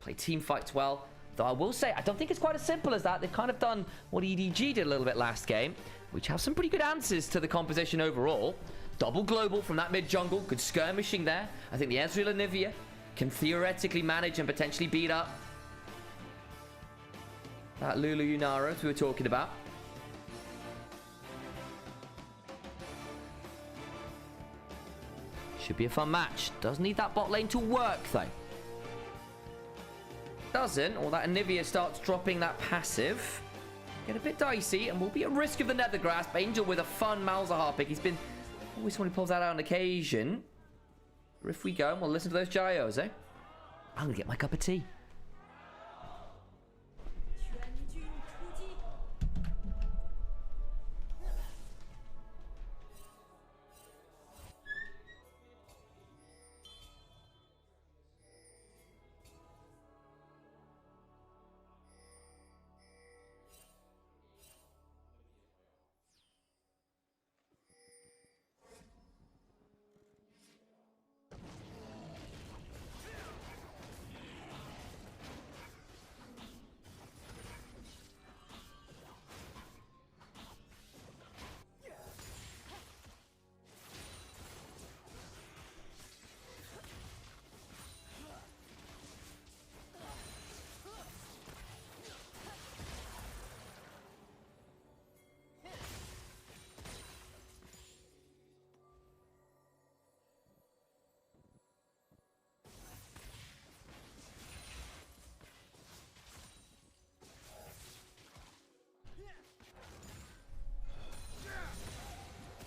play team fights well. Though I will say, I don't think it's quite as simple as that. They've kind of done what EDG did a little bit last game, which have some pretty good answers to the composition overall. Double global from that mid jungle, good skirmishing there. I think the Ezreal and Nivea can theoretically manage and potentially beat up that Lulu Yunara we were talking about. Should be a fun match. Does need that bot lane to work though. Doesn't, or that Onivia starts dropping that passive. Get a bit dicey, and we'll be at risk of the Nether Grasp. Angel with a fun Malzahar pick. He's been always someone who pulls that out on occasion. If we go, and we'll listen to those gyos, eh? I'm gonna get my cup of tea.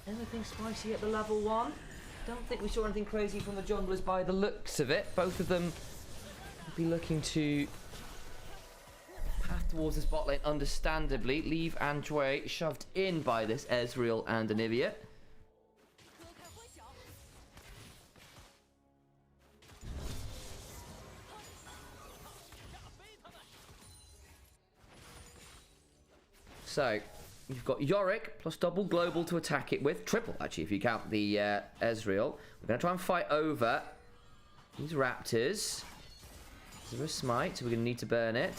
Anything spicy at the level 1? Don't think we saw anything crazy from the junglers by the looks of it. Both of them will be looking to path towards this bot lane, understandably. Leave Andrei shoved in by this Ezreal and Onivia. So, you've got Yorick plus double global to attack it with. Triple, actually, if you count the Ezreal. We're going to try and fight over these Raptors. Is there a smite? So we're going to need to burn it.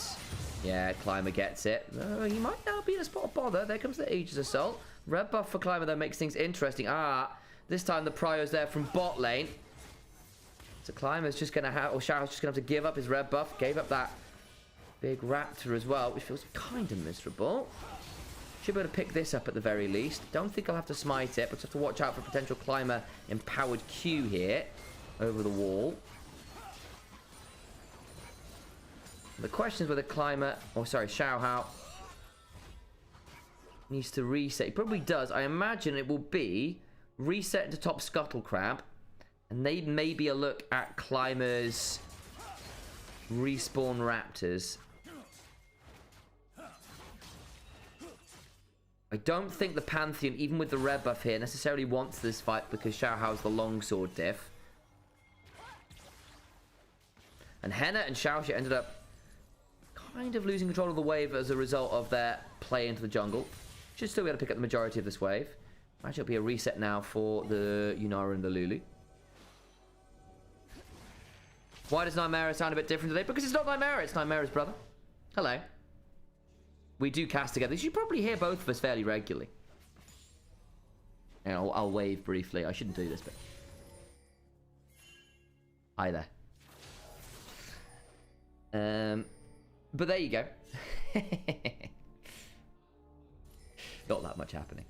Yeah, Climber gets it. He might now be in a spot of bother. There comes the Aegis Assault. Red buff for Climber, though, makes things interesting. This time the Prio's there from bot lane. So Climber's just going to have... Or Xiao's just going to have to give up his red buff. Gave up that big Raptor as well, which feels kind of miserable. Should be able to pick this up at the very least. Don't think I'll have to smite it, but just have to watch out for potential Climber empowered Q here. Over the wall. The question is whether Climber... Oh, sorry, Xiao needs to reset. He probably does. I imagine it will be reset to top Scuttle Crab. And they maybe a look at Climber's respawn Raptors. I don't think the Pantheon, even with the red buff here, necessarily wants this fight because Xiao Hao's the longsword diff. And Henna and Xiao ended up kind of losing control of the wave as a result of their play into the jungle. Should still be able to pick up the majority of this wave. Actually, it'll be a reset now for the Yunara and the Lulu. Why does Nymaera sound a bit different today? Because it's not Nymaera, it's Nymaera's brother. Hello. We do cast together. You should probably hear both of us fairly regularly. And I'll wave briefly. I shouldn't do this, but... Hi there. But there you go. Not that much happening.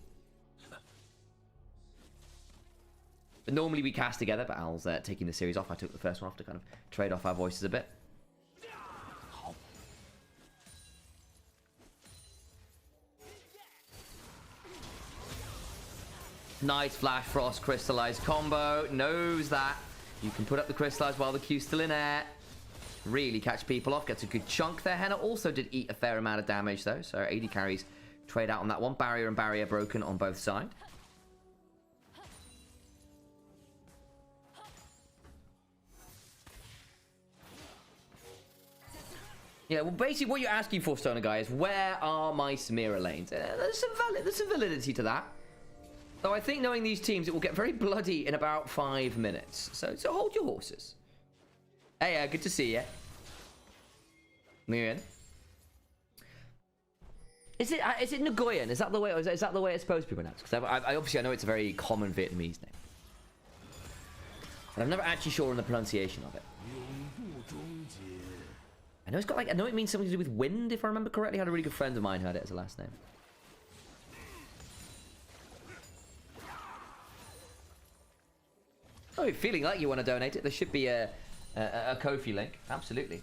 But normally we cast together, but Al's taking the series off. I took the first one off to kind of trade off our voices a bit. Nice Flash Frost Crystallize combo. Knows that. You can put up the Crystallize while the Q's still in air. Really catch people off. Gets a good chunk there. Henna also did eat a fair amount of damage, though. So AD carries trade out on that one. Barrier and barrier broken on both sides. Yeah, well, basically what you're asking for, Stoner Guy, is where are my Samira lanes? There's some validity to that. Though I think knowing these teams, it will get very bloody in about 5 minutes. So hold your horses. Hey, good to see you. Miriam. Is it Nguyen? Is that the way? Or is that the way it's supposed to be pronounced? Because I obviously know it's a very common Vietnamese name, but I'm never actually sure on the pronunciation of it. I know it's got I know it means something to do with wind, if I remember correctly. I had a really good friend of mine who had it as a last name. Oh, you're feeling like you want to donate it? There should be a Ko-fi link. Absolutely.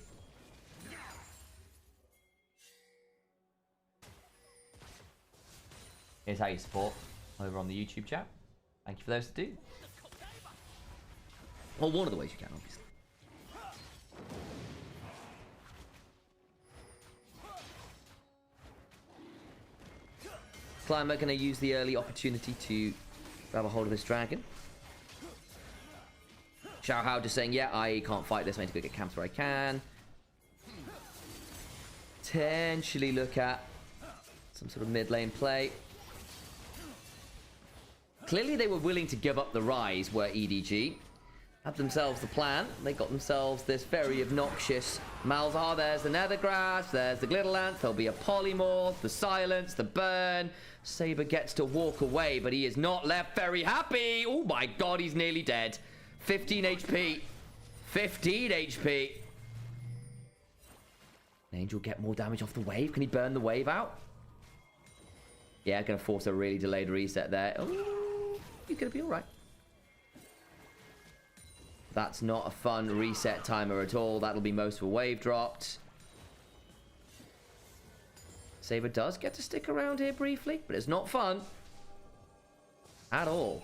Here's how you support over on the YouTube chat. Thank you for those that do. Well, one of the ways you can, obviously. Climber going to use the early opportunity to grab a hold of this dragon. Xiao Hao just saying, yeah, I can't fight this. I need to go get camps where I can. Potentially look at some sort of mid lane play. Clearly they were willing to give up the rise, were EDG. Had themselves the plan. They got themselves this very obnoxious Malzahar. There's the Nethergrass. There's the Glitterlance. There'll be a Polymorph. The Silence. The Burn. Saber gets to walk away, but he is not left very happy. Oh my god, he's nearly dead. 15 HP. 15 HP. Angel get more damage off the wave. Can he burn the wave out? Yeah, gonna force a really delayed reset there. Oh, he's gonna be alright. That's not a fun reset timer at all. That'll be most of a wave dropped. Saber does get to stick around here briefly, but it's not fun. At all.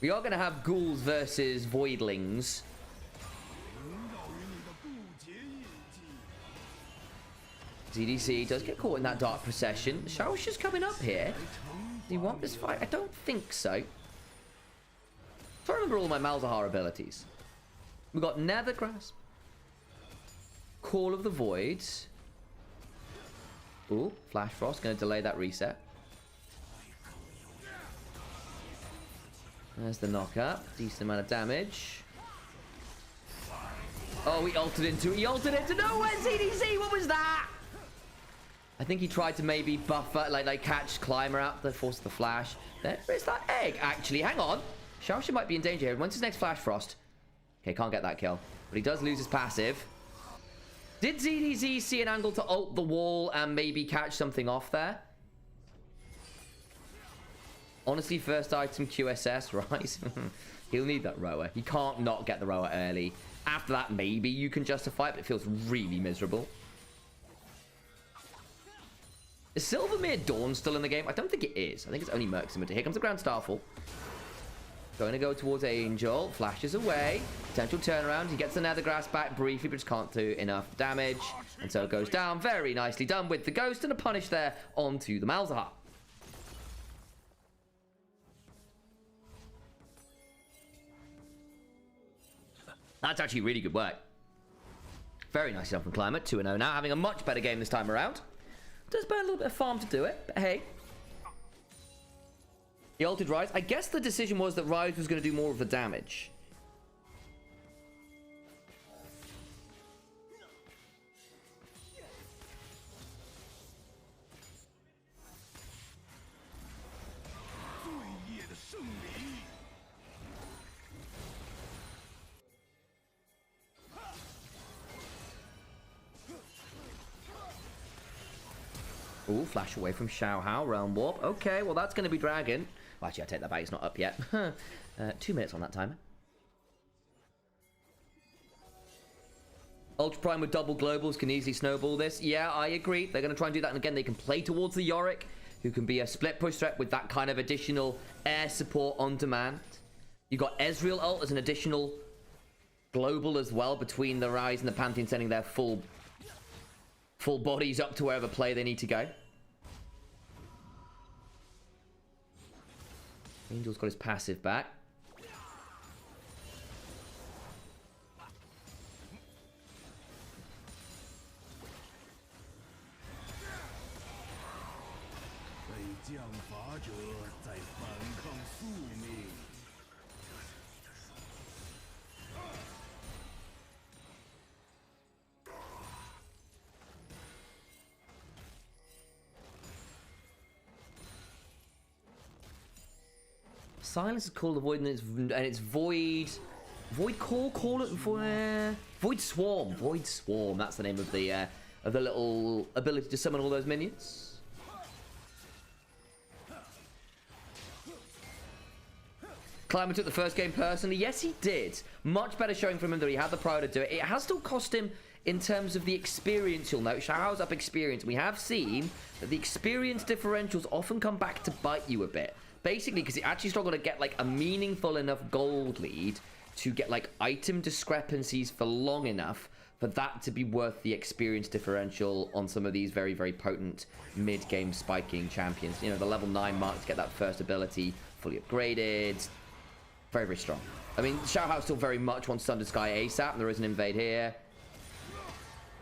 We are going to have ghouls versus voidlings. ZDC does get caught in that dark procession. Xiao's just coming up here. Do you want this fight? I don't think so. I remember all my Malzahar abilities. We've got Nethergrass. Call of the Void. Ooh, Flash Frost, going to delay that reset. There's the knock-up. Decent amount of damage. Oh, he ulted into it. He ulted into nowhere. CDC, what was that? I think he tried to maybe buffer, like catch Climber out the force of the flash. There's that egg, actually. Hang on. Xiaoxia might be in danger here. When's his next Flash Frost? Okay, can't get that kill. But he does lose his passive. Did ZDZ see an angle to ult the wall and maybe catch something off there? Honestly, first item QSS, right? He'll need that rower. He can't not get the rower early. After that, maybe you can justify it, but it feels really miserable. Is Silvermere Dawn still in the game? I don't think it is. I think it's only Merc Scimitar. Here comes the Grand Starfall. Going to go towards Angel. Flashes away. Potential turnaround. He gets the Nethergrass back briefly, but just can't do enough damage. And so it goes down. Very nicely done with the Ghost and a punish there onto the Malzahar. That's actually really good work. Very nice done from Climate. 2-0 now. Having a much better game this time around. Does burn a little bit of farm to do it, but hey. He ulted Ryze. I guess the decision was that Ryze was going to do more of the damage. Ooh, flash away from Xiaohao, Realm Warp. Okay, well that's going to be Dragon. Well, actually, I take that back, it's not up yet. 2 minutes on that timer. Ultra Prime with double globals can easily snowball this. Yeah, I agree. They're going to try and do that, and again, they can play towards the Yorick, who can be a split push threat with that kind of additional air support on demand. You got Ezreal ult as an additional global as well between the Ryze and the Pantheon, sending their full bodies up to wherever play they need to go. Angel's got his passive back. Silence is called the Void, and it's Void Core. Call it Void Swarm. Void Swarm. That's the name of the little ability to summon all those minions. Climber took the first game personally. Yes, he did. Much better showing from him that he had the power to do it. It has still cost him in terms of the experience. You'll note Xiaohao's up experience. We have seen that the experience differentials often come back to bite you a bit. Basically, because he actually struggled to get like a meaningful enough gold lead to get like item discrepancies for long enough for that to be worth the experience differential on some of these very, very potent mid-game spiking champions. You know, the level 9 mark to get that first ability fully upgraded. Very, very strong. I mean, Xiaohao still very much wants Thunder Sky ASAP, and there is an invade here.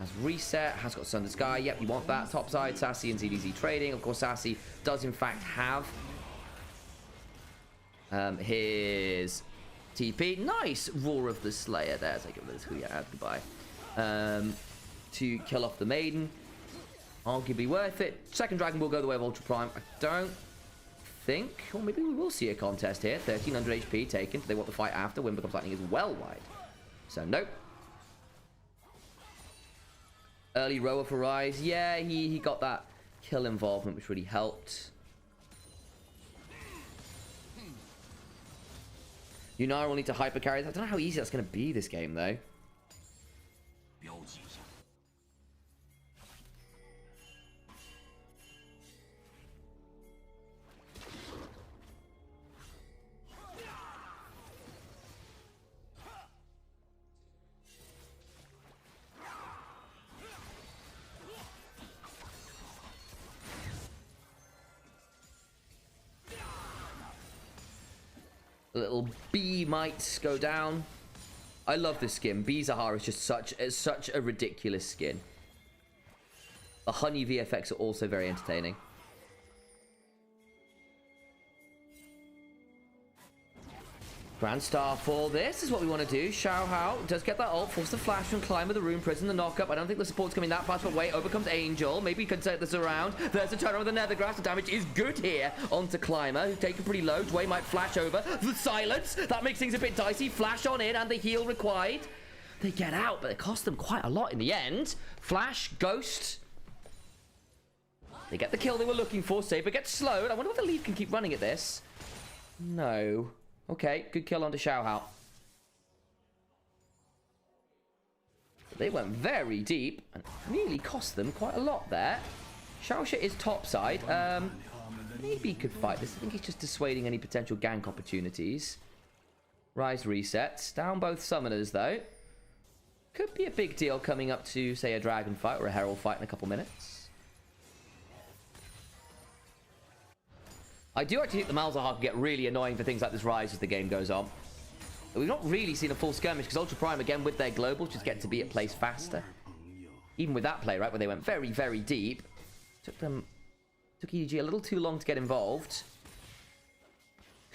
Has reset, has got Thunder Sky. Yep, you want that. Topside, Sassy and ZDZ trading. Of course, Sassy does in fact have his TP. Nice Roar of the Slayer there. So I give this who you had. Goodbye. To kill off the Maiden. Arguably worth it. Second Dragon will go the way of Ultra Prime. I don't think, or maybe we will see a contest here. 1300 HP taken. Do they want the fight after? Wind becomes lightning is well wide. So nope. Early rower for Ryze. Yeah, he got that kill involvement, which really helped. Nymaera will need to hyper carry. I don't know how easy that's going to be this game, though. A little B might go down. I love this skin. Bizahar is just such a ridiculous skin. The honey VFX are also very entertaining. Grand Starfall. This is what we want to do. Xiao Hao does get that ult, force the flash from Climber, the Rune Prison, the knockup. I don't think the support's coming that fast, but wait, over comes Angel. Maybe he can set this around. There's a turnaround with the Nethergrass. The damage is good here onto Climber, who's taken pretty low. Dway might flash over. The silence. That makes things a bit dicey. Flash on in, and the heal required. They get out, but it cost them quite a lot in the end. Flash, Ghost. They get the kill they were looking for. Saber gets slowed. I wonder if the Leaf can keep running at this. No. Okay, good kill onto Xiao Hao. They went very deep and really cost them quite a lot there. Xiaoxia is topside. Maybe he could fight this. I think he's just dissuading any potential gank opportunities. Rise resets. Down both summoners, though. Could be a big deal coming up to, say, a dragon fight or a herald fight in a couple minutes. I do actually think the Malzahar can get really annoying for things like this Rise as the game goes on. We've not really seen a full skirmish because Ultra Prime, again, with their globals, just get to be at place faster. Even with that play, right, where they went very, very deep. Took EDG a little too long to get involved.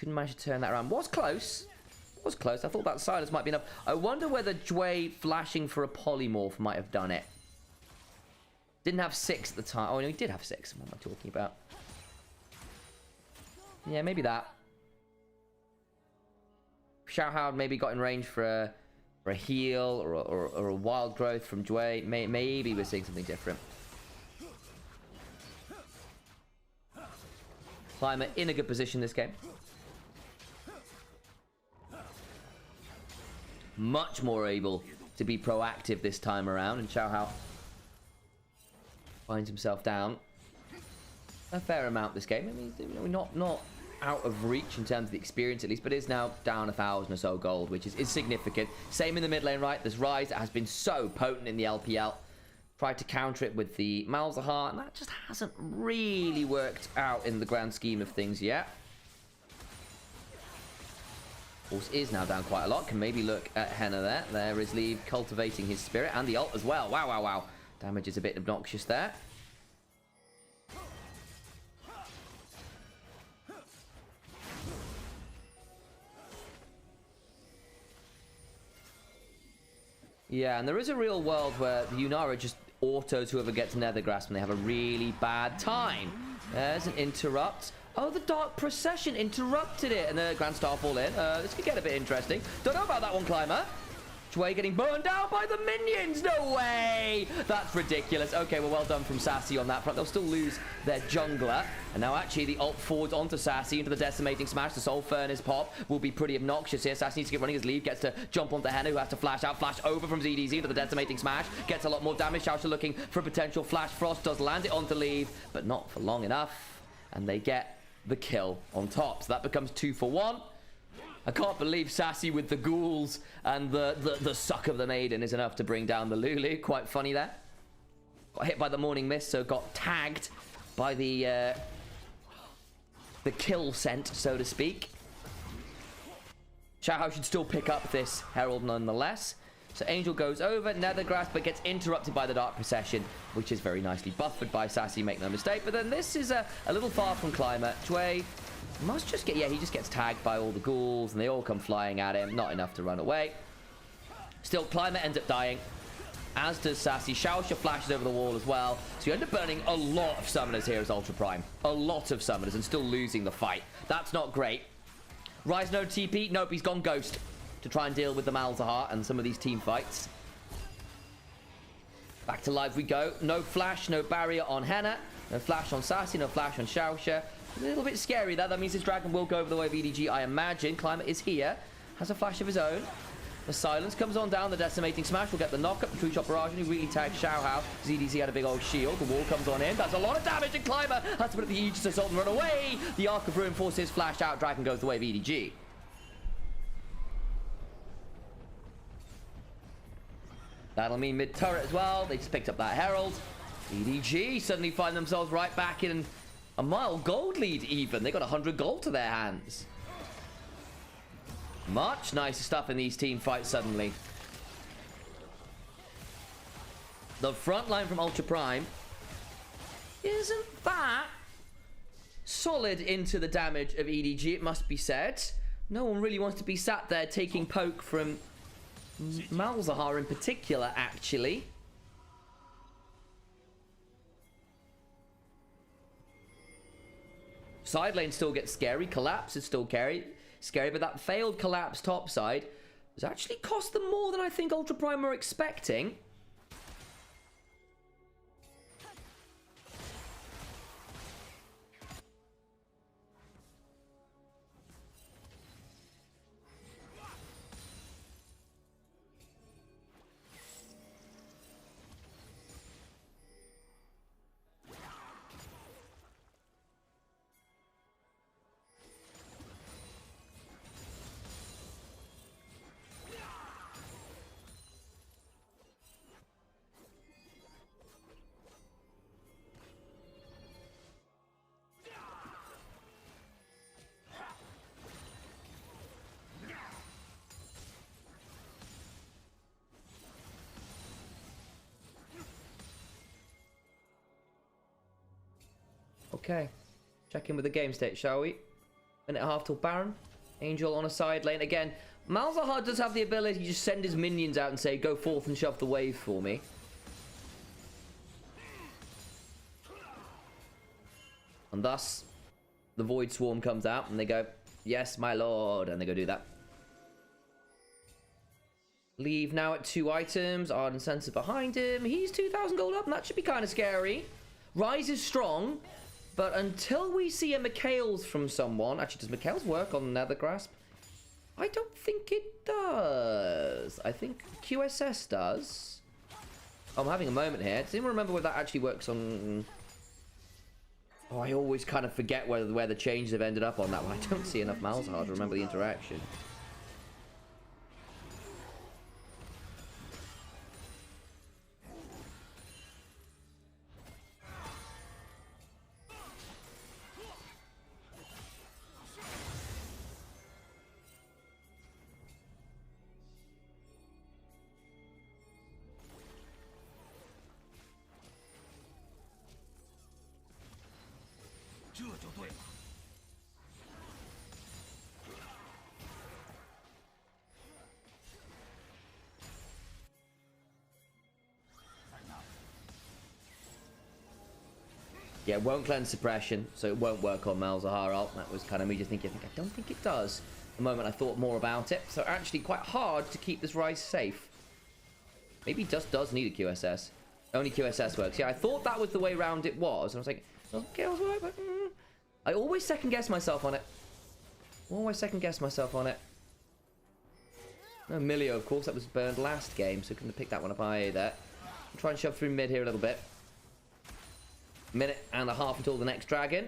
Couldn't manage to turn that around. Was close. Was close. I thought that silence might be enough. I wonder whether Dway flashing for a polymorph might have done it. Didn't have 6 at the time. Oh, no, he did have 6. What am I talking about? Yeah, maybe that. Xiao Hao maybe got in range for a heal or a wild growth from Dway. Maybe we're seeing something different. Climber in a good position this game. Much more able to be proactive this time around, and Xiao Hao finds himself down a fair amount this game. I mean, we're not out of reach in terms of the experience at least, but is now down 1,000 or so gold, which is significant. Same in the mid lane, right? This Rise that has been so potent in the LPL. Tried to counter it with the Malzahar, and that just hasn't really worked out in the grand scheme of things yet. Horse is now down quite a lot. Can maybe look at Henna there. There is Leave cultivating his spirit and the ult as well. Wow, wow, wow. Damage is a bit obnoxious there. Yeah, and there is a real world where the Yunara just autos whoever gets Nethergrass when they have a really bad time. There's an interrupt. Oh, the Dark Procession interrupted it, and the Grand Starfall in. This could get a bit interesting. Don't know about that one, Climber. Dway getting burned down by the minions. No way. That's ridiculous. Okay, well done from Sassy on that front. They'll still lose their jungler. And now actually the ult forwards onto Sassy into the decimating smash. The Soul Furnace pop will be pretty obnoxious here. Sassy needs to get running. His lead gets to jump onto Henna, who has to flash out. Flash over from ZDZ into the decimating smash. Gets a lot more damage. Xiaoxia looking for a potential flash. Frost does land it onto Leave, but not for long enough. And they get the kill on top. So that becomes 2 for 1. I can't believe Sassy with the ghouls and the suck of the maiden is enough to bring down the Lulu. Quite funny there. Got hit by the morning mist, so got tagged by the kill scent, so to speak. Xiao Hao should still pick up this Herald nonetheless. So Angel goes over, Nethergrass, but gets interrupted by the Dark Procession, which is very nicely buffered by Sassy, make no mistake. But then this is a little far from Climber. Dway must just get, yeah, he just gets tagged by all the ghouls, and they all come flying at him. Not enough to run away. Still, Climber ends up dying, as does Sassy. Xiaoxia flashes over the wall as well. So you end up burning a lot of summoners here as Ultra Prime. A lot of summoners, and still losing the fight. That's not great. Rise no TP. Nope, he's gone Ghost to try and deal with the Malzahar and some of these team fights. Back to live we go. No flash, no barrier on Henna. No flash on Sassy, no flash on Xiaoxia. A little bit scary there. That means his dragon will go over the way of EDG, I imagine. Climber is here. Has a flash of his own. The silence comes on down. The decimating smash will get the knockup. The true shot barrage, who really tagged Xiao Hao. ZDZ had a big old shield. The wall comes on in. That's a lot of damage, and Climber has to put up the Aegis Assault and run away. The Arc of Ruin forces flash out. Dragon goes the way of EDG. That'll mean mid-turret as well. They just picked up that Herald. EDG suddenly find themselves right back in a mile gold lead even. They got 100 gold to their hands. Much nicer stuff in these team fights suddenly. The front line from Ultra Prime isn't that solid into the damage of EDG, it must be said. No one really wants to be sat there taking poke from Malzahar in particular, actually. Side lane still gets scary. Collapse is still scary, but that failed collapse topside has actually cost them more than I think Ultra Prime were expecting. Okay, check in with the game state, shall we? Minute and a half till Baron. Angel on a side lane. Again, Malzahar does have the ability to just send his minions out and say, go forth and shove the wave for me. And thus, the Void Swarm comes out and they go, yes, my lord. And they go do that. Leave now at 2 items. Ardent Sensor behind him. He's 2,000 gold up and that should be kind of scary. Rise is strong. But until we see a Mikhail's from someone... Actually, does Mikhail's work on Nether Grasp? I don't think it does. I think QSS does. Oh, I'm having a moment here. Does anyone remember whether that actually works on... Oh, I always kind of forget where the changes have ended up on that one. I don't see enough Malzahar to remember the interaction. Yeah, it won't cleanse suppression, so it won't work on Malzahar ult. That was kind of me just thinking, I don't think it does. The moment I thought more about it. So actually quite hard to keep this Rise safe. Maybe it just does need a QSS. Only QSS works. Yeah, I thought that was the way round it was. And I was like, okay, I was right, but... I always second guess myself on it. Always second guess myself on it. No, Milio, of course, that was burned last game, so couldn't have picked that one up either. I'll try and shove through mid here a little bit. Minute and a half until the next dragon.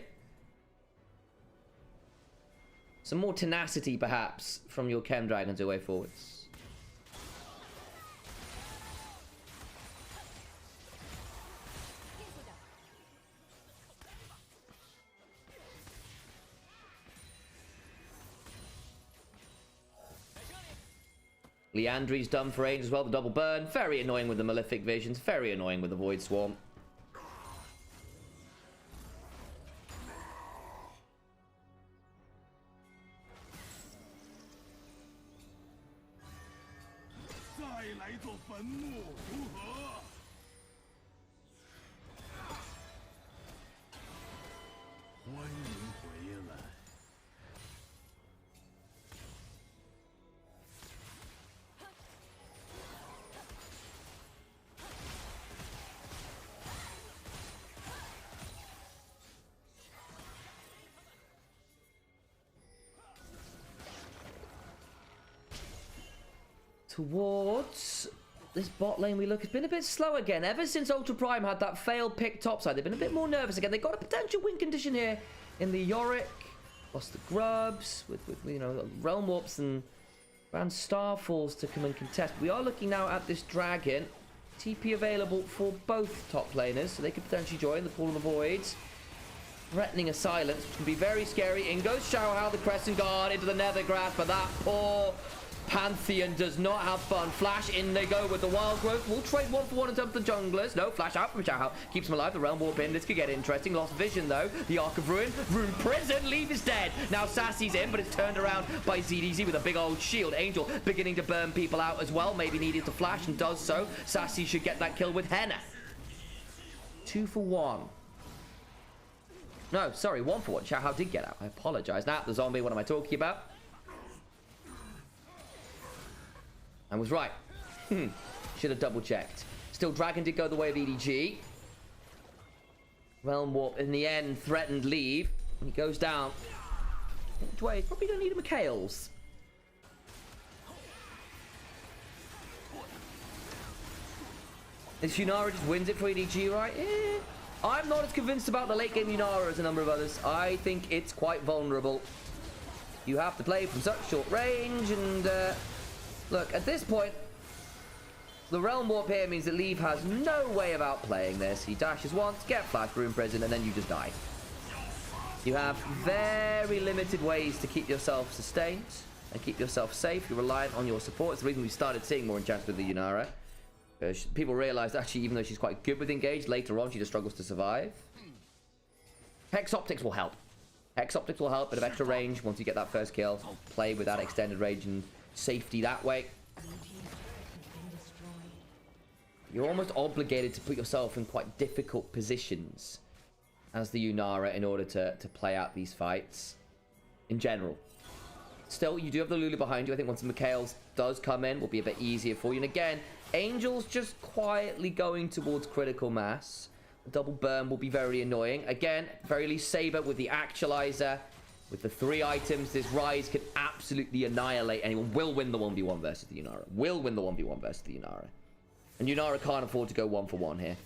Some more tenacity, perhaps, from your Chem Dragons away forwards. Leandri's done for age as well, the double burn. Very annoying with the Malefic Visions. Very annoying with the Void Swarm. Towards this bot lane we look, it's been a bit slow again. Ever since Ultra Prime had that failed pick topside, they've been a bit more nervous again. They've got a potential win condition here in the Yorick. Lost the Grubs with you know, Realm Warps and Grand Starfalls to come and contest. We are looking now at this Dragon. TP available for both top laners, so they could potentially join the Pool of the Voids. threatening a silence, which can be very scary. In goes Xiaohao, the Crescent Guard, into the Nether Grasp, but that poor Pantheon does not have fun. Flash, in they go with the Wild Growth. We'll trade 1-for-1 in terms of the junglers. No, flash out from Xiaohao. Keeps him alive. The Realm Warp in. This could get interesting. Lost vision, though. The Arc of Ruin. Rune Prison. Leave is dead. Now Sassy's in, but it's turned around by ZDZ with a big old shield. Angel beginning to burn people out as well. Maybe needed to flash and does so. Sassy should get that kill with Henna. 2-for-1. No, sorry, 1-for-1. Xiaohao did get out. I apologize. Now, the zombie, what am I talking about? I was right. Should have double checked. Still, Dragon did go the way of EDG. Realm Warp in the end threatened leave. He goes down. Dwayne, probably don't need a Mikhail's. This Yunara just wins it for EDG, right? I'm not as convinced about the late game Yunara as a number of others. I think it's quite vulnerable. You have to play from such short range and... look, at this point, the Realm Warp here means that Leave has no way of outplaying this. He dashes once, get Flash Rune Prison, and then you just die. You have very limited ways to keep yourself sustained and keep yourself safe. You're reliant on your support. It's the reason we started seeing more enchants with the Yunara. People realized, actually, even though she's quite good with engage, later on she just struggles to survive. Hex Optics will help. Hex Optics will help, bit of extra range once you get that first kill. Play with that extended range and safety that way. You're almost obligated to put yourself in quite difficult positions as the Yunara in order to play out these fights in general. Still, you do have the Lulu behind you. I think once Mikhail's does come in, will be a bit easier for you. And again, Angel's just quietly going towards critical mass. The double burn will be very annoying. Again, very least Saber with the Actualizer. With the 3 items, this Rise can absolutely annihilate anyone. Will win the 1v1 versus the Yunara. Will win the 1v1 versus the Yunara. And Yunara can't afford to go 1-for-1 here.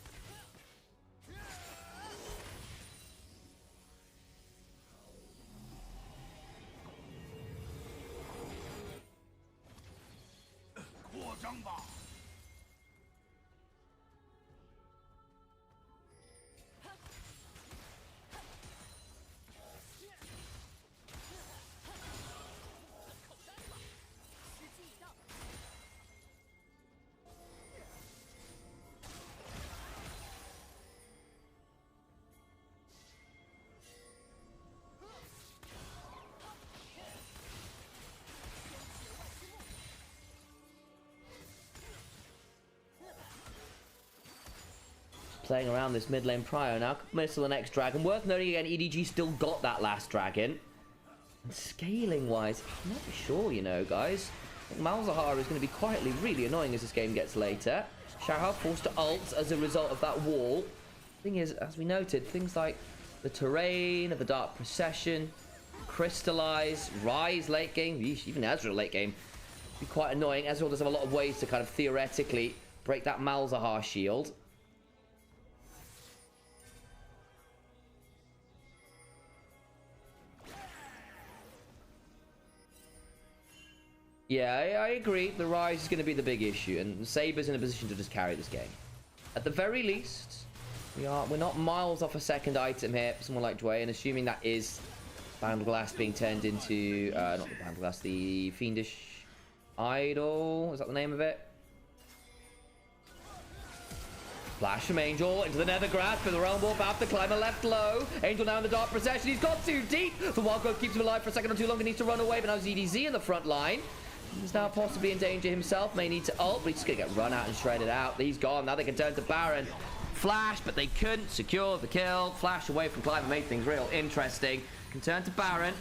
Playing around this mid lane Prio now. Miss the next dragon. Worth noting again, EDG still got that last dragon. And scaling wise, I'm not sure, you know, guys. I think Malzahar is going to be quietly really annoying as this game gets later. Xiaohao forced to ult as a result of that wall. Thing is, as we noted, things like the terrain of the Dark Procession, Crystallize, Rise late game, even Ezreal late game, be quite annoying. Ezreal does have a lot of ways to kind of theoretically break that Malzahar shield. Yeah, I agree. The Rise is going to be the big issue, and Saber's in a position to just carry this game. At the very least, we're not miles off a second item here. Someone like Dwayne, assuming that is Bandglass being turned into not the Bandglass, the Fiendish Idol. Is that the name of it? Flash from Angel into the Nether Grasp, but the Realm Warp after climber left low. Angel now in the Dark Procession. He's got too deep. The Wild Growth keeps him alive for a second or too long and needs to run away, but now ZDZ in the front line. He's now possibly in danger himself. May need to ult, but he's just going to get run out and shredded out. He's gone. Now they can turn to Baron. Flash, but they couldn't secure the kill. Flash away from Climber made things real interesting. Can turn to Baron.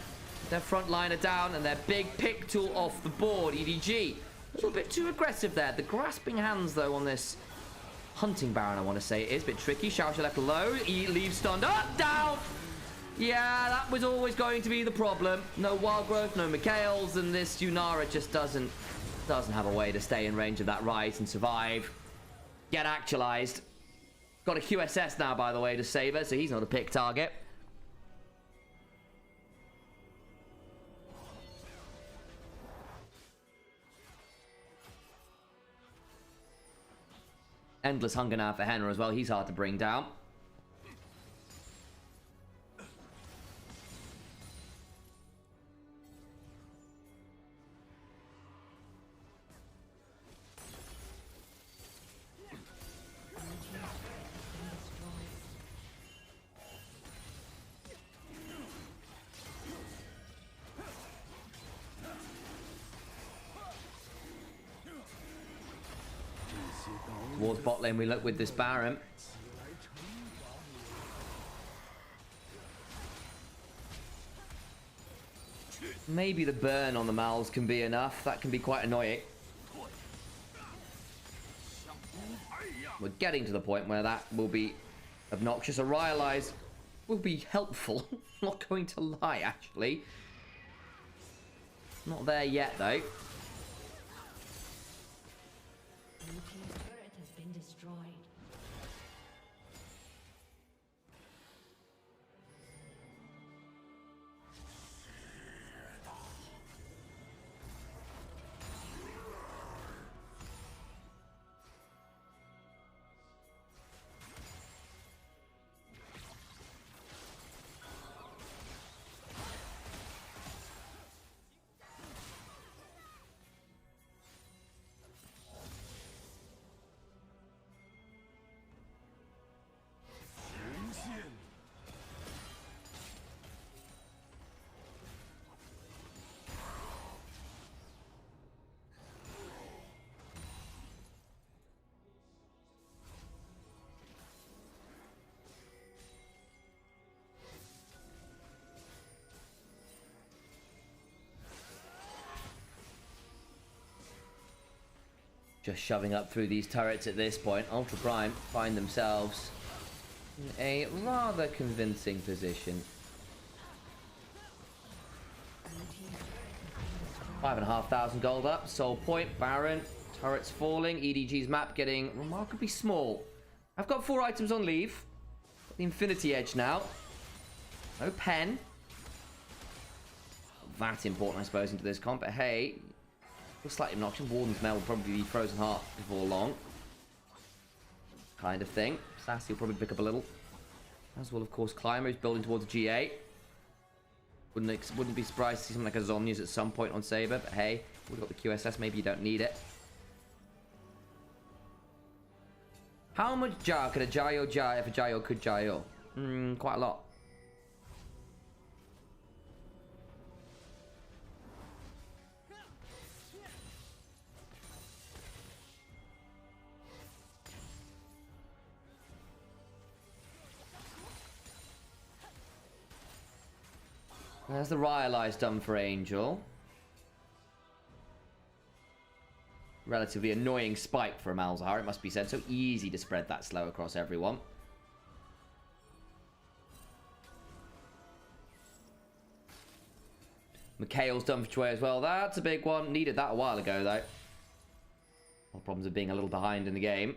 Their front line are down, and their big pick tool off the board. EDG. A little bit too aggressive there. The grasping hands, though, on this Hunting Baron, I want to say. It is a bit tricky. Xiaoxia left low. He leaves stunned. Up, down! Yeah, that was always going to be the problem. No Wild Growth, no Mikhail's, and this Yunara just doesn't have a way to stay in range of that Rise and survive. Get actualized. Got a QSS now, by the way, to Saber, so he's not a pick target. Endless hunger now for Henna as well. He's hard to bring down. towards bot lane we look with this Baron. Maybe the burn on the Mals can be enough. That can be quite annoying. We're getting to the point where that will be obnoxious. A Ryalize will be helpful. Not going to lie, actually. Not there yet, though. Just shoving up through these turrets at this point. Ultra Prime find themselves in a rather convincing position. 5,500 gold up. Soul Point, Baron, turrets falling. EDG's map getting remarkably small. I've got 4 items on leave. Got the Infinity Edge now. No pen. That important, I suppose, into this comp. But hey, slightly obnoxious. Warden's Mail will probably be Frozen Heart before long. Kind of thing. Sassy will probably pick up a little. As well, of course, Climber is building towards GA. Wouldn't be surprised to see something like a Zhonya's at some point on Saber. But hey, we've got the QSS. Maybe you don't need it. How much Jar could a Jayo Jar if a Jayo could Jayo? Quite a lot. There's the Ryalize done for Angel. Relatively annoying spike for a Malzahar, it must be said. So easy to spread that slow across everyone. Mikhail's done for Chue as well. That's a big one. Needed that a while ago, though. All problems of being a little behind in the game.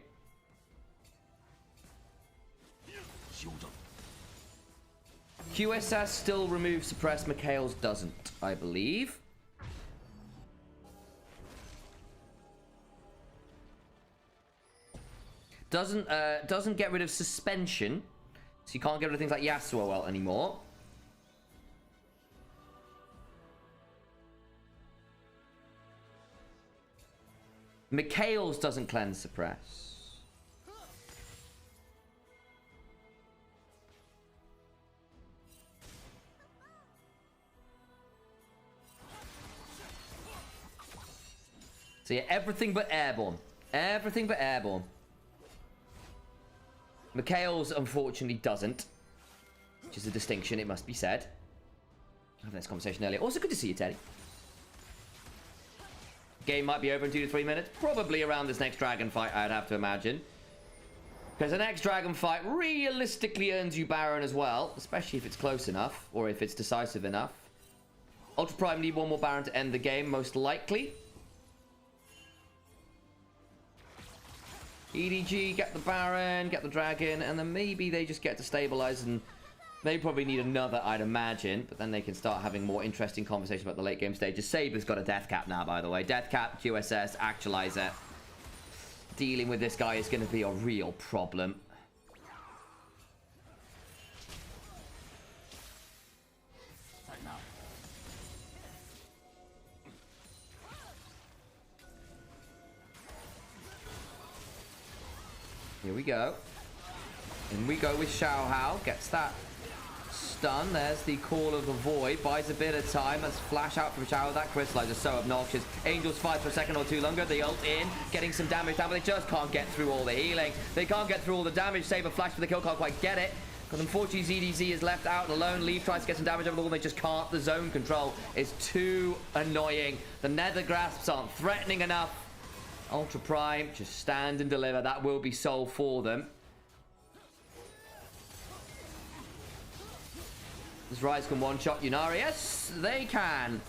QSS still removes suppress. Mikhail's doesn't, I believe. Doesn't get rid of suspension, so you can't get rid of things like Yasuo well anymore. Mikhail's doesn't cleanse suppress. So yeah, everything but airborne. Everything but airborne. Mikhail's unfortunately doesn't. Which is a distinction, it must be said. I had this conversation earlier. Also good to see you, Teddy. Game might be over in 2 to 3 minutes. Probably around this next dragon fight, I'd have to imagine. Because the next dragon fight realistically earns you Baron as well. Especially if it's close enough. Or if it's decisive enough. Ultra Prime need 1 more Baron to end the game, most likely. EDG, get the Baron, get the Dragon, and then maybe they just get to stabilize, and they probably need another, I'd imagine, but then they can start having more interesting conversations about the late game stages. Saber's got a death cap now, by the way. Death cap, QSS, Actualizer. Dealing with this guy is going to be a real problem. Here we go. In we go with Xiao Hao. Gets that stun. There's the Call of the Void. Buys a bit of time. Let's flash out from Shower. That Crystallizer is so obnoxious. Angels fight for a second or two longer. They ult in, getting some damage down, but they just can't get through all the healing. They can't get through all the damage. Saber flash for the kill, can't quite get it. But unfortunately, ZDZ is left out alone. Leaf tries to get some damage over the wall. They just can't. The zone control is too annoying. The Nether Grasps aren't threatening enough. Ultra Prime, just stand and deliver. That will be soul for them. This Ryze can one-shot Yunara. Yes, they can.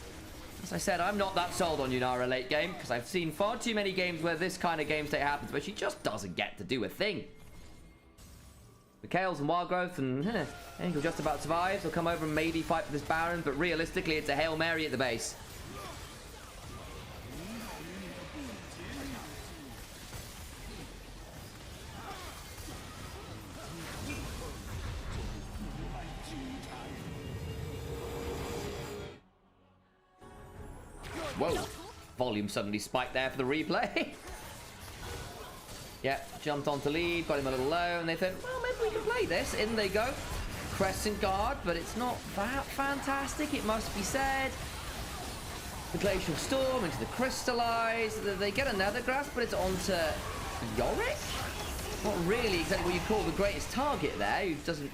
As I said, I'm not that sold on Yunara late game, because I've seen far too many games where this kind of game state happens, but she just doesn't get to do a thing. The Chaos and Wild Growth and Angel just about survives. He'll come over and maybe fight for this Baron, but realistically, it's a Hail Mary at the base. Whoa. Volume suddenly spiked there for the replay. Yeah, jumped onto lead, got him a little low, and they thought, well, maybe we can play this. In they go. Crescent Guard, but it's not that fantastic, it must be said. The Glacial Storm into the Crystallize. They get a Nether Grasp, but it's onto Yorick? Not really exactly what you call the greatest target there, who doesn't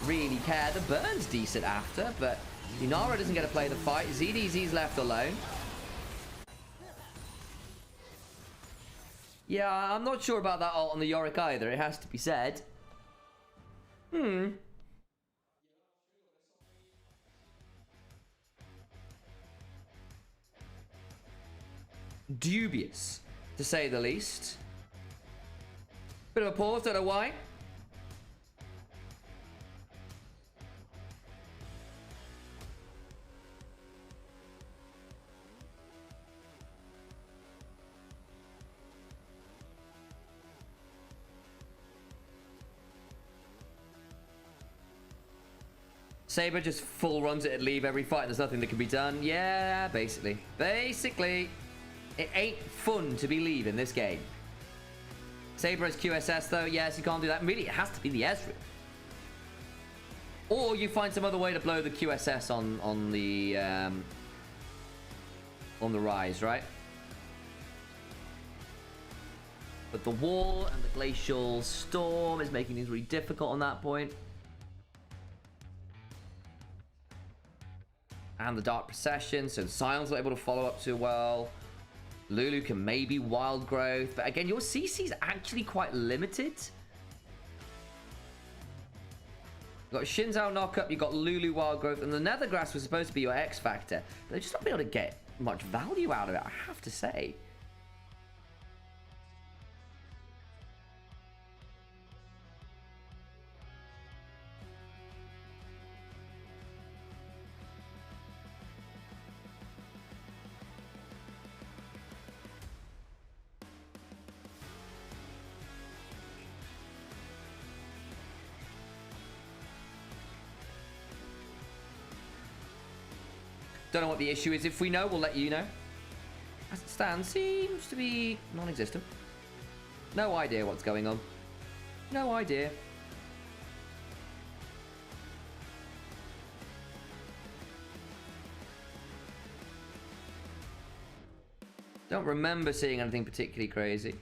really care. The Burn's decent after, but Yunara doesn't get to play the fight. ZDZ's left alone. Yeah, I'm not sure about that ult on the Yorick either, it has to be said. Dubious, to say the least. Bit of a pause, don't know why. Saber just full runs it at leave every fight. There's nothing that can be done. Yeah, basically. Basically, it ain't fun to be leave in this game. Saber has QSS though. Yes, you can't do that. Really, it has to be the Ezreal. Or you find some other way to blow the QSS on the Ryze, right? But the wall and the Glacial Storm is making things really difficult on that point. And the Dark Procession, so the Sion's not able to follow up too well. Lulu can maybe Wild Growth, but again, your CC's actually quite limited. You've got Shinzao Knockup, you've got Lulu Wild Growth, and the Nether Grass was supposed to be your X Factor. But they're just not able to get much value out of it, I have to say. Don't know what the issue is. If we know, we'll let you know. As it stands, seems to be non-existent. No idea what's going on. No idea. Don't remember seeing anything particularly crazy.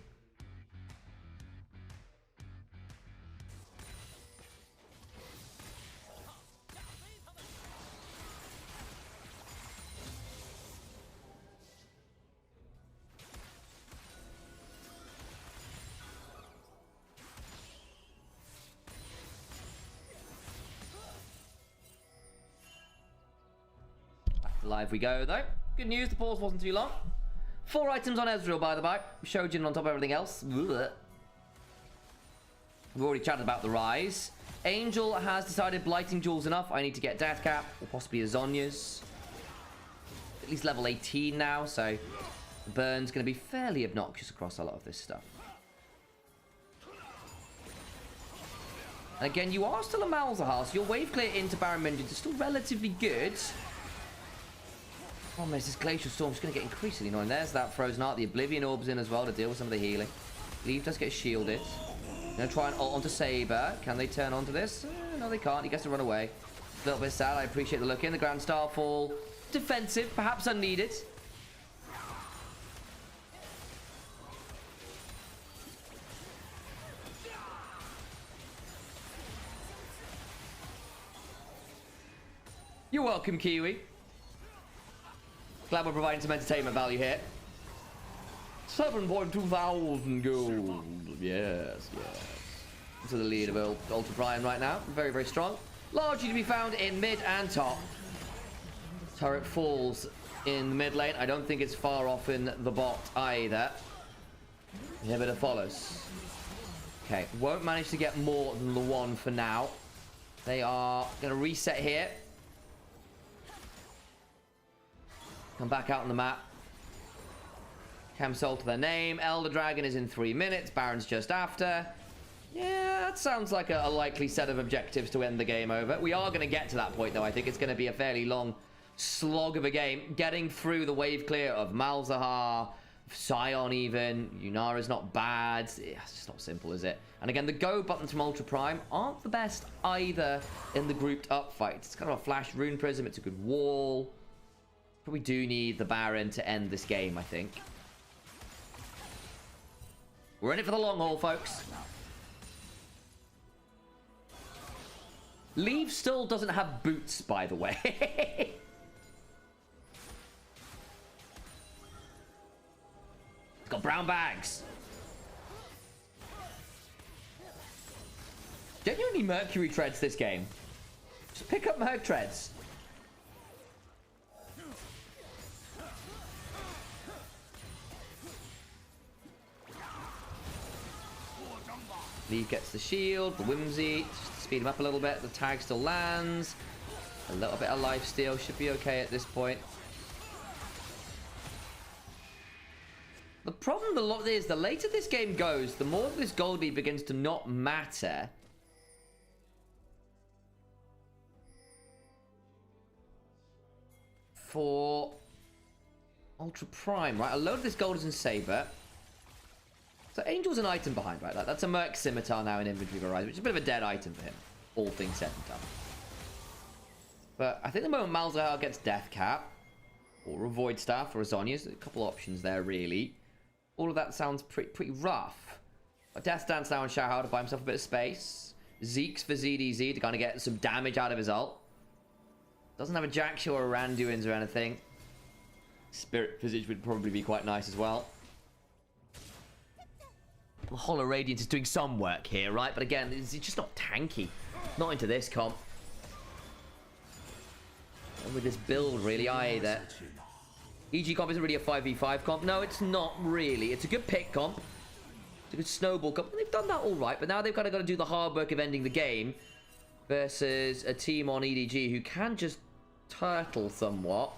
Live we go though. Good news, the pause wasn't too long. 4 items on Ezreal by the by. Shojin on top of everything else. Blech. We've already chatted about the Ryze. Angel has decided Blighting Jewel's enough. I need to get Death Cap or possibly a Zhonya's. At least level 18 now, so the burn's going to be fairly obnoxious across a lot of this stuff. And again, you are still a Malzahar, so your wave clear into Baron Minions is still relatively good. Oh, there's this Glacial Storm's going to get increasingly annoying. There's that Frozen Art. The Oblivion Orb's in as well to deal with some of the healing. Leaf does get shielded. Gonna try and ult onto Saber. Can they turn onto this? No, they can't. He gets to run away. A little bit sad. I appreciate the look in. The Grand Starfall. Defensive, perhaps unneeded. You're welcome, Kiwi. Glad we're providing some entertainment value here. 7.2 thousand gold. Yes, yes. To the lead of Ultra Prime right now. Very, very strong. Largely to be found in mid and top. Turret falls in the mid lane. I don't think it's far off in the bot either. Inhibitor follows. Okay, won't manage to get more than the one for now. They are going to reset here. Come back out on the map. Camsol to their name. Elder Dragon is in 3 minutes. Baron's just after. Yeah, that sounds like a likely set of objectives to end the game over. We are going to get to that point, though. I think it's going to be a fairly long slog of a game. Getting through the wave clear of Malzahar, Sion even. Yunara's not bad. Yeah, it's just not simple, is it? And again, the go buttons from Ultra Prime aren't the best either in the grouped up fights. It's kind of a flash rune prism. It's a good wall. But we do need the Baron to end this game, I think. We're in it for the long haul, folks. Leave still doesn't have boots, by the way. It's got brown bags. Genuinely Mercury treads this game. Just pick up Merc treads. Leave gets the shield, the whimsy, just to speed him up a little bit. The tag still lands. A little bit of lifesteal should be okay at this point. The problem a lot is the later this game goes, the more this gold lead begins to not matter. For Ultra Prime, right? A load of this gold is in Saber. So Angel's an item behind, right? That's a Merc Scimitar now in inventory Verizon, which is a bit of a dead item for him, all things said and done. But I think the moment Malzahar gets Death Cap, or a Void Staff, or a Zhonya's, a couple options there, really. All of that sounds pretty rough. But Death Dance now on Xiaohao to buy himself a bit of space. Zeke's for ZDZ to kind of get some damage out of his ult. Doesn't have a Jackshaw or a Randuin's or anything. Spirit Visage would probably be quite nice as well. Hollow Radiance is doing some work here, right? But again, it's just not tanky. Not into this comp. And with this build, really, either. EG comp isn't really a 5v5 comp. No, it's not really. It's a good pick comp. It's a good snowball comp. They've done that all right, but now they've kind of got to do the hard work of ending the game versus a team on EDG who can just turtle somewhat.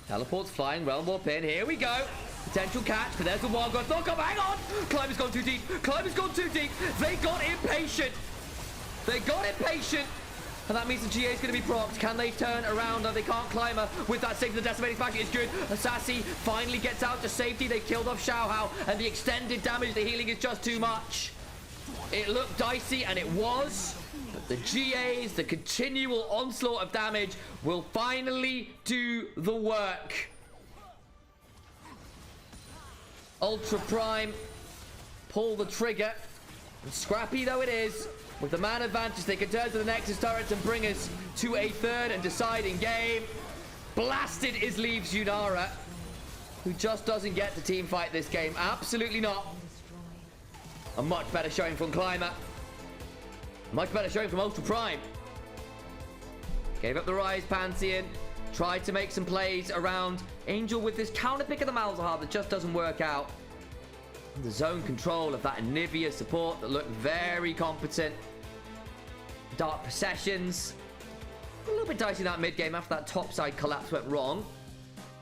Teleport's flying, Realm Warp in. Here we go. Potential catch, but there's the Wild God. Oh, come, hang on! Climber's gone too deep. Climber's gone too deep. They got impatient. They got impatient. And that means the GA is going to be procced. Can they turn around? No, they can't. Climber with that save. The decimating smash is good. Assassi finally gets out to safety. They killed off Xiaohao. And the extended damage, the healing is just too much. It looked dicey, and it was. But the GAs, the continual onslaught of damage, will finally do the work. Ultra Prime pull the trigger. And scrappy though it is, with the man advantage, they can turn to the Nexus turrets and bring us to a third and deciding game. Blasted is Leaves Yunara, who just doesn't get to team fight this game. Absolutely not. A much better showing from Climber. Much better showing from Ultra Prime. Gave up the Rise Pantheon. Tried to make some plays around Angel with this counter pick of the Malzahar that just doesn't work out. And the zone control of that Onivia support that looked very competent. Dark Processions. A little bit dicey that mid game after that topside collapse went wrong.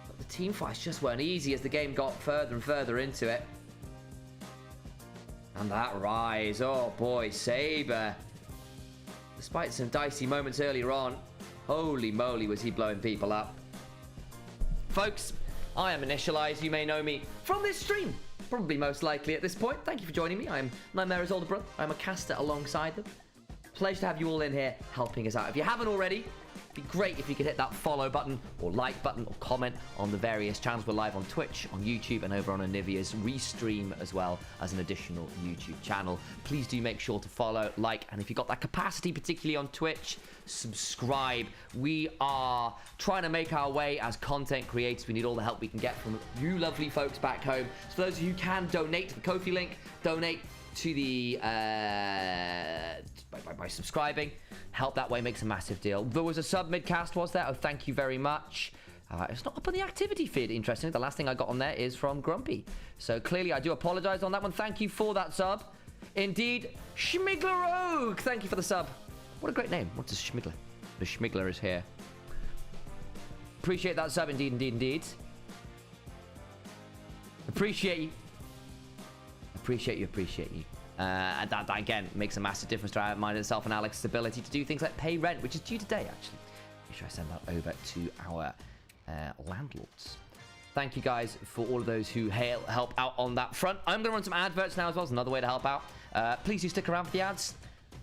But the team fights just weren't easy as the game got further and further into it. And that rise, oh boy, Saber. Despite some dicey moments earlier on, holy moly was he blowing people up. Folks, I am Initialise. You may know me from this stream, probably most likely at this point. Thank you for joining me. I'm Nymaera's older brother. I'm a caster alongside them. Pleasure to have you all in here helping us out. If you haven't already, it'd be great if you could hit that follow button or like button or comment on the various channels. We're live on Twitch, on YouTube, and over on Onivia's restream as well as an additional YouTube channel. Please do make sure to follow, like, and if you've got that capacity, particularly on Twitch, subscribe. We are trying to make our way as content creators. We need all the help we can get from you lovely folks back home. So for those of you who can donate to the Ko-fi link, donate to the by subscribing, help that way makes a massive deal. There was a sub mid-cast, was there? Oh, thank you very much. It's not up on the activity feed, interestingly. The last thing I got on there is from Grumpy. So clearly I do apologize on that one. Thank you for that sub. Indeed, Schmigler thank you for the sub. What a great name. What's a Schmigler? The Schmigler is here. Appreciate that sub, indeed, indeed, indeed. Appreciate you. Appreciate you. And that again makes a massive difference to our mind itself and Alex's ability to do things like pay rent, which is due today, actually. Make sure I send that over to our landlords. Thank you guys for all of those who help out on that front. I'm going to run some adverts now as well. It's another way to help out. Please do stick around for the ads.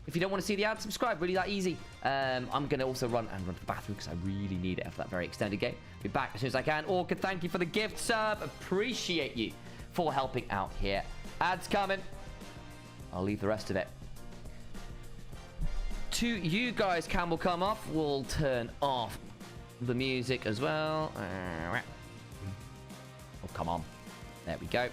If you don't want to see the ads, subscribe. Really that easy. I'm going to also run to the bathroom because I really need it for that very extended game. Be back as soon as I can. Orchid, thank you for the gift sub. Appreciate you for helping out here. Ads coming. I'll leave the rest of it to you guys. Cam will come off. We'll turn off the music as well. Oh, come on. There we go.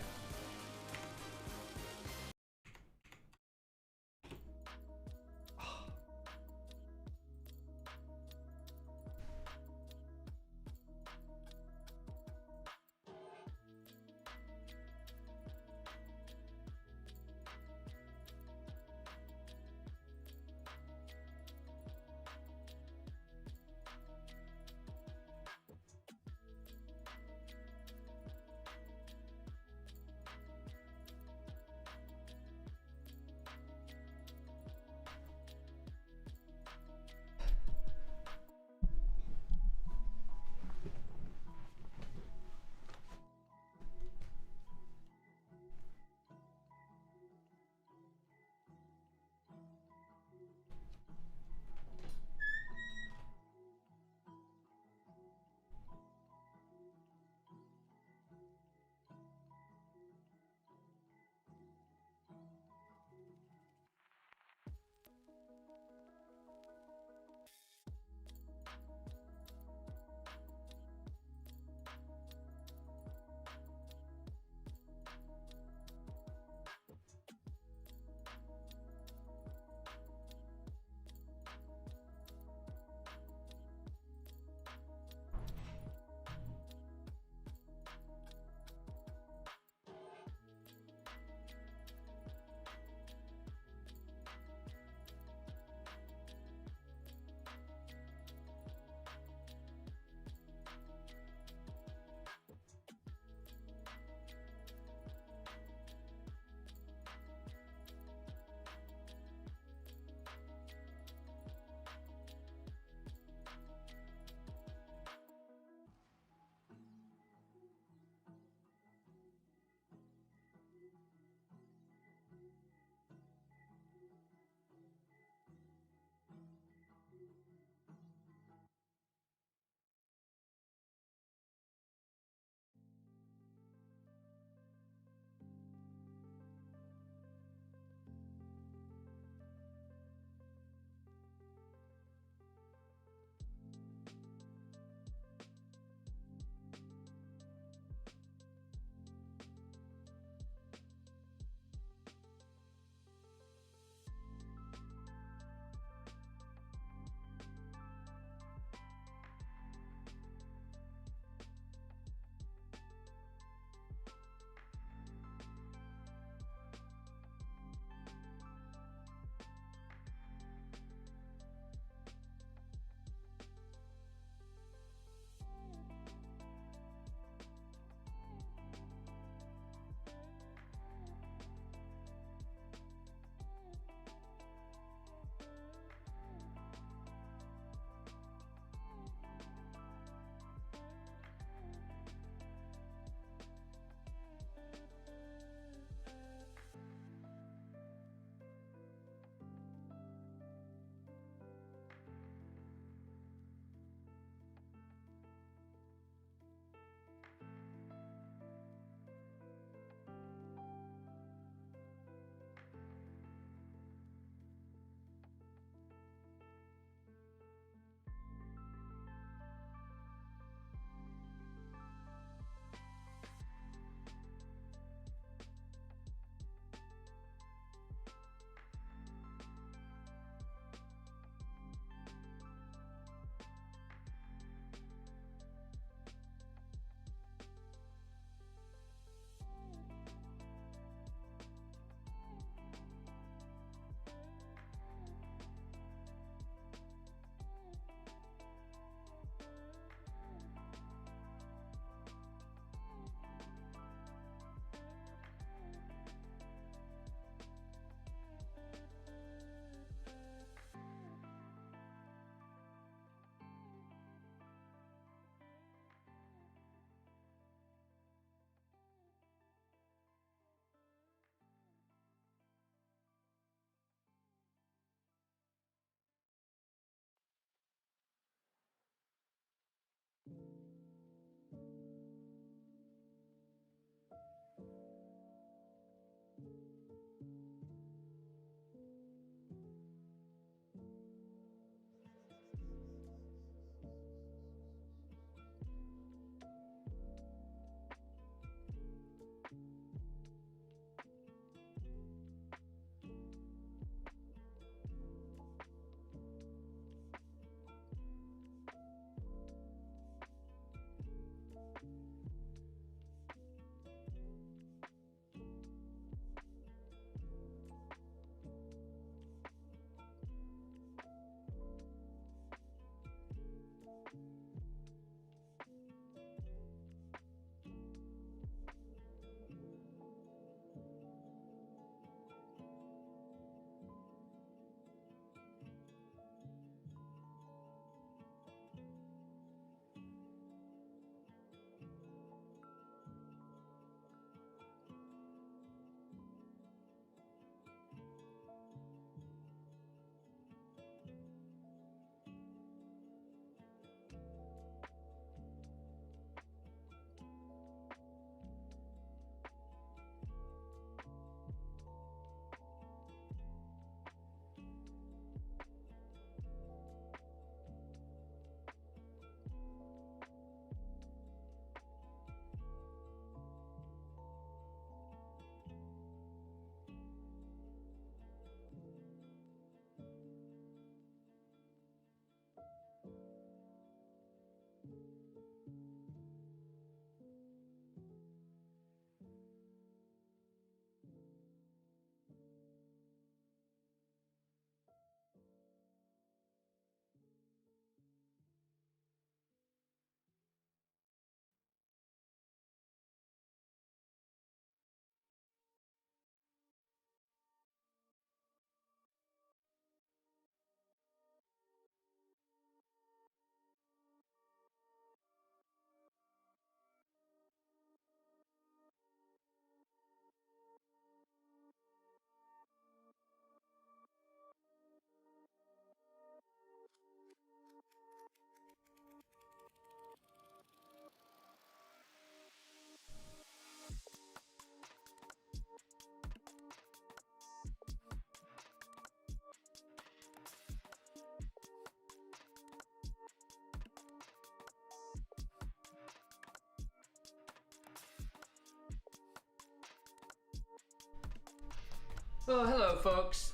Oh, hello, folks.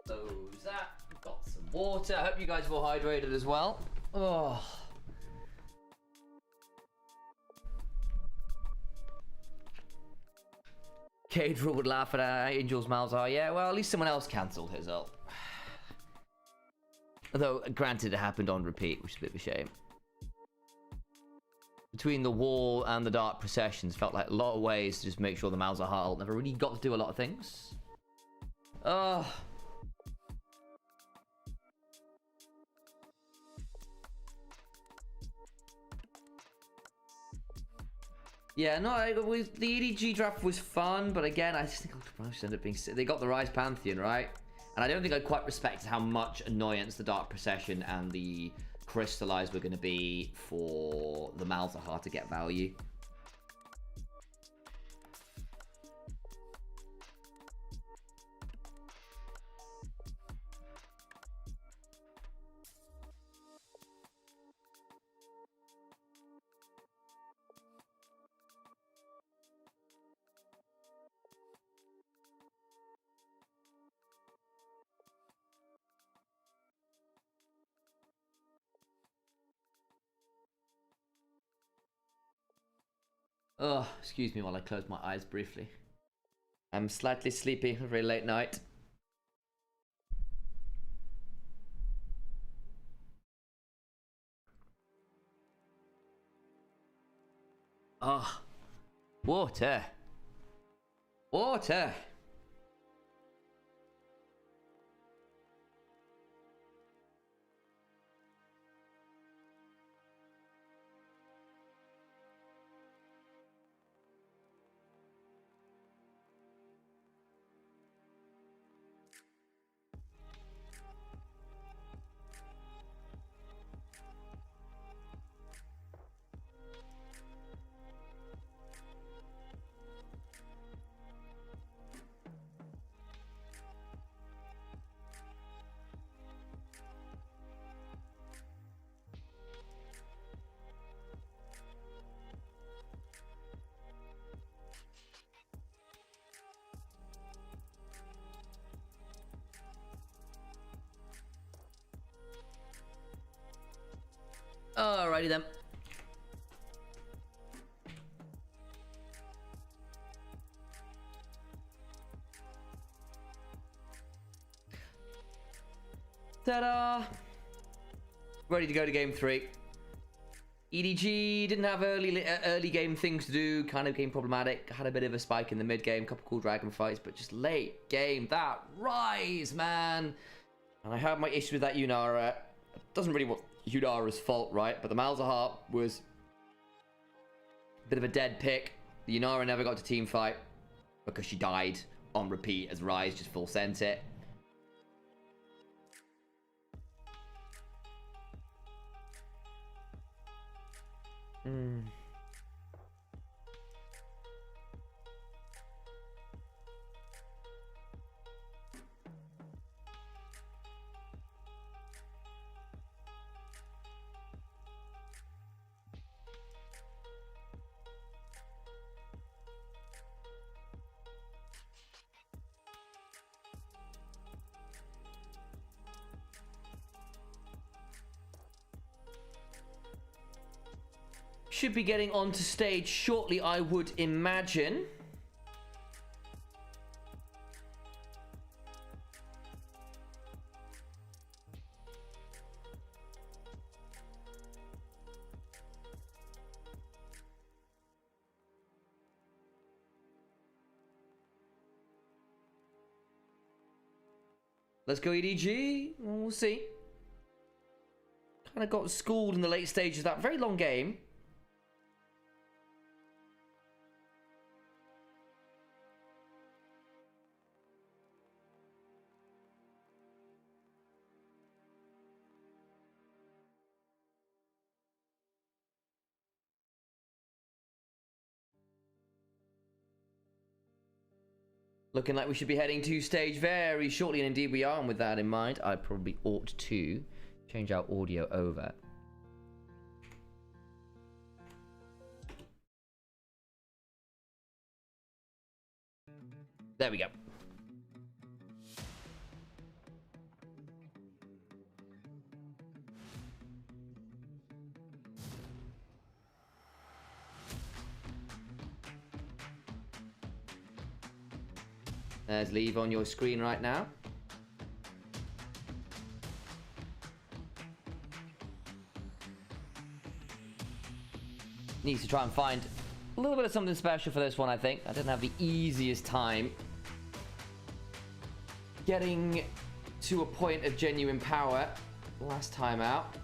Close that. Got some water. I hope you guys were hydrated as well. Oh. Cadril would laugh at Angel's Malzahar. Yeah, well, at least someone else cancelled his up. Although, granted, it happened on repeat, which is a bit of a shame. Between the wall and the dark processions, felt like a lot of ways to just make sure the Malzahar never really got to do a lot of things. Oh. Yeah, no, the EDG draft was fun, but again, I just think Ultra ended up being... They got the Rise Pantheon, right? And I don't think I quite respected how much annoyance the Dark Procession and the Crystallize were going to be for the Malzahar to get value. Oh, excuse me while I close my eyes briefly. I'm slightly sleepy, a very late night. Ah, water. Water. Alrighty then. Ta-da! Ready to go to game 3. EDG didn't have early game things to do, kind of game problematic. Had a bit of a spike in the mid game, couple cool dragon fights, but just late game, that Rise, man! And I had my issue with that Nymaera. It doesn't really want Nymaera's fault, right? But the Malzahar was a bit of a dead pick. The Nymaera never got to team fight because she died on repeat as Rise just full sent it. Should be getting onto stage shortly, I would imagine. Let's go EDG. We'll see. Kind of got schooled in the late stages of that very long game. Looking like we should be heading to stage very shortly, and indeed we are. And with that in mind, I probably ought to change our audio over. There we go. There's Leave on your screen right now. Needs to try and find a little bit of something special for this one, I think. I didn't have the easiest time getting to a point of genuine power last time out.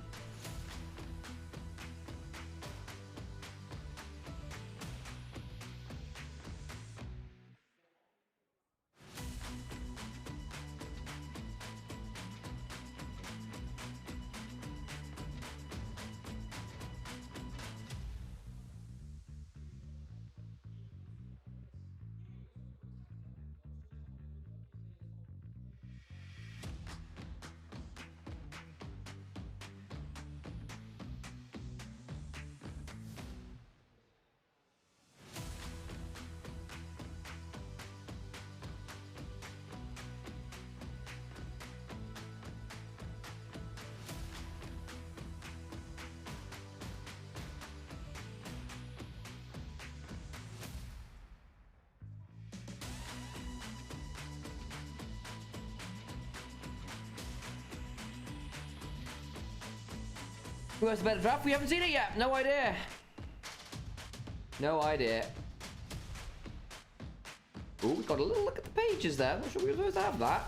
Who has a better draft? We haven't seen it yet. No idea. No idea. Oh, we got a little look at the pages there. I'm not sure we were supposed to have that.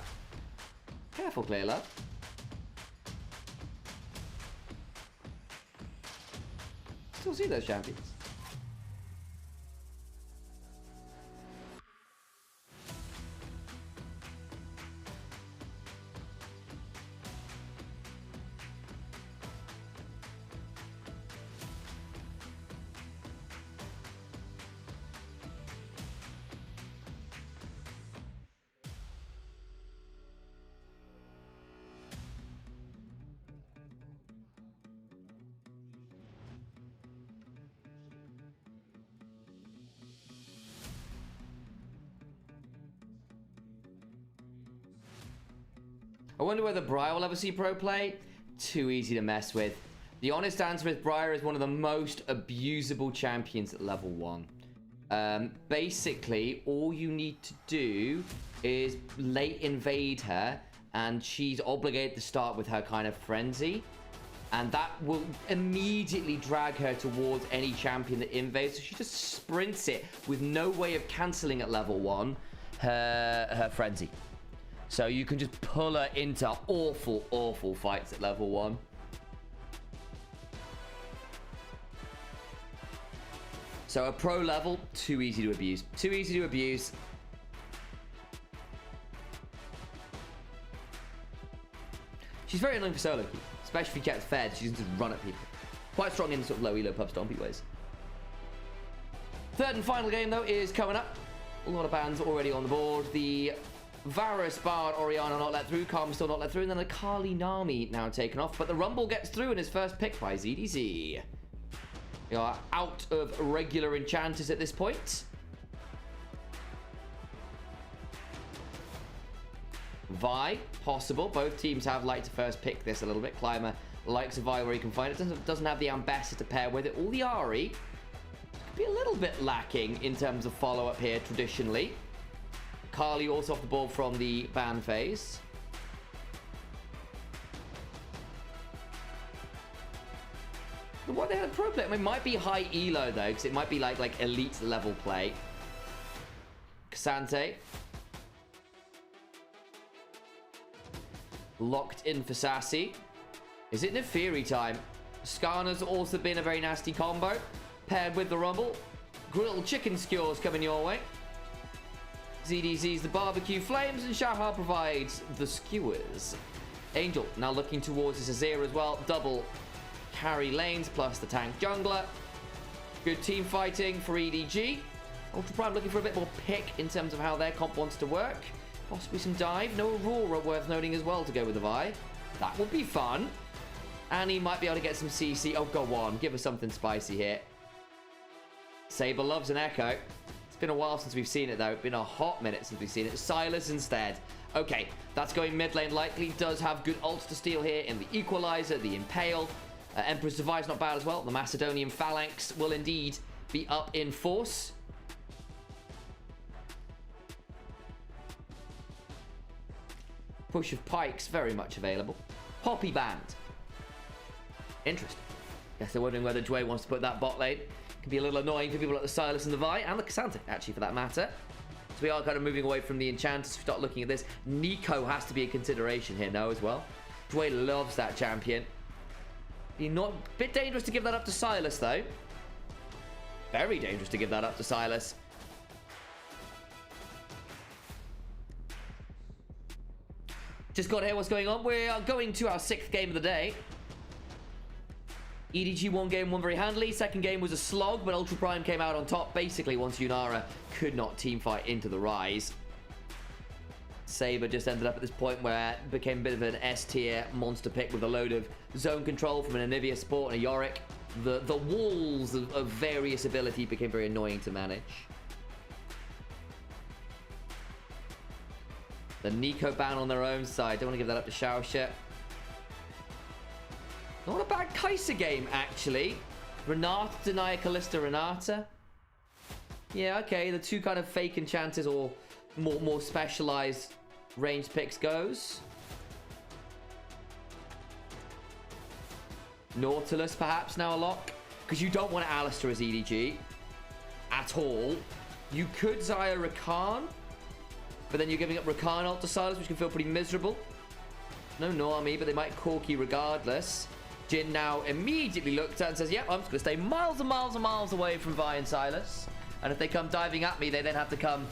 Careful, Clayla. Still see those champions. I wonder whether Briar will ever see pro play. Too easy to mess with. The honest answer is Briar is one of the most abusable champions at level 1. Basically, all you need to do is late invade her, and she's obligated to start with her kind of frenzy. And that will immediately drag her towards any champion that invades. So she just sprints it with no way of cancelling at level 1 her frenzy. So you can just pull her into awful, awful fights at level 1. So at pro level, too easy to abuse. Too easy to abuse. She's very annoying for solo queue, especially if you get fed. She doesn't just run at people. Quite strong in sort of low elo pub stompy ways. Third and final game though is coming up. A lot of bans already on the board. The Varus, Bard, Oriana not let through, Karma still not let through, and then a Kali Nami now taken off. But the Rumble gets through and is first picked by ZDZ. We are out of regular enchanters at this point. Vi, possible. Both teams have liked to first pick this a little bit. Climber likes a Vi where he can find it. Doesn't have the Ambassador to pair with it. All the Ari could be a little bit lacking in terms of follow-up here traditionally. Kali also off the ball from the ban phase. What they had pro play? I mean, it might be high elo though, because it might be like elite level play. Cassante. Locked in for Sassy. Is it Neferi time? Skarna's also been a very nasty combo. Paired with the Rumble. Grilled chicken skewers coming your way. ZDZ's the barbecue flames, and Shahar provides the skewers. Angel now looking towards his Azir as well. Double carry lanes plus the tank jungler. Good team fighting for EDG. Ultra Prime looking for a bit more pick in terms of how their comp wants to work. Possibly some dive. No Aurora worth noting as well to go with the Vi. That would be fun. And he might be able to get some CC. Oh, go on. Give us something spicy here. Saber loves an echo. It's been a while since we've seen it, though. It's been a hot minute since we've seen it. Silas instead. Okay, that's going mid lane. Likely does have good ults to steal here in the Equalizer, the Impale. Emperor's Device not bad as well. The Macedonian Phalanx will indeed be up in force. Push of Pikes, very much available. Poppy Band. Interesting. Guess they're wondering whether Dway wants to put that bot lane. Can be a little annoying for people like the Silas and the Vi, and the Cassandra, actually, for that matter. So we are kind of moving away from the enchanters. Start looking at this. Nico has to be a consideration here now as well. Dway loves that champion. Be not a bit dangerous to give that up to Silas, though. Very dangerous to give that up to Silas. Just got to hear what's going on. We are going to our 6th game of the day. EDG one game won very handily. Second game was a slog, but Ultra Prime came out on top basically once Nymaera could not teamfight into the Rise. Saber just ended up at this point where it became a bit of an S-tier monster pick with a load of zone control from an Onivia support and a Yorick. The walls of various ability became very annoying to manage. The Nico ban on their own side. Don't want to give that up to Xiaoxia. Not a bad Kai'Sa game, actually. Renata, Denia, Kalista, Renata. Yeah, okay. The two kind of fake enchanters or more specialized ranged picks goes. Nautilus, perhaps, now a lock. Because you don't want Alistar as EDG. At all. You could Xayah Rakan. But then you're giving up Rakan ult to Silas, which can feel pretty miserable. No Normie, but they might Corki regardless. Jin now immediately looked at and says, yep, I'm just going to stay miles and miles and miles away from Vi and Silas. And if they come diving at me, they then have to come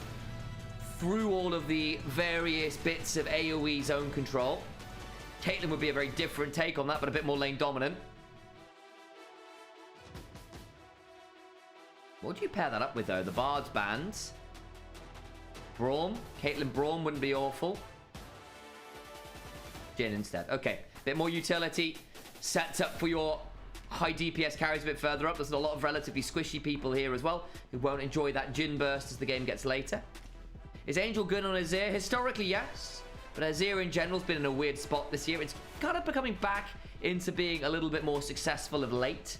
through all of the various bits of AoE zone control. Caitlyn would be a very different take on that, but a bit more lane dominant. What do you pair that up with, though? The Bard's bands. Braum. Caitlyn Braum wouldn't be awful. Jin instead. Okay, bit more utility. Sets up for your high DPS carries a bit further up. There's a lot of relatively squishy people here as well who won't enjoy that Jin burst as the game gets later. Is Angel good on Azir? Historically, yes. But Azir in general has been in a weird spot this year. It's kind of becoming back into being a little bit more successful of late.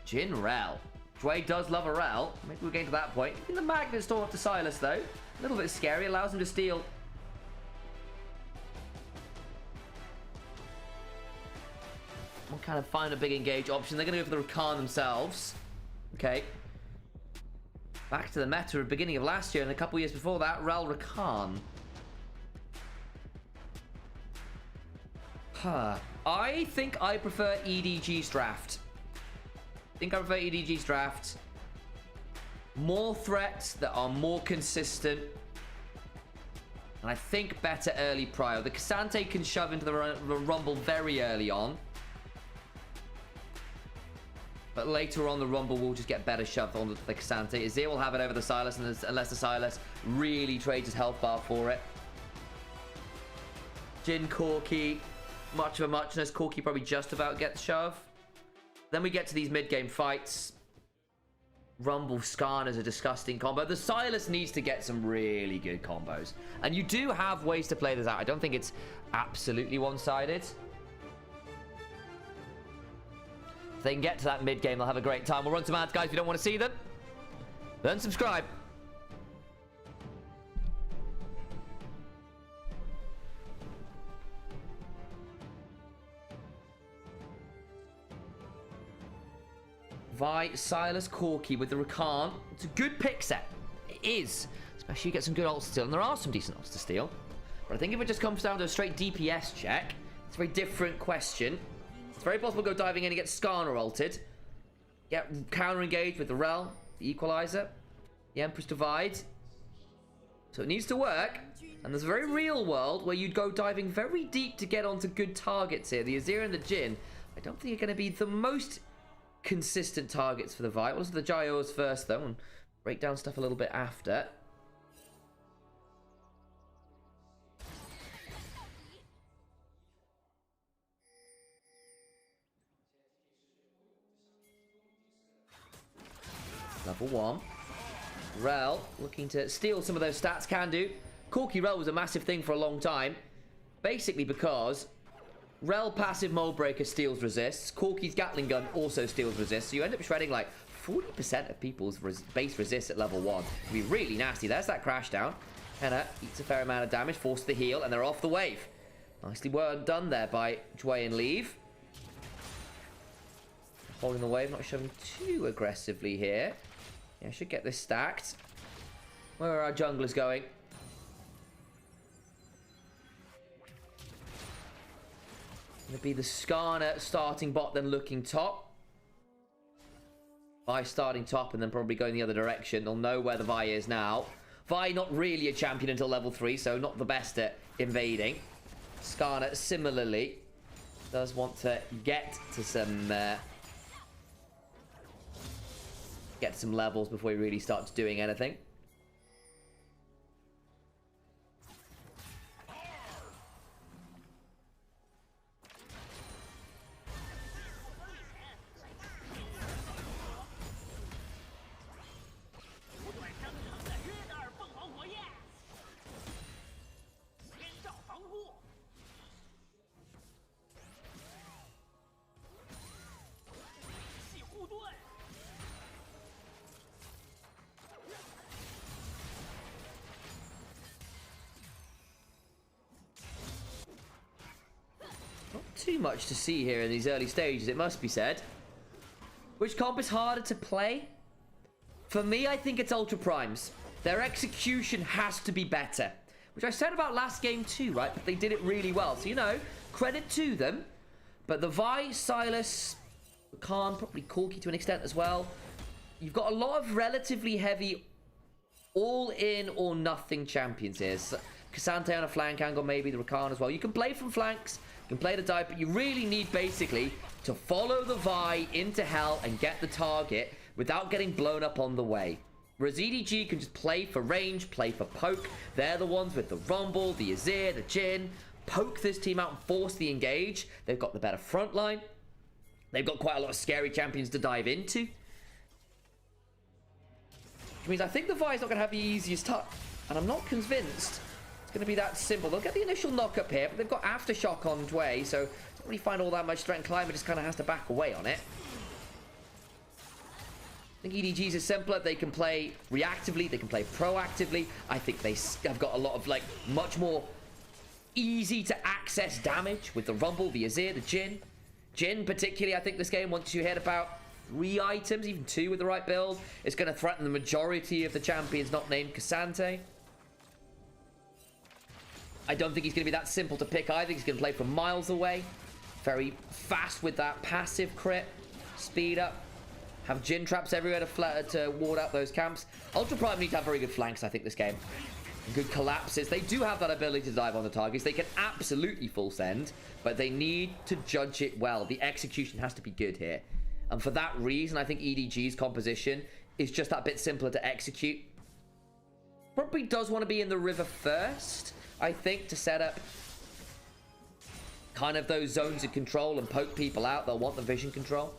Jin Rel. Dway does love a Rel. Maybe we're getting to that point. In the Magnet Storm up to Silas, though. A little bit scary. Allows him to steal. We'll kind of find a big engage option. They're going to go for the Rakan themselves. Okay. Back to the meta of beginning of last year and a couple years before that. Rel Rakan. I think I prefer EDG's draft. I prefer EDG's draft. More threats that are more consistent. And I think better early prio. The Cassandra can shove into the Rumble very early on. But later on, the Rumble will just get better shoved onto the Cassandra. Azir will have it over the Silas, unless the Silas really trades his health bar for it. Jin, Corki, much of a muchness. Corki probably just about gets shove. Then we get to these mid-game fights. Rumble Skarn is a disgusting combo. The Silas needs to get some really good combos. And you do have ways to play this out. I don't think it's absolutely one-sided. If they can get to that mid-game, they'll have a great time. We'll run some ads, guys. If you don't want to see them, then subscribe. Vi, Silas, Corki with the Rakan. It's a good pick set. It is. Especially you get some good ults to steal. And there are some decent ults to steal. But I think if it just comes down to a straight DPS check, it's a very different question. It's very possible to go diving in and get Skarner ulted. Get counter-engaged with the Rel, the Equalizer, the Empress Divide. So it needs to work. And there's a very real world where you'd go diving very deep to get onto good targets here. The Azir and the Jin, I don't think are going to be the most consistent targets for the Vi. We'll do the Gyos first, though, and break down stuff a little bit after. Level 1. Rel looking to steal some of those stats. Can do. Corki Rel was a massive thing for a long time. Basically because Rel passive mold breaker steals resists. Corki's Gatling gun also steals resists. So you end up shredding like 40% of people's base resists at level 1. It'd be really nasty. There's that crash down. Henna eats a fair amount of damage, forces the heal, and they're off the wave. Nicely well done there by Jway and Leave. Holding the wave, not showing too aggressively here. Yeah, should get this stacked. Where are our junglers going? Gonna be the Skarner starting bot, then looking top. Vi starting top and then probably going the other direction. They'll know where the Vi is now. Vi not really a champion until level 3, so not the best at invading. Skarner similarly does want to get to some levels before he really starts doing anything. Too much to see here in these early stages, it must be said. Which comp is harder to play? For me, I think it's Ultra Primes. Their execution has to be better. Which I said about last game too, right? But they did it really well. So, you know, credit to them. But the Vi, Silas, Khan, probably Corki to an extent as well. You've got a lot of relatively heavy all-in or nothing champions here. So, Cassante on a flank angle, maybe the Rakan as well. You can play from flanks. You can play the dive, but you really need basically to follow the Vi into hell and get the target without getting blown up on the way. Whereas EDG can just play for range, play for poke. They're the ones with the Rumble, the Azir, the Jhin. Poke this team out and force the engage. They've got the better front line. They've got quite a lot of scary champions to dive into. Which means I think the Vi is not going to have the easiest touch. And I'm not convinced going to be that simple. They'll get the initial knock up here, but they've got aftershock on Dway, so don't really find all that much threat, and Climber just kind of has to back away on it. I think EDGs are simpler. They can play reactively, they can play proactively. I think they have got a lot of, like, much more easy to access damage with the Rumble, the Azir, the Jhin. Jhin, particularly, I think this game, once you hit about 3 items, even 2 with the right build, it's going to threaten the majority of the champions not named Cassante. I don't think he's going to be that simple to pick either. He's going to play from miles away. Very fast with that passive crit. Speed up. Have Jhin traps everywhere to ward out those camps. Ultra Prime need to have very good flanks, I think, this game. Good collapses. They do have that ability to dive on the targets. They can absolutely full send, but they need to judge it well. The execution has to be good here. And for that reason, I think EDG's composition is just that bit simpler to execute. Probably does want to be in the river first, I think, to set up kind of those zones of control and poke people out. They'll want the vision control.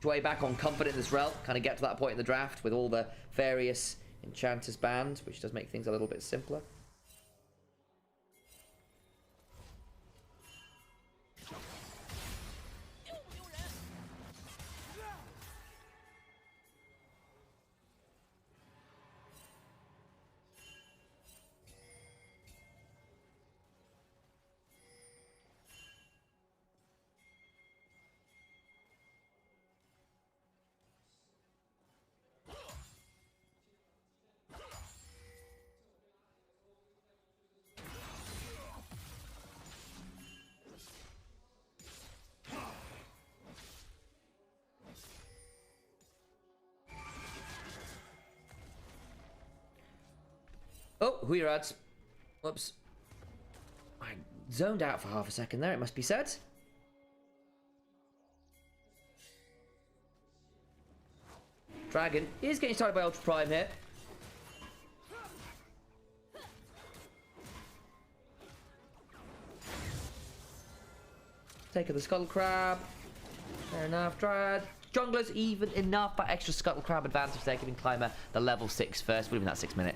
Way back on confident as well. Kind of get to that point in the draft with all the various enchanters banned, which does make things a little bit simpler. Oh, who are ads? Whoops. I zoned out for half a second there, it must be said. Dragon is getting started by Ultra Prime here. Take the Skull Crab. Fair enough. Dryad. Junglers even enough. That extra Scuttle Crab advantage there, giving Climber the level 6 first. We're even that 6-minute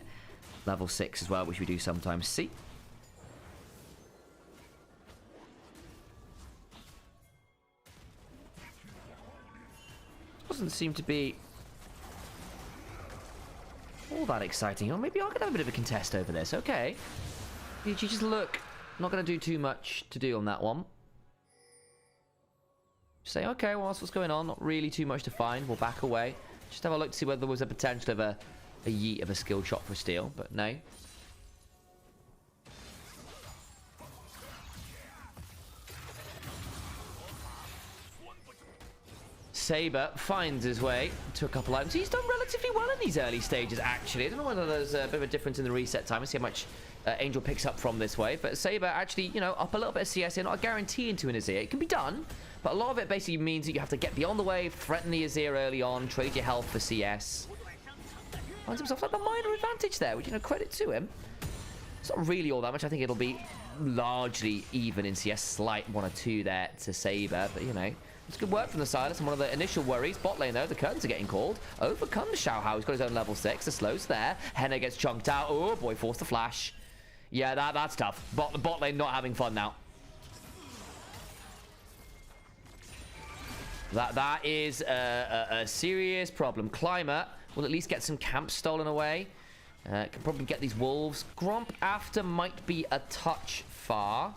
level 6 as well, which we do sometimes see. Doesn't seem to be all that exciting. Or maybe I could have a bit of a contest over this. Okay. EDG just look. Not going to do too much to do on that one. Say, okay, well, that's what's going on. Not really too much to find. We'll back away. Just have a look to see whether there was a potential of a yeet of a skill shot for steal, but no. Saber finds his way to a couple items. He's done relatively well in these early stages, actually. I don't know whether there's a bit of a difference in the reset time. Let's see how much Angel picks up from this wave. But Saber actually, you know, up a little bit of CS here. Not a guarantee into an Azir. It can be done, but a lot of it basically means that you have to get beyond the wave, threaten the Azir early on, trade your health for CS. Finds himself like a minor advantage there, which, you know, credit to him. It's not really all that much. I think it'll be largely even in CS. Slight 1 or 2 there to Saber, but, you know, it's good work from the Silas, and one of the initial worries. Bot lane, though, the curtains are getting called. Overcomes Xiaohao. He's got his own level 6. The slow's there. Henna gets chunked out. Oh, boy, forced to flash. Yeah, that's tough. Bot lane not having fun now. That is a serious problem. Climber will at least get some camps stolen away. Can probably get these wolves. Gromp after might be a touch far.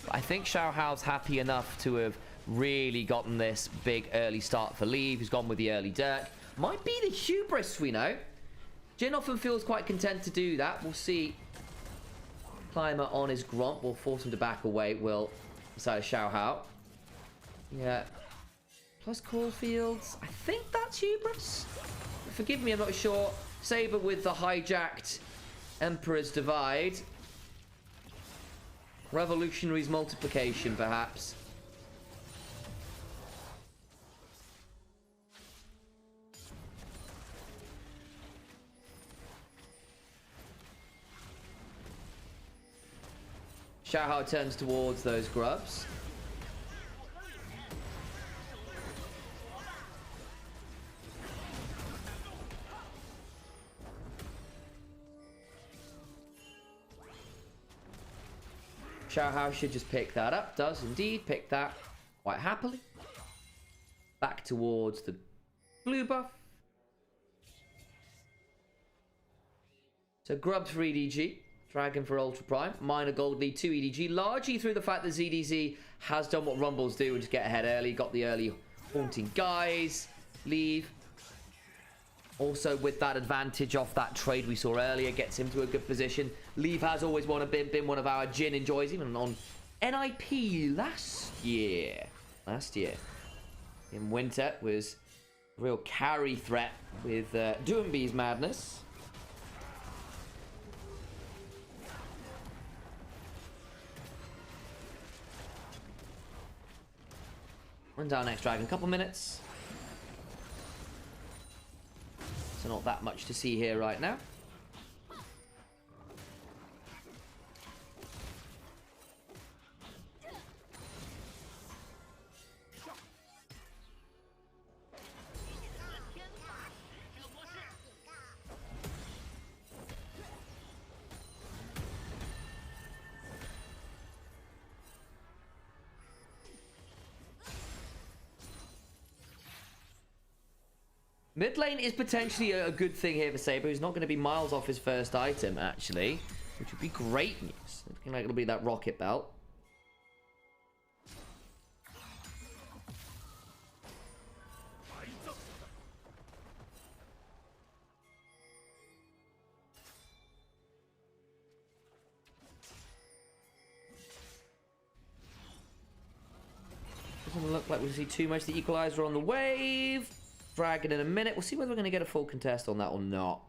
But I think Xiaohao's happy enough to have really gotten this big early start for Leave. He's gone with the early dirt. Might be the hubris, we know. Jin often feels quite content to do that. We'll see. Climber on his Gromp will force him to back away. Will decide to Xiaohao. Yeah. Plus Caulfields. I think that's hubris. Forgive me, I'm not sure. Saber with the hijacked Emperor's Divide. Revolutionary's multiplication, perhaps. Xiaohao turns towards those grubs. Xiaohao should just pick that up. Does indeed pick that quite happily. Back towards the blue buff. So grubs for EDG. Dragon for Ultra Prime. Minor gold lead to EDG. Largely through the fact that ZDZ has done what Rumbles do and just get ahead early. Got the early haunting guys. Leave. Also with that advantage off that trade we saw earlier. Gets him to a good position. Leave has always been one of our Jin enjoys. Even on NIP last year. In winter was a real carry threat with Doombee's madness. Run down next dragon, a couple minutes. So not that much to see here right now. Mid lane is potentially a good thing here for Saber, who's not going to be miles off his first item, actually. Which would be great news. Looking like it'll be that rocket belt. Doesn't look like we'll see too much. The equalizer on the wave. Dragon in a minute. We'll see whether we're going to get a full contest on that or not.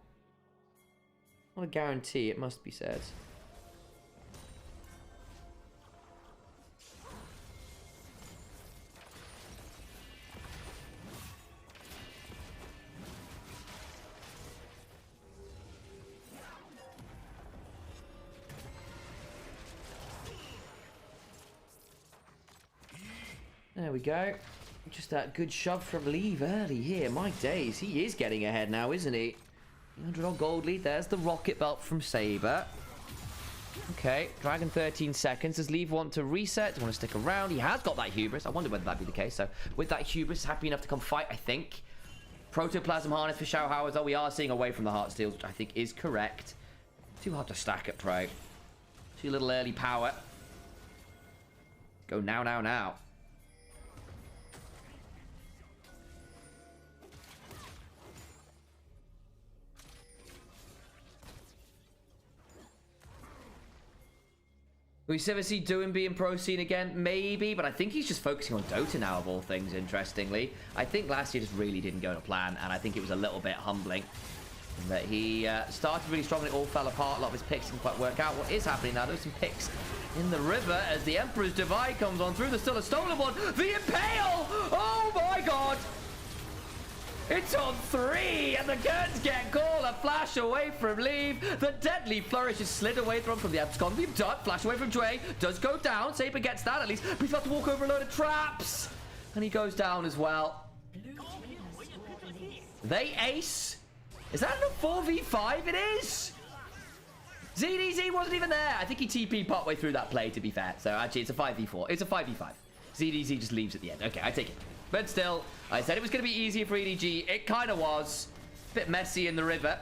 Not a guarantee, it must be said. There we go. Just that good shove from Leave early here. My days, he is getting ahead now, isn't he? 100 on gold lead. There's the rocket belt from Saber. Okay, Dragon 13 seconds. Does Leave want to reset? Does he want to stick around? He has got that hubris. I wonder whether that'd be the case. So with that hubris, happy enough to come fight, I think. Protoplasm harness for Xiao Hao, though we are seeing away from the heart steals, which I think is correct. Too hard to stack at Pro. Too little early power. Go now, now, now. We ever see Doin being pro scene again? Maybe, but I think he's just focusing on Dota now, of all things, interestingly. I think last year just really didn't go to plan, and I think it was a little bit humbling. That he started really strong and it all fell apart. A lot of his picks didn't quite work out. What is happening now? There's some picks in the river as the Emperor's Divide comes on through. There's still a stolen one. The Impale! Oh my god! It's on 3, and the guns get called. A flash away from Leave. The deadly flourish is slid away from the abscond. The duck, flash away from Dre. Does go down. Saber gets that at least. But he's got to walk over a load of traps. And he goes down as well. They ace. Is that a 4v5? It is. ZDZ wasn't even there. I think he TP'd partway through that play, to be fair. So actually, it's a 5v4. It's a 5v5. ZDZ just leaves at the end. Okay, I take it. But still, I said it was going to be easier for EDG. It kind of was. A bit messy in the river.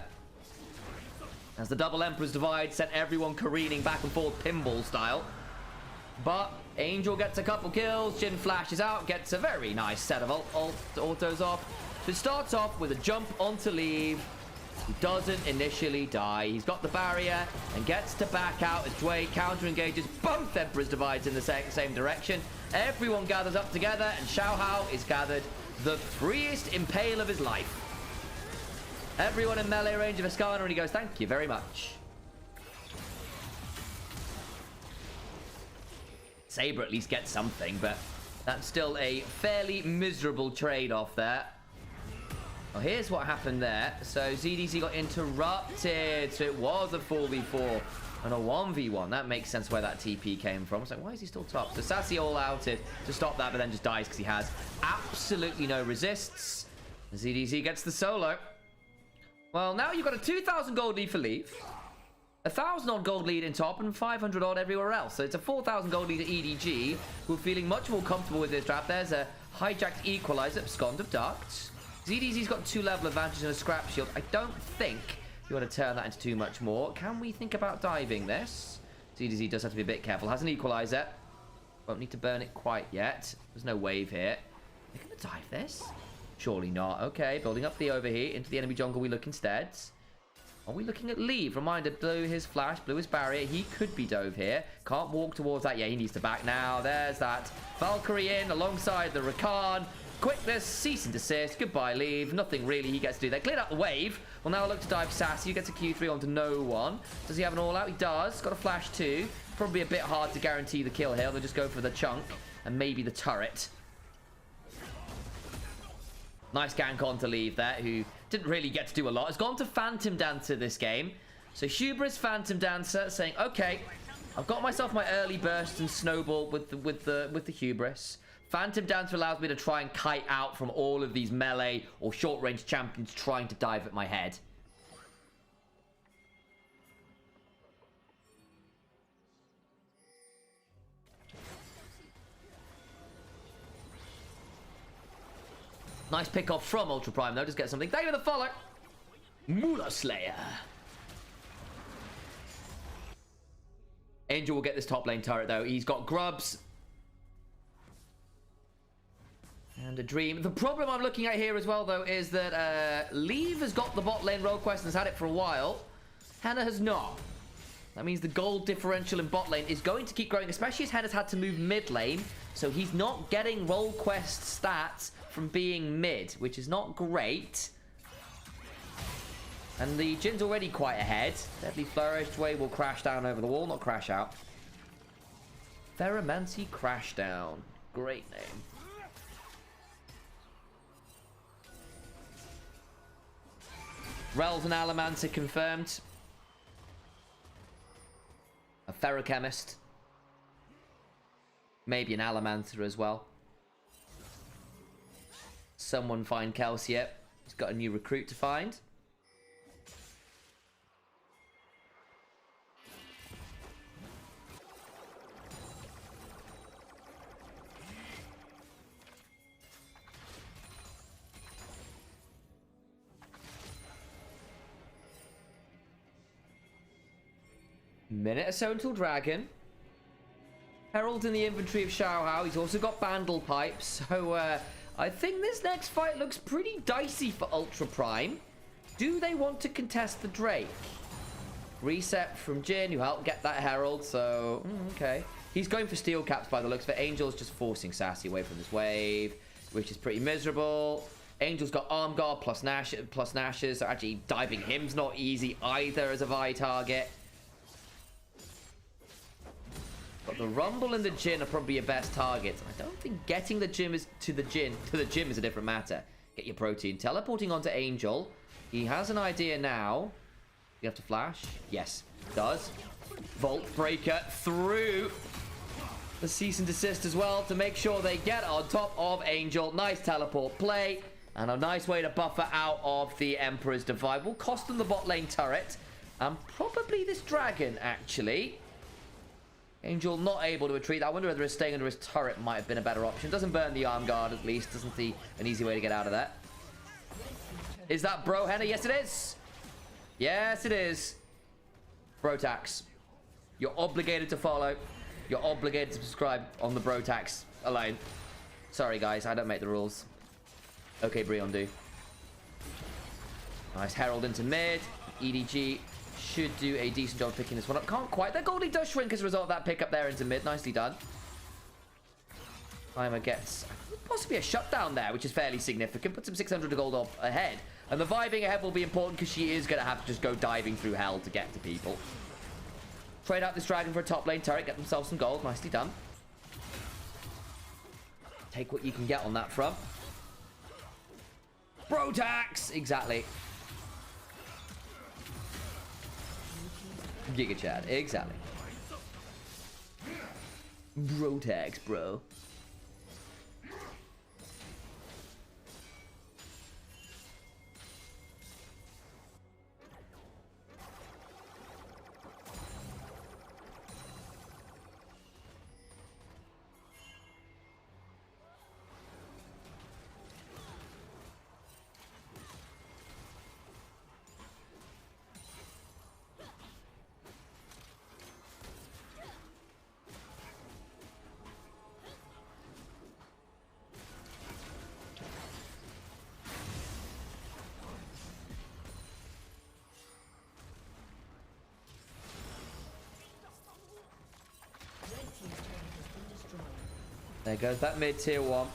As the double Emperor's Divide sent everyone careening back and forth pinball style. But Angel gets a couple kills. Jin flashes out. Gets a very nice set of autos off. So it starts off with a jump onto Leave. He doesn't initially die. He's got the barrier and gets to back out as Dway counter-engages both Emperor's Divides in the same direction. Everyone gathers up together, and Xiao Hao is gathered the freest impale of his life. Everyone in melee range of Ascana, and he goes, thank you very much. Saber at least gets something, but that's still a fairly miserable trade-off there. Well, here's what happened there. So ZDZ got interrupted. So it was a 4v4 and a 1v1. That makes sense where that TP came from. So why is he still top? So Sassy all outed to stop that, but then just dies because he has absolutely no resists. ZDZ gets the solo. Well, now you've got a 2,000 gold lead for Leave, 1,000 odd gold lead in top, and 500 odd everywhere else. So it's a 4,000 gold lead at EDG, who are feeling much more comfortable with this trap. There's a hijacked equalizer, Abscond of Darts. ZDZ's got 2 level advantage and a scrap shield. I don't think you want to turn that into too much more. Can we think about diving this? ZDZ does have to be a bit careful. Has an equalizer. Won't need to burn it quite yet. There's no wave here. Are we going to dive this? Surely not. Okay, building up the overheat. Into the enemy jungle we look instead. Are we looking at Leave? Reminder, blew his flash, blew his barrier. He could be dove here. Can't walk towards that. Yeah, he needs to back now. There's that Valkyrie in alongside the Rakan. Quickness, cease and desist. Goodbye, Leave. Nothing really he gets to do there. Cleared out the wave. Well, now look to dive Sassy. Gets a Q3 onto no one. Does he have an all-out? He does. Got a flash too. Probably a bit hard to guarantee the kill here. They'll just go for the chunk and maybe the turret. Nice gank on to Leave there, who didn't really get to do a lot. Has gone to Phantom Dancer this game. So Hubris Phantom Dancer saying, okay, I've got myself my early burst and snowball with the Hubris. Phantom Dancer allows me to try and kite out from all of these melee or short-range champions trying to dive at my head. Nice pick off from Ultra Prime, though. Just get something. Thank you for the follow. Moolah Slayer. Angel will get this top lane turret, though. He's got grubs. And a dream. The problem I'm looking at here as well, though, is that Leave has got the bot lane role quest and has had it for a while. Hannah has not. That means the gold differential in bot lane is going to keep growing, especially as Hannah's had to move mid lane. So he's not getting role quest stats from being mid, which is not great. And the Jin's already quite ahead. Deadly Flourish. Way will crash down over the wall, not crash out. Ferromancy Crashdown. Great name. Rel's and Alamancer confirmed. A Ferrochemist. Maybe an Alamancer as well. someone find Kelsey yet. He's got a new recruit to find. Minute or so until Dragon. Herald in the inventory of Xiaohao. He's also got Bandle Pipes. So I think this next fight looks pretty dicey for Ultra Prime. Do they want to contest the Drake? Reset from Jin, who helped get that Herald. So, okay. He's going for Steel Caps by the looks of it. Angel's just forcing Sassy away from this wave, which is pretty miserable. Angel's got Arm Guard plus Nashes. So actually, diving him's not easy either as a Vi target. But the Rumble and the Jin are probably your best targets. I don't think getting the gym to the gym is a different matter. Get your protein. Teleporting onto Angel. He has an idea now. You have to flash? Yes, does. Vault Breaker through the cease and desist as well to make sure they get on top of Angel. Nice teleport play. And a nice way to buffer out of the Emperor's Divide. Will cost them the bot lane turret. And probably this Dragon, actually. Angel not able to retreat. I wonder whether staying under his turret might have been a better option. Doesn't burn the arm guard, at least. Doesn't see an easy way to get out of that. Is that Bro Henna? Yes, it is. Yes, it is. Brotax. You're obligated to follow. You're obligated to subscribe on the Brotax alone. Sorry, guys. I don't make the rules. Okay, Brion do. Nice Herald into mid. EDG should do a decent job of picking this one up. Can't quite. That Goldie does shrink as a result of that pickup there into mid. Nicely done. Timer gets possibly a shutdown there, which is fairly significant. Put some 600 gold up ahead. And the vibing ahead will be important because she is going to have to just go diving through hell to get to people. Trade out this Dragon for a top lane turret. Get themselves some gold. Nicely done. Take what you can get on that front. Brotax! Exactly. Giga Chad, exactly. Brotax, bro. There goes that mid tier 1.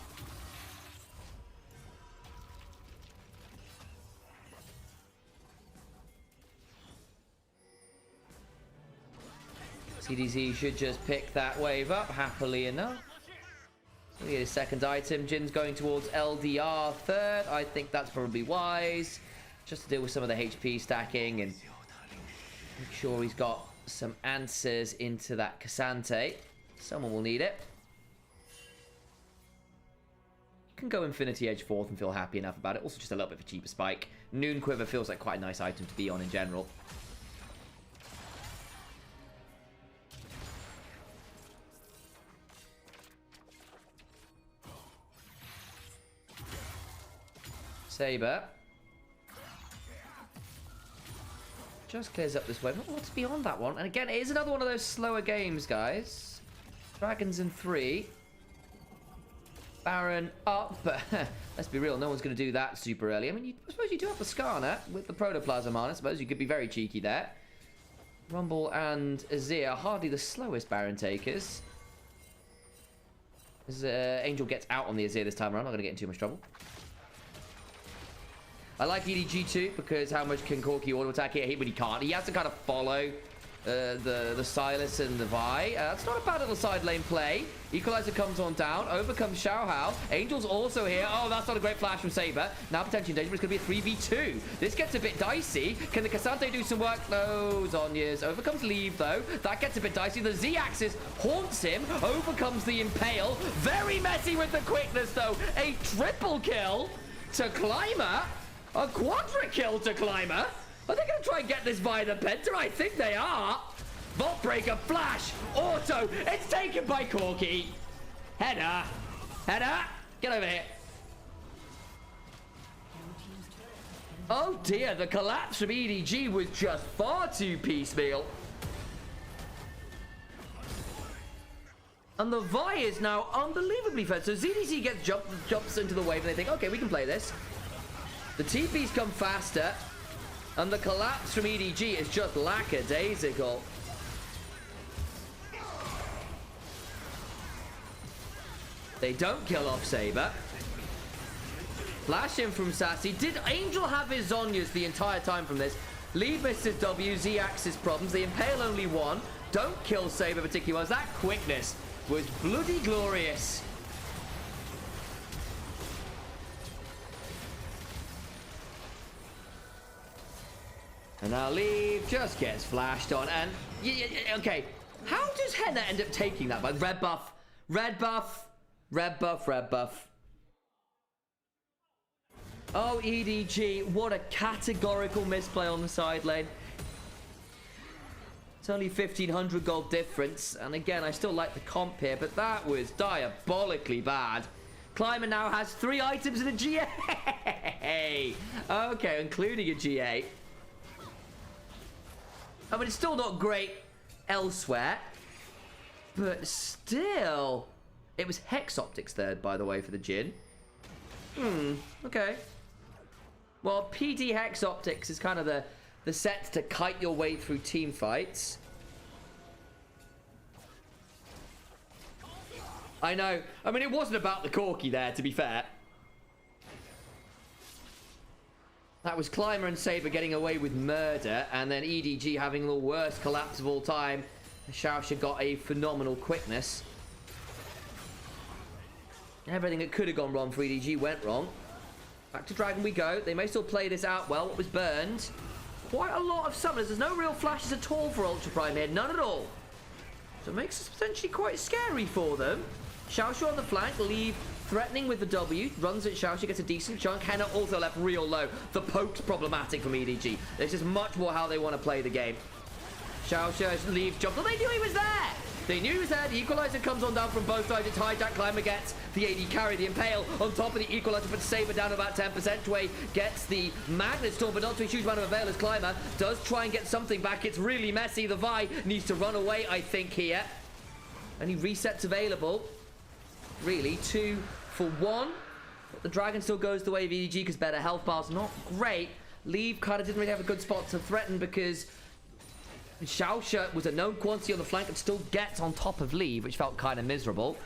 CDZ should just pick that wave up happily enough. We get his second item. Jin's going towards LDR third. I think that's probably wise. Just to deal with some of the HP stacking and make sure he's got some answers into that Cassante. Someone will need it. Can go Infinity Edge 4th and feel happy enough about it. Also just a little bit of a cheaper spike. Noon Quiver feels like quite a nice item to be on in general. Saber. Just clears up this wave. Not what's beyond that one. And again, it is another one of those slower games, guys. Dragons in 3. Baron up, but let's be real, no one's going to do that super early. I mean, I suppose you do have the Skarner with the Protoplasm on. I suppose you could be very cheeky there. Rumble and Azir, hardly the slowest Baron takers. As Angel gets out on the Azir this time around, not going to get in too much trouble. I like EDG too, because how much can Corki auto attack here? But he can't. He has to kind of follow the Silas and the Vi. That's not a bad little side lane play. Equalizer comes on down, overcomes Xiaohao. Angel's also here. Oh, that's not a great flash from Saber. Now potentially in danger, but it's going to be a 3v2. This gets a bit dicey. Can the Cassante do some work? No, Zhonya's. Overcomes Leave, though. That gets a bit dicey. The Z-axis haunts him. Overcomes the Impale. Very messy with the quickness, though. A triple kill. to Climber. A quadra kill to Climber. Are they going to try and get this via the Penta? I think they are. Vault Breaker, flash, auto. It's taken by Corky. Header. Header. Get over here. Oh dear, the collapse from EDG was just far too piecemeal. And the Vi is now unbelievably fed. So ZDC gets jumps into the wave and they think, okay, we can play this. The TPs come faster. And the collapse from EDG is just lackadaisical. They don't kill off Saber. Flash in from Sassy. Did Angel have his Zonyas the entire time from this? Leave misses W, Z axis problems. They impale only one. Don't kill Saber particularly well. That quickness was bloody glorious. And now Leave just gets flashed on. And, okay. How does Henna end up taking that? By red buff, red buff, red buff, red buff. Oh, EDG, what a categorical misplay on the side lane. It's only 1,500 gold difference. And again, I still like the comp here, but that was diabolically bad. Climber now has 3 items in a GA. Okay, including a GA. I mean, it's still not great elsewhere. But still. It was Hex Optics third, by the way, for the Jhin. Okay. Well, PD Hex Optics is kind of the set to kite your way through team fights. I know. I mean, it wasn't about the Corky there, to be fair. That was Climber and Saber getting away with murder, and then EDG having the worst collapse of all time. Xiaoxia got a phenomenal quickness. Everything that could have gone wrong for EDG went wrong. Back to Dragon we go. They may still play this out well. What was burned? Quite a lot of summoners. There's no real flashes at all for Ultra Prime here. None at all. So it makes this potentially quite scary for them. Xiaoxia on the flank. Leave threatening with the W. Runs at Xiaoxia. Gets a decent chunk. Henna also left real low. The poke's problematic from EDG. This is much more how they want to play the game. Xiaoxia leaves jump. Well, they knew he was there. They knew he was there. The Equalizer comes on down from both sides. It's hijack. Climber gets the AD carry. The Impale on top of the Equalizer puts Saber down about 10%. Way gets the Magnet Storm, but not to a huge amount of avail as Climber does try and get something back. It's really messy. The Vi needs to run away, I think, here. Any resets available. Really, 2 for 1. But the Dragon still goes the way of EDG because better health bars. Not great. Leave kind of didn't really have a good spot to threaten because Xiaoxia was a known quantity on the flank and still gets on top of Leave, which felt kind of miserable.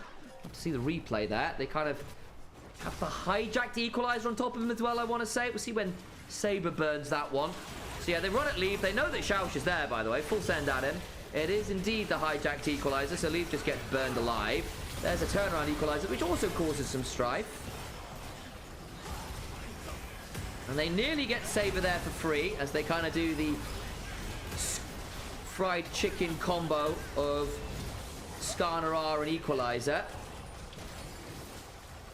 Have to see the replay there. They kind of have the hijacked Equalizer on top of him as well, I want to say. We'll see when Saber burns that one. So yeah, they run at Leave. They know that Xiaoxia's there, by the way. Full send at him. It is indeed the hijacked Equalizer, so Leave just gets burned alive. There's a turnaround Equalizer, which also causes some strife. And they nearly get Saber there for free, as they kind of do the fried chicken combo of Skarner R and Equalizer.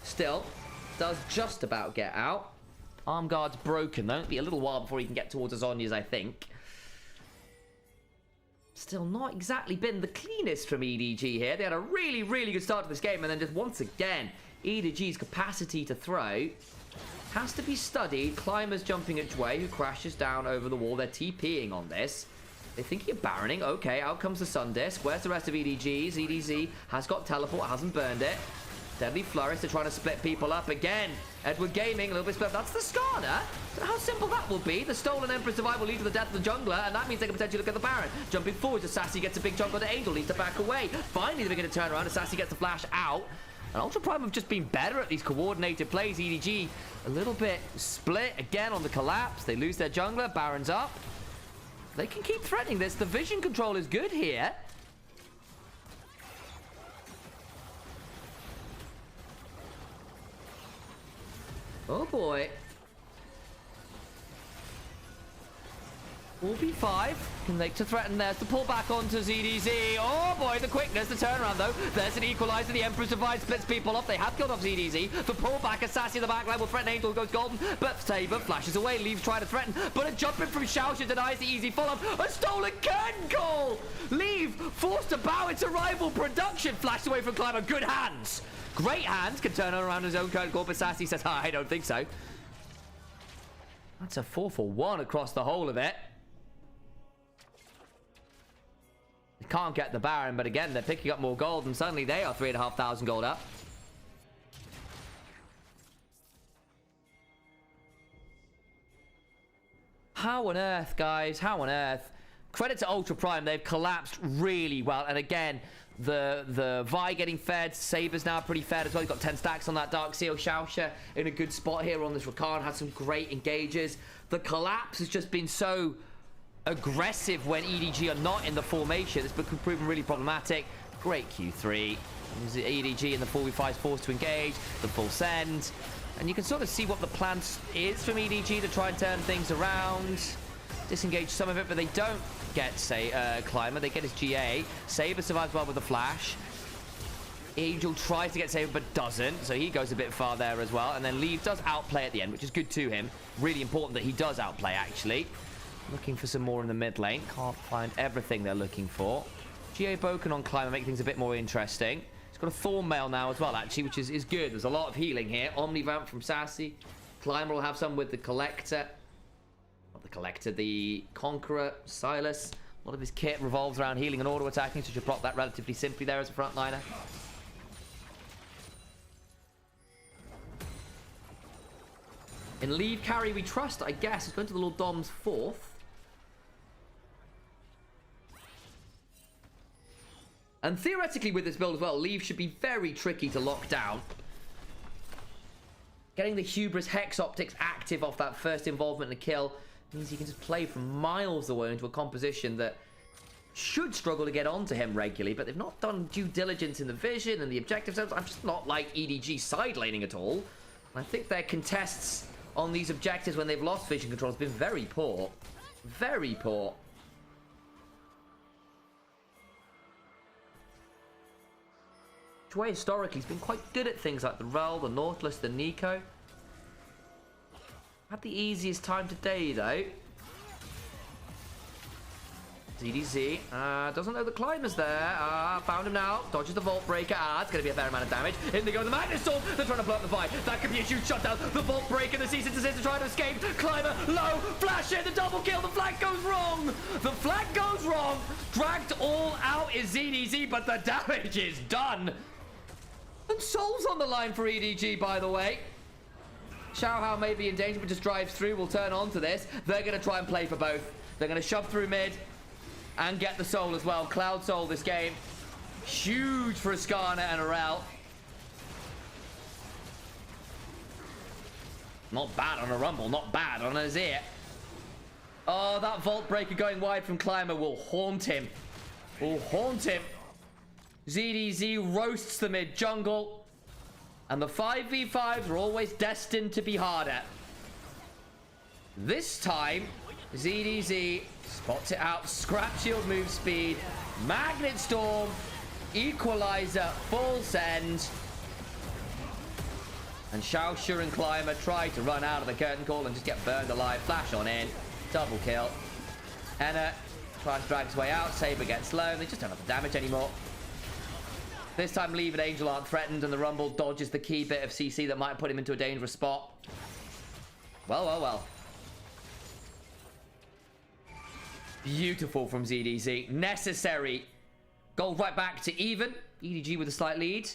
Still, does just about get out. Arm guard's broken, though. It'll be a little while before he can get towards his Zonyas, I think. Still not exactly been the cleanest from EDG here. They had a really, really good start to this game, and then just once again, EDG's capacity to throw has to be studied. Climber's jumping at Dway, who crashes down over the wall. They're TPing on this. They're thinking of Baroning. Okay, out comes the Sun Disc. Where's the rest of EDG's? EDZ has got Teleport, hasn't burned it. Deadly Flourish, they're trying to split people up again. Edward Gaming, a little bit split. That's the Skarner. How simple that will be. The Stolen Emperor's Survival leads to the death of the jungler, and that means they can potentially look at the Baron. Jumping forward, Sassy gets a big chunk on the Angel, needs to back away. Finally, they're going to turn around, and Sassy gets the flash out. And Ultra Prime have just been better at these coordinated plays. EDG a little bit split again on the collapse. They lose their jungler, Baron's up. They can keep threatening this. The vision control is good here. Oh boy. 4v5. Can they to threaten? There's the pull back onto ZDZ. Oh boy, the quickness, the turnaround though. There's an equalizer. The Emperor's Divide splits people off. They have killed off ZDZ. The pullback, Assassin in the back line will threaten Angel, goes golden. But Saber flashes away. Leaves trying to threaten. But a jump in from Xiaoxia denies the easy follow-up. A stolen curtain call! Leave forced to bow its rival production. Flashed away from Climber. Good hands. Great hands. Can turn around his own curtain call. But Sassy says, I don't think so. That's a 4-for-1 across the whole of it. They can't get the Baron, but again, they're picking up more gold, and suddenly they are 3,500 gold up. How on earth, guys? How on earth? Credit to Ultra Prime, they've collapsed really well, and again, the Vi getting fed, Saber's now pretty fed as well. He's got 10 stacks on that Dark Seal. Xiaoxia in a good spot here on this Rakan, had some great engages. The collapse has just been so aggressive when EDG are not in the formation. It's been proven really problematic. Great Q3. EDG in the 4v5 is forced to engage, the full send. And you can sort of see what the plan is from EDG to try and turn things around. Disengage some of it, but they don't get, say, Climber. They get his GA. Saber survives well with the flash. Angel tries to get Saber, but doesn't. So he goes a bit far there as well. And then Leave does outplay at the end, which is good to him. Really important that he does outplay, actually. Looking for some more in the mid lane. Can't find everything they're looking for. GA Boken on Climber make things a bit more interesting. He's got a Thorn Mail now as well, actually, which is good. There's a lot of healing here. Omnivamp from Sassy. Climber will have some with the Collector. Not the Collector, the Conqueror, Silas. A lot of his kit revolves around healing and auto-attacking, so should block that relatively simply there as a frontliner. In lead carry we trust, I guess. It's going to the Lord Dom's 4th. And theoretically with this build as well, Leave should be very tricky to lock down. Getting the Hubris Hex Optics active off that first involvement in a kill means he can just play from miles away into a composition that should struggle to get onto him regularly, but they've not done due diligence in the vision and the objective zones. I'm just not like EDG side laning at all. I think their contests on these objectives when they've lost vision control has been very poor. Very poor. Chue historically has been quite good at things like the Rel, the Nautilus, the Nico. Had the easiest time today though. ZDZ doesn't know the Climber's there. Found him now. Dodges the Vault Breaker. It's going to be a fair amount of damage. In they go the Magnus Storm. They're trying to blow up the Vine. That could be a huge shutdown. The Vault Breaker, the Cease and Desist to try to escape. Climber low. Flash in. The double kill. The flag goes wrong. The flag goes wrong. Dragged all out is ZDZ, but the damage is done. And Soul's on the line for EDG, by the way. Xiaohao may be in danger, but just drives through. We'll turn on to this. They're going to try and play for both. They're going to shove through mid and get the Soul as well. Cloud Soul this game. Huge for Ascana and Arel. Not bad on a Rumble. Not bad on a Azir. Oh, that Vault Breaker going wide from Climber will haunt him. Will haunt him. ZDZ roasts the mid jungle. And the 5v5s are always destined to be harder. This time, ZDZ spots it out. Scrap Shield move speed. Magnet Storm. Equalizer. Full send. And Xiaoxia and Climber try to run out of the curtain call and just get burned alive. Flash on in. Double kill. Enna tries to drag his way out. Saber gets low. They just don't have the damage anymore. This time, Leave and Angel aren't threatened, and the Rumble dodges the key bit of CC that might put him into a dangerous spot. Well, well, well. Beautiful from ZDZ. Necessary. Gold right back to even. EDG with a slight lead.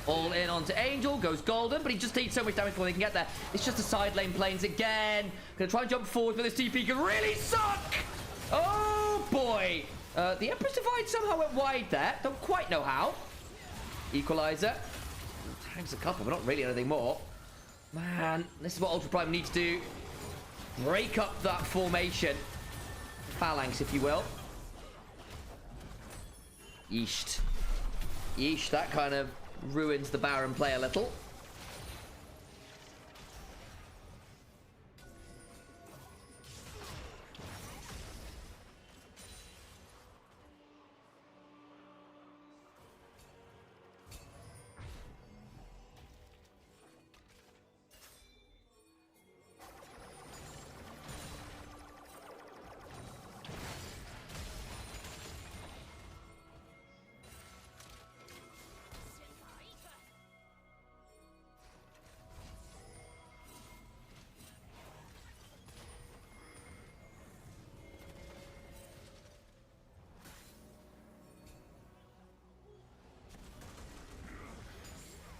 All in onto Angel, goes golden, but he just needs so much damage before they can get there. It's just the side lane planes again. Gonna try and jump forward, but this TP can really suck! Oh boy! The Empress Divide somehow went wide there. Don't quite know how. Equalizer. Tags a couple, but not really anything more. Man, this is what Ultra Prime need to do. break up that formation. Phalanx, if you will. Yeesh. Yeesh, that kind of ruins the Baron play a little.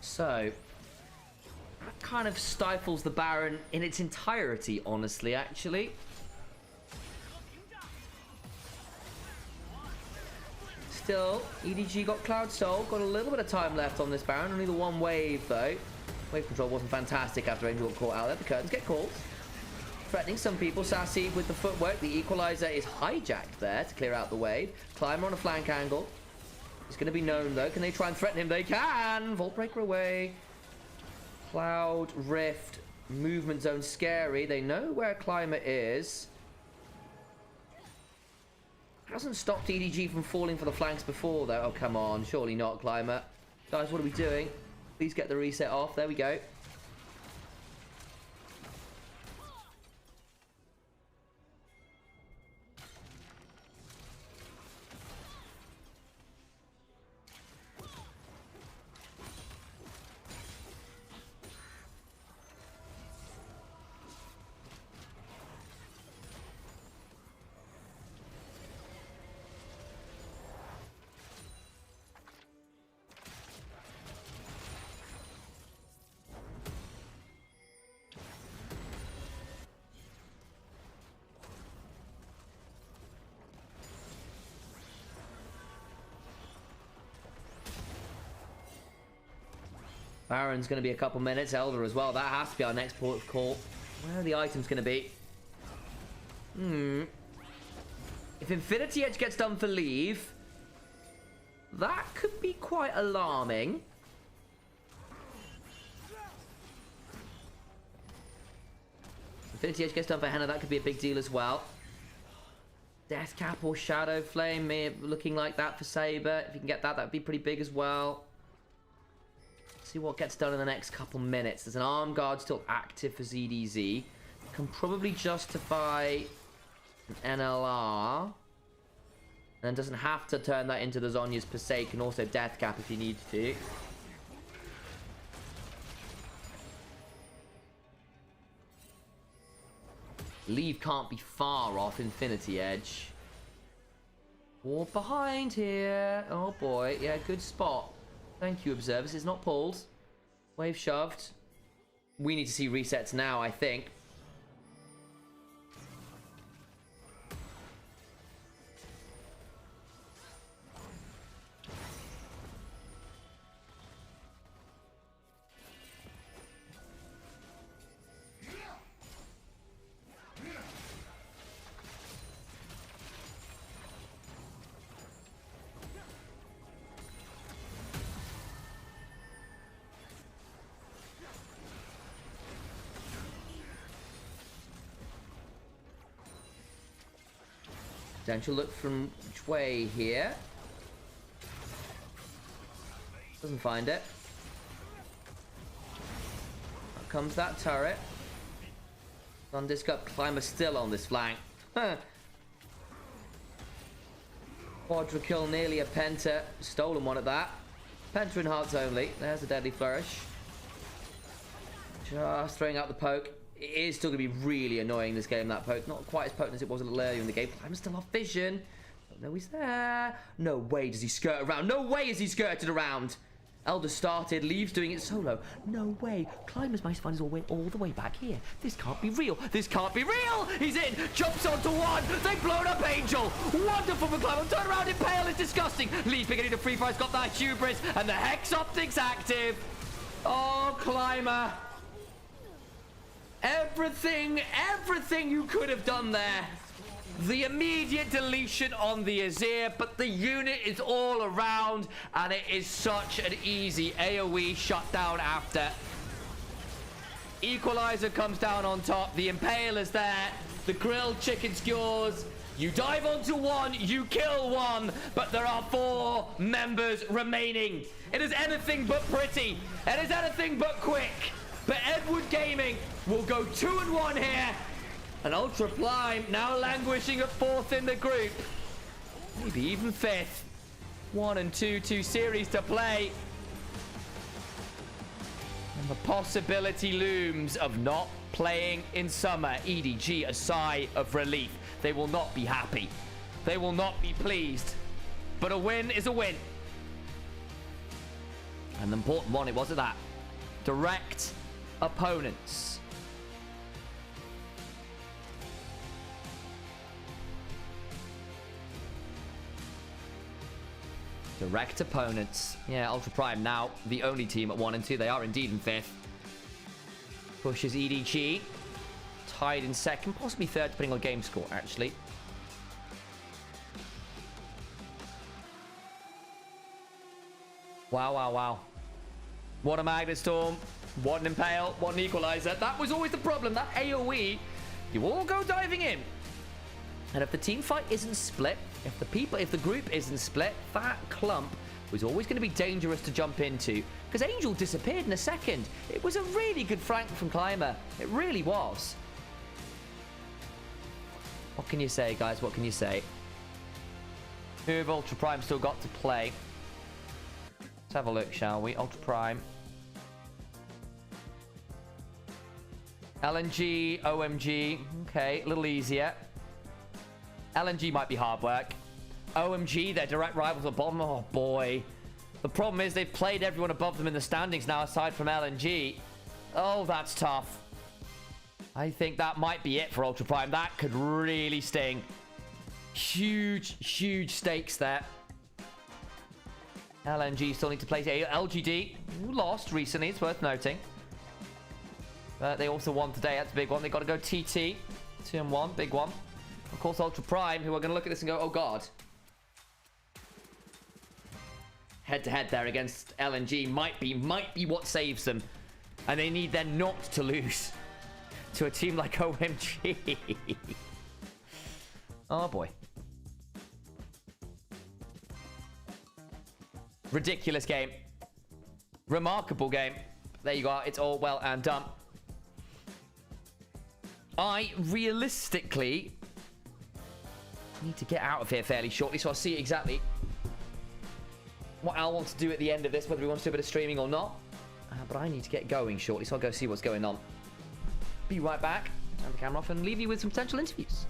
So, that kind of stifles the Baron in its entirety, honestly, actually. Still, EDG got Cloud Soul, got a little bit of time left on this Baron, only the one wave, though. Wave control wasn't fantastic after Angel got caught out there. The curtains get called. Threatening some people. Sassy with the footwork. The Equalizer is hijacked there to clear out the wave. Climber on a flank angle. He's going to be known, though. Can they try and threaten him? They can! Vault Breaker away. Cloud, Rift, Movement Zone, scary. They know where Climber is. Hasn't stopped EDG from falling for the flanks before, though. Oh, come on. Surely not, Climber. Guys, what are we doing? Please get the reset off. There we go. Baron's going to be a couple minutes. Elder as well. That has to be our next port of call. Where are the items going to be? If Infinity Edge gets done for leave, that could be quite alarming. Infinity Edge gets done for Henna. That could be a big deal as well. Death Cap or Shadow Flame looking like that for Saber. If you can get that, that would be pretty big as well. See what gets done in the next couple minutes. There's an arm guard still active for ZDZ. Can probably justify an NLR. And then doesn't have to turn that into the Zhonya's per se. Can also death cap if he needs to. Leave can't be far off Infinity Edge. War behind here. Oh boy. Yeah, good spot. Thank you, observers. It's not pulled. Wave shoved. We need to see resets now, I think. Potential look from which way here. Doesn't find it. Out comes that turret. Thundisc up, Climber still on this flank. Quadra kill, nearly a penta. Stolen one at that. Penta in hearts only. There's a deadly flourish. Just throwing out the poke. It is still going to be really annoying this game, that poke. Not quite as potent as it was a little earlier in the game. Climber's still off vision. Don't know he's there. No way does he skirt around. No way is he skirted around. Elder started. Leaves doing it solo. No way. Climber's managed to find his way all the way back here. This can't be real. This can't be real. He's in. Jumps onto one. They've blown up Angel. Wonderful for Climber. Turn around. Impale is disgusting. Leaves beginning to free fire. He's got that hubris. And the Hex Optics active. Oh, Climber. Everything you could have done there. The immediate deletion on the Azir, but the unit is all around, and it is such an easy AoE shutdown after. Equalizer comes down on top. The Impaler's there. The grilled chicken skewers. You dive onto one, you kill one, but there are 4 members remaining. It is anything but pretty. It is anything but quick. But Edward Gaming will go 2-1 here. And Ultra Prime now languishing at 4th in the group. Maybe even 5th. 1 and 2 series to play. And the possibility looms of not playing in summer. EDG, a sigh of relief. They will not be happy. They will not be pleased. But a win is a win. An important one, it wasn't that. Direct opponents. Direct opponents. Yeah, Ultra Prime now the only team at 1 and 2. They are indeed in 5th. Pushes EDG. Tied in 2nd, possibly 3rd, depending on game score, actually. Wow. What a Magnet Storm. What an Impale. What an Equalizer. That was always the problem. That AoE, you all go diving in. And if the team fight isn't split, if the group isn't split, that clump was always going to be dangerous to jump into. Because Angel disappeared in a second. It was a really good flank from Climber. It really was. What can you say, guys? What can you say? Who have Ultra Prime still got to play? Let's have a look, shall we? Ultra Prime. LNG, OMG. Okay, a little easier. LNG might be hard work. OMG, they're direct rivals at bottom. Oh, boy. The problem is they've played everyone above them in the standings now, aside from LNG. Oh, that's tough. I think that might be it for Ultra Prime. That could really sting. Huge stakes there. LNG still need to play LGD, who lost recently, it's worth noting. But they also won today, that's a big one. They've got to go TT. 2-1, big one. Of course, Ultra Prime, who are going to look at this and go, oh god. Head-to-head there against LNG might be what saves them. And they need then not to lose to a team like OMG. Oh boy. Ridiculous game. Remarkable game. There you go. It's all well and done. I realistically need to get out of here fairly shortly, so I'll see exactly what Al wants to do at the end of this, whether he wants to do a bit of streaming or not. But I need to get going shortly, so I'll go see what's going on. Be right back. Turn the camera off and leave you with some potential interviews.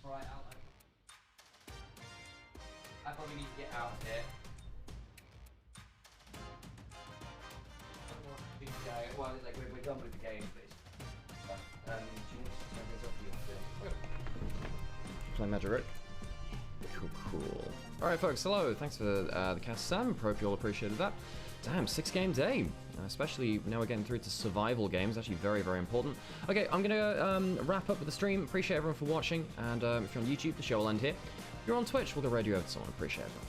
Alright, Al. I probably need to get out of here. Well, it's like we're done with the game, but do you want to turn this off your film? Play Magic. Cool. Alright, folks, hello. Thanks for the cast, Sam. Hope you all appreciated that. Damn, 6-game day. Especially now we're getting through to survival games. Actually very, very important. Okay, I'm going to wrap up with the stream. Appreciate everyone for watching. And if you're on YouTube, the show will end here. If you're on Twitch, we'll go radio over to someone. Appreciate everyone.